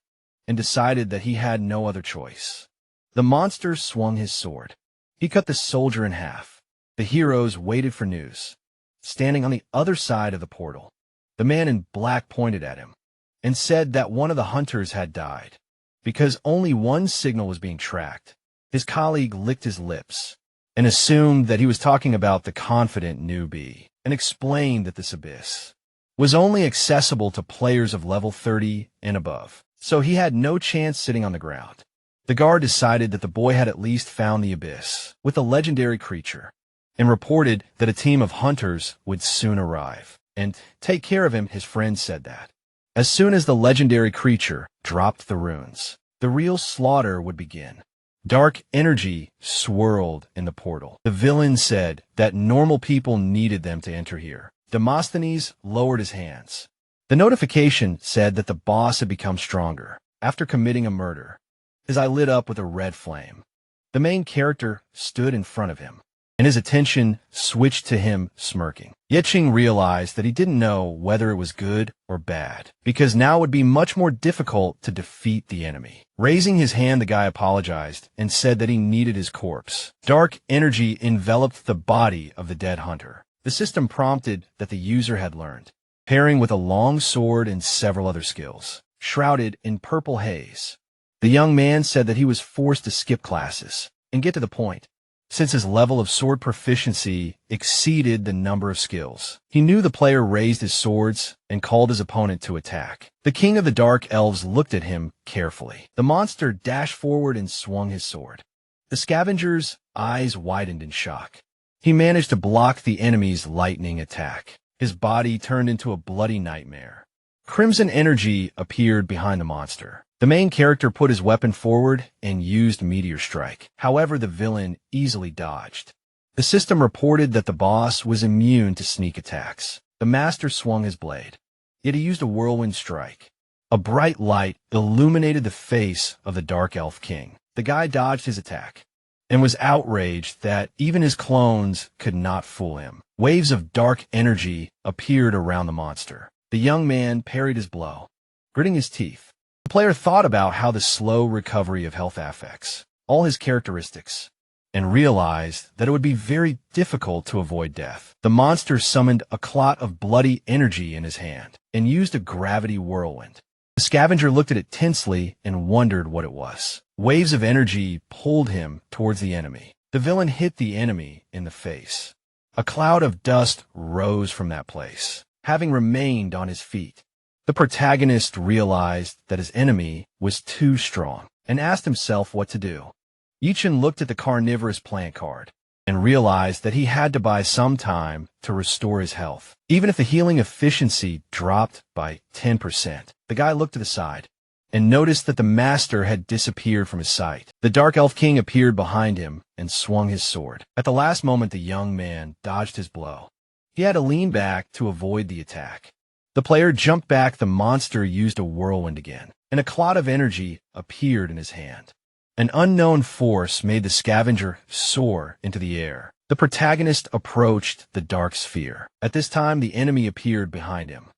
and decided that he had no other choice. The monster swung his sword. He cut the soldier in half. The heroes waited for news. Standing on the other side of the portal, the man in black pointed at him and said that one of the hunters had died, because only one signal was being tracked. His colleague licked his lips and assumed that he was talking about the confident newbie. and explained that this abyss was only accessible to players of level 30 and above, so he had no chance sitting on the ground. The guard decided that the boy had at least found the abyss with a legendary creature, and reported that a team of hunters would soon arrive and take care of him. His friend said that as soon as the legendary creature dropped the runes, the real slaughter would begin. Dark energy swirled in the portal. The villain said that normal people needed them to enter here. Demosthenes lowered his hands. The notification said that the boss had become stronger after committing a murder. His eye lit up with a red flame. The main character stood in front of him, and his attention switched to him smirking. Yicheng realized that he didn't know whether it was good or bad, because now it would be much more difficult to defeat the enemy. Raising his hand, the guy apologized and said that he needed his corpse. Dark energy enveloped the body of the dead hunter. The system prompted that the user had learned, pairing with a long sword and several other skills, shrouded in purple haze. The young man said that he was forced to skip classes and get to the point, since his level of sword proficiency exceeded the number of skills. He knew the player raised his swords and called his opponent to attack. The king of the dark elves looked at him carefully. The monster dashed forward and swung his sword. The scavenger's eyes widened in shock. He managed to block the enemy's lightning attack. His body turned into a bloody nightmare. Crimson energy appeared behind the monster. The main character put his weapon forward and used Meteor Strike. However, the villain easily dodged. The system reported that the boss was immune to sneak attacks. The master swung his blade, yet he used a whirlwind strike. A bright light illuminated the face of the Dark Elf King. The guy dodged his attack and was outraged that even his clones could not fool him. Waves of dark energy appeared around the monster. The young man parried his blow, gritting his teeth. The player thought about how the slow recovery of health affects all his characteristics, and realized that it would be very difficult to avoid death. The monster summoned a clot of bloody energy in his hand and used a gravity whirlwind. The scavenger looked at it tensely and wondered what it was. Waves of energy pulled him towards the enemy. The villain hit the enemy in the face. A cloud of dust rose from that place. Having remained on his feet, the protagonist realized that his enemy was too strong and asked himself what to do. Yicheng looked at the carnivorous plant card and realized that he had to buy some time to restore his health, even if the healing efficiency dropped by 10%. The guy looked to the side and noticed that the master had disappeared from his sight. The Dark Elf King appeared behind him and swung his sword. At the last moment, the young man dodged his blow. He had to lean back to avoid the attack. The player jumped back. The monster used a whirlwind again, and a clot of energy appeared in his hand. An unknown force made the scavenger soar into the air. The protagonist approached the dark sphere. At this time, the enemy appeared behind him.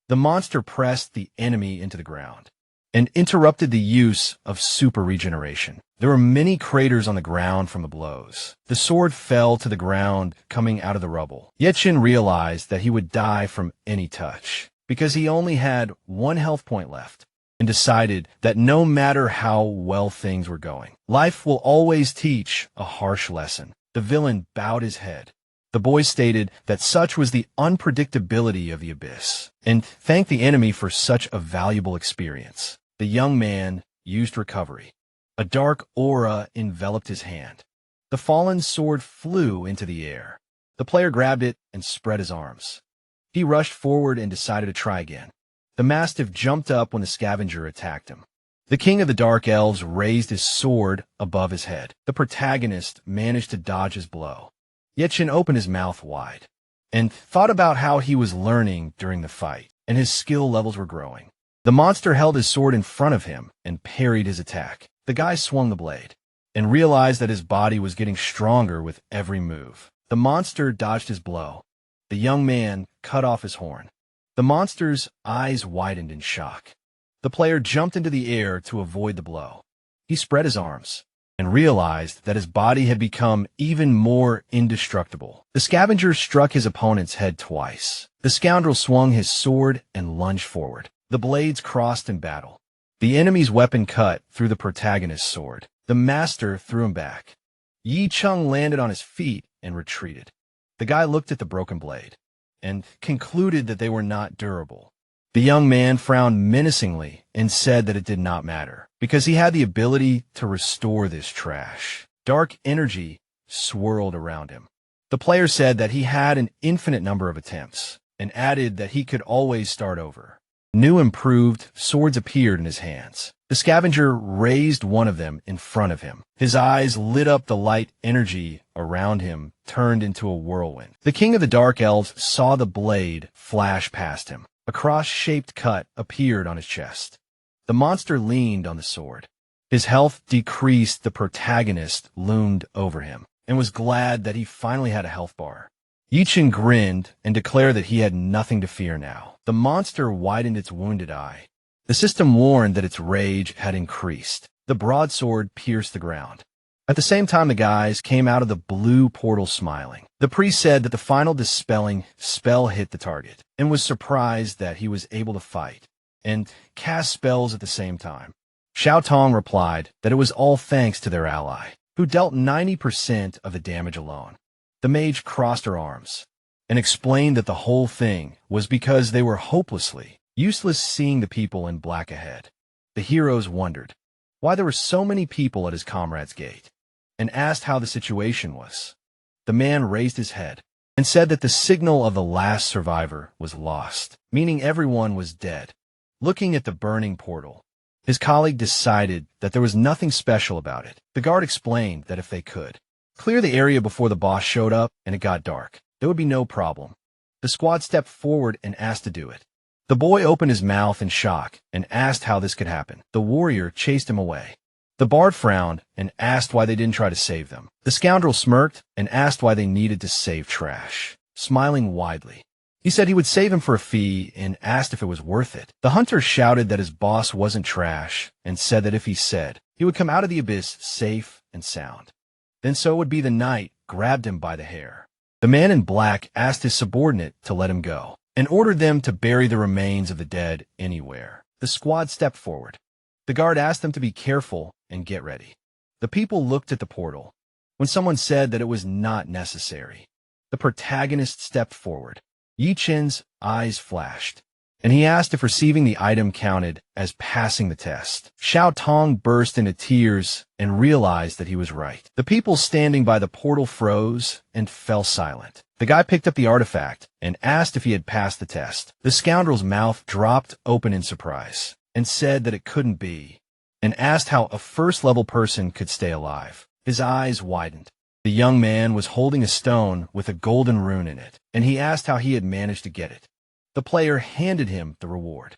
The monster pressed the enemy into the ground and interrupted the use of super regeneration. There were many craters on the ground from the blows. The sword fell to the ground, coming out of the rubble. Yicheng realized that he would die from any touch, because he only had one health point left, and decided that no matter how well things were going, life will always teach a harsh lesson. The villain bowed his head. The boy stated that such was the unpredictability of the abyss, and thanked the enemy for such a valuable experience. The young man used recovery. A dark aura enveloped his hand. The fallen sword flew into the air. The player grabbed it and spread his arms. He rushed forward and decided to try again. The mastiff jumped up when the scavenger attacked him. The king of the dark elves raised his sword above his head. The protagonist managed to dodge his blow. Yicheng opened his mouth wide and thought about how he was learning during the fight, and his skill levels were growing. The monster held his sword in front of him and parried his attack. The guy swung the blade and realized that his body was getting stronger with every move. The monster dodged his blow. The young man cut off his horn. The monster's eyes widened in shock. The player jumped into the air to avoid the blow. He spread his arms and realized that his body had become even more indestructible. The scavenger struck his opponent's head twice. The scoundrel swung his sword and lunged forward. The blades crossed in battle. The enemy's weapon cut through the protagonist's sword. The master threw him back. Yicheng landed on his feet and retreated. The guy looked at the broken blade and concluded that they were not durable. The young man frowned menacingly and said that it did not matter, because he had the ability to restore this trash. Dark energy swirled around him. The player said that he had an infinite number of attempts, and added that he could always start over. New improved swords appeared in his hands. The scavenger raised one of them in front of him. His eyes lit up, the light energy around him turned into a whirlwind. The king of the dark elves saw the blade flash past him. A cross-shaped cut appeared on his chest. The monster leaned on the sword. His health decreased. The protagonist loomed over him and was glad that he finally had a health bar. Yichin grinned and declared that he had nothing to fear now. The monster widened its wounded eye. The system warned that its rage had increased. The broadsword pierced the ground. At the same time, the guys came out of the blue portal smiling. The priest said that the final dispelling spell hit the target and was surprised that he was able to fight and cast spells at the same time. Xiao Tong replied that it was all thanks to their ally, who dealt 90% of the damage alone. The mage crossed her arms and explained that the whole thing was because they were hopelessly useless, seeing the people in black ahead. The heroes wondered why there were so many people at his comrade's gate and asked how the situation was. The man raised his head and said that the signal of the last survivor was lost, meaning everyone was dead. Looking at the burning portal, his colleague decided that there was nothing special about it. The guard explained that if they could clear the area before the boss showed up and it got dark, there would be no problem. The squad stepped forward and asked to do it. The boy opened his mouth in shock and asked how this could happen. The warrior chased him away. The bard frowned and asked why they didn't try to save them. The scoundrel smirked and asked why they needed to save trash, smiling widely. He said he would save him for a fee and asked if it was worth it. The hunter shouted that his boss wasn't trash and said that if he said, he would come out of the abyss safe and sound. Then so would be the knight grabbed him by the hair. The man in black asked his subordinate to let him go and ordered them to bury the remains of the dead anywhere. The squad stepped forward. The guard asked them to be careful and get ready. The people looked at the portal when someone said that it was not necessary. The protagonist stepped forward. Yi Chen's eyes flashed, and he asked if receiving the item counted as passing the test. Xiao Tong burst into tears and realized that he was right. The people standing by the portal froze and fell silent. The guy picked up the artifact and asked if he had passed the test. The scoundrel's mouth dropped open in surprise and said that it couldn't be, and asked how a first-level person could stay alive. His eyes widened. The young man was holding a stone with a golden rune in it, and he asked how he had managed to get it. The player handed him the reward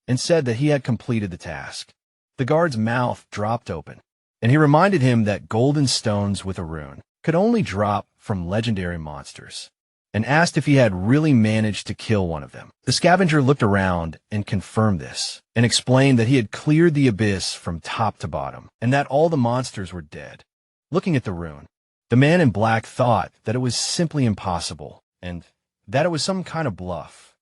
and said that he had completed the task. The guard's mouth dropped open, and he reminded him that golden stones with a rune could only drop from legendary monsters, and asked if he had really managed to kill one of them. The scavenger looked around and confirmed this, and explained that he had cleared the abyss from top to bottom, and that all the monsters were dead. Looking at the rune, the man in black thought that it was simply impossible, and that it was some kind of bluff,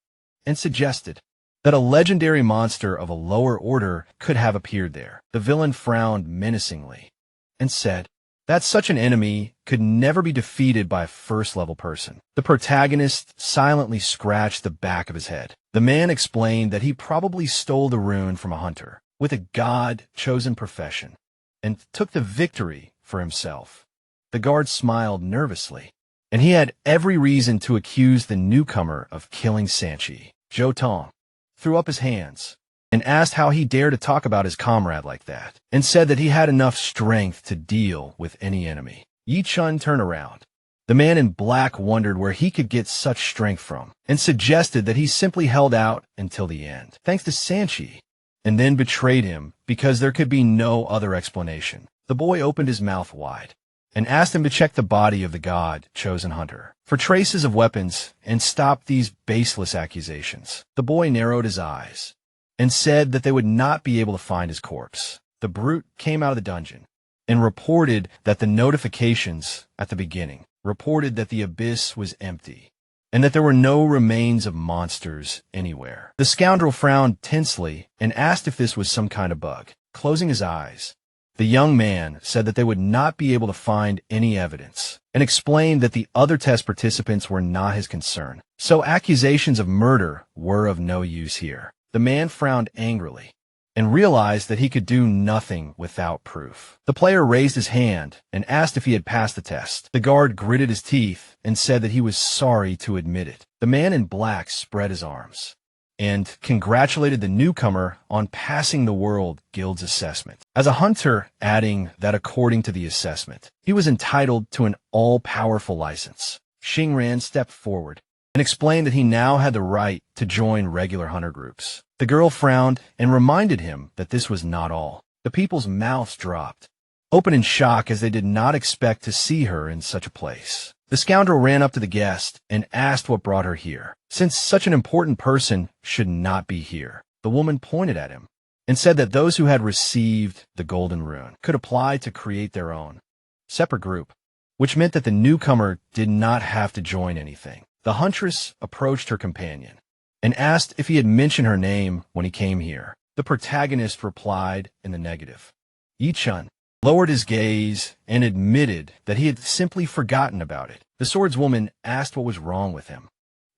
and suggested that a legendary monster of a lower order could have appeared there. The villain frowned menacingly and said that such an enemy could never be defeated by a first-level person. The protagonist silently scratched the back of his head. The man explained that he probably stole the rune from a hunter with a god-chosen profession and took the victory for himself. The guard smiled nervously, and he had every reason to accuse the newcomer of killing Sanchi. Zhou Tong threw up his hands and asked how he dared to talk about his comrade like that, and said that he had enough strength to deal with any enemy. Yi Chun turned around. The man in black wondered where he could get such strength from, and suggested that he simply held out until the end, thanks to Sanchi, and then betrayed him because there could be no other explanation. The boy opened his mouth wide and asked him to check the body of the god-chosen hunter for traces of weapons and stop these baseless accusations. The boy narrowed his eyes and said that they would not be able to find his corpse. The brute came out of the dungeon and reported that the notifications at the beginning reported that the abyss was empty and that there were no remains of monsters anywhere. The scoundrel frowned tensely and asked if this was some kind of bug. Closing his eyes, The young man said that they would not be able to find any evidence and explained that the other test participants were not his concern. So accusations of murder were of no use here. The man frowned angrily and realized that he could do nothing without proof. The player raised his hand and asked if he had passed the test. The guard gritted his teeth and said that he was sorry to admit it. The man in black spread his arms and congratulated the newcomer on passing the World Guild's assessment. As a hunter, adding that according to the assessment, he was entitled to an all-powerful license. Xingran stepped forward and explained that he now had the right to join regular hunter groups. The girl frowned and reminded him that this was not all. The people's mouths dropped, open in shock as they did not expect to see her in such a place. The scoundrel ran up to the guest and asked what brought her here, since such an important person should not be here. The woman pointed at him and said that those who had received the golden rune could apply to create their own separate group, which meant that the newcomer did not have to join anything. The huntress approached her companion and asked if he had mentioned her name when he came here. The protagonist replied in the negative. Yi-chun lowered his gaze and admitted that he had simply forgotten about it. The swordswoman asked what was wrong with him.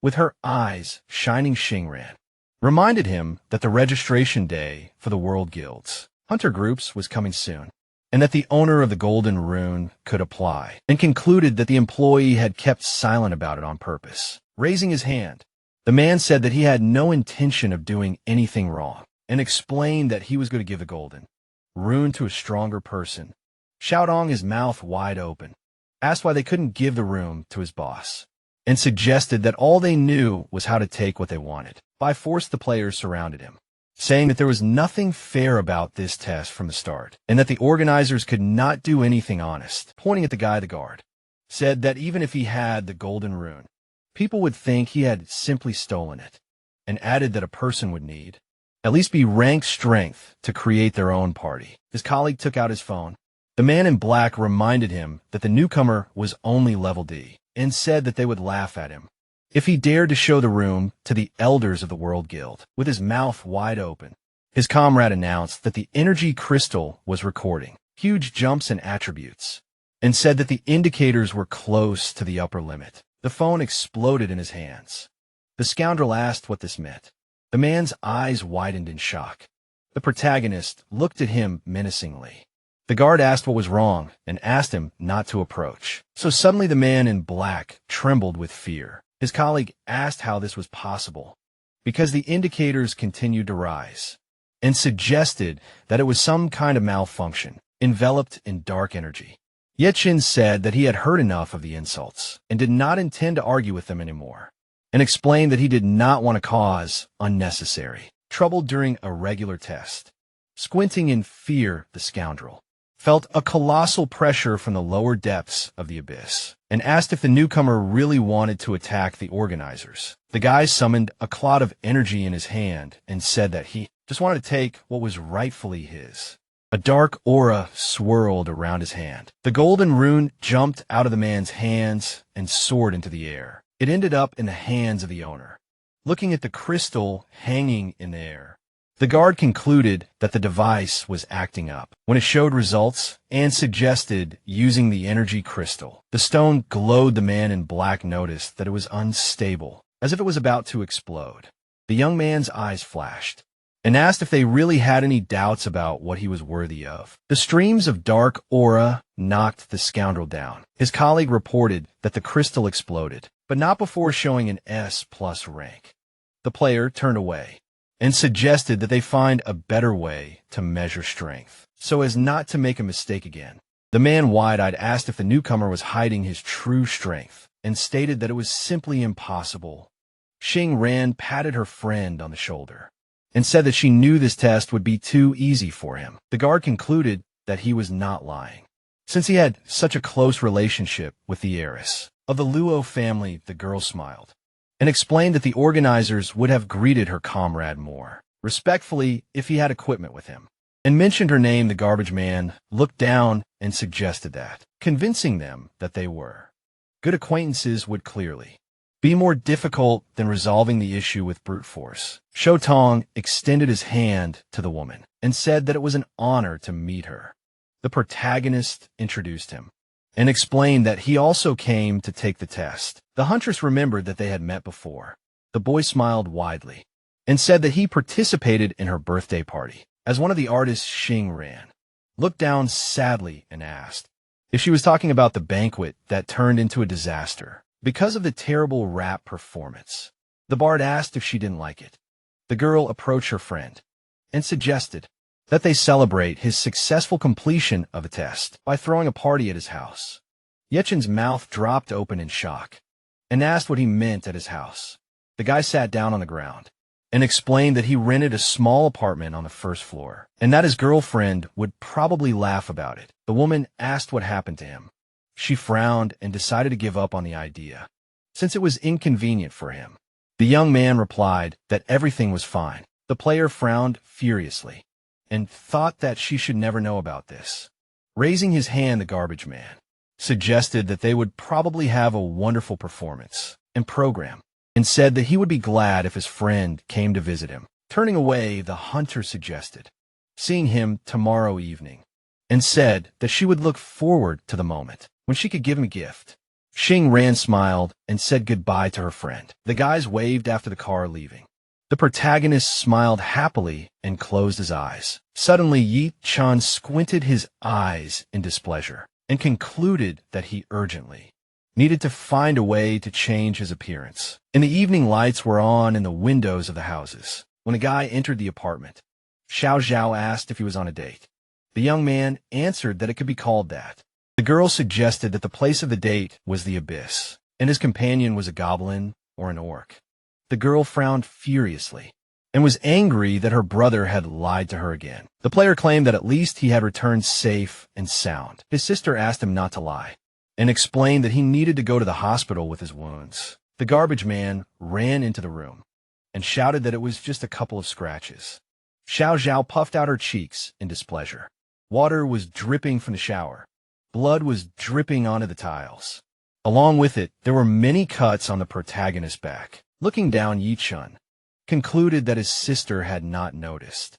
With her eyes shining, Xingran reminded him that the registration day for the World Guilds hunter groups was coming soon, and that the owner of the golden rune could apply, and concluded that the employee had kept silent about it on purpose. Raising his hand, the man said that he had no intention of doing anything wrong, and explained that he was going to give the golden rune to a stronger person. Xiaodong, his mouth wide open, asked why they couldn't give the rune to his boss, and suggested that all they knew was how to take what they wanted. By force, the players surrounded him, saying that there was nothing fair about this test from the start, and that the organizers could not do anything honest. Pointing at the guard said that even if he had the golden rune, people would think he had simply stolen it, and added that a person would need at least be ranked strength to create their own party. His colleague took out his phone. The man in black reminded him that the newcomer was only level D, and said that they would laugh at him if he dared to show the room to the elders of the World Guild. With his mouth wide open, his comrade announced that the energy crystal was recording huge jumps in attributes, and said that the indicators were close to the upper limit. The phone exploded in his hands. The scoundrel asked what this meant. The man's eyes widened in shock. The protagonist looked at him menacingly. The guard asked what was wrong and asked him not to approach. So suddenly the man in black trembled with fear. His colleague asked how this was possible, because the indicators continued to rise, and suggested that it was some kind of malfunction, enveloped in dark energy. Yechin said that he had heard enough of the insults and did not intend to argue with them anymore, and explained that he did not want to cause unnecessary trouble during a regular test. Squinting in fear, the scoundrel felt a colossal pressure from the lower depths of the abyss, and asked if the newcomer really wanted to attack the organizers. The guy summoned a cloud of energy in his hand and said that he just wanted to take what was rightfully his. A dark aura swirled around his hand. The golden rune jumped out of the man's hands and soared into the air. It ended up in the hands of the owner. Looking at the crystal hanging in the air, the guard concluded that the device was acting up when it showed results and suggested using the energy crystal. The stone glowed. The man in black noticed that it was unstable, as if it was about to explode. The young man's eyes flashed and asked if they really had any doubts about what he was worthy of. The streams of dark aura knocked the scoundrel down. His colleague reported that the crystal exploded, but not before showing an S+ rank. The player turned away and suggested that they find a better way to measure strength, so as not to make a mistake again. The man wide-eyed asked if the newcomer was hiding his true strength, and stated that it was simply impossible. Xingran patted her friend on the shoulder and said that she knew this test would be too easy for him. The guard concluded that he was not lying, since he had such a close relationship with the heiress of the Luo family. The girl smiled and explained that the organizers would have greeted her comrade more respectfully if he had equipment with him, and mentioned her name. The garbage man looked down and suggested that, convincing them that they were good acquaintances would clearly be more difficult than resolving the issue with brute force. Shotong extended his hand to the woman and said that it was an honor to meet her. The protagonist introduced him and explained that he also came to take the test. The huntress remembered that they had met before. The boy smiled widely and said that he participated in her birthday party. As one of the artists, Xing Ran looked down sadly and asked if she was talking about the banquet that turned into a disaster because of the terrible rap performance. The bard asked if she didn't like it. The girl approached her friend and suggested that they celebrate his successful completion of a test by throwing a party at his house. Yechen's mouth dropped open in shock and asked what he meant at his house. The guy sat down on the ground and explained that he rented a small apartment on the first floor and that his girlfriend would probably laugh about it. The woman asked what happened to him. She frowned and decided to give up on the idea, since it was inconvenient for him. The young man replied that everything was fine. The player frowned furiously and thought that she should never know about this. Raising his hand, the garbage man suggested that they would probably have a wonderful performance and program, and said that he would be glad if his friend came to visit him. Turning away, the hunter suggested seeing him tomorrow evening, and said that she would look forward to the moment when she could give him a gift. Xing Ran smiled and said goodbye to her friend. The guys waved after the car leaving. The protagonist smiled happily and closed his eyes. Suddenly, Yi Chan squinted his eyes in displeasure and concluded that he urgently needed to find a way to change his appearance. And the evening lights were on in the windows of the houses. When a guy entered the apartment, Xiao Zhao asked if he was on a date. The young man answered that it could be called that. The girl suggested that the place of the date was the abyss, and his companion was a goblin or an orc. The girl frowned furiously and was angry that her brother had lied to her again. The player claimed that at least he had returned safe and sound. His sister asked him not to lie and explained that he needed to go to the hospital with his wounds. The garbage man ran into the room and shouted that it was just a couple of scratches. Xiao Zhao puffed out her cheeks in displeasure. Water was dripping from the shower. Blood was dripping onto the tiles. Along with it, there were many cuts on the protagonist's back. Looking down, Yi Chun concluded that his sister had not noticed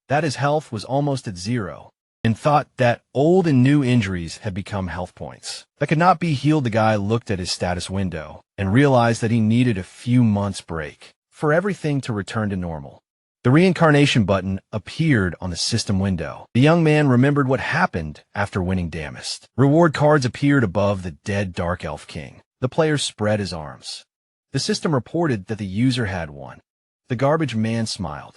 that his health was almost at zero, and thought that old and new injuries had become health points that could not be healed. The guy looked at his status window and realized that he needed a few months' break for everything to return to normal. The reincarnation button appeared on the system window. The young man remembered what happened after winning Damast. Reward cards appeared above the dead Dark Elf King. The player spread his arms. The system reported that the user had won. The garbage man smiled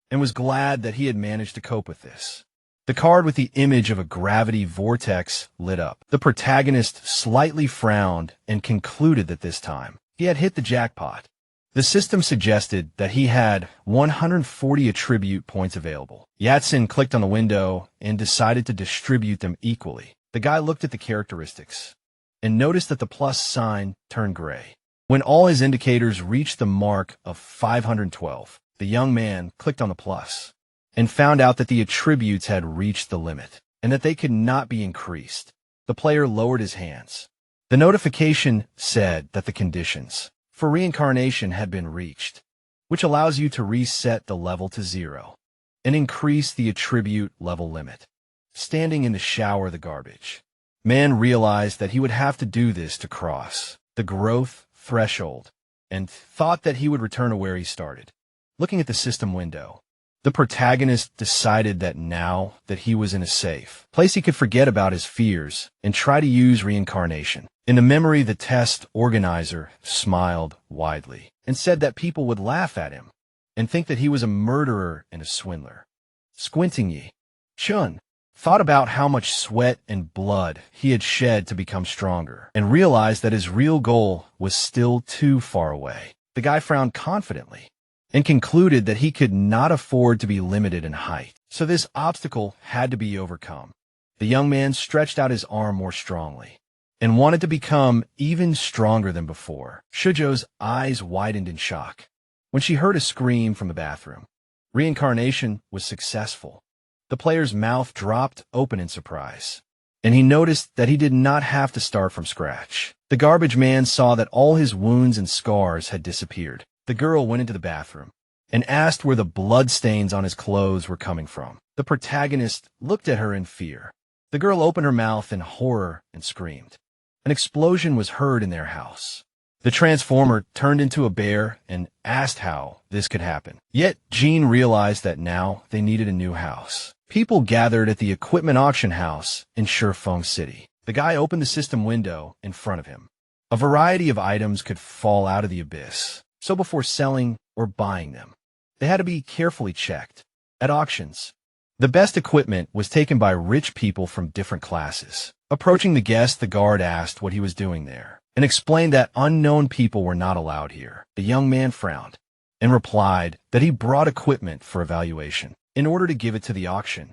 and was glad that he had managed to cope with this. The card with the image of a gravity vortex lit up. The protagonist slightly frowned and concluded that this time he had hit the jackpot. The system suggested that he had 140 attribute points available. Yatsen clicked on the window and decided to distribute them equally. The guy looked at the characteristics and noticed that the plus sign turned gray. When all his indicators reached the mark of 512, the young man clicked on the plus and found out that the attributes had reached the limit and that they could not be increased. The player lowered his hands. The notification said that the conditions for reincarnation had been reached, which allows you to reset the level to 0 and increase the attribute level limit. Standing in the shower, the garbage man realized that he would have to do this to cross the growth threshold and thought that he would return to where he started. Looking at the system window, the protagonist decided that now that he was in a safe place, he could forget about his fears and try to use reincarnation. In the memory, the test organizer smiled widely and said that people would laugh at him and think that he was a murderer and a swindler. Squinting, Yi Chun thought about how much sweat and blood he had shed to become stronger and realized that his real goal was still too far away. The guy frowned confidently and concluded that he could not afford to be limited in height, so this obstacle had to be overcome. The young man stretched out his arm more strongly and wanted to become even stronger than before. Shuzhou's eyes widened in shock when she heard a scream from the bathroom. Reincarnation was successful. The player's mouth dropped open in surprise, and he noticed that he did not have to start from scratch. The garbage man saw that all his wounds and scars had disappeared. The girl went into the bathroom and asked where the blood stains on his clothes were coming from. The protagonist looked at her in fear The girl opened her mouth in horror and screamed. An explosion was heard in their house. The transformer turned into a bear and asked how this could happen. Yet Jean realized that now they needed a new house. People gathered at the equipment auction house in Shifeng City. The guy opened the system window in front of him. A variety of items could fall out of the abyss, so before selling or buying them, they had to be carefully checked. At auctions, the best equipment was taken by rich people from different classes. Approaching the guest, the guard asked what he was doing there and explained that unknown people were not allowed here. The young man frowned and replied that he brought equipment for evaluation in order to give it to the auction.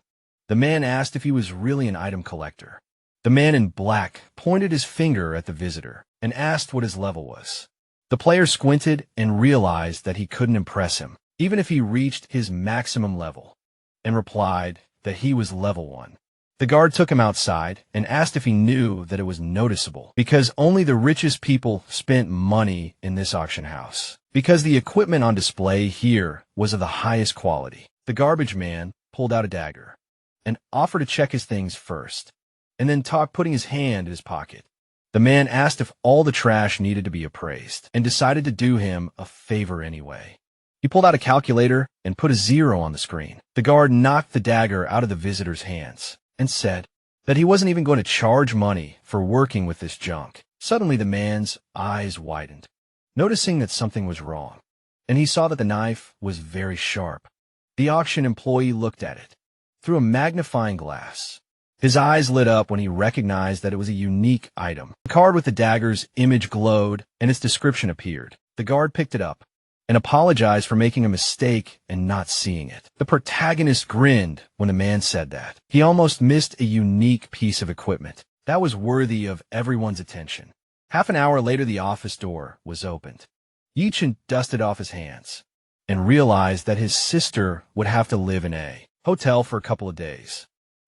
The man asked if he was really an item collector. The man in black pointed his finger at the visitor and asked what his level was. The player squinted and realized that he couldn't impress him, even if he reached his maximum level, and replied that he was level 1. The guard took him outside and asked if he knew that it was noticeable because only the richest people spent money in this auction house, because the equipment on display here was of the highest quality. The garbage man pulled out a dagger and offered to check his things first, and then talked, putting his hand in his pocket. The man asked if all the trash needed to be appraised and decided to do him a favor anyway. He pulled out a calculator and put a 0 on the screen. The guard knocked the dagger out of the visitor's hands and said that he wasn't even going to charge money for working with this junk. Suddenly the man's eyes widened, noticing that something was wrong, and he saw that the knife was very sharp. The auction employee looked at it through a magnifying glass. His eyes lit up when he recognized that it was a unique item. The card with the dagger's image glowed and its description appeared. The guard picked it up and apologized for making a mistake and not seeing it. The protagonist grinned when the man said that. He almost missed a unique piece of equipment that was worthy of everyone's attention. Half an hour later, the office door was opened. Yichin dusted off his hands and realized that his sister would have to live in a hotel for a couple of days,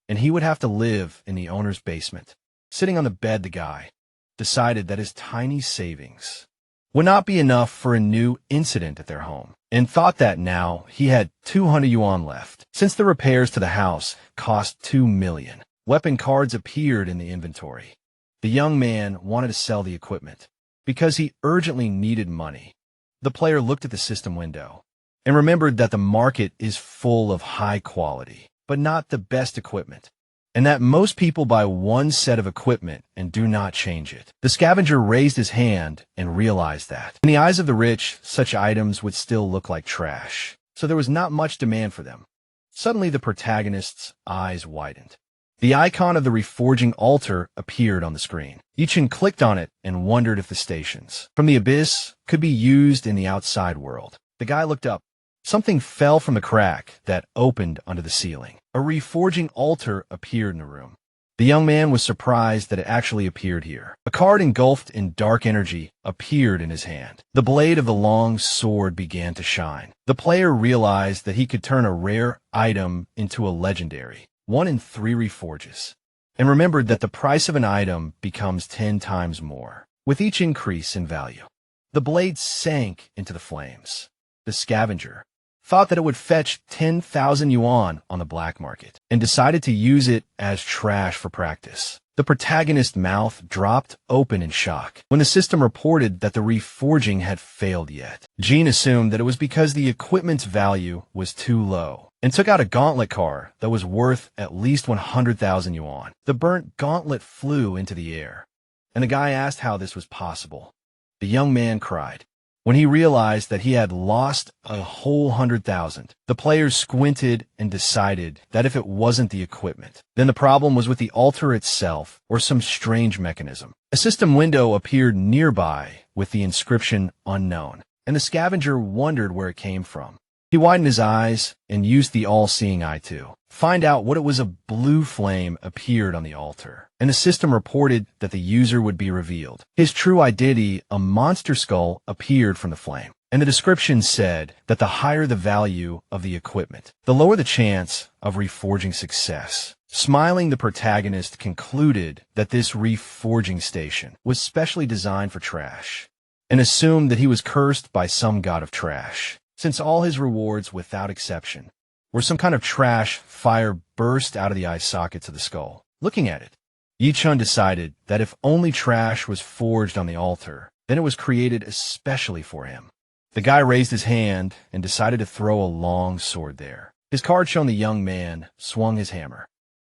and he would have to live in the owner's basement. Sitting on the bed, the guy decided that his tiny savings would not be enough for a new incident at their home, and thought that now he had 200 yuan left, since the repairs to the house cost 2 million. Weapon cards appeared in the inventory. The young man wanted to sell the equipment because he urgently needed money. The player looked at the system window and remembered that the market is full of high quality, but not the best equipment, and that most people buy one set of equipment and do not change it. The scavenger raised his hand and realized that, in the eyes of the rich, such items would still look like trash, so there was not much demand for them. Suddenly, the protagonist's eyes widened. The icon of the reforging altar appeared on the screen. Yichin clicked on it and wondered if the stations from the abyss could be used in the outside world. The guy looked up. Something fell from the crack that opened under the ceiling. A reforging altar appeared in the room. The young man was surprised that it actually appeared here. A card engulfed in dark energy appeared in his hand. The blade of the long sword began to shine. The player realized that he could turn a rare item into a legendary, 1 in 3 reforges, and remembered that the price of an item becomes 10 times more with each increase in value. The blade sank into the flames. The scavenger thought that it would fetch 10,000 yuan on the black market and decided to use it as trash for practice. The protagonist's mouth dropped open in shock when the system reported that the reforging had failed yet. Jean assumed that it was because the equipment's value was too low and took out a gauntlet card that was worth at least 100,000 yuan. The burnt gauntlet flew into the air, and the guy asked how this was possible. The young man cried when he realized that he had lost a whole 100,000. The players squinted and decided that if it wasn't the equipment, then the problem was with the altar itself or some strange mechanism. A system window appeared nearby with the inscription unknown, and the scavenger wondered where it came from. He widened his eyes and used the all-seeing eye to find out what it was. A blue flame appeared on the altar, and the system reported that the user would be revealed. His true identity, a monster skull, appeared from the flame, and the description said that the higher the value of the equipment, the lower the chance of reforging success. Smiling, the protagonist concluded that this reforging station was specially designed for trash, and assumed that he was cursed by some god of trash, since all his rewards, without exception, were some kind of trash. Fire burst out of the eye sockets of the skull. Looking at it, Yi-chun decided that if only trash was forged on the altar, then it was created especially for him. The guy raised his hand and decided to throw a long sword there. His card shown the young man swung his hammer.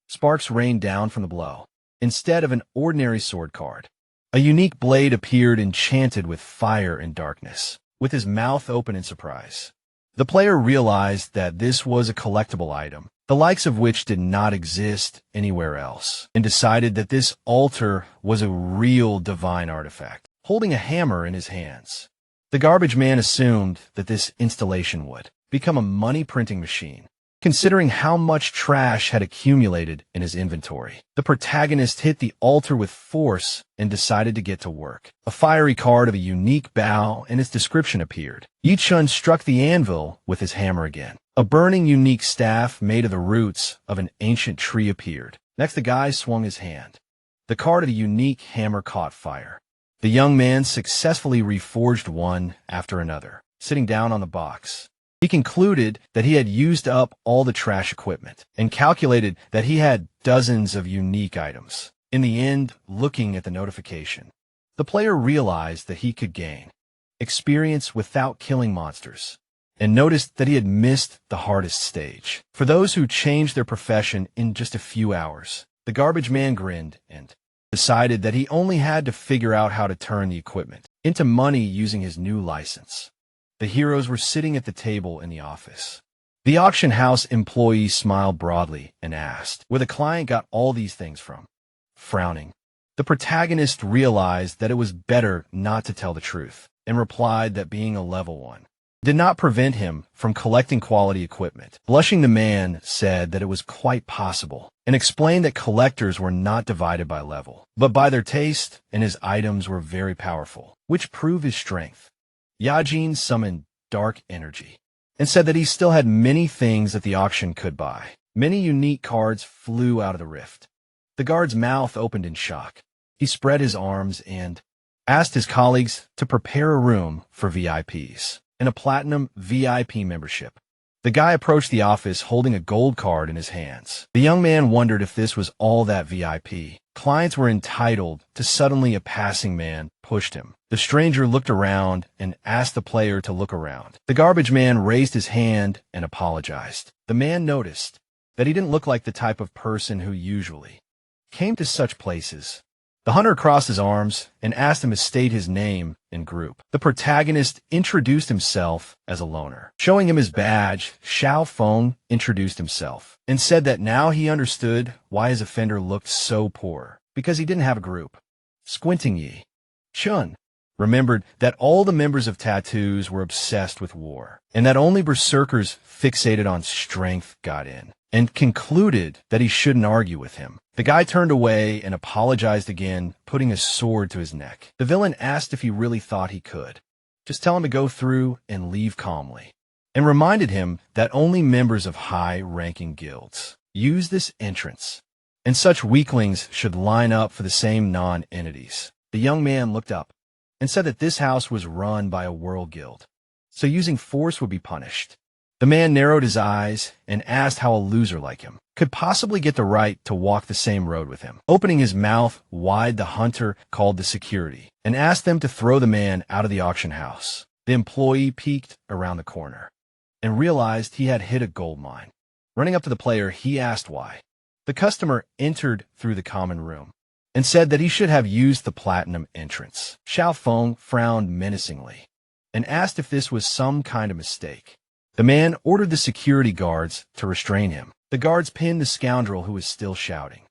Sparks rained down from the blow. Instead of an ordinary sword card, a unique blade appeared enchanted with fire and darkness, with his mouth open in surprise. The player realized that this was a collectible item, the likes of which did not exist anywhere else, and decided that this altar was a real divine artifact, holding a hammer in his hands. The garbage man assumed that this installation would become a money-printing machine, considering how much trash had accumulated in his inventory. The protagonist hit the altar with force and decided to get to work. A fiery card of a unique bow and its description appeared. Yi-chun struck the anvil with his hammer again. A burning unique staff made of the roots of an ancient tree appeared. Next, the guy swung his hand. The card of the unique hammer caught fire. The young man successfully reforged one after another, sitting down on the box. He concluded that he had used up all the trash equipment and calculated that he had dozens of unique items. In the end, looking at the notification, the player realized that he could gain experience without killing monsters and noticed that he had missed the hardest stage. For those who changed their profession in just a few hours, the garbage man grinned and decided that he only had to figure out how to turn the equipment into money using his new license. The heroes were sitting at the table in the office. The auction house employee smiled broadly and asked where the client got all these things from. Frowning, the protagonist realized that it was better not to tell the truth and replied that being a level 1 did not prevent him from collecting quality equipment. Blushing, the man said that it was quite possible and explained that collectors were not divided by level, but by their taste, and his items were very powerful, which proved his strength. Yajin summoned dark energy and said that he still had many things that the auction could buy. Many unique cards flew out of the rift. The guard's mouth opened in shock. He spread his arms and asked his colleagues to prepare a room for VIPs and a platinum VIP membership. The guy approached the office holding a gold card in his hands. The young man wondered if this was all that VIP clients were entitled to. Suddenly, a passing man pushed him. The stranger looked around and asked the player to look around. The garbage man raised his hand and apologized. The man noticed that he didn't look like the type of person who usually came to such places. The hunter crossed his arms and asked him to state his name and group. The protagonist introduced himself as a loner. Showing him his badge, Xiao Feng introduced himself and said that now he understood why his offender looked so poor, because he didn't have a group. Squinting, Yi-chun remembered that all the members of Tattoos were obsessed with war, and that only berserkers fixated on strength got in, and concluded that he shouldn't argue with him. The guy turned away and apologized again, putting his sword to his neck. The villain asked if he really thought he could just tell him to go through and leave calmly, and reminded him that only members of high-ranking guilds use this entrance, and such weaklings should line up for the same non-entities. The young man looked up and said that this house was run by a world guild, so using force would be punished. The man narrowed his eyes and asked how a loser like him could possibly get the right to walk the same road with him. Opening his mouth wide, the hunter called the security and asked them to throw the man out of the auction house. The employee peeked around the corner and realized he had hit a gold mine. Running up to the player, he asked why. The customer entered through the common room and said that he should have used the platinum entrance. Xiao Feng frowned menacingly and asked if this was some kind of mistake. The man ordered the security guards to restrain him. The guards pinned the scoundrel who was still shouting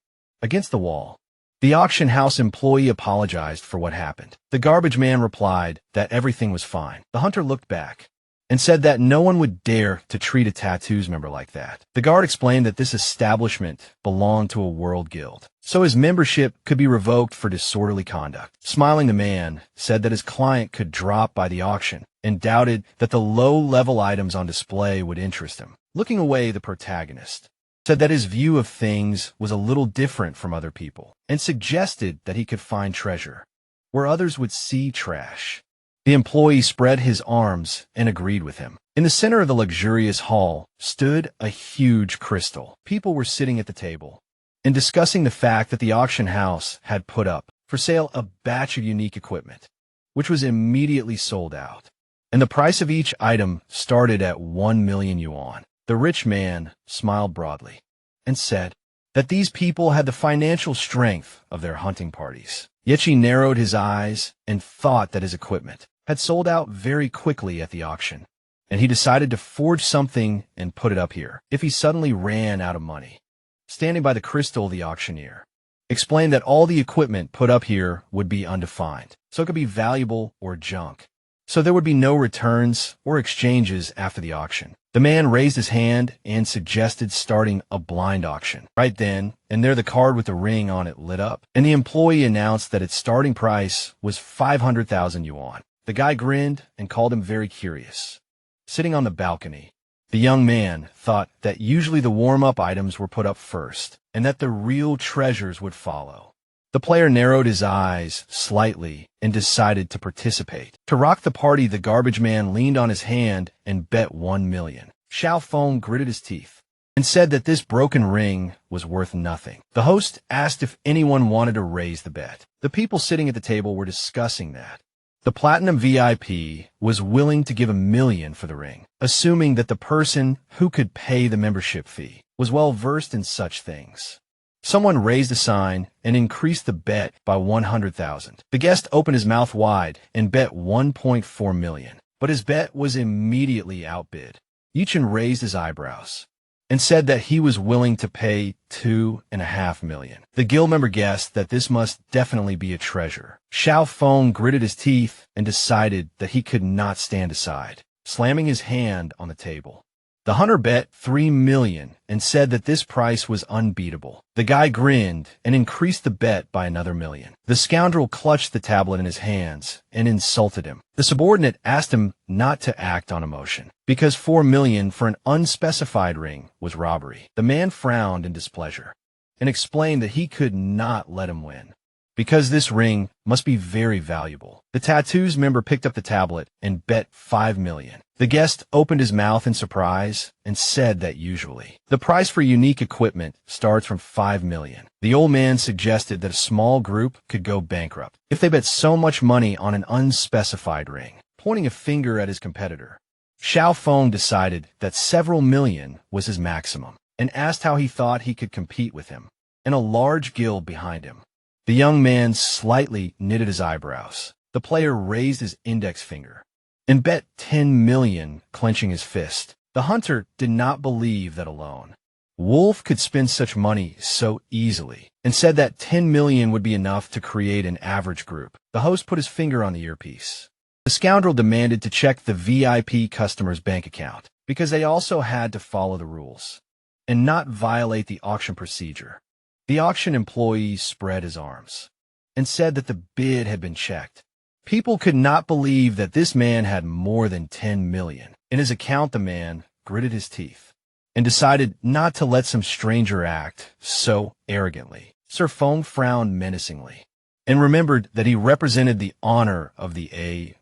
against the wall. The auction house employee apologized for what happened. The garbage man replied that everything was fine. The hunter looked back and said that no one would dare to treat a Tattoos member like that. The guard explained that this establishment belonged to a world guild, so his membership could be revoked for disorderly conduct. Smiling, the man said that his client could drop by the auction and doubted that the low-level items on display would interest him. Looking away, the protagonist said that his view of things was a little different from other people and suggested that he could find treasure where others would see trash. The employee spread his arms and agreed with him. In the center of the luxurious hall stood a huge crystal. People were sitting at the table, and discussing the fact that the auction house had put up for sale a batch of unique equipment, which was immediately sold out. And the price of each item started at 1 million yuan. The rich man smiled broadly and said that these people had the financial strength of their hunting parties. Yechi narrowed his eyes and thought that his equipment had sold out very quickly at the auction, and he decided to forge something and put it up here if he suddenly ran out of money. Standing by the crystal, the auctioneer explained that all the equipment put up here would be undefined, so it could be valuable or junk. So there would be no returns or exchanges after the auction. The man raised his hand and suggested starting a blind auction. Right then and there, the card with the ring on it lit up, and the employee announced that its starting price was 500,000 yuan. The guy grinned and called him very curious. Sitting on the balcony, the young man thought that usually the warm-up items were put up first, and that the real treasures would follow. The player narrowed his eyes slightly and decided to participate. To rock the party, the garbage man leaned on his hand and bet 1 million. Xiao Feng gritted his teeth and said that this broken ring was worth nothing. The host asked if anyone wanted to raise the bet. The people sitting at the table were discussing that. The Platinum VIP was willing to give 1 million for the ring, assuming that the person who could pay the membership fee was well versed in such things. Someone raised a sign and increased the bet by 100,000. The guest opened his mouth wide and bet 1.4 million, but his bet was immediately outbid. Yichen raised his eyebrows and said that he was willing to pay 2.5 million. The guild member guessed that this must definitely be a treasure. Xiao Feng gritted his teeth and decided that he could not stand aside, slamming his hand on the table. The hunter bet 3 million and said that this price was unbeatable. The guy grinned and increased the bet by another million. The scoundrel clutched the tablet in his hands and insulted him. The subordinate asked him not to act on emotion, because 4 million for an unspecified ring was robbery. The man frowned in displeasure and explained that he could not let him win, because this ring must be very valuable. The tattoos member picked up the tablet and bet 5 million. The guest opened his mouth in surprise and said that usually the price for unique equipment starts from 5 million. The old man suggested that a small group could go bankrupt if they bet so much money on an unspecified ring, pointing a finger at his competitor. Xiao Feng decided that several million was his maximum and asked how he thought he could compete with him and a large guild behind him. The young man slightly knitted his eyebrows. The player raised his index finger and bet 10 million, clenching his fist. The hunter did not believe that alone Wolf could spend such money so easily, and said that 10 million would be enough to create an average group. The host put his finger on the earpiece. The scoundrel demanded to check the VIP customer's bank account, because they also had to follow the rules and not violate the auction procedure. The auction employee spread his arms and said that the bid had been checked. People could not believe that this man had more than 10 million. In his account, the man gritted his teeth and decided not to let some stranger act so arrogantly. Sir Feng frowned menacingly and remembered that he represented the honor of the A+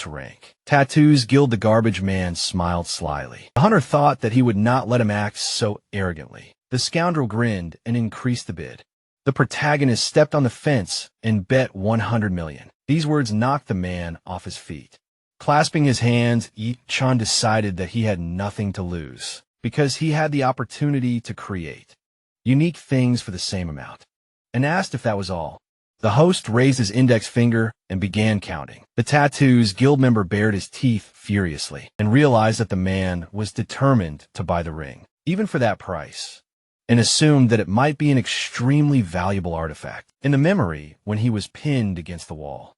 rank. Tattoos Guild the garbage man smiled slyly. The hunter thought that he would not let him act so arrogantly. The scoundrel grinned and increased the bid. The protagonist stepped on the fence and bet 100 million. These words knocked the man off his feet. Clasping his hands, Yi Chan decided that he had nothing to lose, because he had the opportunity to create unique things for the same amount, and asked if that was all. The host raised his index finger and began counting. The Tattoos Guild member bared his teeth furiously and realized that the man was determined to buy the ring, even for that price, and assumed that it might be an extremely valuable artifact. In the memory, when he was pinned against the wall,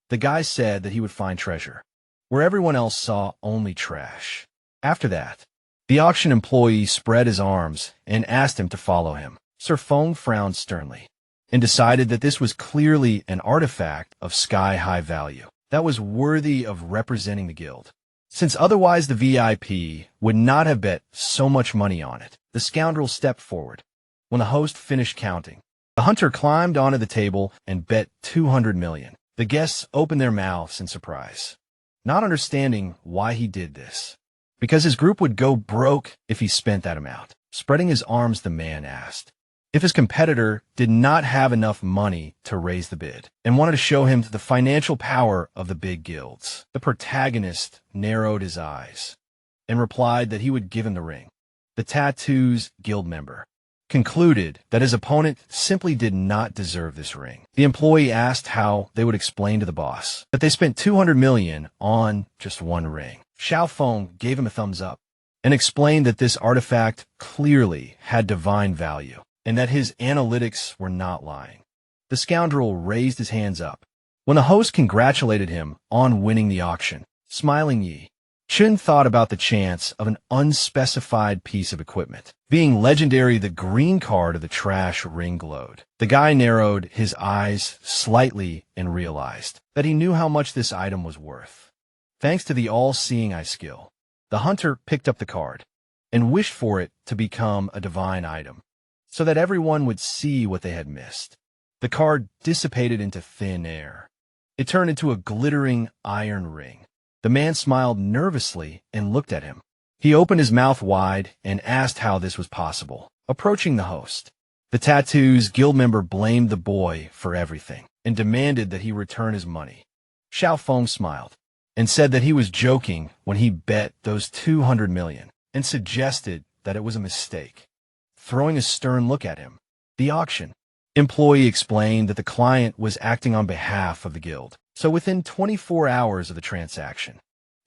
the guy said that he would find treasure, where everyone else saw only trash. After that, the auction employee spread his arms and asked him to follow him. Sir Feng frowned sternly and decided that this was clearly an artifact of sky-high value that was worthy of representing the guild, since otherwise the VIP would not have bet so much money on it. The scoundrel stepped forward. When the host finished counting, the hunter climbed onto the table and bet 200 million. The guests opened their mouths in surprise, not understanding why he did this, because his group would go broke if he spent that amount. Spreading his arms, the man asked if his competitor did not have enough money to raise the bid and wanted to show him the financial power of the big guilds. The protagonist narrowed his eyes and replied that he would give him the ring. The Tattoos guild member concluded that his opponent simply did not deserve this ring. The employee asked how they would explain to the boss that they spent 200 million on just one ring. Xiao Feng gave him a thumbs up and explained that this artifact clearly had divine value and that his analytics were not lying. The scoundrel raised his hands up when the host congratulated him on winning the auction. Smiling Yi Chun thought about the chance of an unspecified piece of equipment. Being legendary, the green card of the trash ring glowed. The guy narrowed his eyes slightly and realized that he knew how much this item was worth. Thanks to the all-seeing eye skill, the hunter picked up the card and wished for it to become a divine item so that everyone would see what they had missed. The card dissipated into thin air. It turned into a glittering iron ring. The man smiled nervously and looked at him. He opened his mouth wide and asked how this was possible. Approaching the host, the Tattoos guild member blamed the boy for everything and demanded that he return his money. Xiao Feng smiled and said that he was joking when he bet those 200 million and suggested that it was a mistake. Throwing a stern look at him, the auction employee explained that the client was acting on behalf of the guild. So within 24 hours of the transaction,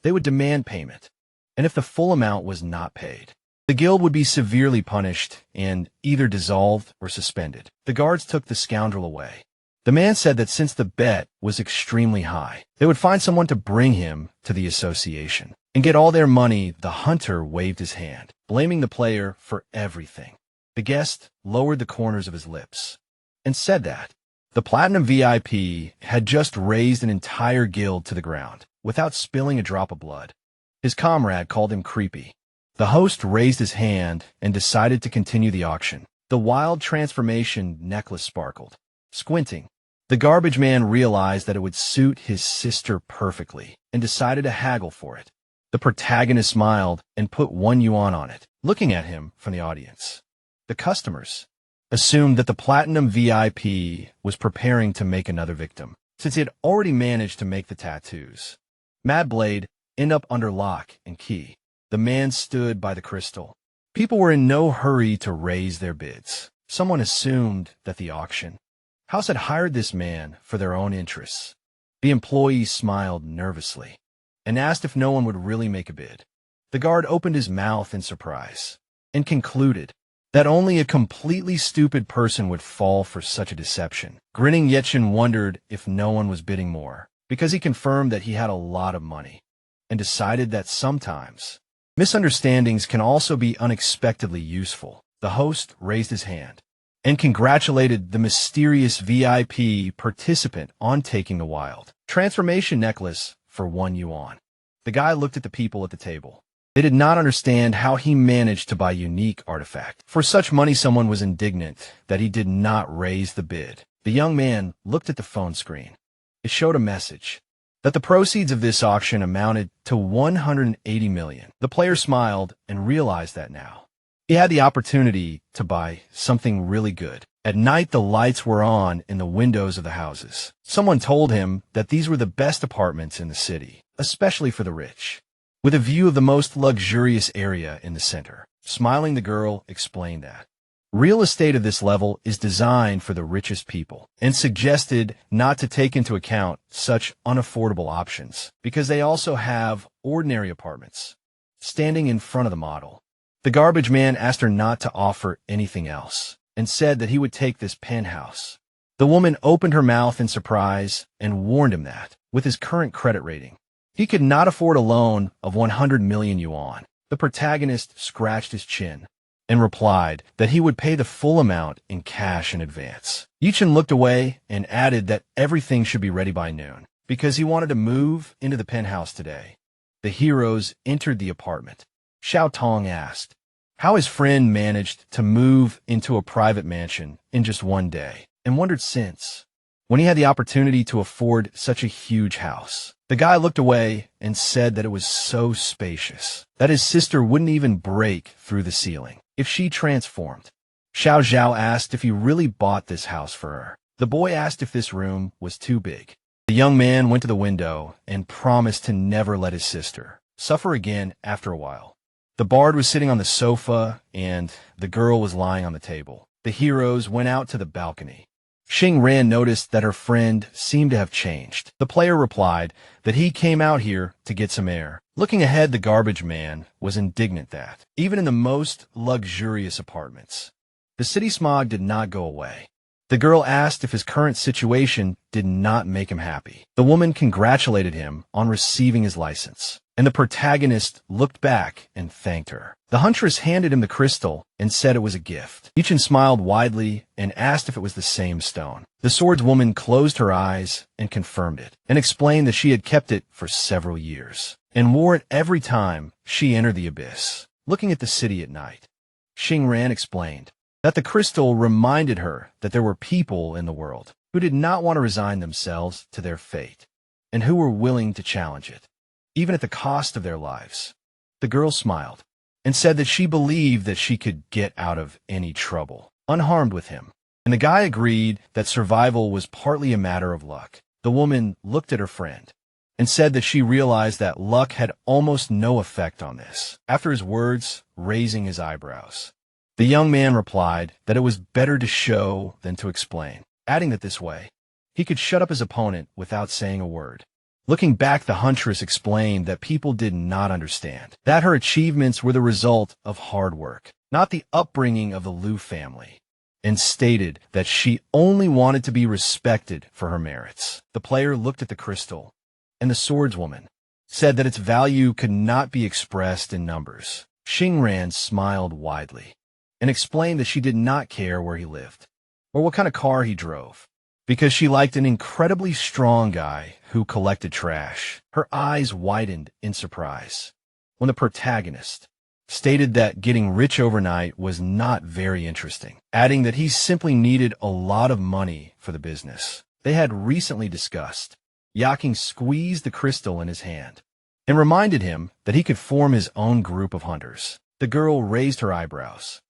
they would demand payment, and if the full amount was not paid, the guild would be severely punished and either dissolved or suspended. The guards took the scoundrel away. The man said that since the bet was extremely high, they would find someone to bring him to the association and get all their money. The hunter waved his hand, blaming the player for everything. The guest lowered the corners of his lips and said that the Platinum VIP had just razed an entire guild to the ground without spilling a drop of blood. His comrade called him creepy. The host raised his hand and decided to continue the auction. The wild transformation necklace sparkled. Squinting, the garbage man realized that it would suit his sister perfectly and decided to haggle for it. The protagonist smiled and put 1 yuan on it, looking at him from the audience. The customers assumed that the Platinum VIP was preparing to make another victim, since he had already managed to make the tattoos. Mad Blade ended up under lock and key. The man stood by the crystal. People were in no hurry to raise their bids. Someone assumed that the auction house had hired this man for their own interests. The employee smiled nervously and asked if no one would really make a bid. The guard opened his mouth in surprise and concluded that only a completely stupid person would fall for such a deception. Grinning, Yetchin wondered if no one was bidding more, because he confirmed that he had a lot of money, and decided that sometimes misunderstandings can also be unexpectedly useful. The host raised his hand and congratulated the mysterious VIP participant on taking the wild transformation necklace for 1 yuan. The guy looked at the people at the table. They did not understand how he managed to buy unique artifact. For such money, someone was indignant that he did not raise the bid. The young man looked at the phone screen. It showed a message that the proceeds of this auction amounted to 180 million. The player smiled and realized that now he had the opportunity to buy something really good. At night, the lights were on in the windows of the houses. Someone told him that these were the best apartments in the city, especially for the rich, with a view of the most luxurious area in the center. Smiling, the girl explained that real estate of this level is designed for the richest people and suggested not to take into account such unaffordable options because they also have ordinary apartments. Standing in front of the model, the garbage man asked her not to offer anything else and said that he would take this penthouse. The woman opened her mouth in surprise and warned him that, with his current credit rating, he could not afford a loan of 100 million yuan. The protagonist scratched his chin and replied that he would pay the full amount in cash in advance. Yichen looked away and added that everything should be ready by noon because he wanted to move into the penthouse today. The heroes entered the apartment. Xiao Tong asked how his friend managed to move into a private mansion in just 1 day and wondered since when he had the opportunity to afford such a huge house. The guy looked away and said that it was so spacious that his sister wouldn't even break through the ceiling if she transformed. Xiao Zhao asked if he really bought this house for her. The boy asked if this room was too big. The young man went to the window and promised to never let his sister suffer again after a while. The bard was sitting on the sofa, and the girl was lying on the table. The heroes went out to the balcony. Xing Ran noticed that her friend seemed to have changed. The player replied that he came out here to get some air. Looking ahead, the garbage man was indignant that, even in the most luxurious apartments, the city smog did not go away. The girl asked if his current situation did not make him happy. The woman congratulated him on receiving his license, and the protagonist looked back and thanked her. The huntress handed him the crystal and said it was a gift. Yichen smiled widely and asked if it was the same stone. The swordswoman closed her eyes and confirmed it, and explained that she had kept it for several years, and wore it every time she entered the abyss, looking at the city at night. Xing Ran explained that the crystal reminded her that there were people in the world who did not want to resign themselves to their fate, and who were willing to challenge it, even at the cost of their lives. The girl smiled and said that she believed that she could get out of any trouble unharmed with him, and the guy agreed that survival was partly a matter of luck. The woman looked at her friend and said that she realized that luck had almost no effect on this, after his words, raising his eyebrows. The young man replied that it was better to show than to explain, adding that this way he could shut up his opponent without saying a word. Looking back, the huntress explained that people did not understand, that her achievements were the result of hard work, not the upbringing of the Liu family, and stated that she only wanted to be respected for her merits. The player looked at the crystal, and the swordswoman said that its value could not be expressed in numbers. Xing Ran smiled widely and explained that she did not care where he lived or what kind of car he drove, because she liked an incredibly strong guy who collected trash. Her eyes widened in surprise when the protagonist stated that getting rich overnight was not very interesting, adding that he simply needed a lot of money for the business they had recently discussed. Yaking squeezed the crystal in his hand and reminded him that he could form his own group of hunters. The girl raised her eyebrows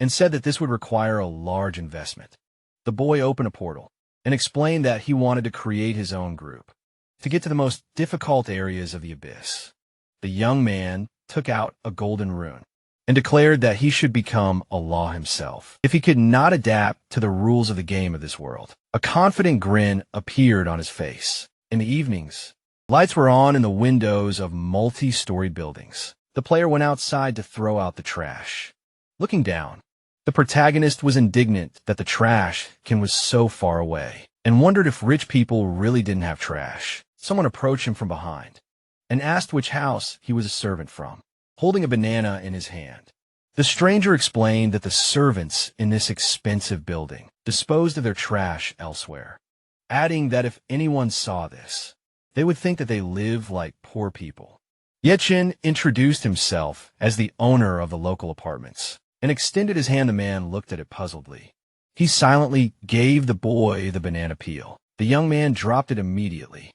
and said that this would require a large investment. The boy opened a portal and explained that he wanted to create his own group to get to the most difficult areas of the abyss. The young man took out a golden rune and declared that he should become a law himself if he could not adapt to the rules of the game of this world. A confident grin appeared on his face. In the evenings, lights were on in the windows of multi-story buildings. The player went outside to throw out the trash. Looking down, the protagonist was indignant that the trash can was so far away and wondered if rich people really didn't have trash. Someone approached him from behind and asked which house he was a servant from, holding a banana in his hand. The stranger explained that the servants in this expensive building disposed of their trash elsewhere, adding that if anyone saw this, they would think that they live like poor people. Yechen introduced himself as the owner of the local apartments and extended his hand. The man looked at it puzzledly. He silently gave the boy the banana peel. The young man dropped it immediately.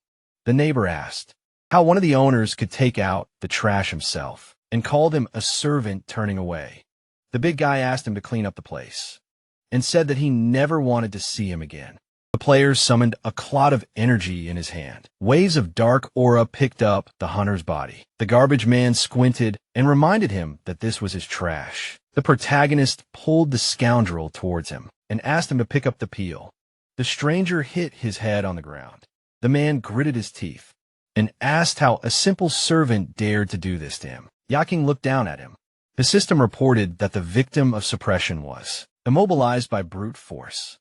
The neighbor asked how one of the owners could take out the trash himself and called him a servant turning away. The big guy asked him to clean up the place and said that he never wanted to see him again. The player summoned a clot of energy in his hand. Waves of dark aura picked up the hunter's body. The garbage man squinted and reminded him that this was his trash. The protagonist pulled the scoundrel towards him and asked him to pick up the peel. The stranger hit his head on the ground. The man gritted his teeth and asked how a simple servant dared to do this to him. Yaking looked down at him. The system reported that the victim of suppression was immobilized by brute force.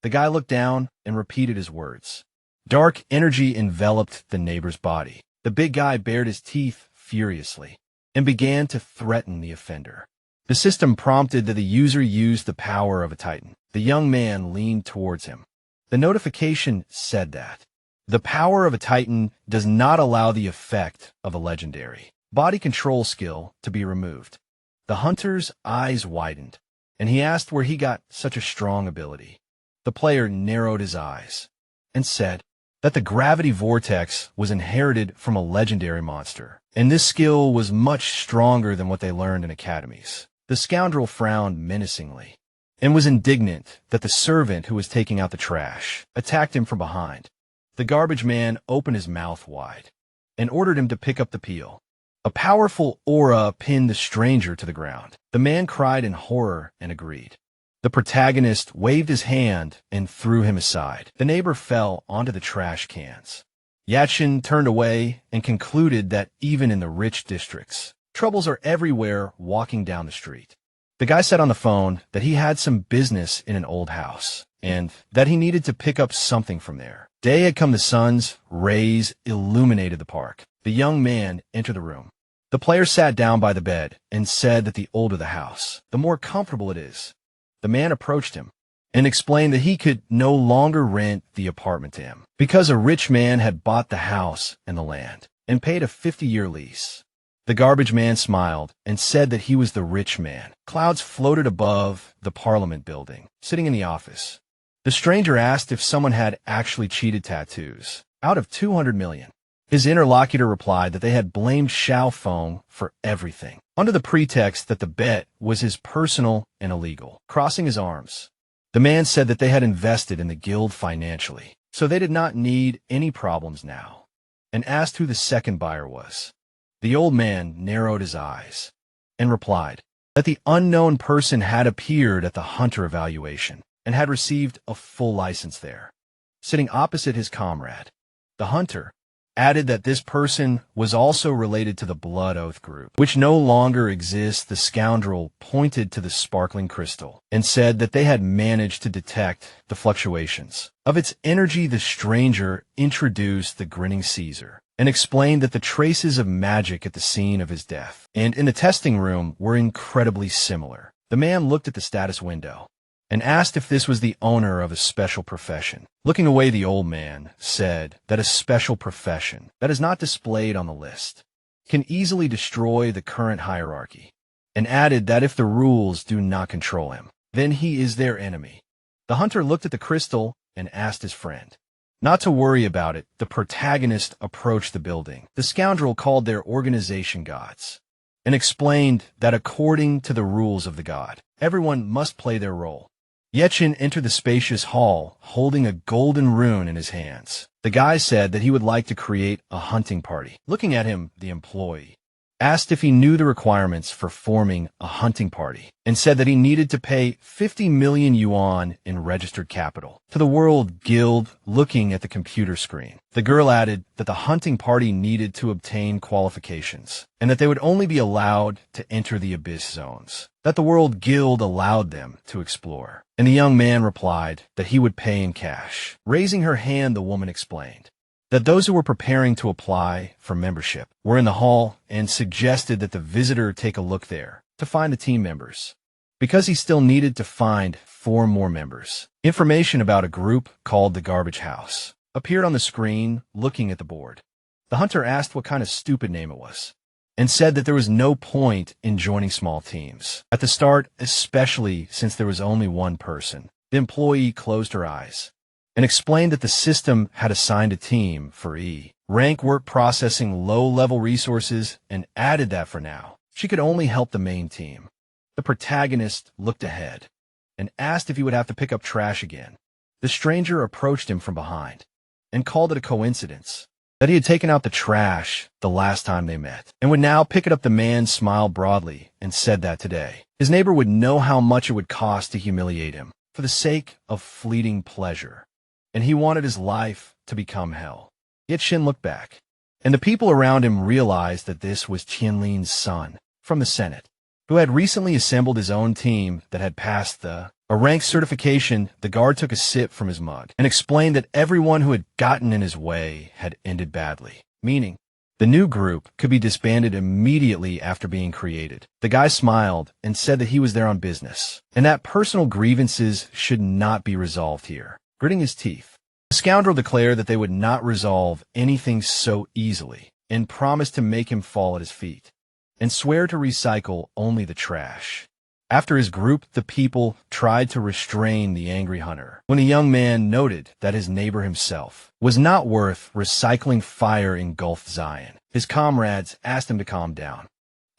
The guy looked down and repeated his words. Dark energy enveloped the neighbor's body. The big guy bared his teeth furiously and began to threaten the offender. The system prompted that the user use the power of a titan. The young man leaned towards him. The notification said that the power of a titan does not allow the effect of a legendary body control skill to be removed. The hunter's eyes widened, and he asked where he got such a strong ability. The player narrowed his eyes and said that the gravity vortex was inherited from a legendary monster, and this skill was much stronger than what they learned in academies. The scoundrel frowned menacingly and was indignant that the servant who was taking out the trash attacked him from behind. The garbage man opened his mouth wide and ordered him to pick up the peel. A powerful aura pinned the stranger to the ground. The man cried in horror and agreed. The protagonist waved his hand and threw him aside. The neighbor fell onto the trash cans. Yachin turned away and concluded that even in the rich districts, troubles are everywhere walking down the street. The guy said on the phone that he had some business in an old house and that he needed to pick up something from there. Day had come, the sun's rays illuminated the park. The young man entered the room. The player sat down by the bed and said that the older the house, the more comfortable it is. The man approached him and explained that he could no longer rent the apartment to him because a rich man had bought the house and the land and paid a 50-year lease. The garbage man smiled and said that he was the rich man. Clouds floated above the Parliament building, sitting in the office. The stranger asked if someone had actually cheated tattoos out of 200 million. His interlocutor replied that they had blamed Xiaofeng for everything, under the pretext that the bet was his personal and illegal. Crossing his arms, the man said that they had invested in the guild financially, so they did not need any problems now, and asked who the second buyer was. The old man narrowed his eyes and replied that the unknown person had appeared at the hunter evaluation and had received a full license there. Sitting opposite his comrade, the hunter added that this person was also related to the Blood Oath group, which no longer exists. The scoundrel pointed to the sparkling crystal and said that they had managed to detect the fluctuations of its energy. The stranger introduced the grinning Caesar and explained that the traces of magic at the scene of his death and in the testing room were incredibly similar. The man looked at the status window and asked if this was the owner of a special profession. Looking away, the old man said that a special profession that is not displayed on the list can easily destroy the current hierarchy, and added that if the rules do not control him, then he is their enemy. The hunter looked at the crystal and asked his friend not to worry about it. The protagonist approached the building. The scoundrel called their organization gods and explained that according to the rules of the god, everyone must play their role. Yechin entered the spacious hall, holding a golden rune in his hands. The guy said that he would like to create a hunting party. Looking at him, the employee asked if he knew the requirements for forming a hunting party, and said that he needed to pay 50 million yuan in registered capital to the World Guild. Looking at the computer screen, the girl added that the hunting party needed to obtain qualifications, and that they would only be allowed to enter the abyss zones that the World Guild allowed them to explore. And the young man replied that he would pay in cash. Raising her hand, the woman explained that those who were preparing to apply for membership were in the hall and suggested that the visitor take a look there to find the team members, because he still needed to find 4 more members. Information about a group called the Garbage House appeared on the screen. Looking at the board, the hunter asked what kind of stupid name it was, and said that there was no point in joining small teams at the start, especially since there was only one person. The employee closed her eyes and explained that the system had assigned a team for rank work processing low-level resources, and added that for now, she could only help the main team. The protagonist looked ahead and asked if he would have to pick up trash again. The stranger approached him from behind and called it a coincidence that he had taken out the trash the last time they met and would now pick it up. The man smiled broadly and said that today his neighbor would know how much it would cost to humiliate him for the sake of fleeting pleasure, and he wanted his life to become hell. Yet Shin looked back, and the people around him realized that this was Qianlin's son from the Senate, who had recently assembled his own team that had passed a rank certification. The guard took a sip from his mug and explained that everyone who had gotten in his way had ended badly, meaning the new group could be disbanded immediately after being created. The guy smiled and said that he was there on business, and that personal grievances should not be resolved here. Gritting his teeth, the scoundrel declared that they would not resolve anything so easily, and promised to make him fall at his feet and swear to recycle only the trash. After his group, the people tried to restrain the angry hunter when the young man noted that his neighbor himself was not worth recycling. Fire engulfed Zion. His comrades asked him to calm down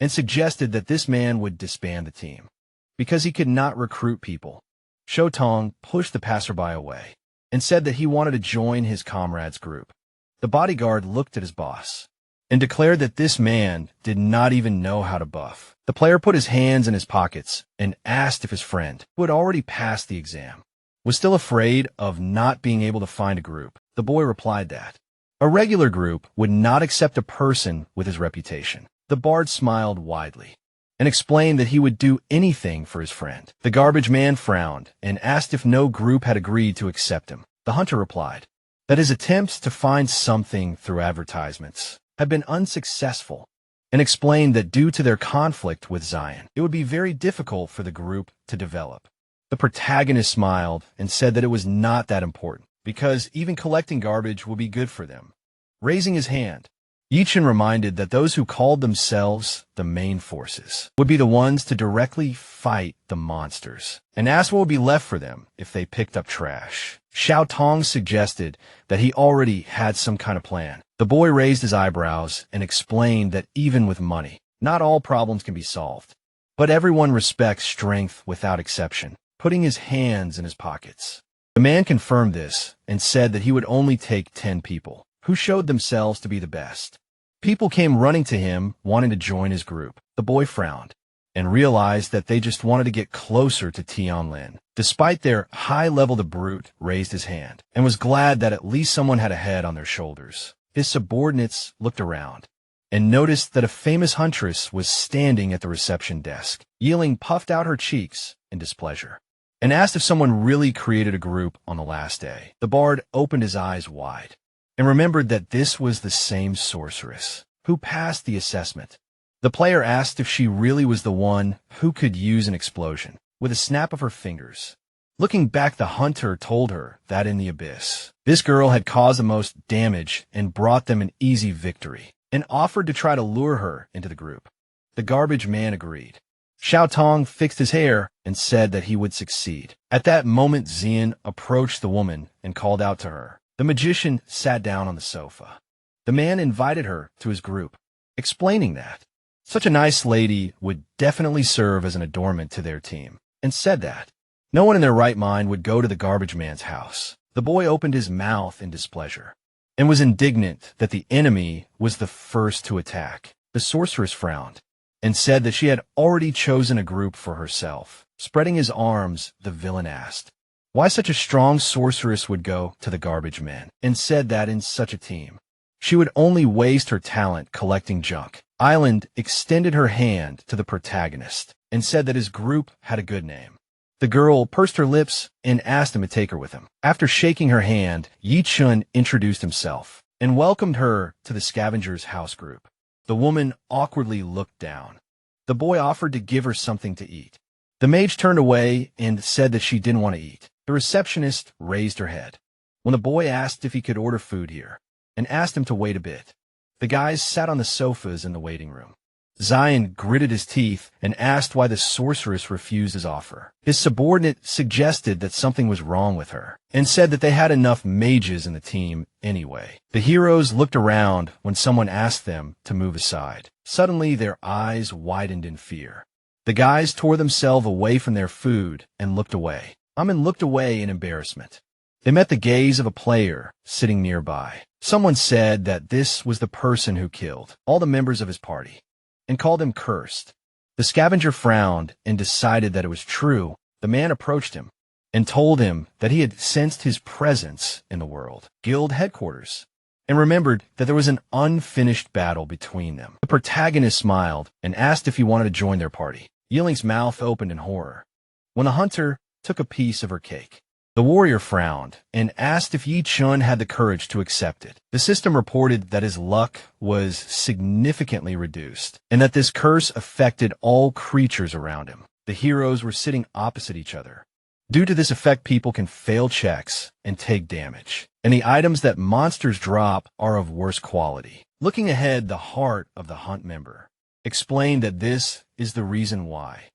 and suggested that this man would disband the team because he could not recruit people Shotong pushed the passerby away and said that he wanted to join his comrade's group. The bodyguard looked at his boss and declared that this man did not even know how to buff. The player put his hands in his pockets and asked if his friend, who had already passed the exam, was still afraid of not being able to find a group. The boy replied that a regular group would not accept a person with his reputation. The bard smiled widely and explained that he would do anything for his friend. The garbage man frowned and asked if no group had agreed to accept him. The hunter replied that his attempts to find something through advertisements had been unsuccessful and explained that due to their conflict with Zion, it would be very difficult for the group to develop. The protagonist smiled and said that it was not that important because even collecting garbage would be good for them. Raising his hand, Yichin reminded that those who called themselves the main forces would be the ones to directly fight the monsters, and asked what would be left for them if they picked up trash. Xiao Tong suggested that he already had some kind of plan. The boy raised his eyebrows and explained that even with money, not all problems can be solved, but everyone respects strength without exception, putting his hands in his pockets. The man confirmed this and said that he would only take 10 people who showed themselves to be the best. People came running to him, wanting to join his group. The boy frowned and realized that they just wanted to get closer to Tianlin. Despite their high level, the brute raised his hand and was glad that at least someone had a head on their shoulders. His subordinates looked around and noticed that a famous huntress was standing at the reception desk. Yiling puffed out her cheeks in displeasure and asked if someone really created a group on the last day. The bard opened his eyes wide and remembered that this was the same sorceress who passed the assessment. The player asked if she really was the one who could use an explosion with a snap of her fingers. Looking back, the hunter told her that in the abyss, this girl had caused the most damage and brought them an easy victory, and offered to try to lure her into the group. The garbage man agreed. Xiao Tong fixed his hair and said that he would succeed. At that moment, Xian approached the woman and called out to her. The magician sat down on the sofa. The man invited her to his group, explaining that such a nice lady would definitely serve as an adornment to their team, and said that no one in their right mind would go to the garbage man's house. The boy opened his mouth in displeasure and was indignant that the enemy was the first to attack. The sorceress frowned and said that she had already chosen a group for herself. Spreading his arms, the villain asked why such a strong sorceress would go to the garbage man, and said that in such a team, she would only waste her talent collecting junk. Island extended her hand to the protagonist and said that his group had a good name. The girl pursed her lips and asked him to take her with him. After shaking her hand, Yi Chun introduced himself and welcomed her to the scavenger's house group. The woman awkwardly looked down. The boy offered to give her something to eat. The mage turned away and said that she didn't want to eat. The receptionist raised her head when the boy asked if he could order food here and asked him to wait a bit. The guys sat on the sofas in the waiting room. Zion gritted his teeth and asked why the sorceress refused his offer. His subordinate suggested that something was wrong with her and said that they had enough mages in the team anyway. The heroes looked around when someone asked them to move aside. Suddenly, their eyes widened in fear. The guys tore themselves away from their food and looked away. Amin looked away in embarrassment. They met the gaze of a player sitting nearby. Someone said that this was the person who killed all the members of his party and called him cursed. The scavenger frowned and decided that it was true. The man approached him and told him that he had sensed his presence in the world, guild headquarters, and remembered that there was an unfinished battle between them. The protagonist smiled and asked if he wanted to join their party. Yiling's mouth opened in horror when the hunter took a piece of her cake. The warrior frowned and asked if Yi Chun had the courage to accept it. The system reported that his luck was significantly reduced and that this curse affected all creatures around him. The heroes were sitting opposite each other. Due to this effect, people can fail checks and take damage, and the items that monsters drop are of worse quality. Looking ahead, the heart of the hunt member explained that this is the reason why.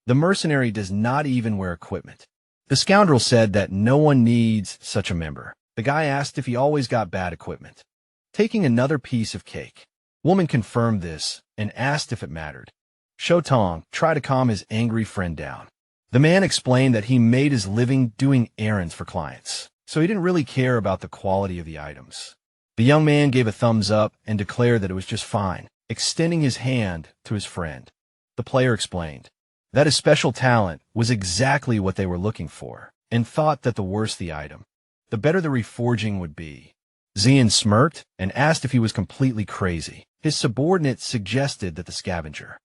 The mercenary does not even wear equipment. The scoundrel said that no one needs such a member. The guy asked if he always got bad equipment. Taking another piece of cake, woman confirmed this and asked if it mattered. Shotong tried to calm his angry friend down The man explained that he made his living doing errands for clients, so he didn't really care about the quality of the items. The young man gave a thumbs up and declared that it was just fine, extending his hand to his friend. The player explained that his special talent was exactly what they were looking for, and thought that the worse the item, the better the reforging would be. Xian smirked and asked if he was completely crazy. His subordinate suggested that the scavenger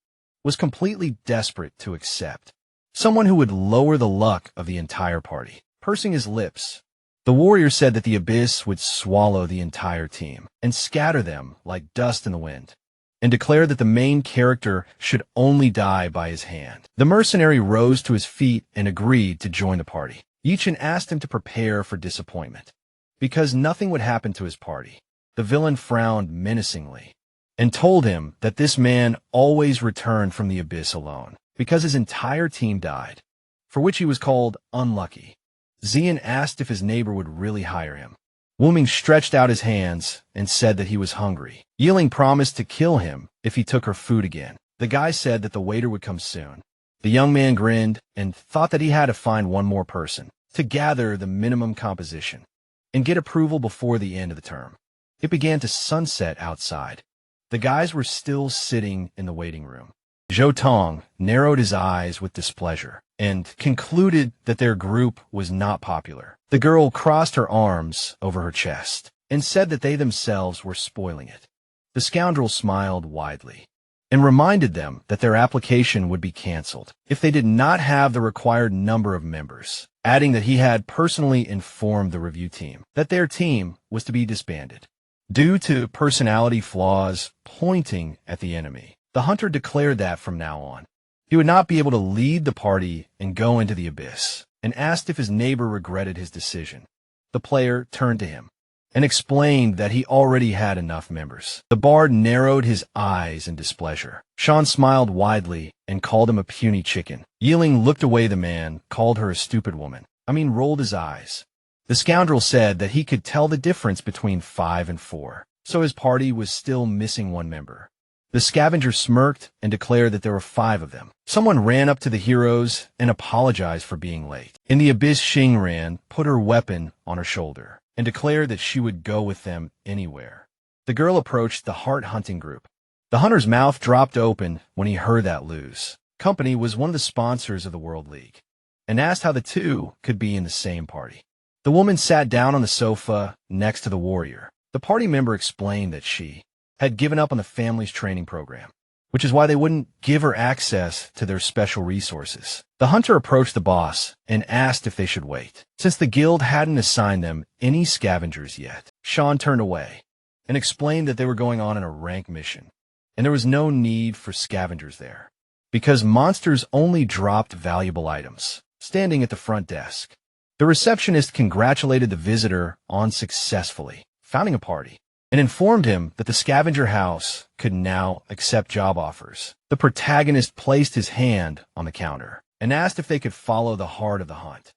was completely desperate to accept someone who would lower the luck of the entire party. Pursing his lips, the warrior said that the abyss would swallow the entire team and scatter them like dust in the wind, and declared that the main character should only die by his hand. The mercenary rose to his feet and agreed to join the party. Yichin asked him to prepare for disappointment, because nothing would happen to his party. The villain frowned menacingly and told him that this man always returned from the abyss alone, because his entire team died, for which he was called unlucky. Xian asked if his neighbor would really hire him. Wuming stretched out his hands and said that he was hungry. Yiling promised to kill him if he took her food again. The guy said that the waiter would come soon. The young man grinned and thought that he had to find one more person to gather the minimum composition and get approval before the end of the term. It began to sunset outside. The guys were still sitting in the waiting room. Zhou Tong narrowed his eyes with displeasure and concluded that their group was not popular. The girl crossed her arms over her chest and said that they themselves were spoiling it. The scoundrel smiled widely and reminded them that their application would be canceled if they did not have the required number of members, adding that he had personally informed the review team that their team was to be disbanded due to personality flaws pointing at the enemy. The hunter declared that from now on, he would not be able to lead the party and go into the abyss, and asked if his neighbor regretted his decision. The player turned to him and explained that he already had enough members. The bard narrowed his eyes in displeasure. Shan smiled widely and called him a puny chicken. Yiling looked away. The man called her a stupid woman. Rolled his eyes. The scoundrel said that he could tell the difference between 5 and 4, so his party was still missing one member. The scavenger smirked and declared that there were 5 of them. Someone ran up to the heroes and apologized for being late. In the abyss, Xingran put her weapon on her shoulder and declared that she would go with them anywhere. The girl approached the heart-hunting group. The hunter's mouth dropped open when he heard that Luz Company was one of the sponsors of the World League, and asked how the two could be in the same party. The woman sat down on the sofa next to the warrior. The party member explained that she had given up on the family's training program, which is why they wouldn't give her access to their special resources. The hunter approached the boss and asked if they should wait, since the guild hadn't assigned them any scavengers yet. Sean turned away and explained that they were going on a rank mission, and there was no need for scavengers there, because monsters only dropped valuable items. Standing at the front desk, the receptionist congratulated the visitor on successfully founding a party, and informed him that the scavenger house could now accept job offers. The protagonist placed his hand on the counter and asked if they could follow the heart of the hunt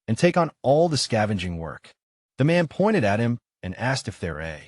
and take on all the scavenging work. The man pointed at him and asked if their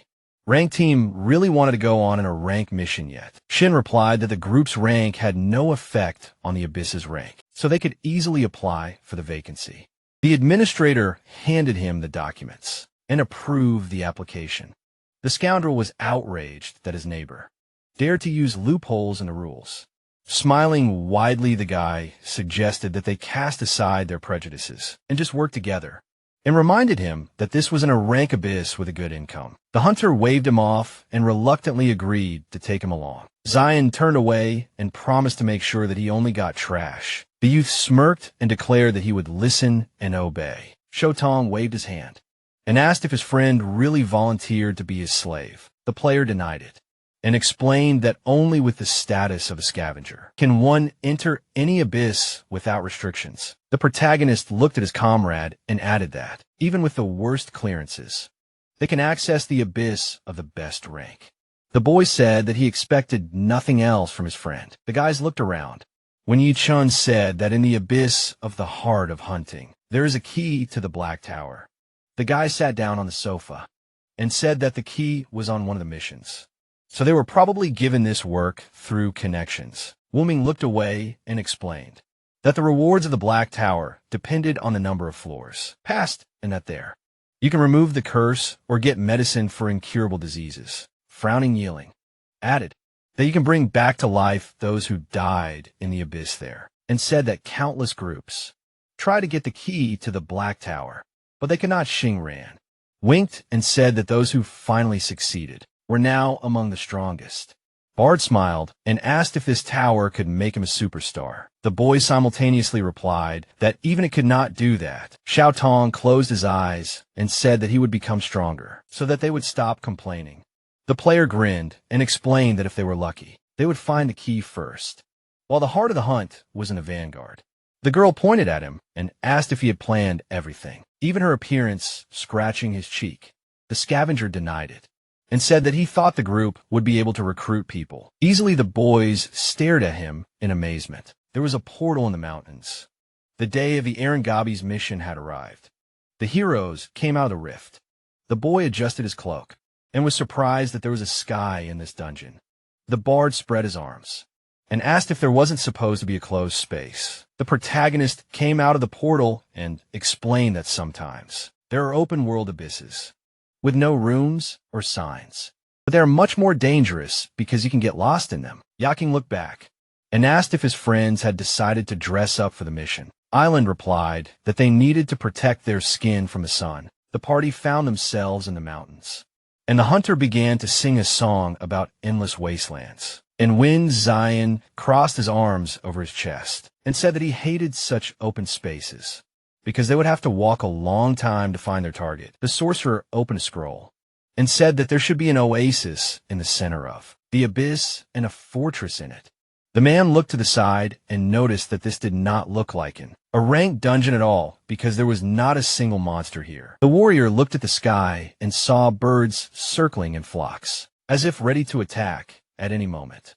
rank team really wanted to go on a rank mission yet. Shin replied that the group's rank had no effect on the Abyss's rank, so they could easily apply for the vacancy. The administrator handed him the documents and approved the application. The scoundrel was outraged that his neighbor dared to use loopholes in the rules. Smiling widely, the guy suggested that they cast aside their prejudices and just work together, and reminded him that this was in a rank abyss with a good income. The hunter waved him off and reluctantly agreed to take him along. Zion turned away and promised to make sure that he only got trash. The youth smirked and declared that he would listen and obey. Shotong waved his hand and asked if his friend really volunteered to be his slave. The player denied it and explained that only with the status of a scavenger can one enter any abyss without restrictions. The protagonist looked at his comrade and added that, even with the worst clearances, they can access the abyss of the best rank. The boy said that he expected nothing else from his friend. The guys looked around when Yi Chun said that in the abyss of the heart of hunting, there is a key to the Black Tower. The guy sat down on the sofa and said that the key was on one of the missions, so they were probably given this work through connections. Wuming looked away and explained that the rewards of the Black Tower depended on the number of floors passed, and that there you can remove the curse or get medicine for incurable diseases. Frowning Yeeling added that you can bring back to life those who died in the abyss there, and said that countless groups tried to get the key to the Black Tower, but they could not. Xingran winked and said that those who finally succeeded were now among the strongest. Bard smiled and asked if this tower could make him a superstar. The boy simultaneously replied that even it could not do that. Xiao Tong closed his eyes and said that he would become stronger, so that they would stop complaining. The player grinned and explained that if they were lucky, they would find the key first. While the heart of the hunt was in the vanguard, the girl pointed at him and asked if he had planned everything, even her appearance scratching his cheek. The scavenger denied it and said that he thought the group would be able to recruit people easily. The boys stared at him in amazement. There was a portal in the mountains. The day of the Arangabi's mission had arrived. The heroes came out of the rift. The boy adjusted his cloak and was surprised that there was a sky in this dungeon. The bard spread his arms and asked if there wasn't supposed to be a closed space. The protagonist came out of the portal and explained that sometimes there are open-world abysses with no rooms or signs, but they are much more dangerous because you can get lost in them. Yaking looked back and asked if his friends had decided to dress up for the mission. Island replied that they needed to protect their skin from the sun. The party found themselves in the mountains, and the hunter began to sing a song about endless wastelands. And when Zion crossed his arms over his chest and said that he hated such open spaces because they would have to walk a long time to find their target, the sorcerer opened a scroll and said that there should be an oasis in the center of the abyss and a fortress in it. The man looked to the side and noticed that this did not look like a ranked dungeon at all because there was not a single monster here. The warrior looked at the sky and saw birds circling in flocks, as if ready to attack at any moment.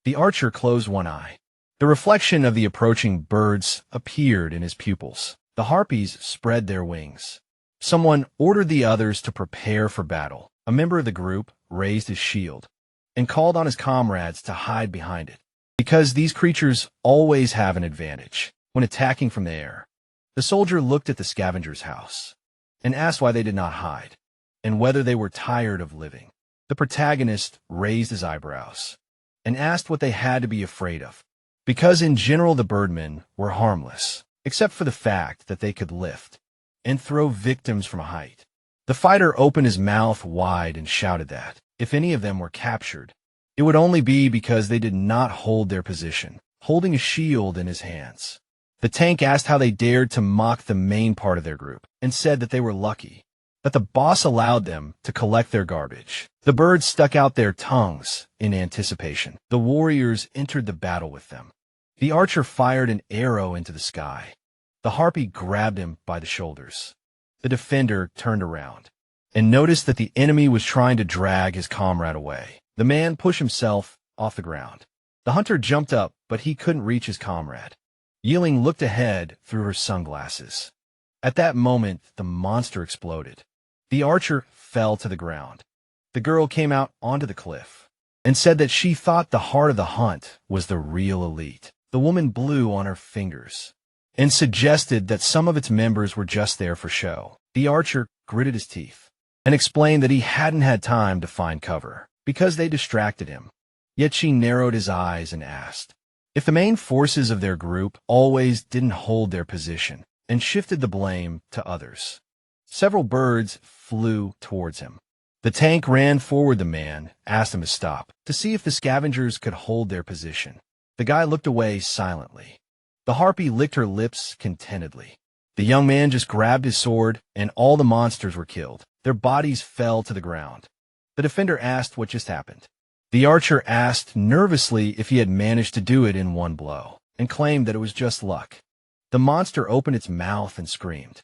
The archer closed one eye. The reflection of the approaching birds appeared in his pupils. The harpies spread their wings. Someone ordered the others to prepare for battle. A member of the group raised his shield and called on his comrades to hide behind it, because these creatures always have an advantage when attacking from the air. The soldier looked at the scavenger's house and asked why they did not hide and whether they were tired of living. The protagonist raised his eyebrows and asked what they had to be afraid of, because in general the birdmen were harmless, except for the fact that they could lift and throw victims from a height. The fighter opened his mouth wide and shouted that if any of them were captured, it would only be because they did not hold their position, holding a shield in his hands. The tank asked how they dared to mock the main part of their group and said that they were lucky that the boss allowed them to collect their garbage. The birds stuck out their tongues in anticipation. The warriors entered the battle with them. The archer fired an arrow into the sky. The harpy grabbed him by the shoulders. The defender turned around and noticed that the enemy was trying to drag his comrade away. The man pushed himself off the ground. The hunter jumped up, but he couldn't reach his comrade. Yiling looked ahead through her sunglasses. At that moment, the monster exploded. The archer fell to the ground. The girl came out onto the cliff and said that she thought the heart of the hunt was the real elite. The woman blew on her fingers and suggested that some of its members were just there for show. The archer gritted his teeth and explained that he hadn't had time to find cover because they distracted him. Yet she narrowed his eyes and asked if the main forces of their group always didn't hold their position and shifted the blame to others. Several birds flew towards him. The tank ran forward. The man asked him to stop to see if the scavengers could hold their position. The guy looked away silently. The harpy licked her lips contentedly. The young man just grabbed his sword, and all the monsters were killed. Their bodies fell to the ground. The defender asked what just happened. The archer asked nervously if he had managed to do it in one blow, and claimed that it was just luck. The monster opened its mouth and screamed.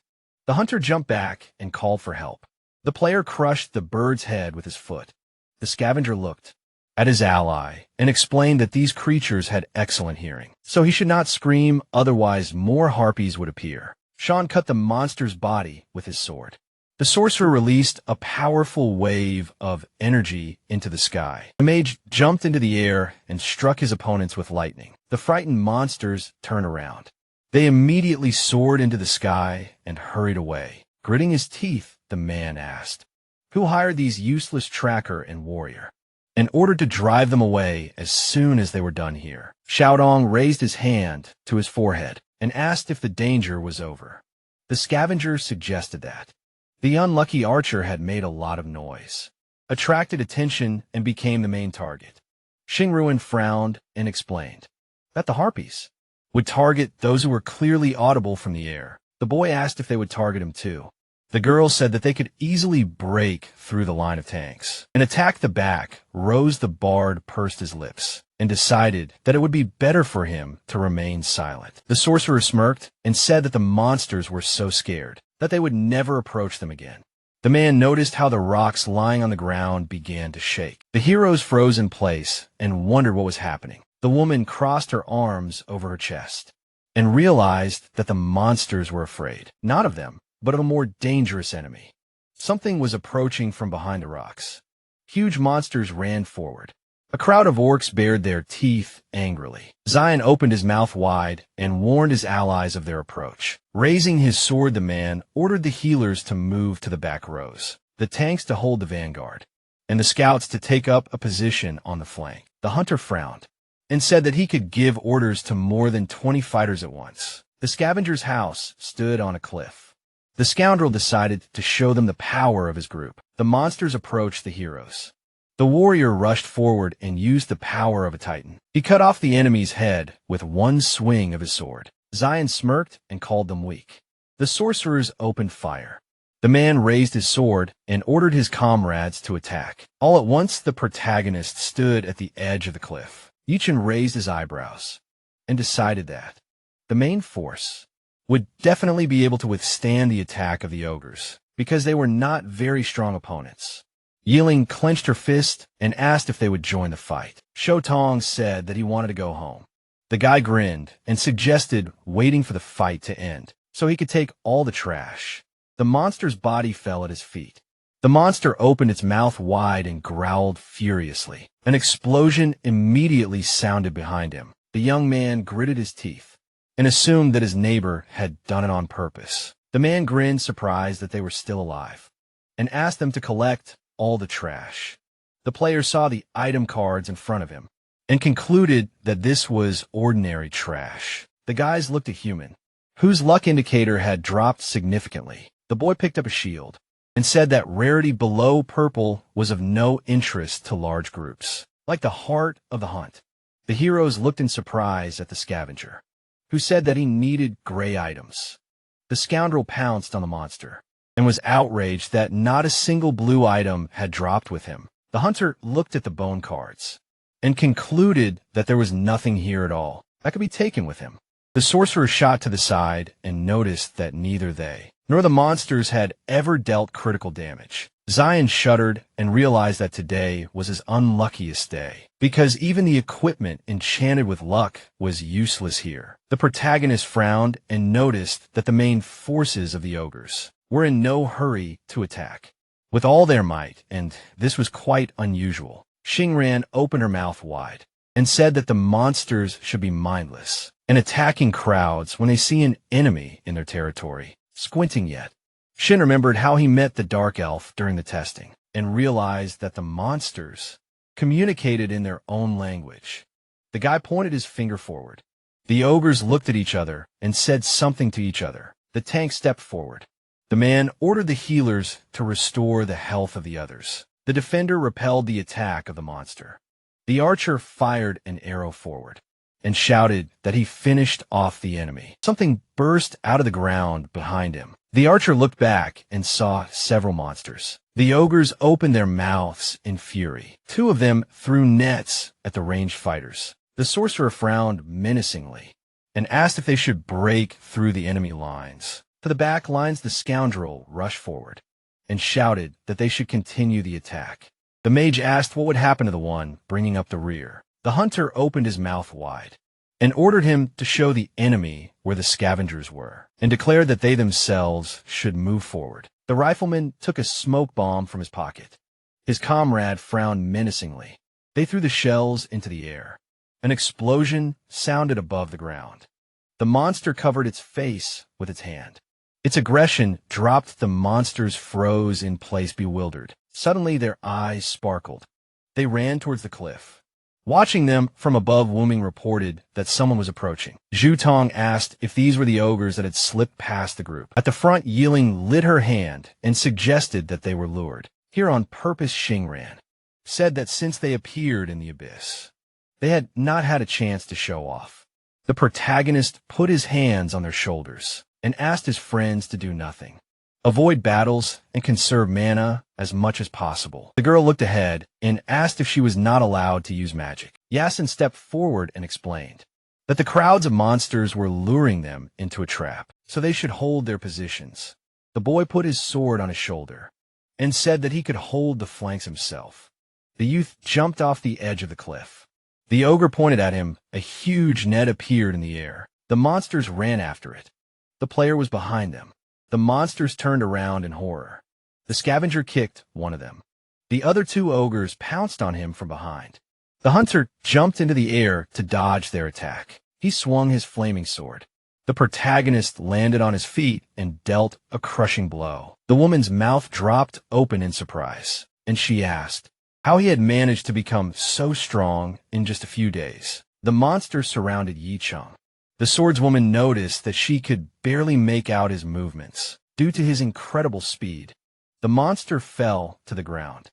The hunter jumped back and called for help. The player crushed the bird's head with his foot. The scavenger looked at his ally and explained that these creatures had excellent hearing, so he should not scream, otherwise more harpies would appear. Sean cut the monster's body with his sword. The sorcerer released a powerful wave of energy into the sky. The mage jumped into the air and struck his opponents with lightning. The frightened monsters turned around They immediately soared into the sky and hurried away. Gritting his teeth, the man asked, "Who hired these useless tracker and warrior?" and ordered to drive them away as soon as they were done here. Xiaodong raised his hand to his forehead and asked if the danger was over. The scavenger suggested that. The unlucky archer had made a lot of noise, attracted attention, and became the main target. Xingruan frowned and explained that the harpies would target those who were clearly audible from the air. The boy asked if they would target him too. The girl said that they could easily break through the line of tanks and attack the back. Rose the Bard pursed his lips and decided that it would be better for him to remain silent. The sorcerer smirked and said that the monsters were so scared that they would never approach them again. The man noticed how the rocks lying on the ground began to shake. The heroes froze in place and wondered what was happening. The woman crossed her arms over her chest and realized that the monsters were afraid, not of them, but of a more dangerous enemy. Something was approaching from behind the rocks. Huge monsters ran forward. A crowd of orcs bared their teeth angrily. Zion opened his mouth wide and warned his allies of their approach. Raising his sword, the man ordered the healers to move to the back rows, the tanks to hold the vanguard, and the scouts to take up a position on the flank. The hunter frowned and said that he could give orders to more than 20 fighters at once. The scavenger's house stood on a cliff. The scoundrel decided to show them the power of his group. The monsters approached the heroes. The warrior rushed forward and used the power of a titan. He cut off the enemy's head with one swing of his sword. Zion smirked and called them weak. The sorcerers opened fire. The man raised his sword and ordered his comrades to attack. All at once, the protagonist stood at the edge of the cliff. Yichen raised his eyebrows and decided that the main force would definitely be able to withstand the attack of the ogres, because they were not very strong opponents. Yiling clenched her fist and asked if they would join the fight. Shotong said that he wanted to go home. The guy grinned and suggested waiting for the fight to end so he could take all the trash. The monster's body fell at his feet. The monster opened its mouth wide and growled furiously. An explosion immediately sounded behind him. The young man gritted his teeth and assumed that his neighbor had done it on purpose. The man grinned, surprised that they were still alive, and asked them to collect all the trash. The player saw the item cards in front of him and concluded that this was ordinary trash. The guys looked at Human, whose luck indicator had dropped significantly. The boy picked up a shield and said that rarity below purple was of no interest to large groups, like the heart of the hunt. The heroes looked in surprise at the scavenger, who said that he needed gray items. The scoundrel pounced on the monster and was outraged that not a single blue item had dropped with him. The hunter looked at the bone cards and concluded that there was nothing here at all that could be taken with him. The sorcerer shot to the side and noticed that neither they nor the monsters had ever dealt critical damage. Zion shuddered and realized that today was his unluckiest day, because even the equipment enchanted with luck was useless here. The protagonist frowned and noticed that the main forces of the ogres were in no hurry to attack with all their might, and this was quite unusual. Xingran opened her mouth wide and said that the monsters should be mindless and attacking crowds when they see an enemy in their territory. Squinting yet, Shin remembered how he met the dark elf during the testing and realized that the monsters communicated in their own language. The guy pointed his finger forward. The ogres looked at each other and said something to each other. The tank stepped forward. The man ordered the healers to restore the health of the others. The defender repelled the attack of the monster. The archer fired an arrow forward and shouted that he finished off the enemy. Something burst out of the ground behind him. The archer looked back and saw several monsters. The ogres opened their mouths in fury. Two of them threw nets at the ranged fighters. The sorcerer frowned menacingly and asked if they should break through the enemy lines. To the back lines, the scoundrel rushed forward and shouted that they should continue the attack. The mage asked what would happen to the one bringing up the rear. The hunter opened his mouth wide and ordered him to show the enemy where the scavengers were, and declared that they themselves should move forward. The rifleman took a smoke bomb from his pocket. His comrade frowned menacingly. They threw the shells into the air. An explosion sounded above the ground. The monster covered its face with its hand. Its aggression dropped. The monsters froze in place, bewildered. Suddenly, their eyes sparkled. They ran towards the cliff. Watching them from above, Wuming reported that someone was approaching. Zhu Tong asked if these were the ogres that had slipped past the group. At the front, Yiling lit her hand and suggested that they were lured. Here on purpose, Xing ran. Said that since they appeared in the abyss, they had not had a chance to show off. The protagonist put his hands on their shoulders and asked his friends to do nothing. Avoid battles and conserve mana as much as possible. The girl looked ahead and asked if she was not allowed to use magic. Yasin stepped forward and explained that the crowds of monsters were luring them into a trap, so they should hold their positions. The boy put his sword on his shoulder and said that he could hold the flanks himself. The youth jumped off the edge of the cliff. The ogre pointed at him. A huge net appeared in the air. The monsters ran after it. The player was behind them. The monsters turned around in horror. The scavenger kicked one of them. The other two ogres pounced on him from behind. The hunter jumped into the air to dodge their attack. He swung his flaming sword. The protagonist landed on his feet and dealt a crushing blow. The woman's mouth dropped open in surprise, and she asked how he had managed to become so strong in just a few days. The monsters surrounded Yi Cheng. The swordswoman noticed that she could barely make out his movements due to his incredible speed. The monster fell to the ground.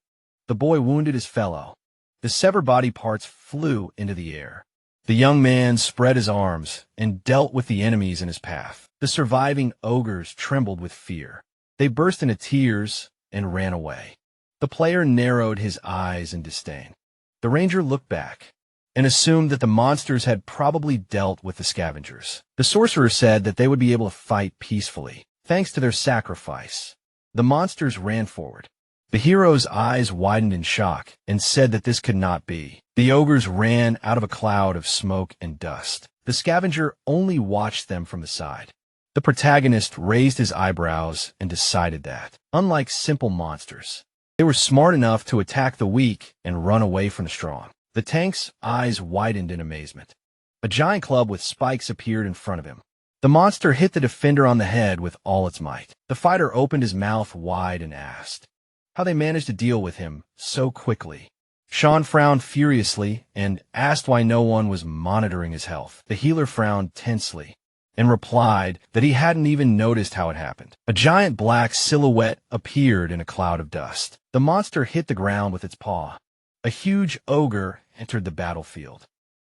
The boy wounded his fellow. The severed body parts flew into the air. The young man spread his arms and dealt with the enemies in his path. The surviving ogres trembled with fear. They burst into tears and ran away. The player narrowed his eyes in disdain. The ranger looked back and assumed that the monsters had probably dealt with the scavengers. The sorcerer said that they would be able to fight peacefully, thanks to their sacrifice. The monsters ran forward. The hero's eyes widened in shock and said that this could not be. The ogres ran out of a cloud of smoke and dust. The scavenger only watched them from the side. The protagonist raised his eyebrows and decided that, unlike simple monsters, they were smart enough to attack the weak and run away from the strong. The tank's eyes widened in amazement. A giant club with spikes appeared in front of him. The monster hit the defender on the head with all its might. The fighter opened his mouth wide and asked how they managed to deal with him so quickly. Sean frowned furiously and asked why no one was monitoring his health. The healer frowned tensely and replied that he hadn't even noticed how it happened. A giant black silhouette appeared in a cloud of dust. The monster hit the ground with its paw. A huge ogre entered the battlefield.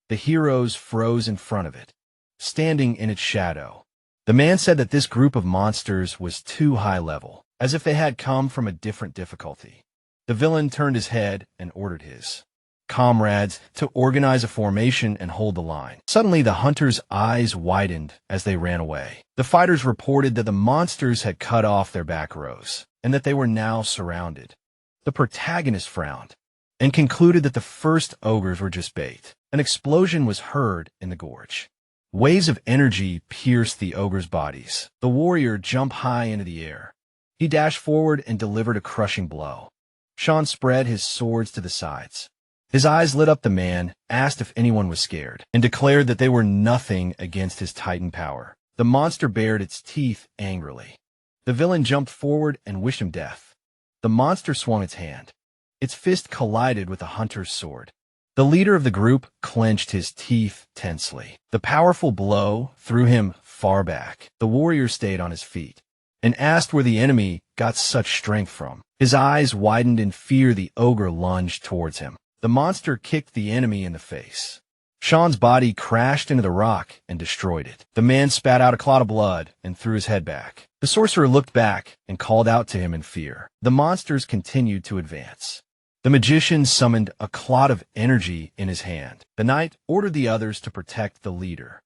The heroes froze in front of it, standing in its shadow. The man said that this group of monsters was too high level, as if they had come from a different difficulty. The villain turned his head and ordered his comrades to organize a formation and hold the line. Suddenly, the hunters' eyes widened as they ran away. The fighters reported that the monsters had cut off their back rows, and that they were now surrounded. The protagonist frowned and concluded that the first ogres were just bait. An explosion was heard in the gorge. Waves of energy pierced the ogres' bodies. The warrior jumped high into the air. He dashed forward and delivered a crushing blow. Sean spread his swords to the sides. His eyes lit up. The man asked if anyone was scared and declared that they were nothing against his titan power. The monster bared its teeth angrily. The villain jumped forward and wished him death. The monster swung its hand. Its fist collided with the hunter's sword. The leader of the group clenched his teeth tensely. The powerful blow threw him far back. The warrior stayed on his feet and asked where the enemy got such strength from. His eyes widened in fear. The ogre lunged towards him. The monster kicked the enemy in the face. Sean's body crashed into the rock and destroyed it. The man spat out a clot of blood and threw his head back. The sorcerer looked back and called out to him in fear. The monsters continued to advance. The magician summoned a clot of energy in his hand. The knight ordered the others to protect the leader.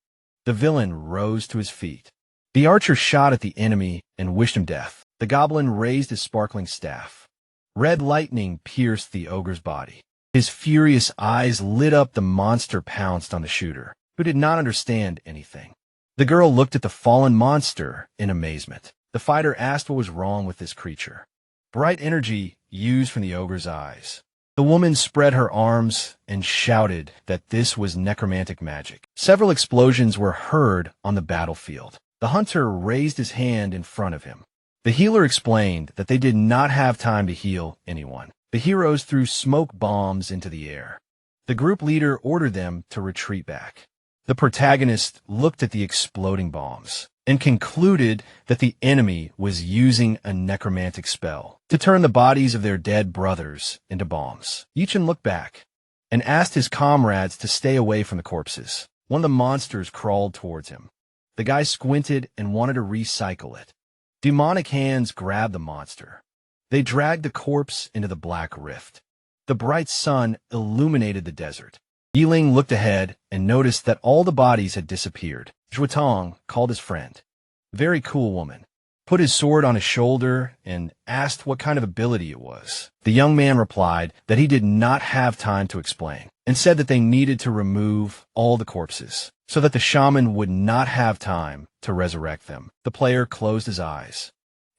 The villain rose to his feet. The archer shot at the enemy and wished him death. The goblin raised his sparkling staff. Red lightning pierced the ogre's body. His furious eyes lit up. The monster pounced on the shooter, who did not understand anything. The girl looked at the fallen monster in amazement. The fighter asked what was wrong with this creature. Bright energy used from the ogre's eyes. The woman spread her arms and shouted that this was necromantic magic. Several explosions were heard on the battlefield. The hunter raised his hand in front of him. The healer explained that they did not have time to heal anyone. The heroes threw smoke bombs into the air. The group leader ordered them to retreat back. The protagonist looked at the exploding bombs and concluded that the enemy was using a necromantic spell to turn the bodies of their dead brothers into bombs. Yichin looked back and asked his comrades to stay away from the corpses. One of the monsters crawled towards him. The guy squinted and wanted to recycle it. Demonic hands grabbed the monster. They dragged the corpse into the black rift. The bright sun illuminated the desert. Yiling looked ahead and noticed that all the bodies had disappeared. Zhuotong called his friend. Very cool woman. Put his sword on his shoulder and asked what kind of ability it was. The young man replied that he did not have time to explain and said that they needed to remove all the corpses so that the shaman would not have time to resurrect them. The player closed his eyes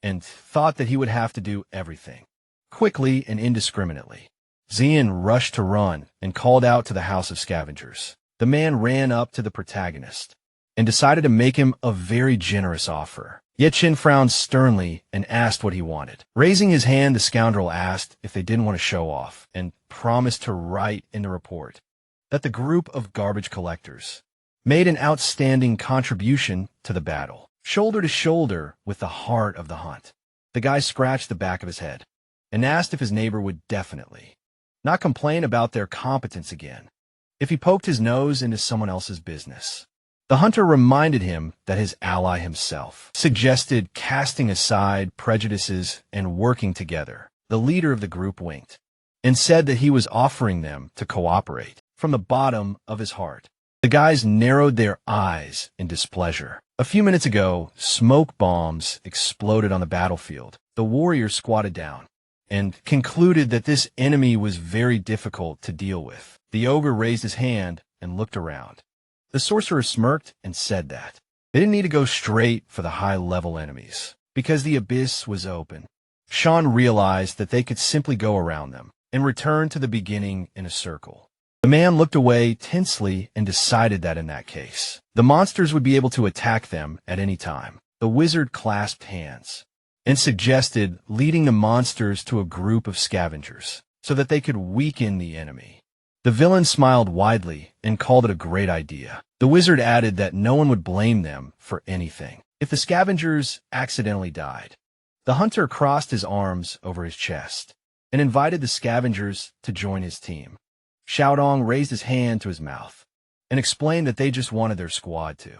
and thought that he would have to do everything quickly and indiscriminately. Xian rushed to run and called out to the house of scavengers. The man ran up to the protagonist and decided to make him a very generous offer. Yichin frowned sternly and asked what he wanted. Raising his hand, the scoundrel asked if they didn't want to show off and promised to write in the report that the group of garbage collectors made an outstanding contribution to the battle, shoulder to shoulder with the heart of the hunt. The guy scratched the back of his head and asked if his neighbor would definitely not complain about their competence again if he poked his nose into someone else's business. The hunter reminded him that his ally himself suggested casting aside prejudices and working together. The leader of the group winked and said that he was offering them to cooperate from the bottom of his heart. The guys narrowed their eyes in displeasure. A few minutes ago, smoke bombs exploded on the battlefield. The warrior squatted down and concluded that this enemy was very difficult to deal with. The ogre raised his hand and looked around. The sorcerer smirked and said that they didn't need to go straight for the high-level enemies because the abyss was open. Sean realized that they could simply go around them and return to the beginning in a circle. The man looked away tensely and decided that in that case, the monsters would be able to attack them at any time. The wizard clasped hands and suggested leading the monsters to a group of scavengers so that they could weaken the enemy. The villain smiled widely and called it a great idea. The wizard added that no one would blame them for anything if the scavengers accidentally died. The hunter crossed his arms over his chest and invited the scavengers to join his team. Xiaodong raised his hand to his mouth and explained that they just wanted their squad to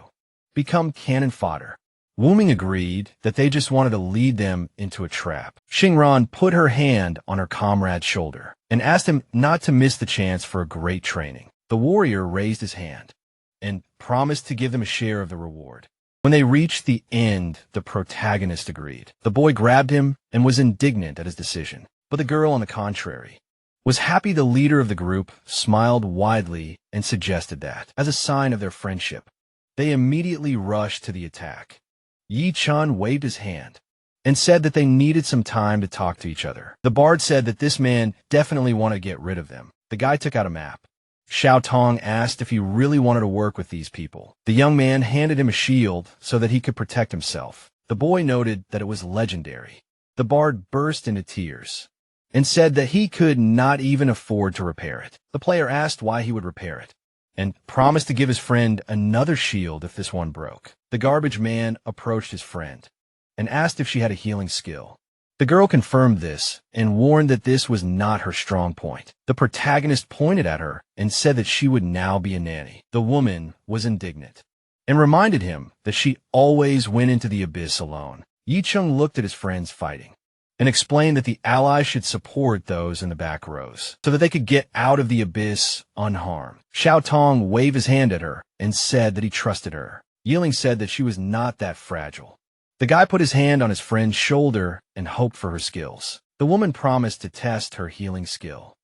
become cannon fodder. Wu Ming agreed that they just wanted to lead them into a trap. Xingran put her hand on her comrade's shoulder and asked him not to miss the chance for a great training. The warrior raised his hand and promised to give them a share of the reward. When they reached the end, the protagonist agreed. The boy grabbed him and was indignant at his decision, but the girl, on the contrary, was happy. The leader of the group smiled widely and suggested that, as a sign of their friendship, they immediately rushed to the attack. Yi Chun waved his hand and said that they needed some time to talk to each other. The bard said that this man definitely wanted to get rid of them. The guy took out a map. Xiao Tong asked if he really wanted to work with these people. The young man handed him a shield so that he could protect himself. The boy noted that it was legendary. The bard burst into tears and said that he could not even afford to repair it. The player asked why he would repair it and promised to give his friend another shield if this one broke. The garbage man approached his friend and asked if she had a healing skill. The girl confirmed this and warned that this was not her strong point. The protagonist pointed at her and said that she would now be a nanny. The woman was indignant and reminded him that she always went into the abyss alone. Yi Chung looked at his friends fighting and explained that the allies should support those in the back rows so that they could get out of the abyss unharmed. Xiao Tong waved his hand at her and said that he trusted her. Yiling said that she was not that fragile. The guy put his hand on his friend's shoulder and hoped for her skills. The woman promised to test her healing skill.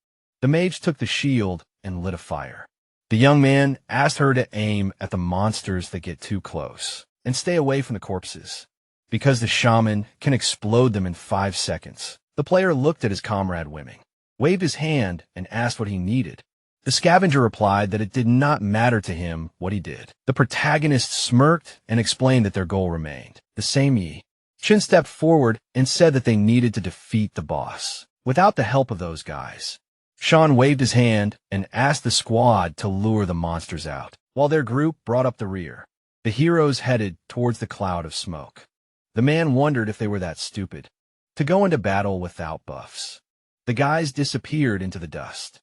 The mage took the shield and lit a fire. The young man asked her to aim at the monsters that get too close and stay away from the corpses, because the shaman can explode them in 5 seconds. The player looked at his comrade Wimming waved his hand, and asked what he needed. The scavenger replied that it did not matter to him what he did. The protagonist smirked and explained that their goal remained the same. Shin stepped forward and said that they needed to defeat the boss without the help of those guys. Sean waved his hand and asked the squad to lure the monsters out, while their group brought up the rear. The heroes headed towards the cloud of smoke. The man wondered if they were that stupid to go into battle without buffs. The guys disappeared into the dust.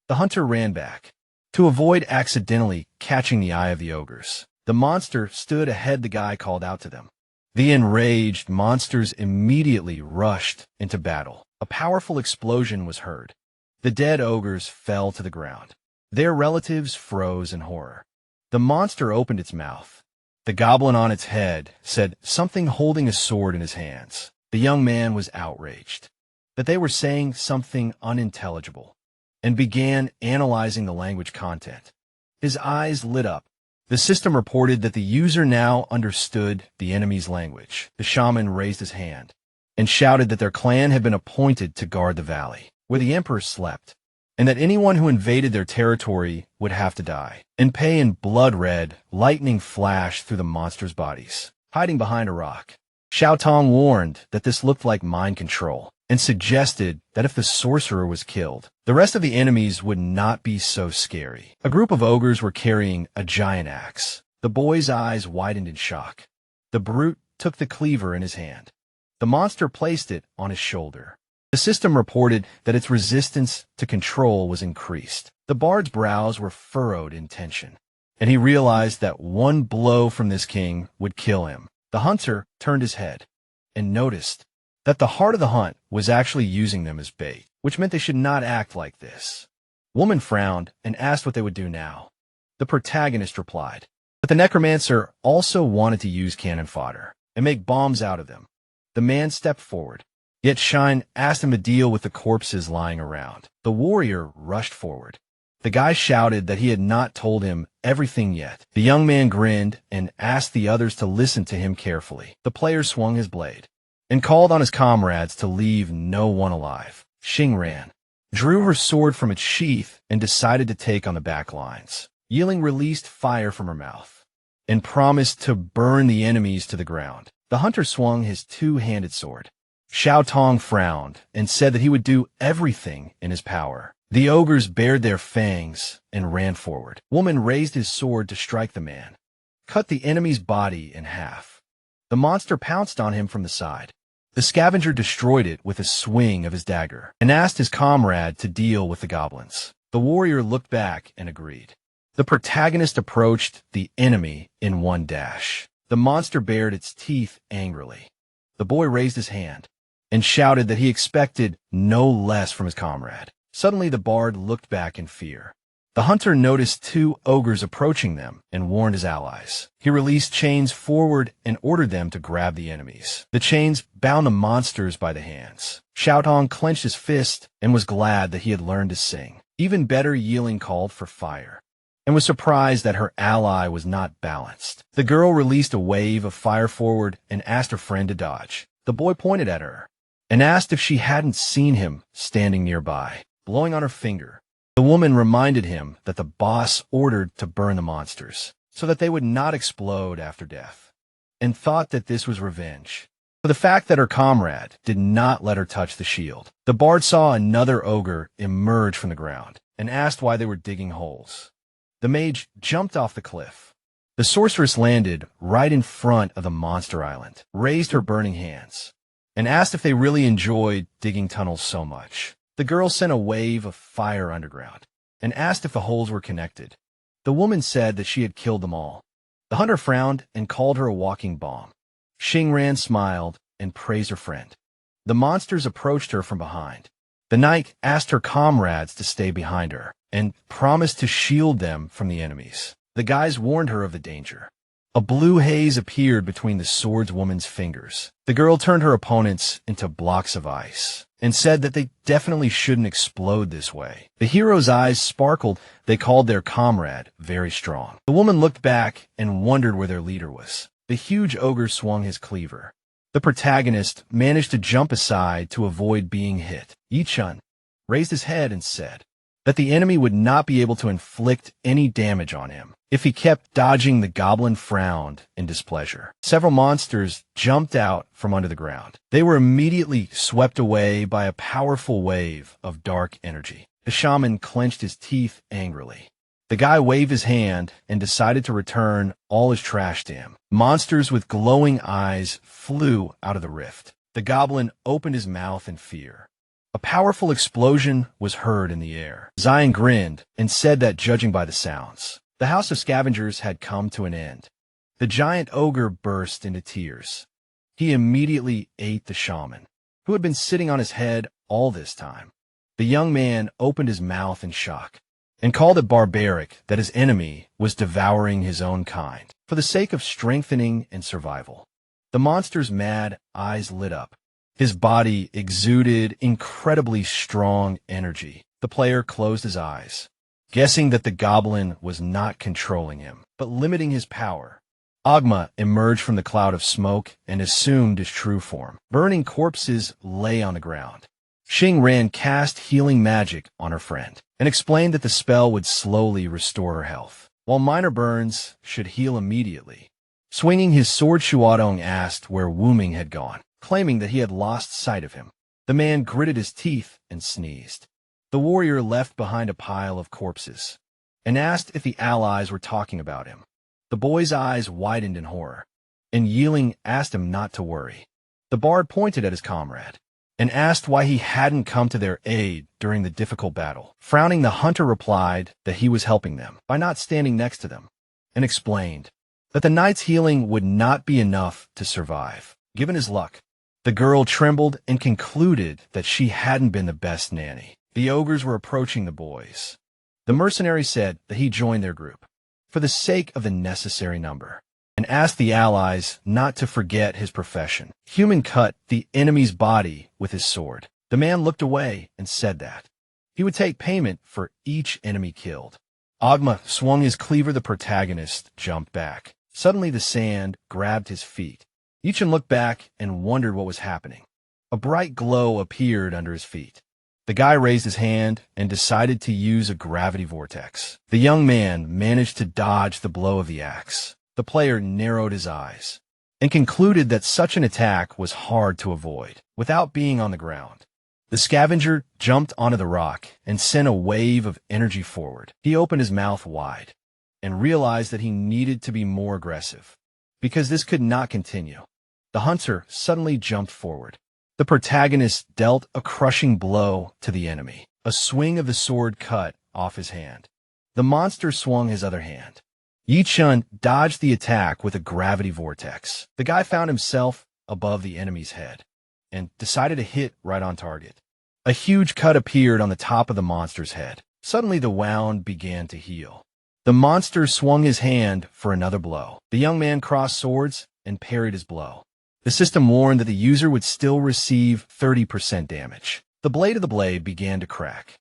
The hunter ran back to avoid accidentally catching the eye of the ogres. The monster stood ahead. The guy called out to them. The enraged monsters immediately rushed into battle. A powerful explosion was heard. The dead ogres fell to the ground. Their relatives froze in horror. The monster opened its mouth. The goblin on its head said something, holding a sword in his hands. The young man was outraged that they were saying something unintelligible and began analyzing the language content. His eyes lit up. The system reported that the user now understood the enemy's language. The shaman raised his hand and shouted that their clan had been appointed to guard the valley where the emperor slept, and that anyone who invaded their territory would have to die and pay. In blood red, lightning flashed through the monsters' bodies, hiding behind a rock. Xiao Tong warned that this looked like mind control and suggested that if the sorcerer was killed, the rest of the enemies would not be so scary. A group of ogres were carrying a giant axe. The boy's eyes widened in shock. The brute took the cleaver in his hand. The monster placed it on his shoulder. The system reported that its resistance to control was increased. The bard's brows were furrowed in tension, and he realized that one blow from this king would kill him. The hunter turned his head and noticed that the heart of the hunt was actually using them as bait, which meant they should not act like this. Woman frowned and asked what they would do now. The protagonist replied, but the necromancer also wanted to use cannon fodder and make bombs out of them. The man stepped forward, yet Shine asked him to deal with the corpses lying around. The warrior rushed forward. The guy shouted that he had not told him everything yet. The young man grinned and asked the others to listen to him carefully. The player swung his blade and called on his comrades to leave no one alive. Xing ran, drew her sword from its sheath, and decided to take on the back lines. Yiling released fire from her mouth and promised to burn the enemies to the ground. The hunter swung his two-handed sword. Xiao Tong frowned and said that he would do everything in his power. The ogres bared their fangs and ran forward. Woman raised his sword to strike the man, cut the enemy's body in half. The monster pounced on him from the side. The scavenger destroyed it with a swing of his dagger and asked his comrade to deal with the goblins. The warrior looked back and agreed. The protagonist approached the enemy in one dash. The monster bared its teeth angrily. The boy raised his hand and shouted that he expected no less from his comrade. Suddenly the bard looked back in fear. The hunter noticed two ogres approaching them and warned his allies. He released chains forward and ordered them to grab the enemies. The chains bound the monsters by the hands. Xiao Tong clenched his fist and was glad that he had learned to sing. Even better, Yiling called for fire and was surprised that her ally was not balanced. The girl released a wave of fire forward and asked her friend to dodge. The boy pointed at her and asked if she hadn't seen him standing nearby, blowing on her finger. The woman reminded him that the boss ordered to burn the monsters so that they would not explode after death, and thought that this was revenge for the fact that her comrade did not let her touch the shield. The bard saw another ogre emerge from the ground and asked why they were digging holes. The mage jumped off the cliff. The sorceress landed right in front of the monster island, raised her burning hands, and asked if they really enjoyed digging tunnels so much. The girl sent a wave of fire underground and asked if the holes were connected. The woman said that she had killed them all. The hunter frowned and called her a walking bomb. Xingran smiled and praised her friend. The monsters approached her from behind. The knight asked her comrades to stay behind her and promised to shield them from the enemies. The guys warned her of the danger. A blue haze appeared between the swordswoman's fingers. The girl turned her opponents into blocks of ice and said that they definitely shouldn't explode this way. The hero's eyes sparkled. They called their comrade very strong. The woman looked back and wondered where their leader was. The huge ogre swung his cleaver. The protagonist managed to jump aside to avoid being hit. Yichun raised his head and said that the enemy would not be able to inflict any damage on him if he kept dodging. The goblin frowned in displeasure. Several monsters jumped out from under the ground. They were immediately swept away by a powerful wave of dark energy. The shaman clenched his teeth angrily. The guy waved his hand and decided to return all his trash to him. Monsters with glowing eyes flew out of the rift. The goblin opened his mouth in fear. A powerful explosion was heard in the air. Zion grinned and said that, judging by the sounds, the house of scavengers had come to an end. The giant ogre burst into tears. He immediately ate the shaman, who had been sitting on his head all this time. The young man opened his mouth in shock and called it barbaric that his enemy was devouring his own kind for the sake of strengthening and survival. The monster's mad eyes lit up. His body exuded incredibly strong energy. The player closed his eyes, guessing that the goblin was not controlling him, but limiting his power. Agma emerged from the cloud of smoke and assumed his true form. Burning corpses lay on the ground. Xing cast healing magic on her friend and explained that the spell would slowly restore her health, while minor burns should heal immediately. Swinging his sword, Shuadong asked where Wuming had gone, claiming that he had lost sight of him. The man gritted his teeth and sneezed. The warrior left behind a pile of corpses and asked if the allies were talking about him. The boy's eyes widened in horror, and Yiling asked him not to worry. The bard pointed at his comrade and asked why he hadn't come to their aid during the difficult battle. Frowning, the hunter replied that he was helping them by not standing next to them, and explained that the knight's healing would not be enough to survive, given his luck. The girl trembled and concluded that she hadn't been the best nanny. The ogres were approaching the boys. The mercenary said that he joined their group for the sake of the necessary number, and asked the allies not to forget his profession. Human cut the enemy's body with his sword. The man looked away and said that he would take payment for each enemy killed. Agma swung his cleaver. The protagonist jumped back. Suddenly the sand grabbed his feet. Yichen looked back and wondered what was happening. A bright glow appeared under his feet. The guy raised his hand and decided to use a gravity vortex. The young man managed to dodge the blow of the axe. The player narrowed his eyes and concluded that such an attack was hard to avoid without being on the ground. The scavenger jumped onto the rock and sent a wave of energy forward. He opened his mouth wide and realized that he needed to be more aggressive because this could not continue. The hunter suddenly jumped forward. The protagonist dealt a crushing blow to the enemy. A swing of the sword cut off his hand. The monster swung his other hand. Yichun dodged the attack with a gravity vortex. The guy found himself above the enemy's head and decided to hit right on target. A huge cut appeared on the top of the monster's head. Suddenly the wound began to heal. The monster swung his hand for another blow. The young man crossed swords and parried his blow. The system warned that the user would still receive 30% damage. The blade of the blade began to crack.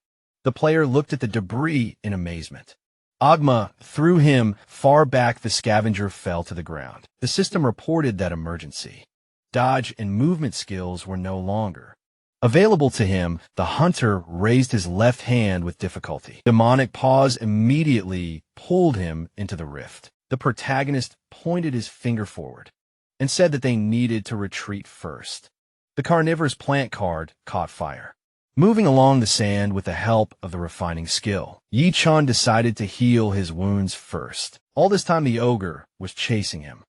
The player looked at the debris in amazement. Agma threw him far back. The scavenger fell to the ground. The system reported that emergency. Dodge and movement skills were no longer available to him. The hunter raised his left hand with difficulty. Demonic paws immediately pulled him into the rift. The protagonist pointed his finger forward and said that they needed to retreat first. The carnivorous plant card caught fire. Moving along the sand with the help of the refining skill, Yichun decided to heal his wounds first. All this time the ogre was chasing him,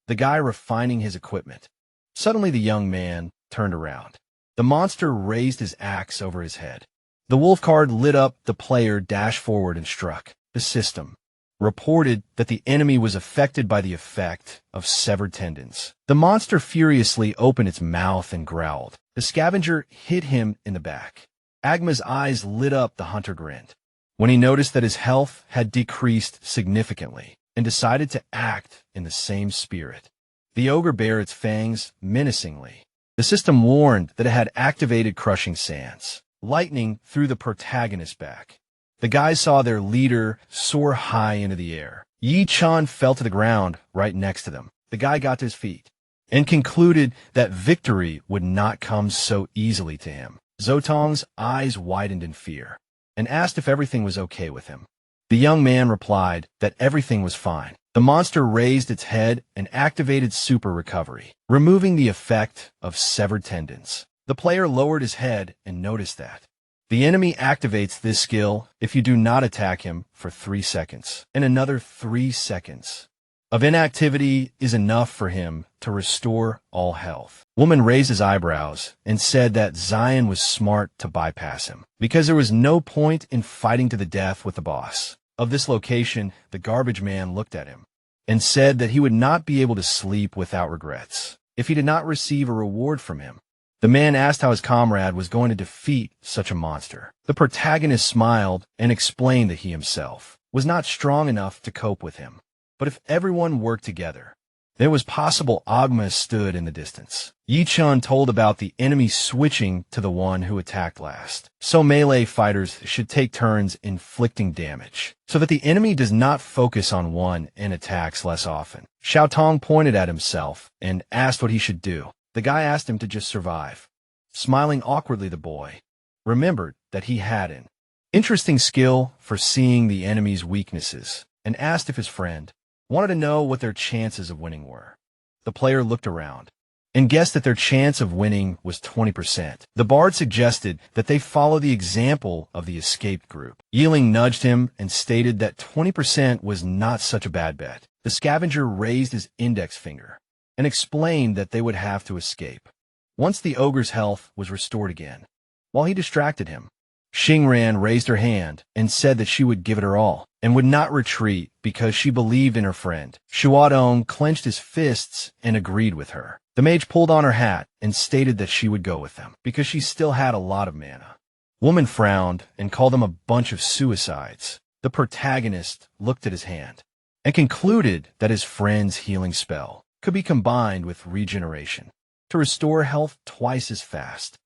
the guy refining his equipment. Suddenly the young man turned around. The monster raised his axe over his head. The wolf card lit up. The player dashed forward and struck. The system reported that the enemy was affected by the effect of severed tendons. The monster furiously opened its mouth and growled. The scavenger hit him in the back. Agma's eyes lit up. The hunter grinned when he noticed that his health had decreased significantly and decided to act in the same spirit. The ogre bared its fangs menacingly. The system warned that it had activated crushing sands. Lightning threw the protagonist's back. The guys saw their leader soar high into the air. Yichun fell to the ground right next to them. The guy got to his feet and concluded that victory would not come so easily to him. Zotong's eyes widened in fear and asked if everything was okay with him. The young man replied that everything was fine. The monster raised its head and activated super recovery, removing the effect of severed tendons. The player lowered his head and noticed that the enemy activates this skill if you do not attack him for 3 seconds, and another 3 seconds of inactivity is enough for him to restore all health. Woman raised his eyebrows and said that Zion was smart to bypass him, because there was no point in fighting to the death with the boss of this location. The garbage man looked at him and said that he would not be able to sleep without regrets if he did not receive a reward from him. The man asked how his comrade was going to defeat such a monster. The protagonist smiled and explained that he himself was not strong enough to cope with him. But if everyone worked together, then it was possible. Agma stood in the distance. Yi-chun told about the enemy switching to the one who attacked last. So melee fighters should take turns inflicting damage, so that the enemy does not focus on one and attacks less often. Xiaotong pointed at himself and asked what he should do. The guy asked him to just survive. Smiling awkwardly, the boy remembered that he had an interesting skill for seeing the enemy's weaknesses and asked if his friend wanted to know what their chances of winning were. The player looked around and guessed that their chance of winning was 20%. The bard suggested that they follow the example of the escaped group. Yiling nudged him and stated that 20% was not such a bad bet. The scavenger raised his index finger and explained that they would have to escape once the ogre's health was restored again. While he distracted him, Xingran raised her hand and said that she would give it her all and would not retreat because she believed in her friend. Shuadong clenched his fists and agreed with her. The mage pulled on her hat and stated that she would go with them because she still had a lot of mana. Woman frowned and called them a bunch of suicides. The protagonist looked at his hand and concluded that his friend's healing spell could be combined with regeneration to restore health twice as fast.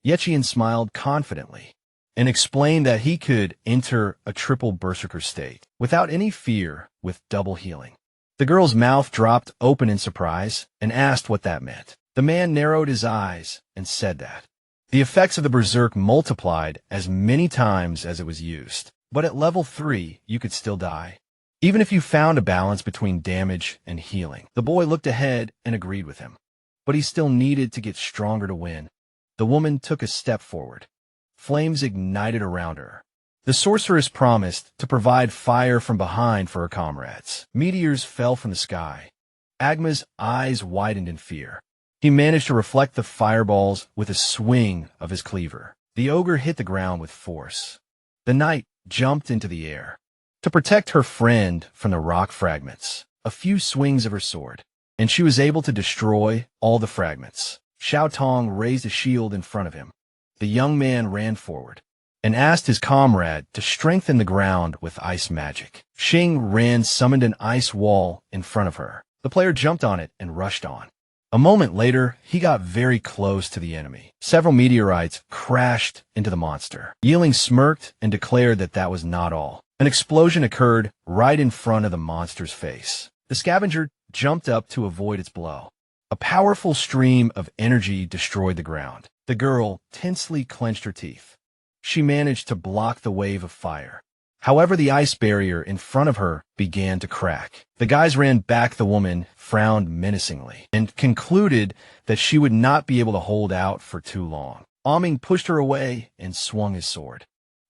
Yechian smiled confidently and explained that he could enter a triple berserker state without any fear with double healing. The girl's mouth dropped open in surprise and asked what that meant. The man narrowed his eyes and said that the effects of the berserk multiplied as many times as it was used, but at level 3 you could still die, even if you found a balance between damage and healing. The boy looked ahead and agreed with him, but he still needed to get stronger to win. The woman took a step forward. Flames ignited around her. The sorceress promised to provide fire from behind for her comrades. Meteors fell from the sky. Agma's eyes widened in fear. He managed to reflect the fireballs with a swing of his cleaver. The ogre hit the ground with force. The knight jumped into the air to protect her friend from the rock fragments. A few swings of her sword, and she was able to destroy all the fragments. Xiaotong raised a shield in front of him. The young man ran forward and asked his comrade to strengthen the ground with ice magic. Xingran summoned an ice wall in front of her. The player jumped on it and rushed on. A moment later, he got very close to the enemy. Several meteorites crashed into the monster. Yiling smirked and declared that that was not all. An explosion occurred right in front of the monster's face. The scavenger jumped up to avoid its blow. A powerful stream of energy destroyed the ground. The girl tensely clenched her teeth. She managed to block the wave of fire. However, the ice barrier in front of her began to crack. The guys ran back. The woman frowned menacingly and concluded that she would not be able to hold out for too long. Aming pushed her away and swung his sword.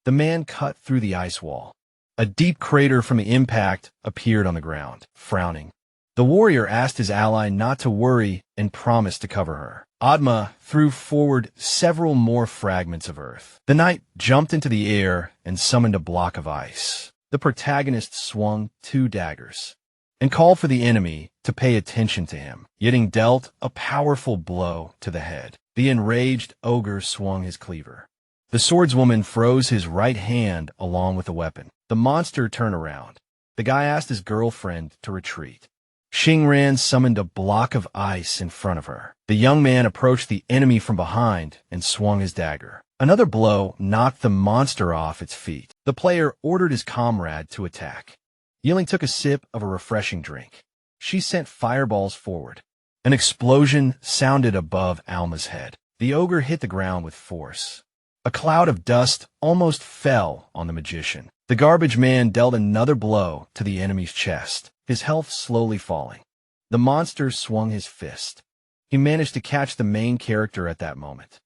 The man cut through the ice wall. A deep crater from the impact appeared on the ground. Frowning, the warrior asked his ally not to worry and promised to cover her. Adma threw forward several more fragments of earth. The knight jumped into the air and summoned a block of ice. The protagonist swung 2 daggers and called for the enemy to pay attention to him. Yiling dealt a powerful blow to the head. The enraged ogre swung his cleaver. The swordswoman froze his right hand along with the weapon. The monster turned around. The guy asked his girlfriend to retreat. Xingran summoned a block of ice in front of her. The young man approached the enemy from behind and swung his dagger. Another blow knocked the monster off its feet. The player ordered his comrade to attack. Yiling took a sip of a refreshing drink. She sent fireballs forward. An explosion sounded above Alma's head. The ogre hit the ground with force. A cloud of dust almost fell on the magician. The garbage man dealt another blow to the enemy's chest, his health slowly falling. The monster swung his fist. He managed to catch the main character at that moment.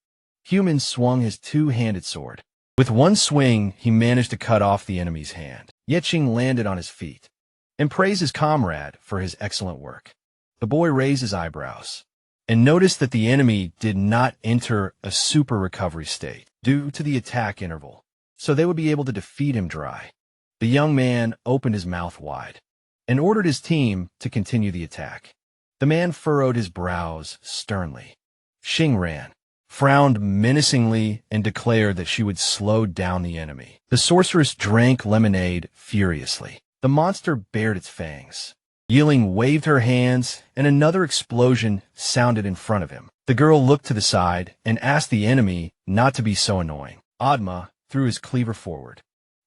Human swung his two-handed sword. With one swing, he managed to cut off the enemy's hand. Yeching landed on his feet and praised his comrade for his excellent work. The boy raised his eyebrows and noticed that the enemy did not enter a super recovery state due to the attack interval, so they would be able to defeat him dry. The young man opened his mouth wide and ordered his team to continue the attack. The man furrowed his brows sternly. Xingran frowned menacingly and declared that she would slow down the enemy. The sorceress drank lemonade furiously. The monster bared its fangs. Yiling waved her hands, and another explosion sounded in front of him. The girl looked to the side and asked the enemy not to be so annoying. Adma threw his cleaver forward.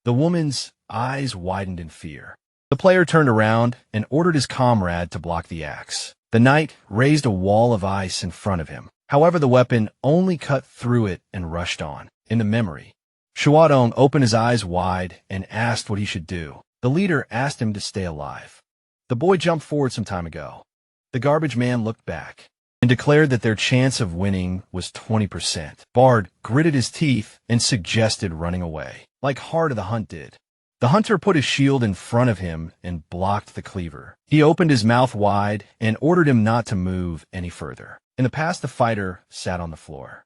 The woman's eyes widened in fear. The player turned around and ordered his comrade to block the axe. The knight raised a wall of ice in front of him. However, the weapon only cut through it and rushed on. In the memory, Shuadong opened his eyes wide and asked what he should do. The leader asked him to stay alive. The boy jumped forward some time ago. The garbage man looked back and declared that their chance of winning was 20%. Bard gritted his teeth and suggested running away, like Heart of the Hunt did. The hunter put his shield in front of him and blocked the cleaver. He opened his mouth wide and ordered him not to move any further. In the past, the fighter sat on the floor,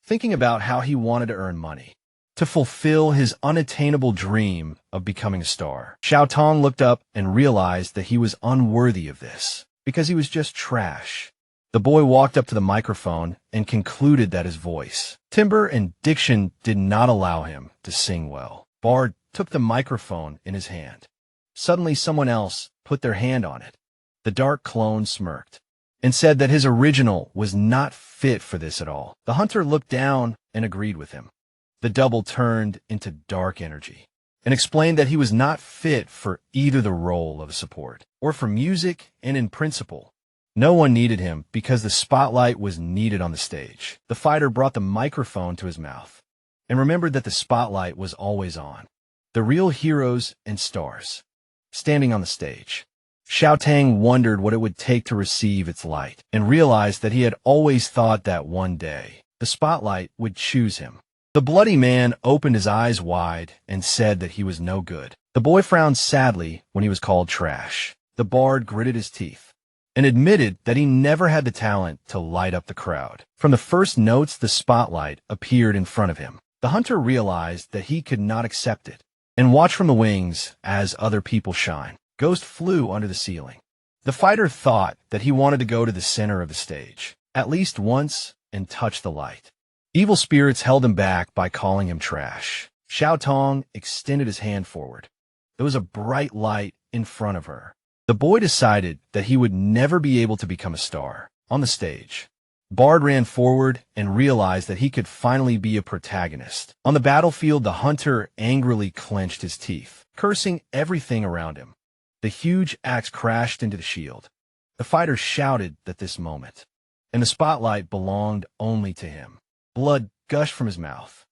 thinking about how he wanted to earn money, to fulfill his unattainable dream of becoming a star. Xiao Tong looked up and realized that he was unworthy of this, because he was just trash. The boy walked up to the microphone and concluded that his voice, timbre, and diction did not allow him to sing well. Bard took the microphone in his hand. Suddenly, someone else put their hand on it. The dark clone smirked and said that his original was not fit for this at all. The hunter looked down and agreed with him. The double turned into dark energy and explained that he was not fit for either the role of a support or for music, and in principle, no one needed him because the spotlight was needed on the stage. The fighter brought the microphone to his mouth and remembered that the spotlight was always on. The real heroes and stars standing on the stage. Xiao Tang wondered what it would take to receive its light and realized that he had always thought that one day the spotlight would choose him. The bloody man opened his eyes wide and said that he was no good. The boy frowned sadly when he was called trash. The bard gritted his teeth and admitted that he never had the talent to light up the crowd. From the first notes, the spotlight appeared in front of him. The hunter realized that he could not accept it and watched from the wings as other people shine. Ghost flew under the ceiling. The fighter thought that he wanted to go to the center of the stage, at least once, and touch the light. Evil spirits held him back by calling him trash. Xiao Tong extended his hand forward. There was a bright light in front of her. The boy decided that he would never be able to become a star on the stage. Bard ran forward and realized that he could finally be a protagonist. On the battlefield, the hunter angrily clenched his teeth, cursing everything around him. The huge axe crashed into the shield. The fighter shouted at this moment, and the spotlight belonged only to him. Blood gushed from his mouth.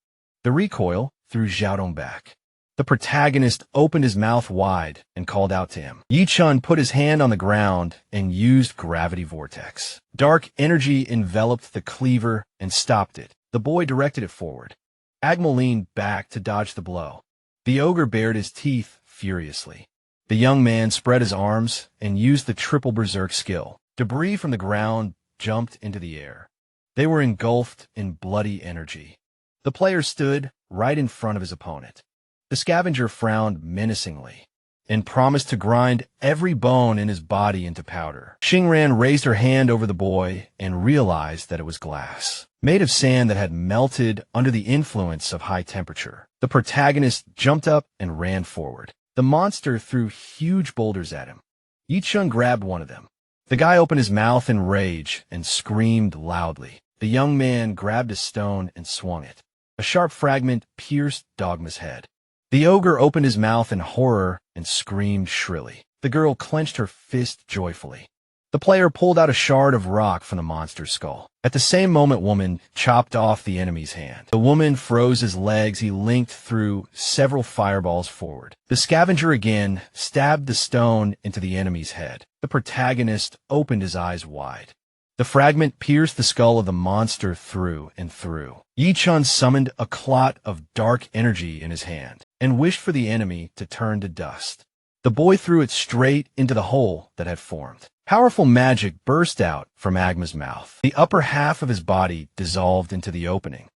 The recoil threw Xiaodong back. The protagonist opened his mouth wide and called out to him. Yi Chun put his hand on the ground and used gravity vortex. Dark energy enveloped the cleaver and stopped it. The boy directed it forward. Agma leaned back to dodge the blow. The ogre bared his teeth furiously. The young man spread his arms and used the triple berserk skill. Debris from the ground jumped into the air. They were engulfed in bloody energy. The player stood right in front of his opponent. The scavenger frowned menacingly and promised to grind every bone in his body into powder. Xingran raised her hand over the boy and realized that it was glass, made of sand that had melted under the influence of high temperature. The protagonist jumped up and ran forward. The monster threw huge boulders at him. Yi Chun grabbed one of them. The guy opened his mouth in rage and screamed loudly. The young man grabbed a stone and swung it. A sharp fragment pierced Dogma's head. The ogre opened his mouth in horror and screamed shrilly. The girl clenched her fist joyfully. The player pulled out a shard of rock from the monster's skull. At the same moment, woman chopped off the enemy's hand. The woman froze his legs. He linked through several fireballs forward. The scavenger again stabbed the stone into the enemy's head. The protagonist opened his eyes wide. The fragment pierced the skull of the monster through and through. Yi-chan summoned a clot of dark energy in his hand and wished for the enemy to turn to dust. The boy threw it straight into the hole that had formed. Powerful magic burst out from Agma's mouth. The upper half of his body dissolved into the opening.